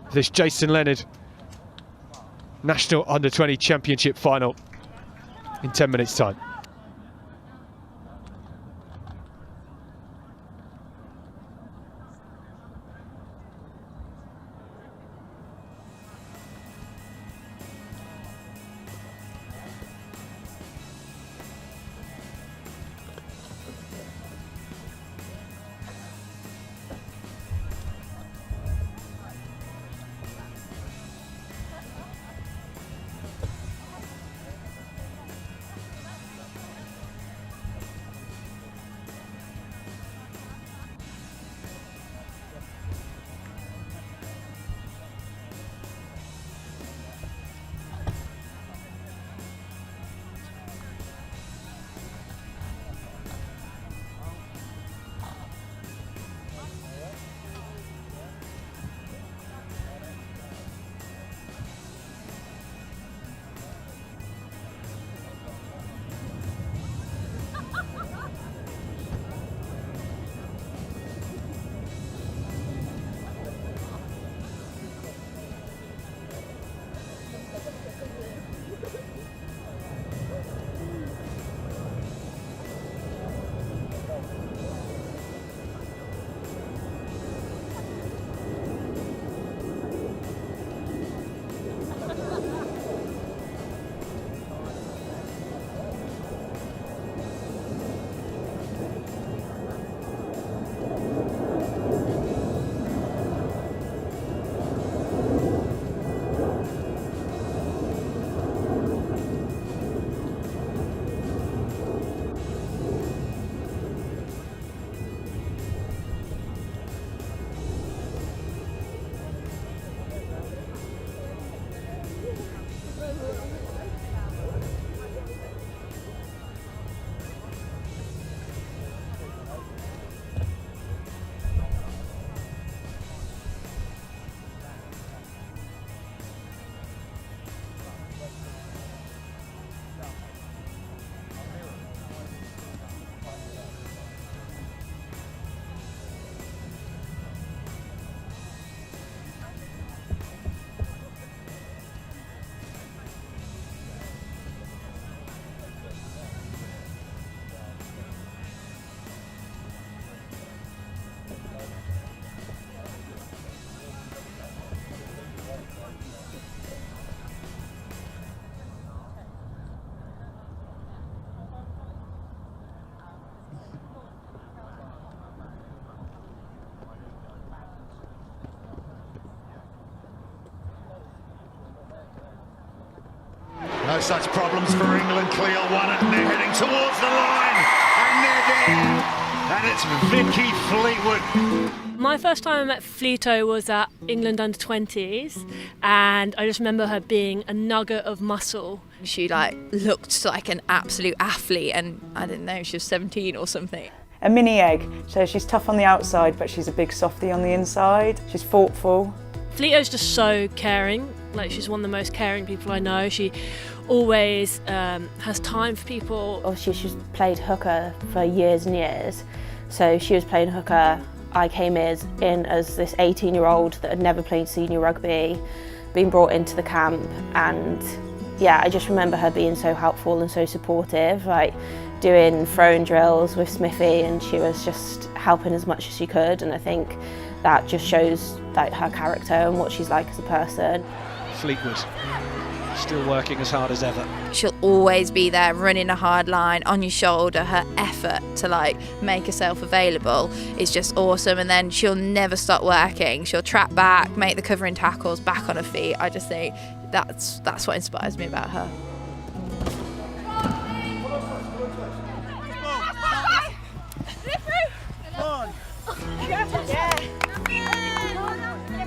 of this Jason Leonard National Under-20 Championship final in 10 minutes' time. No such problems for England. Clear one, and they're heading towards the line, and they're there. And it's Vicky Fleetwood. My first time I met Fleeto was at England under-20s, and I just remember her being a nugget of muscle. She looked like an absolute athlete, and I didn't know, she was 17 or something. A mini egg, so she's tough on the outside but she's a big softie on the inside. She's thoughtful. Fleeto's just so caring, she's one of the most caring people I know. She always has time for people. Obviously she's played hooker for years and years, so she was playing hooker. I came in as this 18-year-old that had never played senior rugby, been brought into the camp, and yeah, I just remember her being so helpful and so supportive, doing throwing drills with Smithy, and she was just helping as much as she could, and I think that just shows her character and what she's like as a person. Fleetwood still working as hard as ever. She'll always be there running a hard line on your shoulder. Her effort to make herself available is just awesome, and then she'll never stop working. She'll trap back, make the covering tackles, back on her feet. I just think that's what inspires me about her.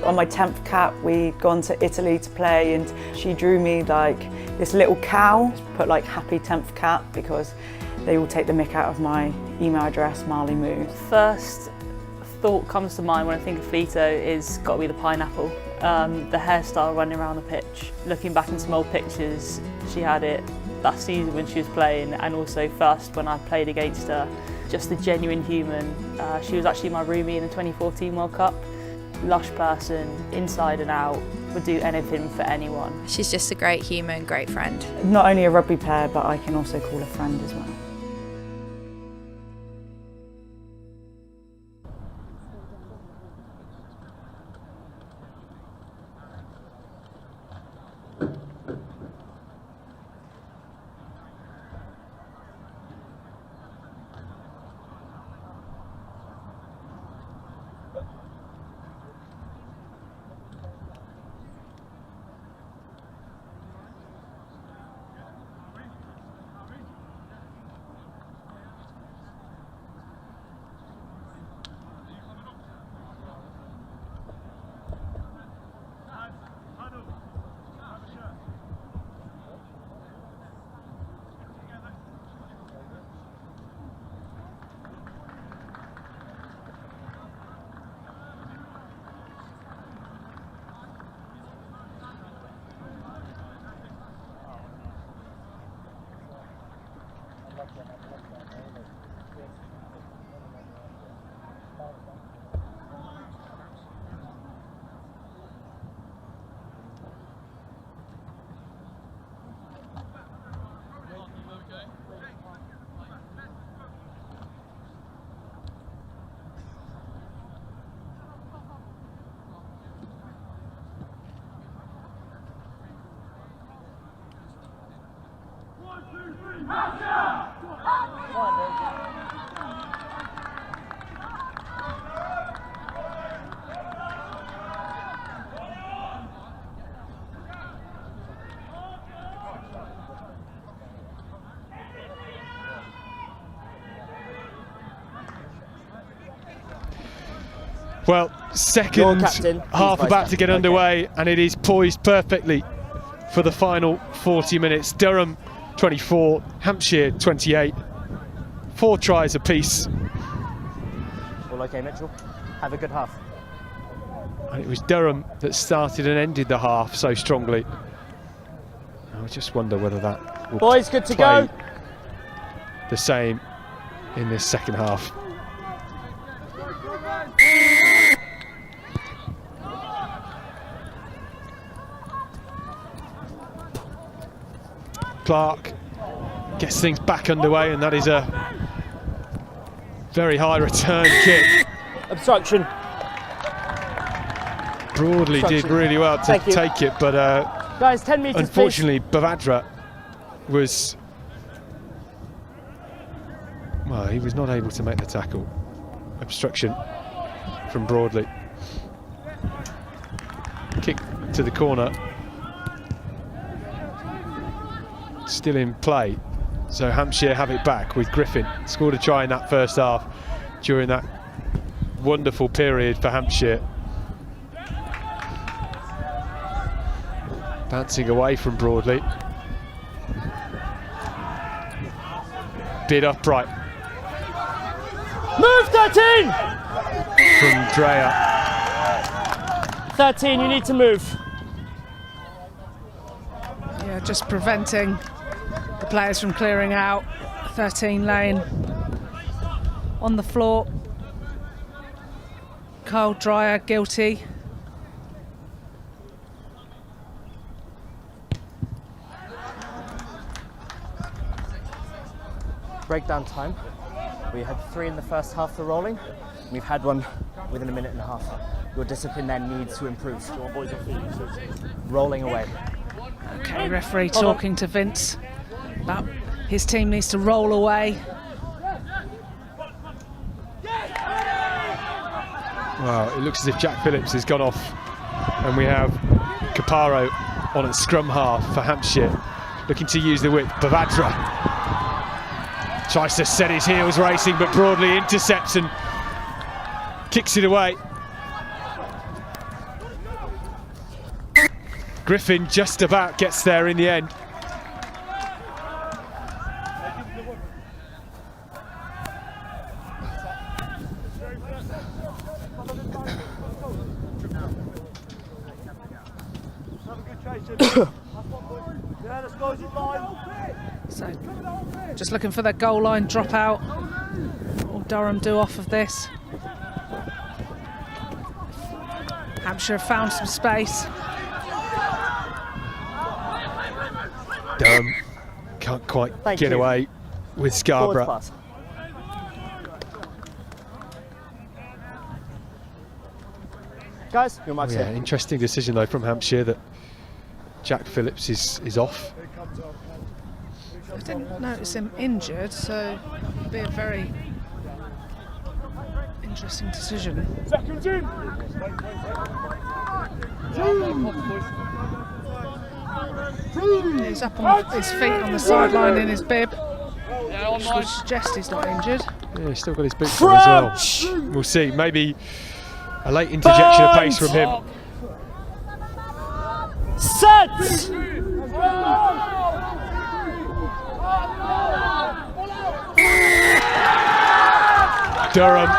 On my 10th cap, we'd gone to Italy to play, and she drew me this little cow, put happy 10th cap, because they all take the mick out of my email address, Marley Moo. First thought comes to mind when I think of Fleeto is got to be the pineapple. The hairstyle running around the pitch. Looking back in some old pictures, she had it last season when she was playing, and also first when I played against her. Just a genuine human. She was actually my roomie in the 2014 World Cup. Lush person, inside and out, would do anything for anyone. She's just a great human, great friend. Not only a rugby player, but I can also call her friend as well. Well, second half about to get underway, and it is poised perfectly for the final 40 minutes. Durham 24, Hampshire 28. 4 tries apiece. All okay, Mitchell? Have a good half. And it was Durham that started and ended the half so strongly. I just wonder whether that will Boys, good to play go. The same in this second half. Clark gets things back underway, and that is a very high return kick. Obstruction. Broadly did really well to take it, but guys, 10 metres, unfortunately, Bavadra was, well, he was not able to make the tackle. Obstruction from Broadley. Kick to the corner. still in play. So Hampshire have it back with Griffin. Scored a try in that first half during that wonderful period for Hampshire. Bouncing away from Broadley. Bid upright. Move 13! From Dreyer. 13, you need to move. Yeah, just preventing the players from clearing out. 13 lane on the floor. Carl Dreyer guilty. Breakdown time. We had 3 in the first half for rolling. We've had 1 within a minute and a half. Your discipline then needs to improve. Rolling away. Okay, referee talking to Vince about his team needs to roll away. Well, it looks as if Jack Phillips has gone off, and we have Caparo on at scrum half for Hampshire, looking to use the width. Bavadra tries to set his heels racing, but Broadley intercepts and kicks it away. Griffin just about gets there in the end. So, just looking for the goal line dropout. What will Durham do off of this? Hampshire have found some space. Durham can't quite get away with Scarborough. Guys, your mark's here. Interesting decision though from Hampshire that Jack Phillips is off. I didn't notice him injured, so it'll be a very interesting decision. Seconds in. He's up on his feet on the sideline in his bib, which would suggest he's not injured. Yeah, he's still got his boots on as well. We'll see. Maybe a late interjection of pace from him. Set! Durham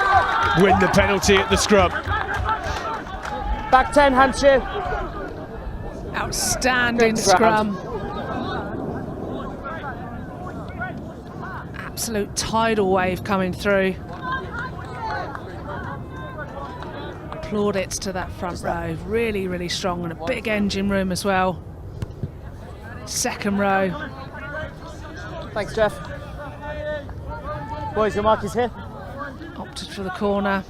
win the penalty at the scrum. Back 10, Hampshire. Outstanding scrum. Absolute tidal wave coming through. Plaudits to that front row. Really, really strong, and a big engine room as well. Second row. Thanks, Jeff. Boys, your mark is here. Opted for the corner.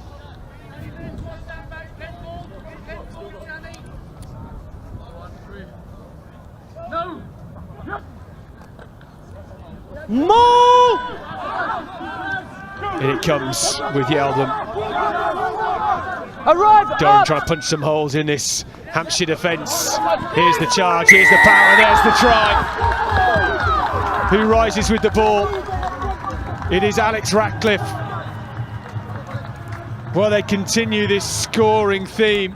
Move! In it comes with Yeldon. Arrive! Durham trying to punch some holes in this Hampshire defence. Here's the charge, here's the power, there's the try. Who rises with the ball? It is Alex Ratcliffe. Well, they continue this scoring theme.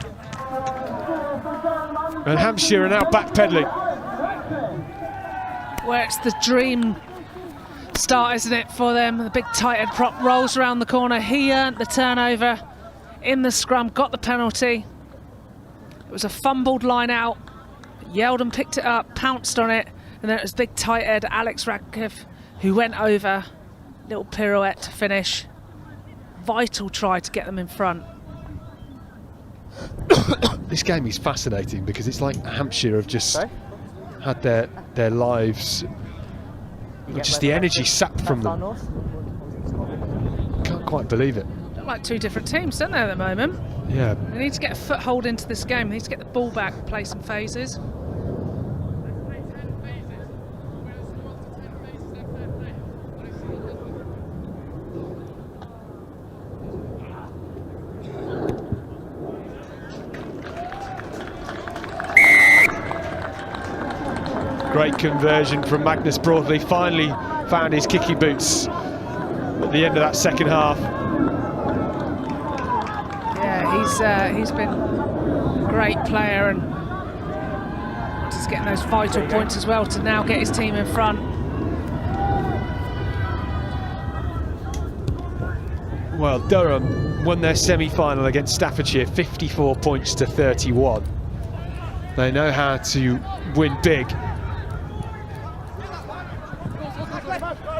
And Hampshire are now backpedaling. Where it's the dream start, isn't it, for them? The big tight head prop rolls around the corner. He earned the turnover in the scrum, got the penalty. It was a fumbled line out. Yeldon picked it up, pounced on it, and then it was big tight head Alex Radcliffe who went over. Little pirouette to finish. Vital try to get them in front. This game is fascinating because it's like Hampshire have just had their lives, just the energy sapped from them. Can't quite believe it. Look like two different teams, don't they, at the moment? Yeah. They need to get a foothold into this game. They need to get the ball back, play some phases. Great conversion from Magnus Broadley. Finally found his kicky boots at the end of that second half. Yeah, he's been a great player and just getting those vital points as well to now get his team in front. Well, Durham won their semi-final against Staffordshire 54 points to 31. They know how to win big.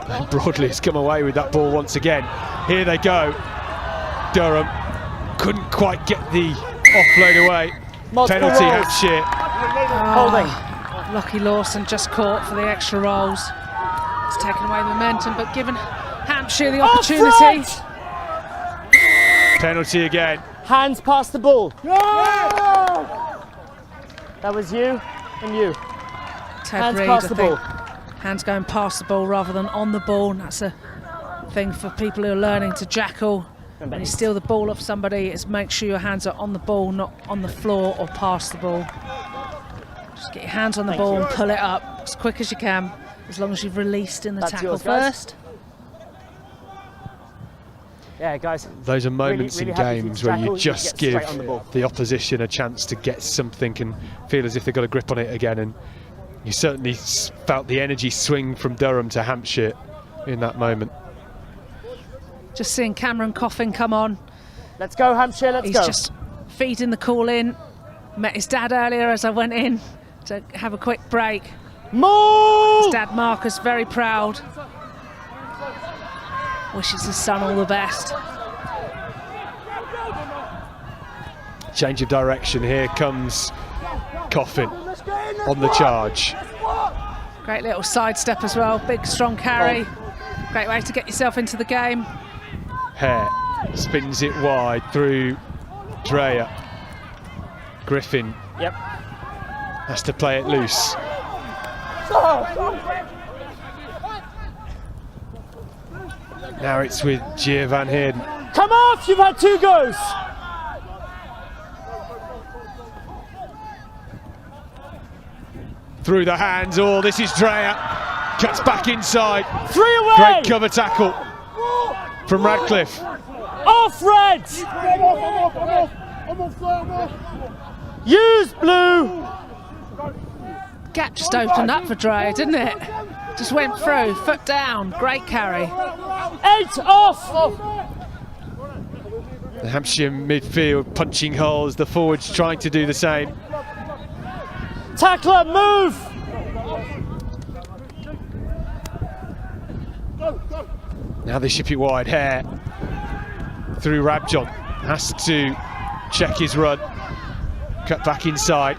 And Broadley's come away with that ball once again. Here they go. Durham couldn't quite get the offload away. Multiple Penalty, rolls. Hampshire. Holding. Lucky Lawson just caught for the extra rolls. It's taken away momentum, but given Hampshire the opportunity. Penalty again. Hands past the ball. That was you and you. Ted Hands Reid, past I the think. ball. Hands going past the ball rather than on the ball. And that's a thing for people who are learning to jackal. When you steal the ball off somebody, is make sure your hands are on the ball, not on the floor or past the ball. Just get your hands on the ball and pull it up as quick as you can, as long as you've released in the tackle yours, guys. first. Yeah, guys. Those are moments really in happy games to where you tackle, just get give straight on the ball. the opposition a chance to get something and feel as if they've got a grip on it again. And you certainly felt the energy swing from Durham to Hampshire in that moment. Just seeing Cameron Coffin come on. Let's go, Hampshire, let's He's go. just feeding the call in. Met his dad earlier as I went in to have a quick break. Move! His dad Marcus, very proud. Wishes his son all the best. Change of direction. Here comes Coffin on the charge. Great little sidestep as well. Big, strong carry. Great way to get yourself into the game. Hare spins it wide through Dreyer. Griffin has to play it loose. Now it's with Gill Van Heerden. Come off, you've had 2 goes. Through the hands, oh, this is Dreyer. Cuts back inside. 3 away. Great cover tackle from Radcliffe. Off, Red. Use blue. Gap just opened up for Dreyer, didn't it? Just went through, foot down, great carry. 8 off. The Hampshire midfield punching holes, the forwards trying to do the same. Tackler, move. Now they ship it wide. Hare through Rabjon. Has to check his run. Cut back inside.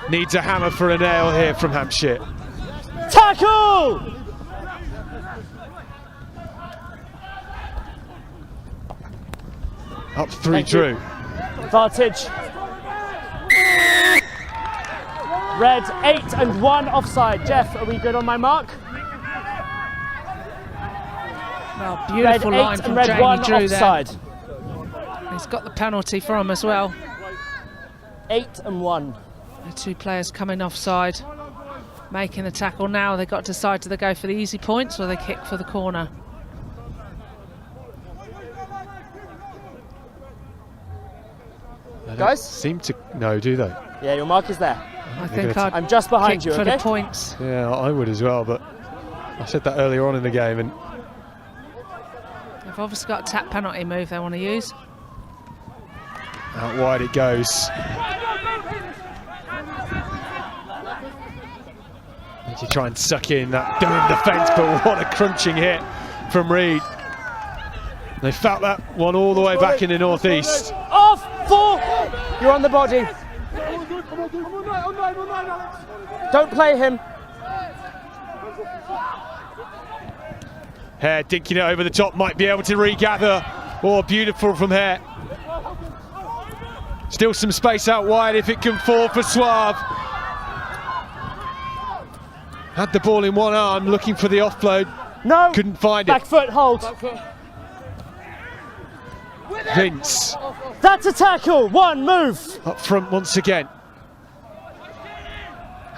Needs a hammer for a nail here from Hampshire. Tackle! Up through Drew. Advantage. Red 8 and 1 offside. Jeff, are we good on my mark? Well, beautiful red line 8 from and red Jamie 1 Drew offside. there. He's got the penalty for him as well. 8 and 1. The 2 players coming offside, making the tackle now. They've got to decide, do they go for the easy points or they kick for the corner? They don't Guys? seem to know, do they? Yeah, your mark is there. I think I'm just behind you, for okay? the points. Yeah, I would as well, but I said that earlier on in the game, and They've obviously got a tap penalty move they want to use. out wide it goes. And you try and suck in that Durham defence, but what a crunching hit from Reid. They felt that one all the way back in the northeast. Off 4. You're on the body. Don't play him. Hare dinking it over the top, might be able to regather. Oh, beautiful from Hare. Still some space out wide if it can fall for Suave. Had the ball in one arm, looking for the offload. No. Couldn't find Back it. foot, hold. Vince. That's a tackle. 1, move. Up front once again.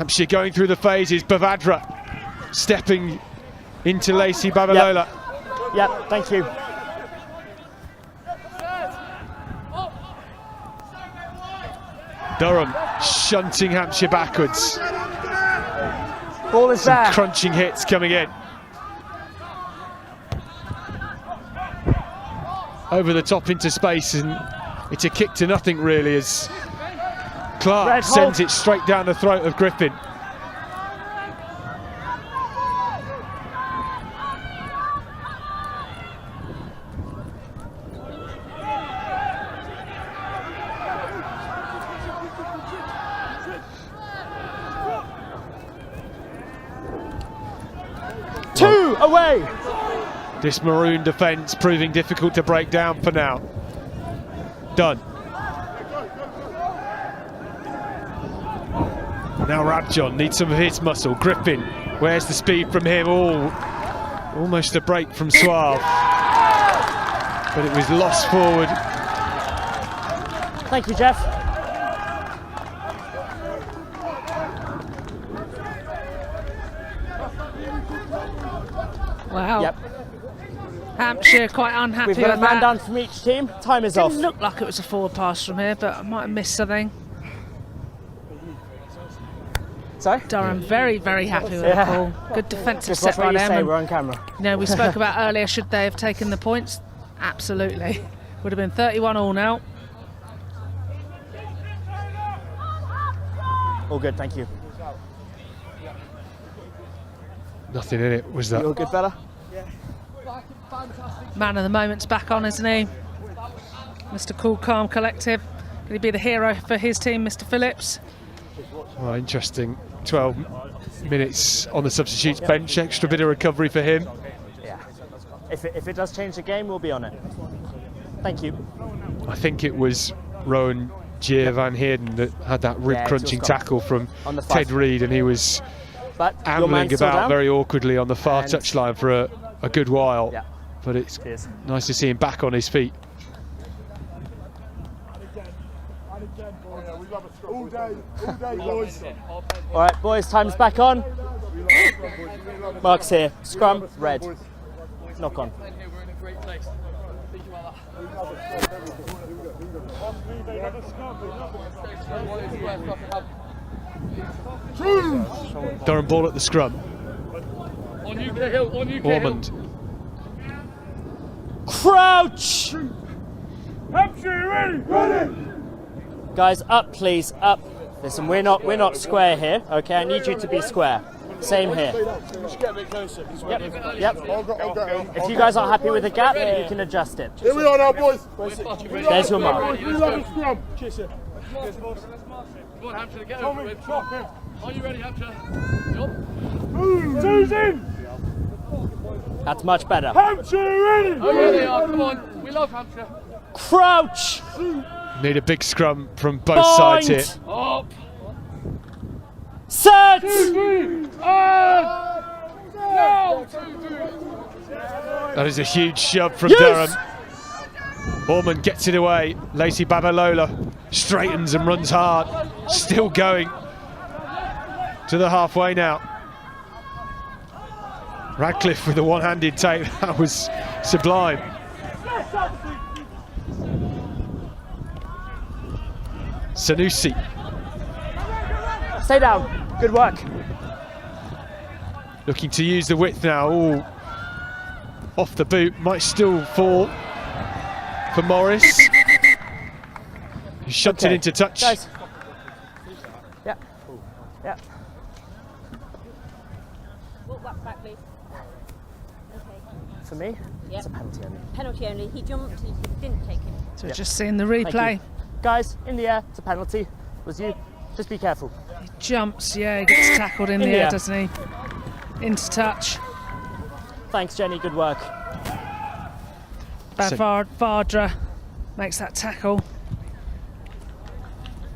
Hampshire going through the phases. Bavadra stepping into Lacey Babalola. Yep, thank you. Durham shunting Hampshire backwards. Ball is Some there. crunching hits coming in. Over the top into space, and it's a kick to nothing really as Clark sends it straight down the throat of Griffin. Two away. This maroon defence proving difficult to break down for now. Done. Now Rabjon needs some of his muscle. Griffin, where's the speed from him? Oh, almost a break from Suave. But it was lost forward. Thank you, Jeff. Wow. Yep. Hampshire quite unhappy We've with got a man that. down from each team. Time is off. Didn't look like it was a forward pass from here, but I might have missed something. Sorry? Durham very, very happy with the call. Good defensive Just set watch what by you them. say, And, we're on camera. you know, we spoke about earlier, should they have taken the points? Absolutely. Would have been 31-all now. All good, thank you. Nothing in it, was that? You all good, fella? Man of the moment's back on, isn't he? Mr. Cool, Calm, Collective. Can he be the hero for his team, Mr. Phillips? Well, interesting. 12 minutes on the substitutes bench, extra bit of recovery for him. Yeah. If it does change the game, we'll be on it. Thank you. I think it was Rowan Van Heerden that had that rib-crunching tackle from On the Ted Reed, and he was But your ambling man's still about down. very awkwardly on the far And- touchline for a good while. Yeah. But it's Cheers. nice to see him back on his feet. All day, boys. All right, boys, time's back on. Mark's here. Scrum, red. Knock on. Durham ball at the scrum. On you, Gill. On you, Ormond. Crouch! Hampshire, ready? Ready! Guys, up, please, up. Listen, we're not square here, okay? I need you to be square. Same here. Just get a bit closer. Yep. If you guys aren't happy with the gap, you can adjust it. Here we are now, boys. There's your mark. We love a scrum. Cheers, sir. Come on, Hampshire, get over it. Are you ready, Hampshire? Two's in. That's much better. Hampshire ready. Oh, yeah, they are. Come on. We love Hampshire. Crouch! Need a big scrum from both sides here. Up. Set! 2, 3. No. 2, 3. That is a huge shove from Yes! Durham. Ormond gets it away. Lacey Babalola straightens and runs hard. Still going to the halfway now. Radcliffe with a one-handed take. That was sublime. Sanusi. Stay down. Good work. Looking to use the width now. Ooh. Off the boot. Might still fall for Morris. He shoved it into touch. Guys. Yeah. Yeah. Walk back, please. Okay. For me, Yep. it's a penalty only. Penalty only. He jumped. He didn't take him. So Yep. just seeing the Thank replay. you. Guys, in the air, it's a penalty. Was you? Just be careful. He jumps, yeah, he gets tackled in the air, doesn't he? Into touch. Thanks, Jenny. Good work. Vardra makes that tackle.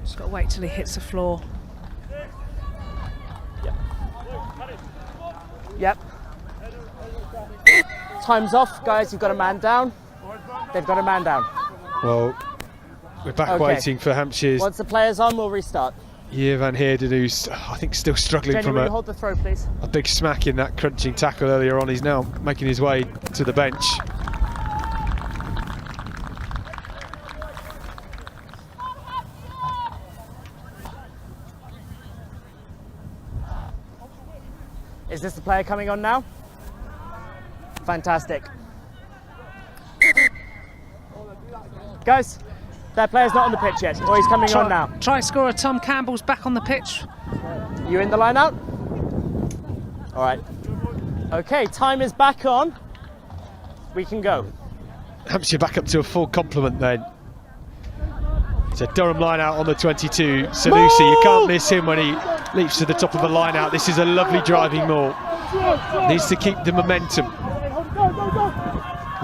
Just got to wait till he hits the floor. Yep. Time's off, guys. You've got a man down. They've got a man down. Well, we're back Okay. waiting for Hampshire's. Once the player's on, we'll restart. Van Heerden, who's I think still struggling Jenny, from will you hold the throw, please? a big smack in that crunching tackle earlier on. He's now making his way to the bench. Is this the player coming on now? Fantastic. Guys, that player's not on the pitch yet, or he's coming on now. Try scorer Tom Campbell's back on the pitch. You in the line out? All right. Okay, time is back on. We can go. Hampshire back up to a full complement then. It's a Durham line out on the 22. Sanusi, you can't miss him when he leaps to the top of the line out. This is a lovely driving maul. Needs to keep the momentum.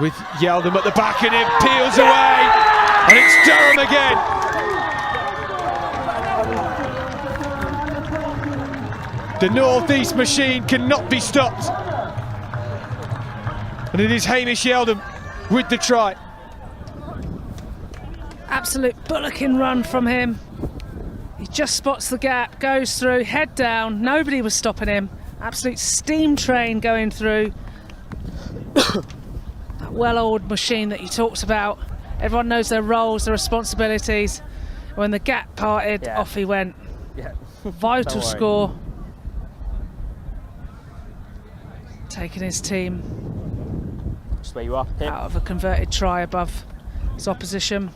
With Yeldham at the back, and it peels away, and it's Durham again. The North East machine cannot be stopped, and it is Hamish Yeldham with the try. Absolute bullocking run from him. He just spots the gap, goes through, head down. Nobody was stopping him. Absolute steam train going through. That well-oiled machine that you talked about. Everyone knows their roles, their responsibilities. When the gap parted, off he went. Yeah. Vital score. Taking his team Just where you are, Pip. out of a converted try above his opposition.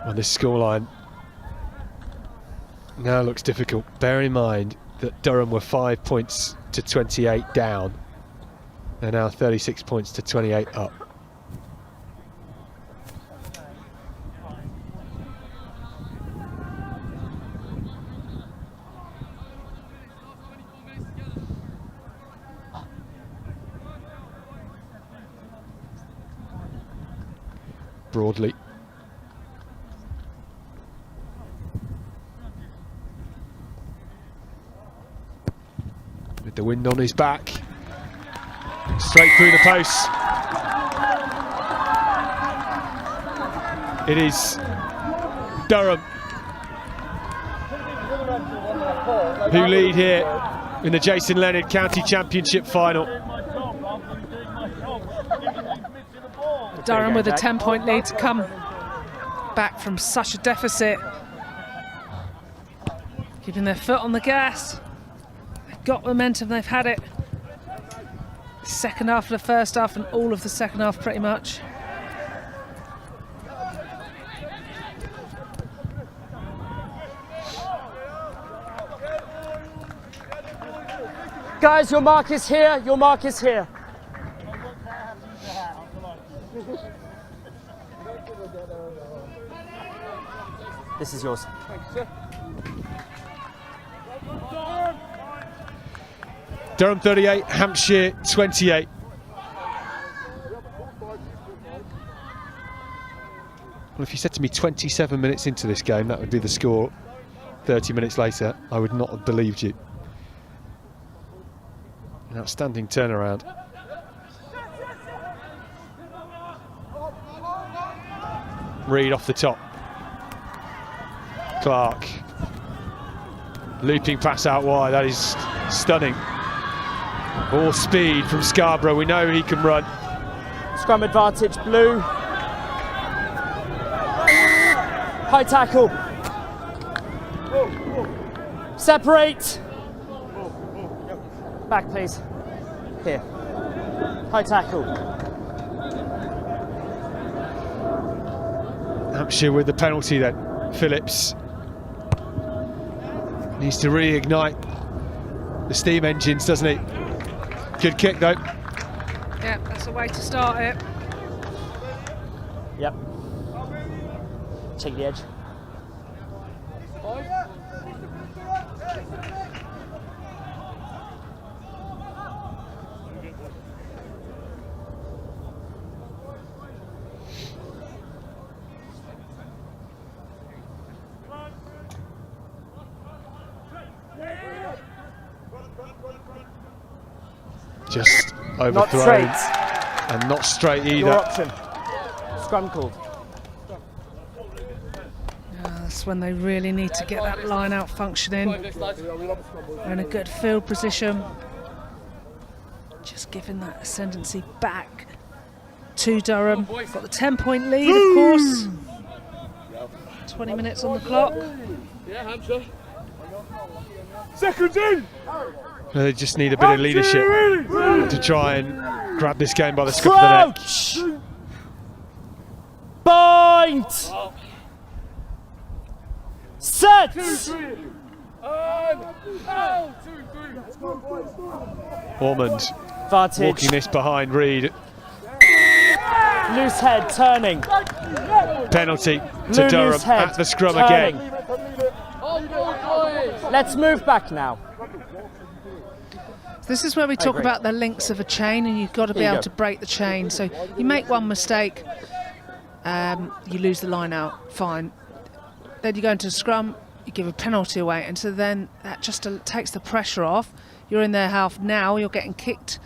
Well, this scoreline now looks difficult. Bear in mind that Durham were 5 points to 28 down. They're now 36 points to 28 up. Broadly. With the wind on his back. Straight through the posts. It is Durham who lead here in the Jason Leonard County Championship final. Durham with a 10-point lead to come back from such a deficit. Keeping their foot on the gas. They've got momentum, they've had it. Second half of the first half and all of the second half pretty much. Guys, your mark is here, your mark is here. This is yours. Durham 38, Hampshire 28. Well, if you said to me 27 minutes into this game that would be the score, 30 minutes later, I would not have believed you. An outstanding turnaround. Reed off the top. Clark. Looping pass out wide, that is stunning. All speed from Scarborough, we know he can run. Scrum advantage, blue. High tackle. Separate. Back, please. Here. High tackle. Hampshire with the penalty then. Phillips needs to reignite the steam engines, doesn't he? Good kick though. Yeah, that's the way to start it. Yep. Take the edge. Just overthrown. Not straight. And not straight either. Your option. Scrum called. That's when they really need to get that line out functioning. They're in a good field position. Just giving that ascendancy back to Durham. Got the 10-point lead, of course. 20 minutes on the clock. Yeah, Hampshire. Seconds in! They just need a bit of leadership to try and grab this game by the scruff of the neck. Point! Set! Ormond Advantage. walking this behind Reed. Loose head turning. Penalty to Durham at the scrum again. Let's move back now. This is where we talk about the links of a chain, and you've got to be able to break the chain. So you make one mistake, you lose the line out, fine. Then you go into a scrum, you give a penalty away, and so then that just takes the pressure off. You're in their half now, you're getting kicked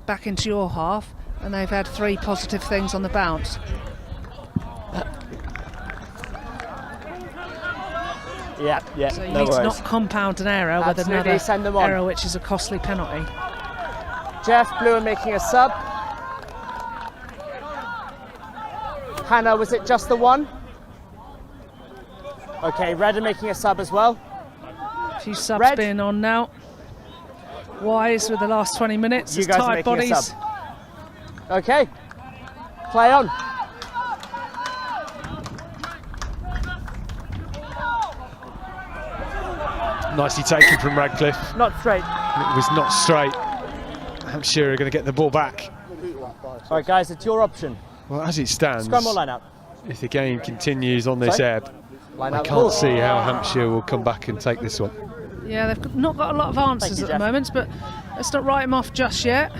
back into your half, and they've had 3 positive things on the bounce. Yeah, So you no need to worries. not compound an error Absolutely, with send them another on. error, which is a costly penalty. Jeff, Blue are making a sub. Hannah, was it just the one? Okay, Red are making a sub as well. A few subs being on now. Wise with the last 20 minutes. You It's guys are tired making a bodies. sub. Okay, play on. Nicely taken from Radcliffe. Not straight. It was not straight. Hampshire are going to get the ball back. All right, guys, it's your option. Well, as it stands, Scrum or line out? if the game continues on this Sorry? ebb, Line I out. can't see how Hampshire will come back and take this one. Yeah, they've not got a lot of answers you, at the Jeff. moment, but let's not write them off just yet.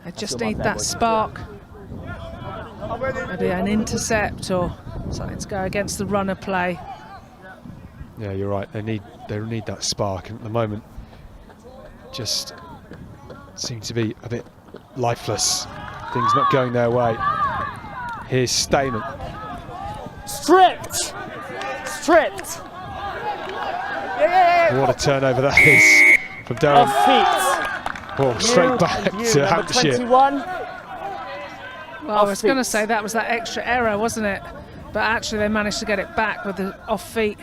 They just your need mark there, that boys. spark. Maybe an intercept or something to go against the runner play. Yeah, you're right. They need that spark, and at the moment, just seem to be a bit lifeless. Things not going their way. Here's Stamen. Stripped! Stripped! What a turnover that is from Durham. Off feet. Oh, straight back You, to number Hampshire. 21. Well, I was going to say that was that extra error, wasn't it? But actually they managed to get it back with the off feet.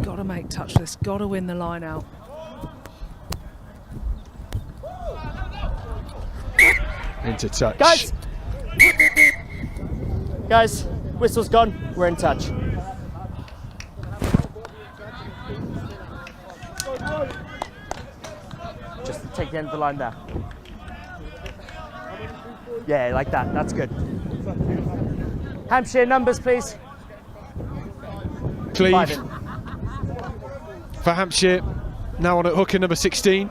Got to make touch with this, got to win the line out. Into touch. Guys, whistle's gone, we're in touch. Just take the end of the line there. Yeah, like that, that's good. Hampshire numbers, please. Cleave Five in. for Hampshire, now on at hooker number 16.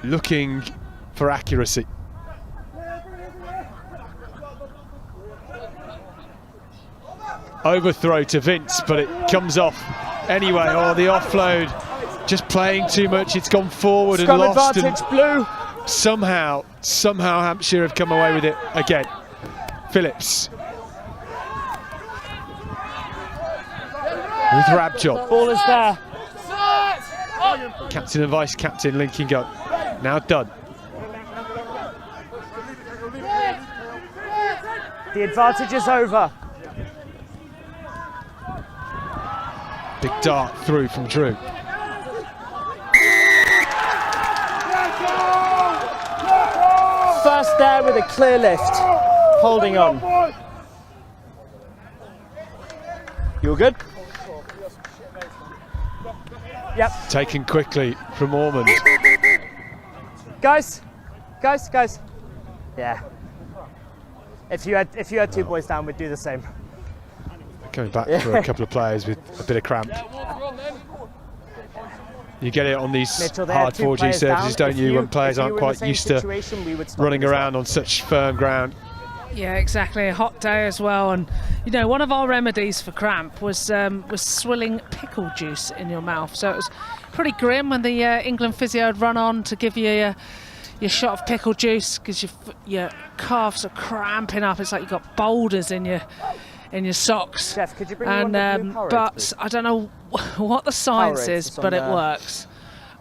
Looking for accuracy. Overthrow to Vince, but it comes off anyway. Oh, the offload, just playing too much. It's gone forward Scrum and lost. advantage, Blue. Somehow Hampshire have come away with it again. Phillips with Rabjob. Ball is there. Captain and vice captain linking up. Now done. The advantage is over. Big dart through from Drew. First there with a clear lift. Holding on. You all good? Yep. Taken quickly from Ormond. Guys. Yeah. If you had 2 boys down, we'd do the same. Coming back for a couple of players with a bit of cramp. You get it on these Mitchell, they had hard 2 4G players services, down. don't you, when players if you aren't were in the quite same used to situation, we would stop running it as well. around on such firm ground. Yeah, exactly. A hot day as well, and you know, one of our remedies for cramp was swilling pickle juice in your mouth. So it was pretty grim when the England physio had run on to give you your shot of pickle juice because your calves are cramping up. It's like you've got boulders in your socks. Jeff, could you bring me one of the blue Powerades, but please? I don't know what the science Powerades, is, it's on but it there. works.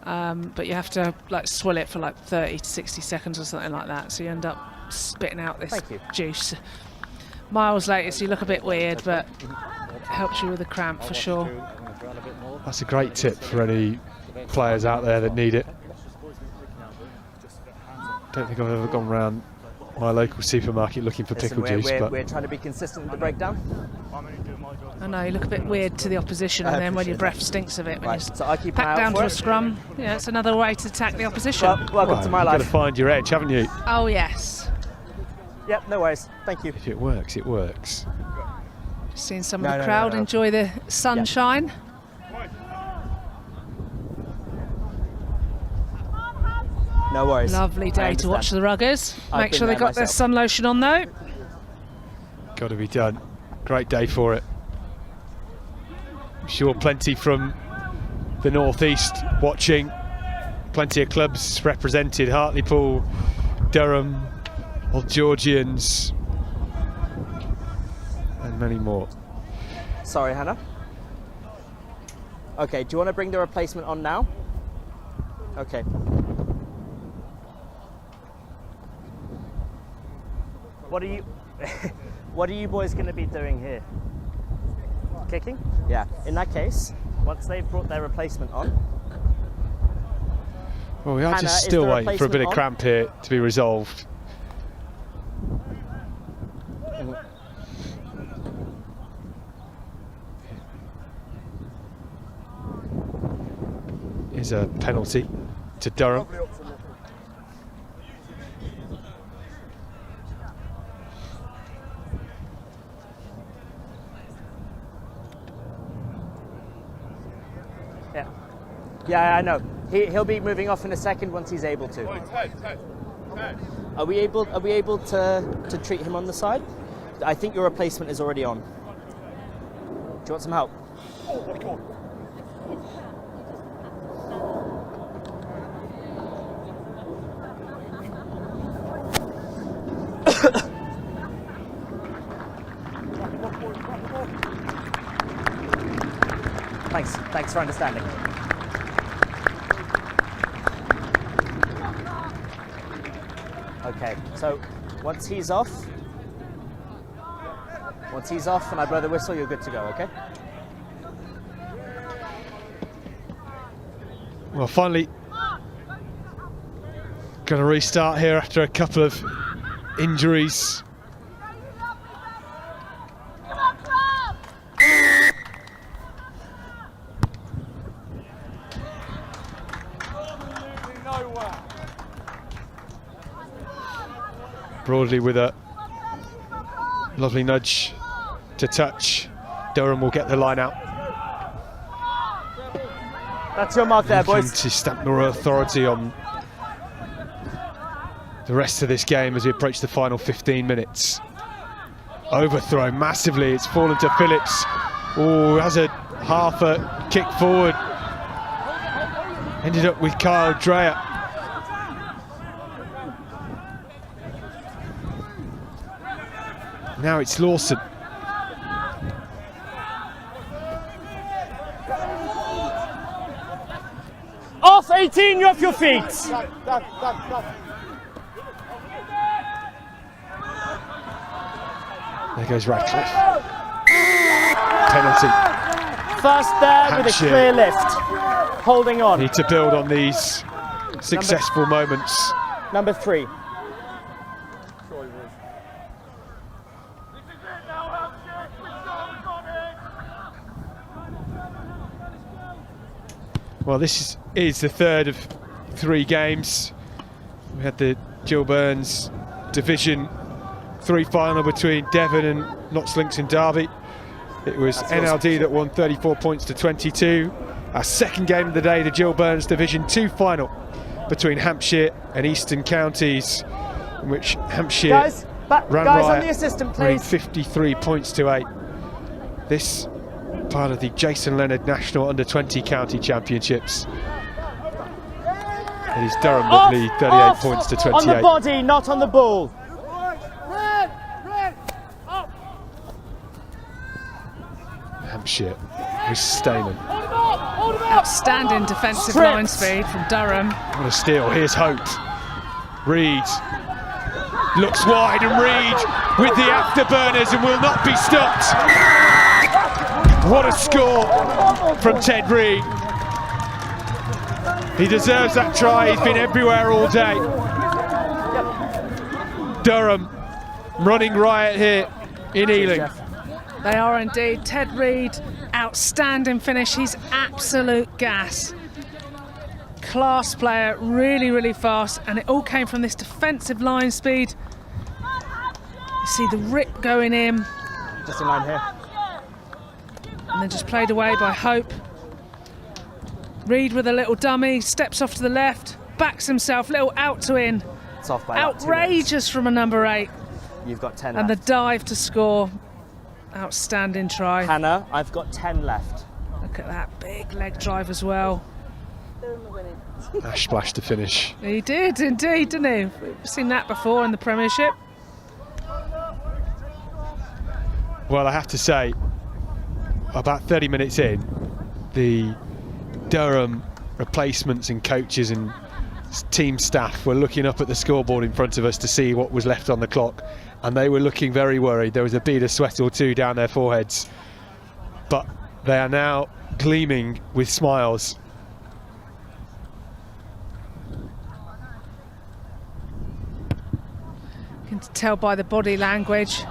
But you have to like swill it for like 30 to 60 seconds or something like that. So you end up spitting out this juice. Miles later, so you look a bit weird, but it helps you with the cramp for sure. That's a great tip for any players out there that need it. Don't think I've ever gone around my local supermarket looking for pickle juice. But We're trying to be consistent with the breakdown. I know, you look a bit weird to the opposition, and then when your breath stinks of it, when you so I keep pack an eye out down for to a it. scrum, yeah, it's another way to attack the opposition. Welcome to my you've life. got to find your edge, haven't you? Oh yes. Yep, no worries. Thank you. If it works, it works. Seeing some of the crowd enjoy the sunshine. No worries. Lovely day to watch the ruggers. I've Make been sure they there got their myself. sun lotion on though. Got to be done. Great day for it. I'm sure plenty from the northeast watching. Plenty of clubs represented: Hartlepool, Durham, Old Georgians, and many more. Sorry, Hannah. Okay, do you want to bring the replacement on now? Okay. What are you boys going to be doing here? Kicking? Yeah. In that case, once they've brought their replacement on. Well, we are Hannah, just is still the waiting for a bit of replacement on? cramp here to be resolved. Is a penalty to Durham. Yeah, I know. He'll be moving off in a second once he's able to. Are we able to treat him on the side? I think your replacement is already on. Do you want some help? Thanks for understanding. Okay, so once he's off and I blow the whistle, you're good to go, okay? Well, finally going to restart here after a couple of injuries. Broadly with a lovely nudge to touch. Durham will get the line out. That's your mark there, Looking boys. to stamp more authority on the rest of this game as we approach the final 15 minutes. Overthrown massively, it's fallen to Phillips. Oh, has a half a kick forward. Ended up with Kyle Dreyer. Now it's Lawson. Off 18, you're off your feet. There goes Radcliffe. Penalty. First there with a Hampshire. clear lift. Holding on. Need to build on these successful moments. Number 3. Well, this is the third of 3 games. We had the Gill Burns Division 3 final between Devon and Notts Links and Derby. It was NLD that won 34 points to 22. Our second game of the day, the Gill Burns Division 2 final between Hampshire and Eastern Counties, in which Hampshire ran guys riot, on the assistant, winning please. 53 points to 8. This part of the Jason Leonard National Under-20 County Championships. It is Durham that lead 38 points to 28. On the body, not on the ball. Hampshire with Stamen. Outstanding defensive line speed from Durham. What a steal. Here's Hope. Reed looks wide, and Reed with the afterburners and will not be stopped. What a score from Ted Reed. He deserves that try. He's been everywhere all day. Durham running riot here in Ealing. They are indeed. Ted Reed, outstanding finish. He's absolute gas. Class player, really, really fast, and it all came from this defensive line speed. You see the rip going in. Just in line here. And then just played away by Hope. Reed with a little dummy, steps off to the left, backs himself, little out to in. It's off by about 2 minutes. Outrageous from a number 8. You've got 10 And left. the dive to score. Outstanding try. Hannah, I've got 10 left. Look at that big leg drive as well. Ash splash to finish. He did indeed, didn't he? We've seen that before in the Premiership. Well, I have to say, about 30 minutes in, the Durham replacements and coaches and team staff were looking up at the scoreboard in front of us to see what was left on the clock, and they were looking very worried. There was a bead of sweat or two down their foreheads, but they are now gleaming with smiles. You can tell by the body language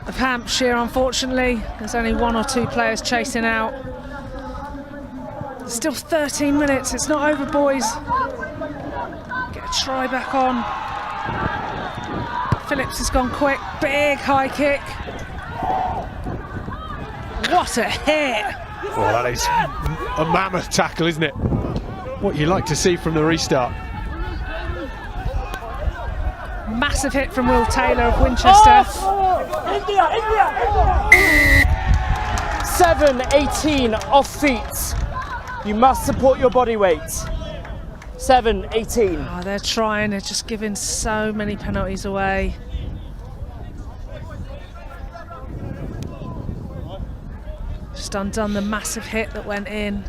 of Hampshire, unfortunately. There's only 1 or 2 players chasing out. There's still 13 minutes, it's not over, boys. Get a try back on. Phillips has gone quick, big high kick. What a hit! Well, that is a mammoth tackle, isn't it? What you like to see from the restart. Massive hit from Will Taylor of Winchester. 7:18 off feet. You must support your body weight. 7:18. Oh, they're trying, they're just giving so many penalties away. Just undone the massive hit that went in.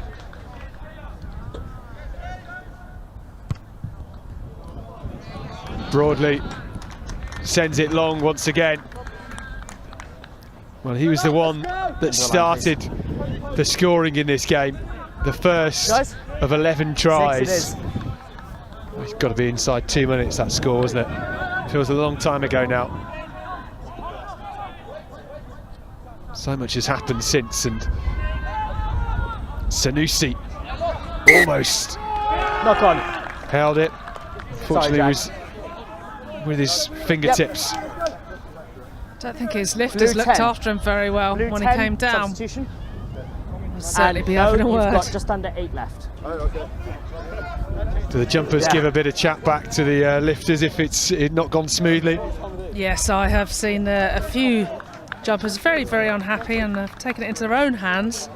Broadley sends it long once again. Well, he was the one that started the scoring in this game. The first of 11 tries. It's got to be inside 2 minutes, that score, wasn't it? Feels a long time ago now. So much has happened since, and Sanusi almost knock on. Held it. Fortunately, he was with his fingertips. Don't think his lifters looked after him very well when he came down. Substitution. He'll certainly be no, having a you've word. got just under 8 left. Do the jumpers give a bit of chat back to the lifters if it's not gone smoothly? Yes, I have seen a few jumpers very, very unhappy and have taken it into their own hands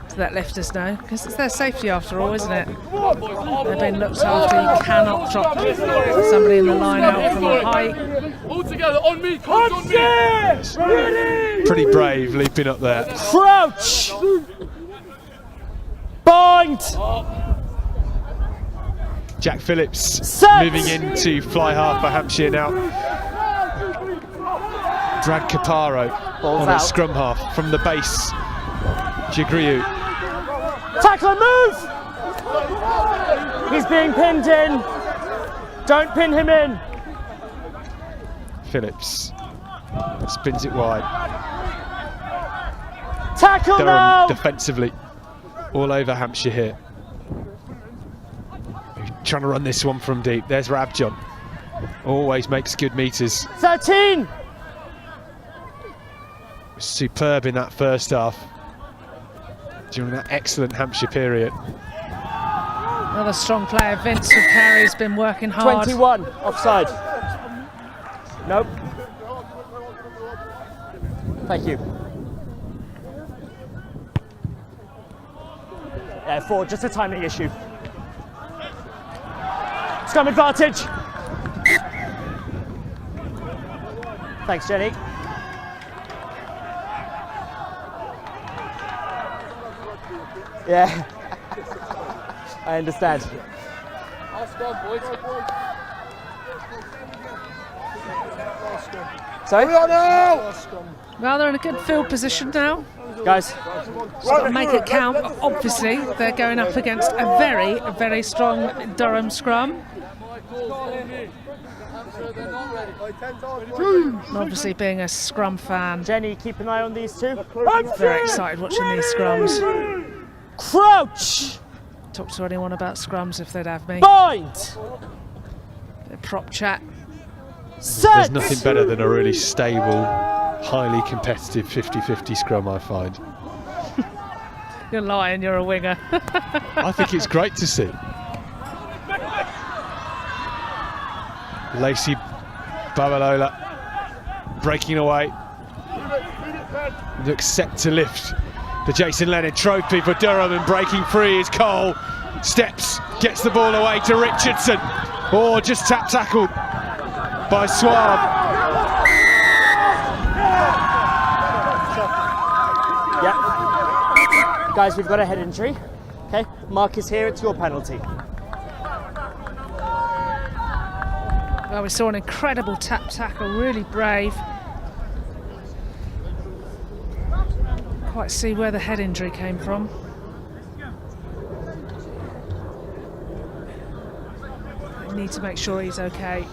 to let lifters know, because it's their safety after all, isn't it? They've been looked after. You cannot drop somebody in the line out from a height. All together, on me, coach, on me! Pretty brave leaping up there. Crouch! Bind! Jack Phillips Set! moving into fly half for Hampshire now. Brad Caparo on out. at scrum half from the base. Jagriu. Tackle and move! He's being pinned in. Don't pin him in. Phillips spins it wide. Tackle Durham now! defensively all over Hampshire here. Trying to run this one from deep. There's Rabjohn. Always makes good meters. 13! Superb in that first half during that excellent Hampshire period. Another strong player, Vince, who carries, been working hard. 21, offside. Nope. Thank you. Yeah, 4, just a timing issue. Scrum advantage. Thanks, Jenny. Yeah, I understand. Sorry? Well, they're in a good field position now. Guys, just got to make it count. Obviously, they're going up against a very, very strong Durham scrum. And obviously, being a scrum fan, Jenny, keep an eye on these two. Very excited watching these scrums. Crouch! Talk to anyone about scrums if they'd have me. Bind! Bit of prop chat. Set! There's nothing better than a really stable, highly competitive 50-50 scrum, I find. You're lying, you're a winger. I think it's great to see. Lacey Babalola breaking away. Looks set to lift the Jason Leonard Trophy for Durham, and breaking free is Cole. Steps, gets the ball away to Richardson. Or just tap tackled by Suave. Yeah. Guys, we've got a head injury. Okay, Mark is here, it's your penalty. Well, we saw an incredible tap tackle, really brave. Quite see where the head injury came from. I need to make sure he's okay.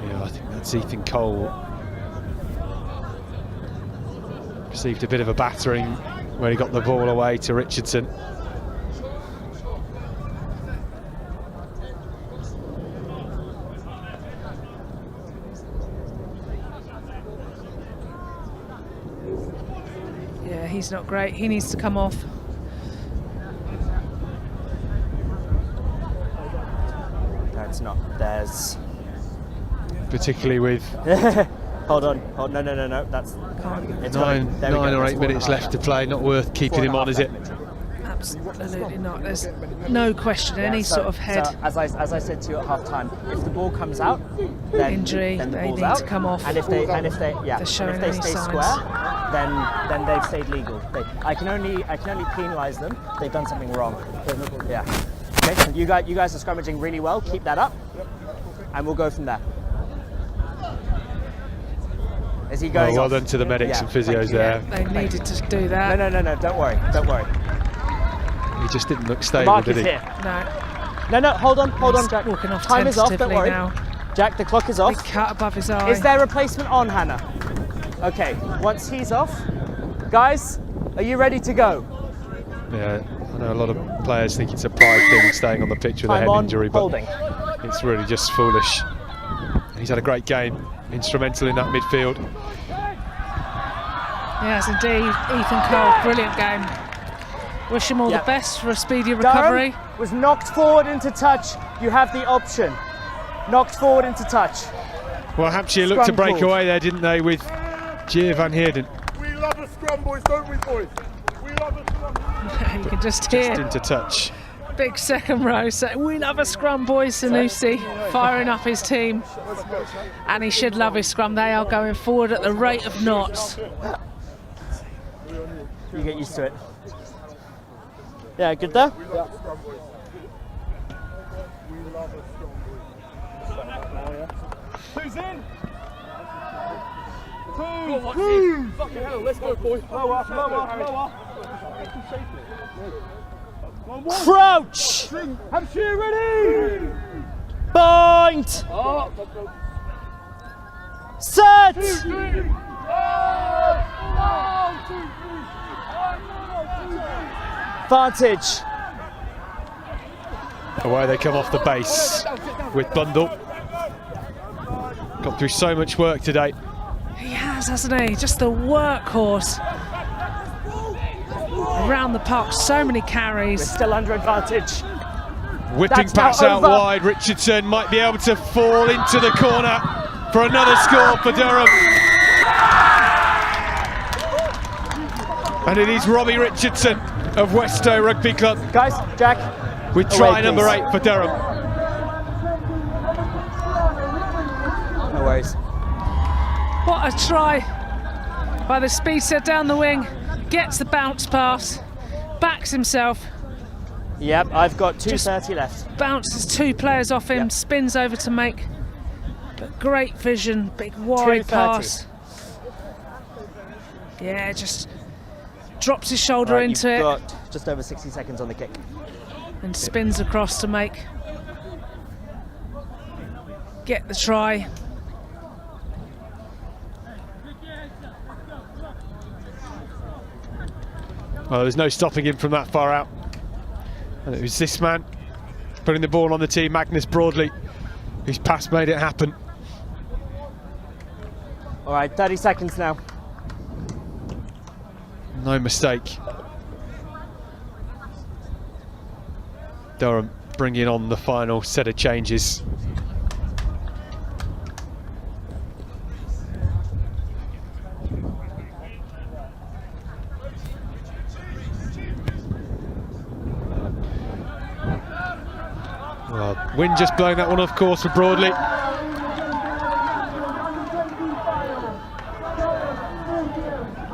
Yeah, I think that's Ethan Cole. Received a bit of a battering when he got the ball away to Richardson. Yeah, he's not great. He needs to come off. That's not theirs. Particularly with Hold on. Oh, no. That's nine or 8 minutes left to play. Not worth keeping him on, is it? Absolutely not. There's no question. Any sort of head as I said to you at half time, if the ball comes out, then injury, then the they ball's need out. to come off. And if they stay signs. square, then they've stayed legal. I can only penalise them. They've done something wrong. Yeah. Okay. So you guys are scrummaging really well. Keep that up, and we'll go from there. Is he going well off? done to the medics and physios there. They needed to do that. No. Don't worry. He just didn't look stable, Mark did is he? here. No, hold on, Jack. Walking off Time is off, don't tentatively worry. now. Jack, the clock is off. Big cut above his eye. Is there a replacement on, Hannah? Okay, once he's off, guys, are you ready to go? Yeah, I know a lot of players think it's a pride thing staying on the pitch with a head injury, but holding. It's really just foolish. He's had a great game, instrumental in that midfield. Yes, indeed. Ethan Cole, brilliant game. Wish him all the best for a speedy recovery. Durham was knocked forward into touch. You have the option. Knocked forward into touch. Well, Hampshire looked to break called. away there, didn't they, with Gill Van Heerden. We love a scrum, boys, don't we, boys? We love a scrum. You can just hear Just into touch. big second row say, "We love a scrum, boys." Sanusi firing up his team. And he should love his scrum. They are going forward at the rate of knots. You get used to it. Yeah, good there? Yeah. Who's in? Two. Fucking hell, let's go, boys. Lower. Crouch! Hampshire ready! Bind! Set! 2, 3. Advantage. Away they come off the base with Bundle. Got through so much work today. He has, hasn't he? Just the workhorse. Around the park, so many carries. We're still under advantage. Whipping pass out wide. Richardson might be able to fall into the corner for another score for Durham. And it is Robbie Richardson of Westow Rugby Club. Guys, Jack. With try number 8 for Durham. No worries. What a try by the speedster down the wing. Gets the bounce pass, backs himself. Yep, I've got 2:30 left. Bounces 2 players off him, spins over to make. But great vision, big wide 2:30. pass. Yeah, just drops his shoulder into You've it. got just over 60 seconds on the kick. And spins across to get the try. Well, there's no stopping him from that far out. And it was this man putting the ball on the tee, Magnus Broadley, whose pass made it happen. All right, 30 seconds now. No mistake. Durham bringing on the final set of changes. Well, wind just blowing that one off course for Broadley.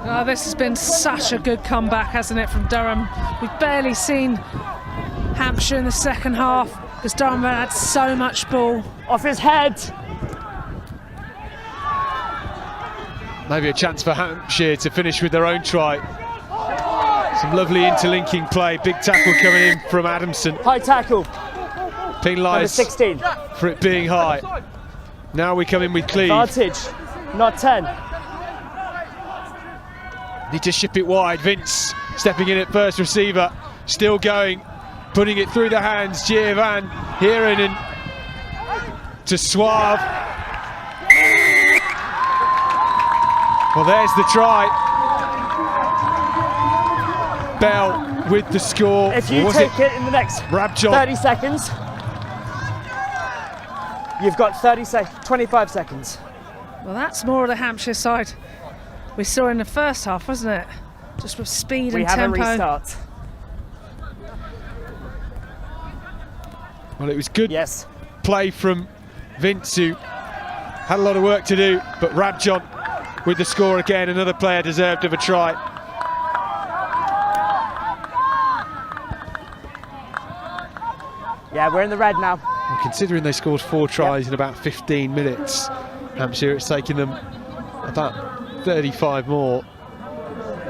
Oh, this has been such a good comeback, hasn't it, from Durham? We've barely seen Hampshire in the second half because Durham had so much ball. Off his head. Maybe a chance for Hampshire to finish with their own try. Some lovely interlinking play. Big tackle coming in from Adamson. High tackle. Penalised 16 for it being high. Now we come in with Cleve. Advantage, not 10. Need to ship it wide. Vince stepping in at first receiver. Still going. Putting it through the hands. Giovan Heron and to Suave. Well, there's the try. Bell with the score. If you take it in the next Rabjohn. 30 seconds, you've got 25 seconds. Well, that's more of the Hampshire side we saw in the first half, wasn't it? Just with speed and tempo. We have a restart. Well, it was good play from Vince, who had a lot of work to do, but Rabjohn with the score again. Another player deserved of a try. Yeah, we're in the red now. Well, considering they scored 4 tries in about 15 minutes, Hampshire, it's taken them about 35 more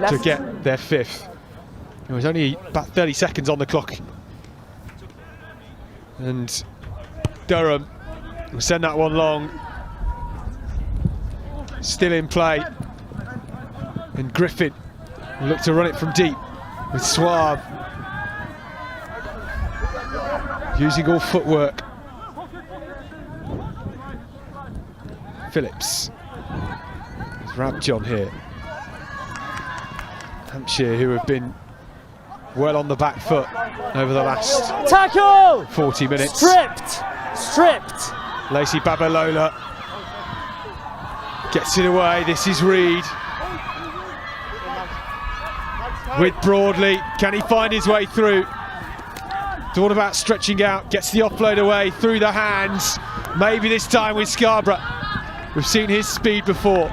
to get their 5th. There was only about 30 seconds on the clock. And Durham will send that one long. Still in play. And Griffin will look to run it from deep with Suave. Using all footwork. Phillips. There's Rabjohn here. Hampshire, who have been well on the back foot over the last tackle 40 minutes. Stripped. Lacey Babalola gets it away. This is Reed with Broadley. Can he find his way through? Thought about stretching out, gets the offload away through the hands. Maybe this time with Scarborough. We've seen his speed before.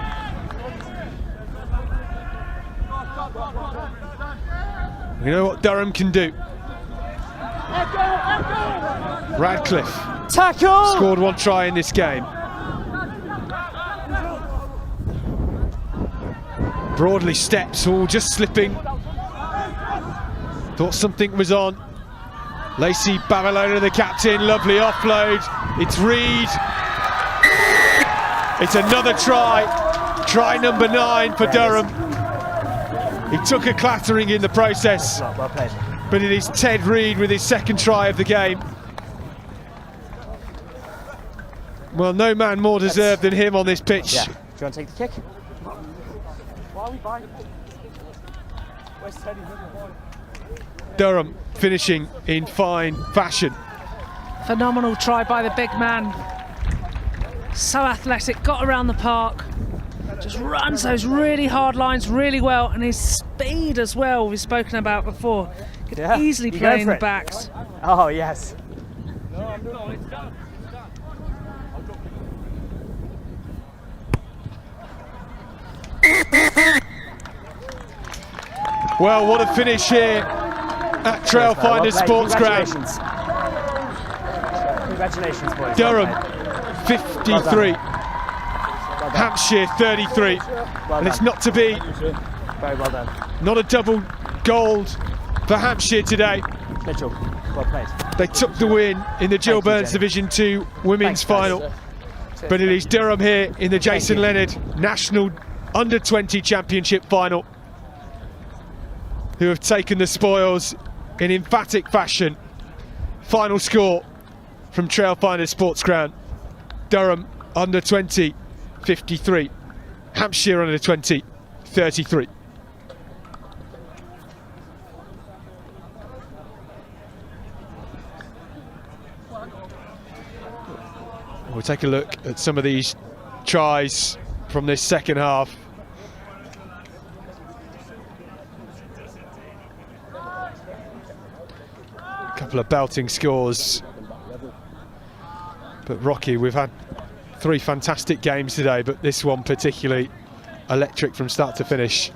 You know what Durham can do. Radcliffe tackle scored 1 try in this game. Broadley steps, all just slipping. Thought something was on. Lacey Babalola, the captain, lovely offload. It's Reed. It's another try. Try number 9 for Durham. He took a clattering in the process, but it is Ted Reed with his 2nd try of the game. Well, no man more deserved than him on this pitch. Yeah. Do you want to take the kick? Durham finishing in fine fashion. Phenomenal try by the big man. So athletic, got around the park. Just runs those really hard lines really well, and his speed as well, we've spoken about before. Could easily play in the backs. Oh, yes. Well, what a finish here at Trailfinders Sports Ground. Congratulations, boys. Durham 53, Hampshire 33, and it's not to be. Very well done. Not a double gold for Hampshire today. Mitchell, well played. They took the win in the Gill Burns Division 2 women's final. But it is Durham here in the Jason Leonard National Under-20 Championship final who have taken the spoils in emphatic fashion. Final score from Trailfinders Sports Ground: Durham Under-20 53, Hampshire Under-20 33. We'll take a look at some of these tries from this second half. A couple of belting scores. But Rocky, we've had 3 fantastic games today, but this one particularly electric from start to finish.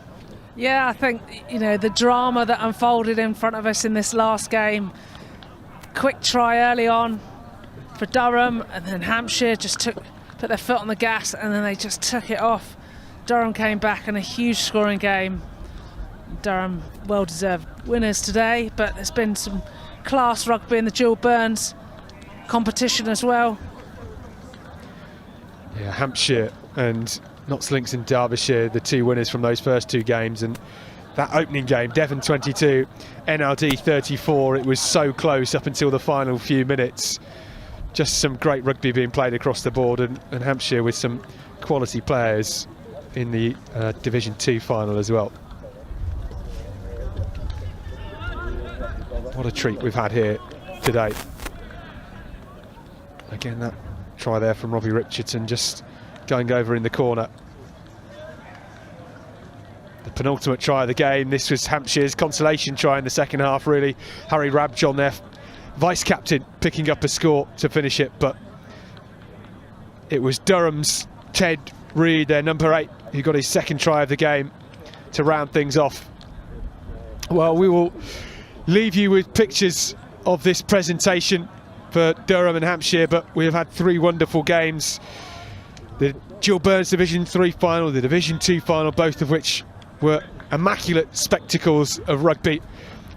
Yeah, I think, you know, the drama that unfolded in front of us in this last game. Quick try early on for Durham, and then Hampshire just put their foot on the gas, and then they just took it off. Durham came back in a huge scoring game. Durham well-deserved winners today, but there's been some class rugby in the Gill Burns competition as well. Yeah, Hampshire and Notts Links in Derbyshire, the 2 winners from those first 2 games, and that opening game, Devon 22, NLD 34, it was so close up until the final few minutes. Just some great rugby being played across the board, and Hampshire with some quality players in the Division 2 final as well. What a treat we've had here today. Again, that try there from Robbie Richardson just going over in the corner. The penultimate try of the game. This was Hampshire's consolation try in the second half, really. Harry Rabjohn, their vice-captain, picking up a score to finish it, but it was Durham's Ted Reid, their number 8, who got his second try of the game to round things off. Well, we will leave you with pictures of this presentation for Durham and Hampshire, but we have had 3 wonderful games. The Gill Burns Division 3 final, the Division 2 final, both of which were immaculate spectacles of rugby.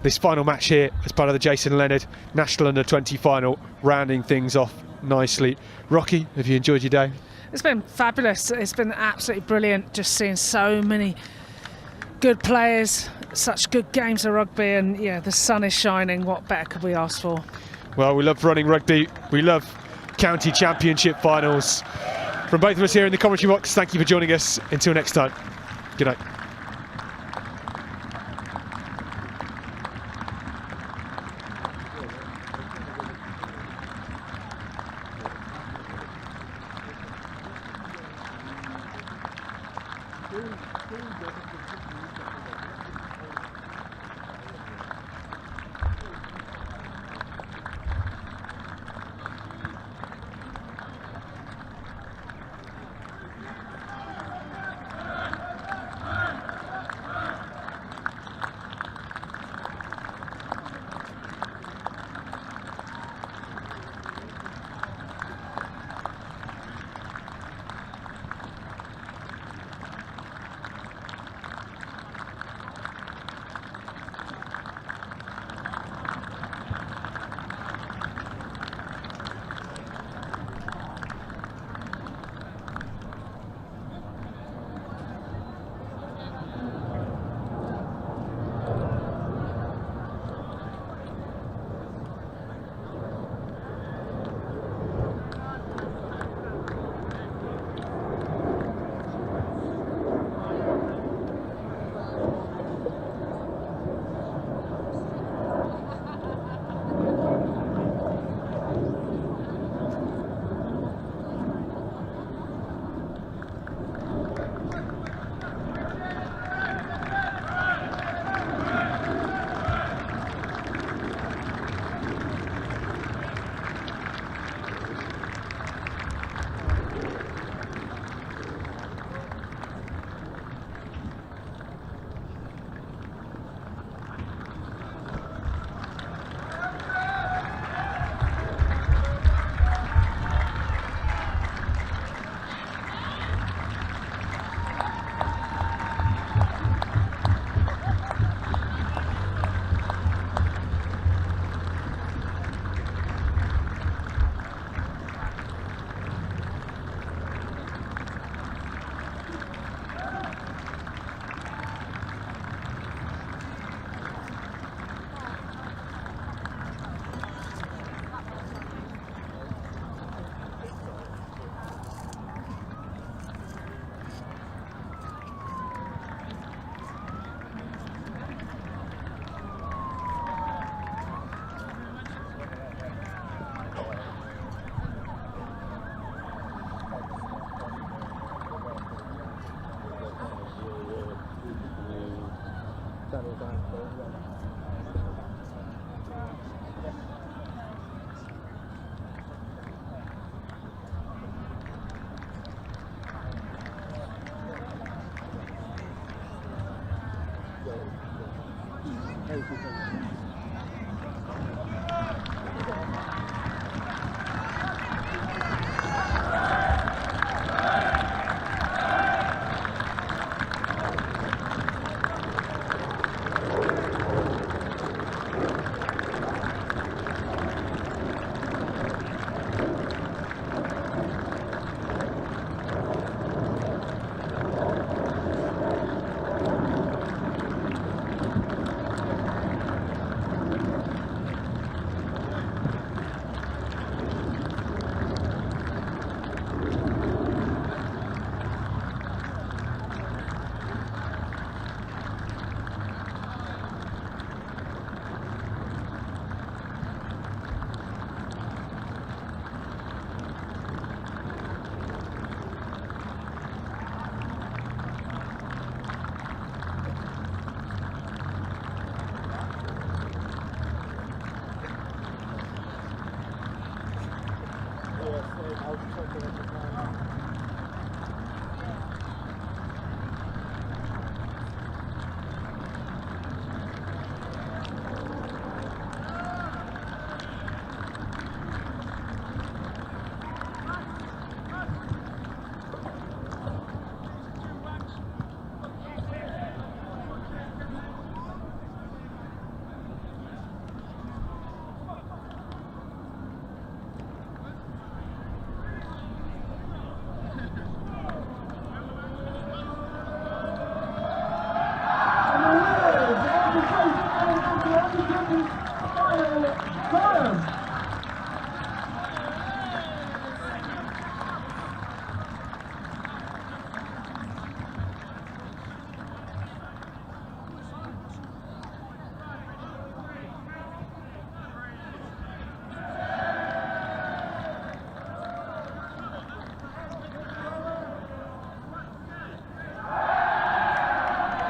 This final match here as part of the Jason Leonard National Under-20 final, rounding things off nicely. Rocky, have you enjoyed your day? It's been fabulous. It's been absolutely brilliant just seeing so many good players, such good games of rugby, and yeah, the sun is shining. What better could we ask for? Well, we love running rugby. We love county championship finals. From both of us here in the commentary box, thank you for joining us. Until next time, good night.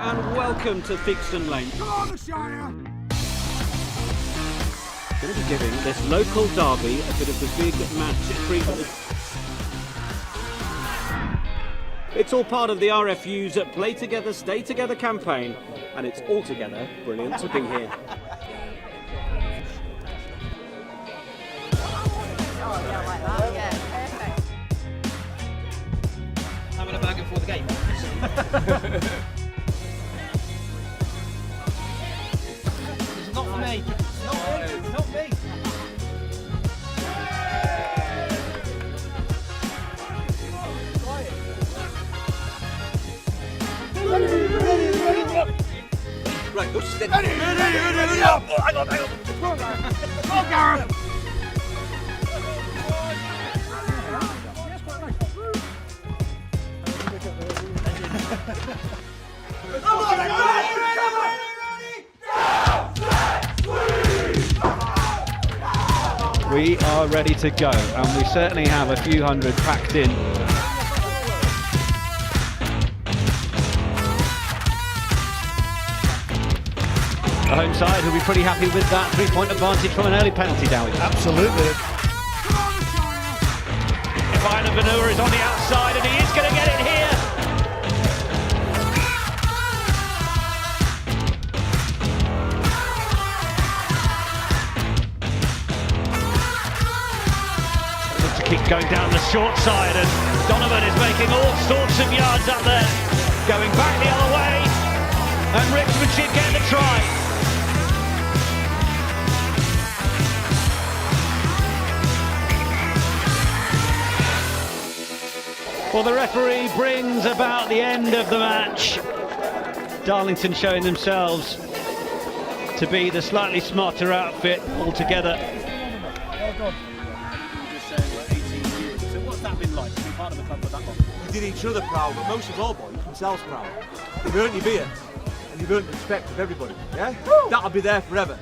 And welcome to Figston Lane. Come on, the Shire! Going to be giving this local derby a bit of the big match treatment. It's all part of the RFU's Play Together, Stay Together campaign, and it's altogether brilliant to be here. Having a burger before the game. It's not for me. Not me. Right, go steady. Ready up. Oh, hang on. Come on, Gareth. We are ready to go, and we certainly have a few hundred packed in. The home side will be pretty happy with that 3-point advantage from an early penalty, Dowie. Absolutely. If Vanua is on the outside, and he is going to get it here. Keep going down the short side, and Donovan is making all sorts of yards up there. Going back the other way, and Richmond should get the try. Well, the referee brings about the end of the match. Darlington showing themselves to be the slightly smarter outfit altogether. So what's that been like, to be part of the club for that long? You did each other proud, but most of all, boy, themselves proud. You've earned your beer, and you've earned the respect of everybody, yeah? That'll be there forever.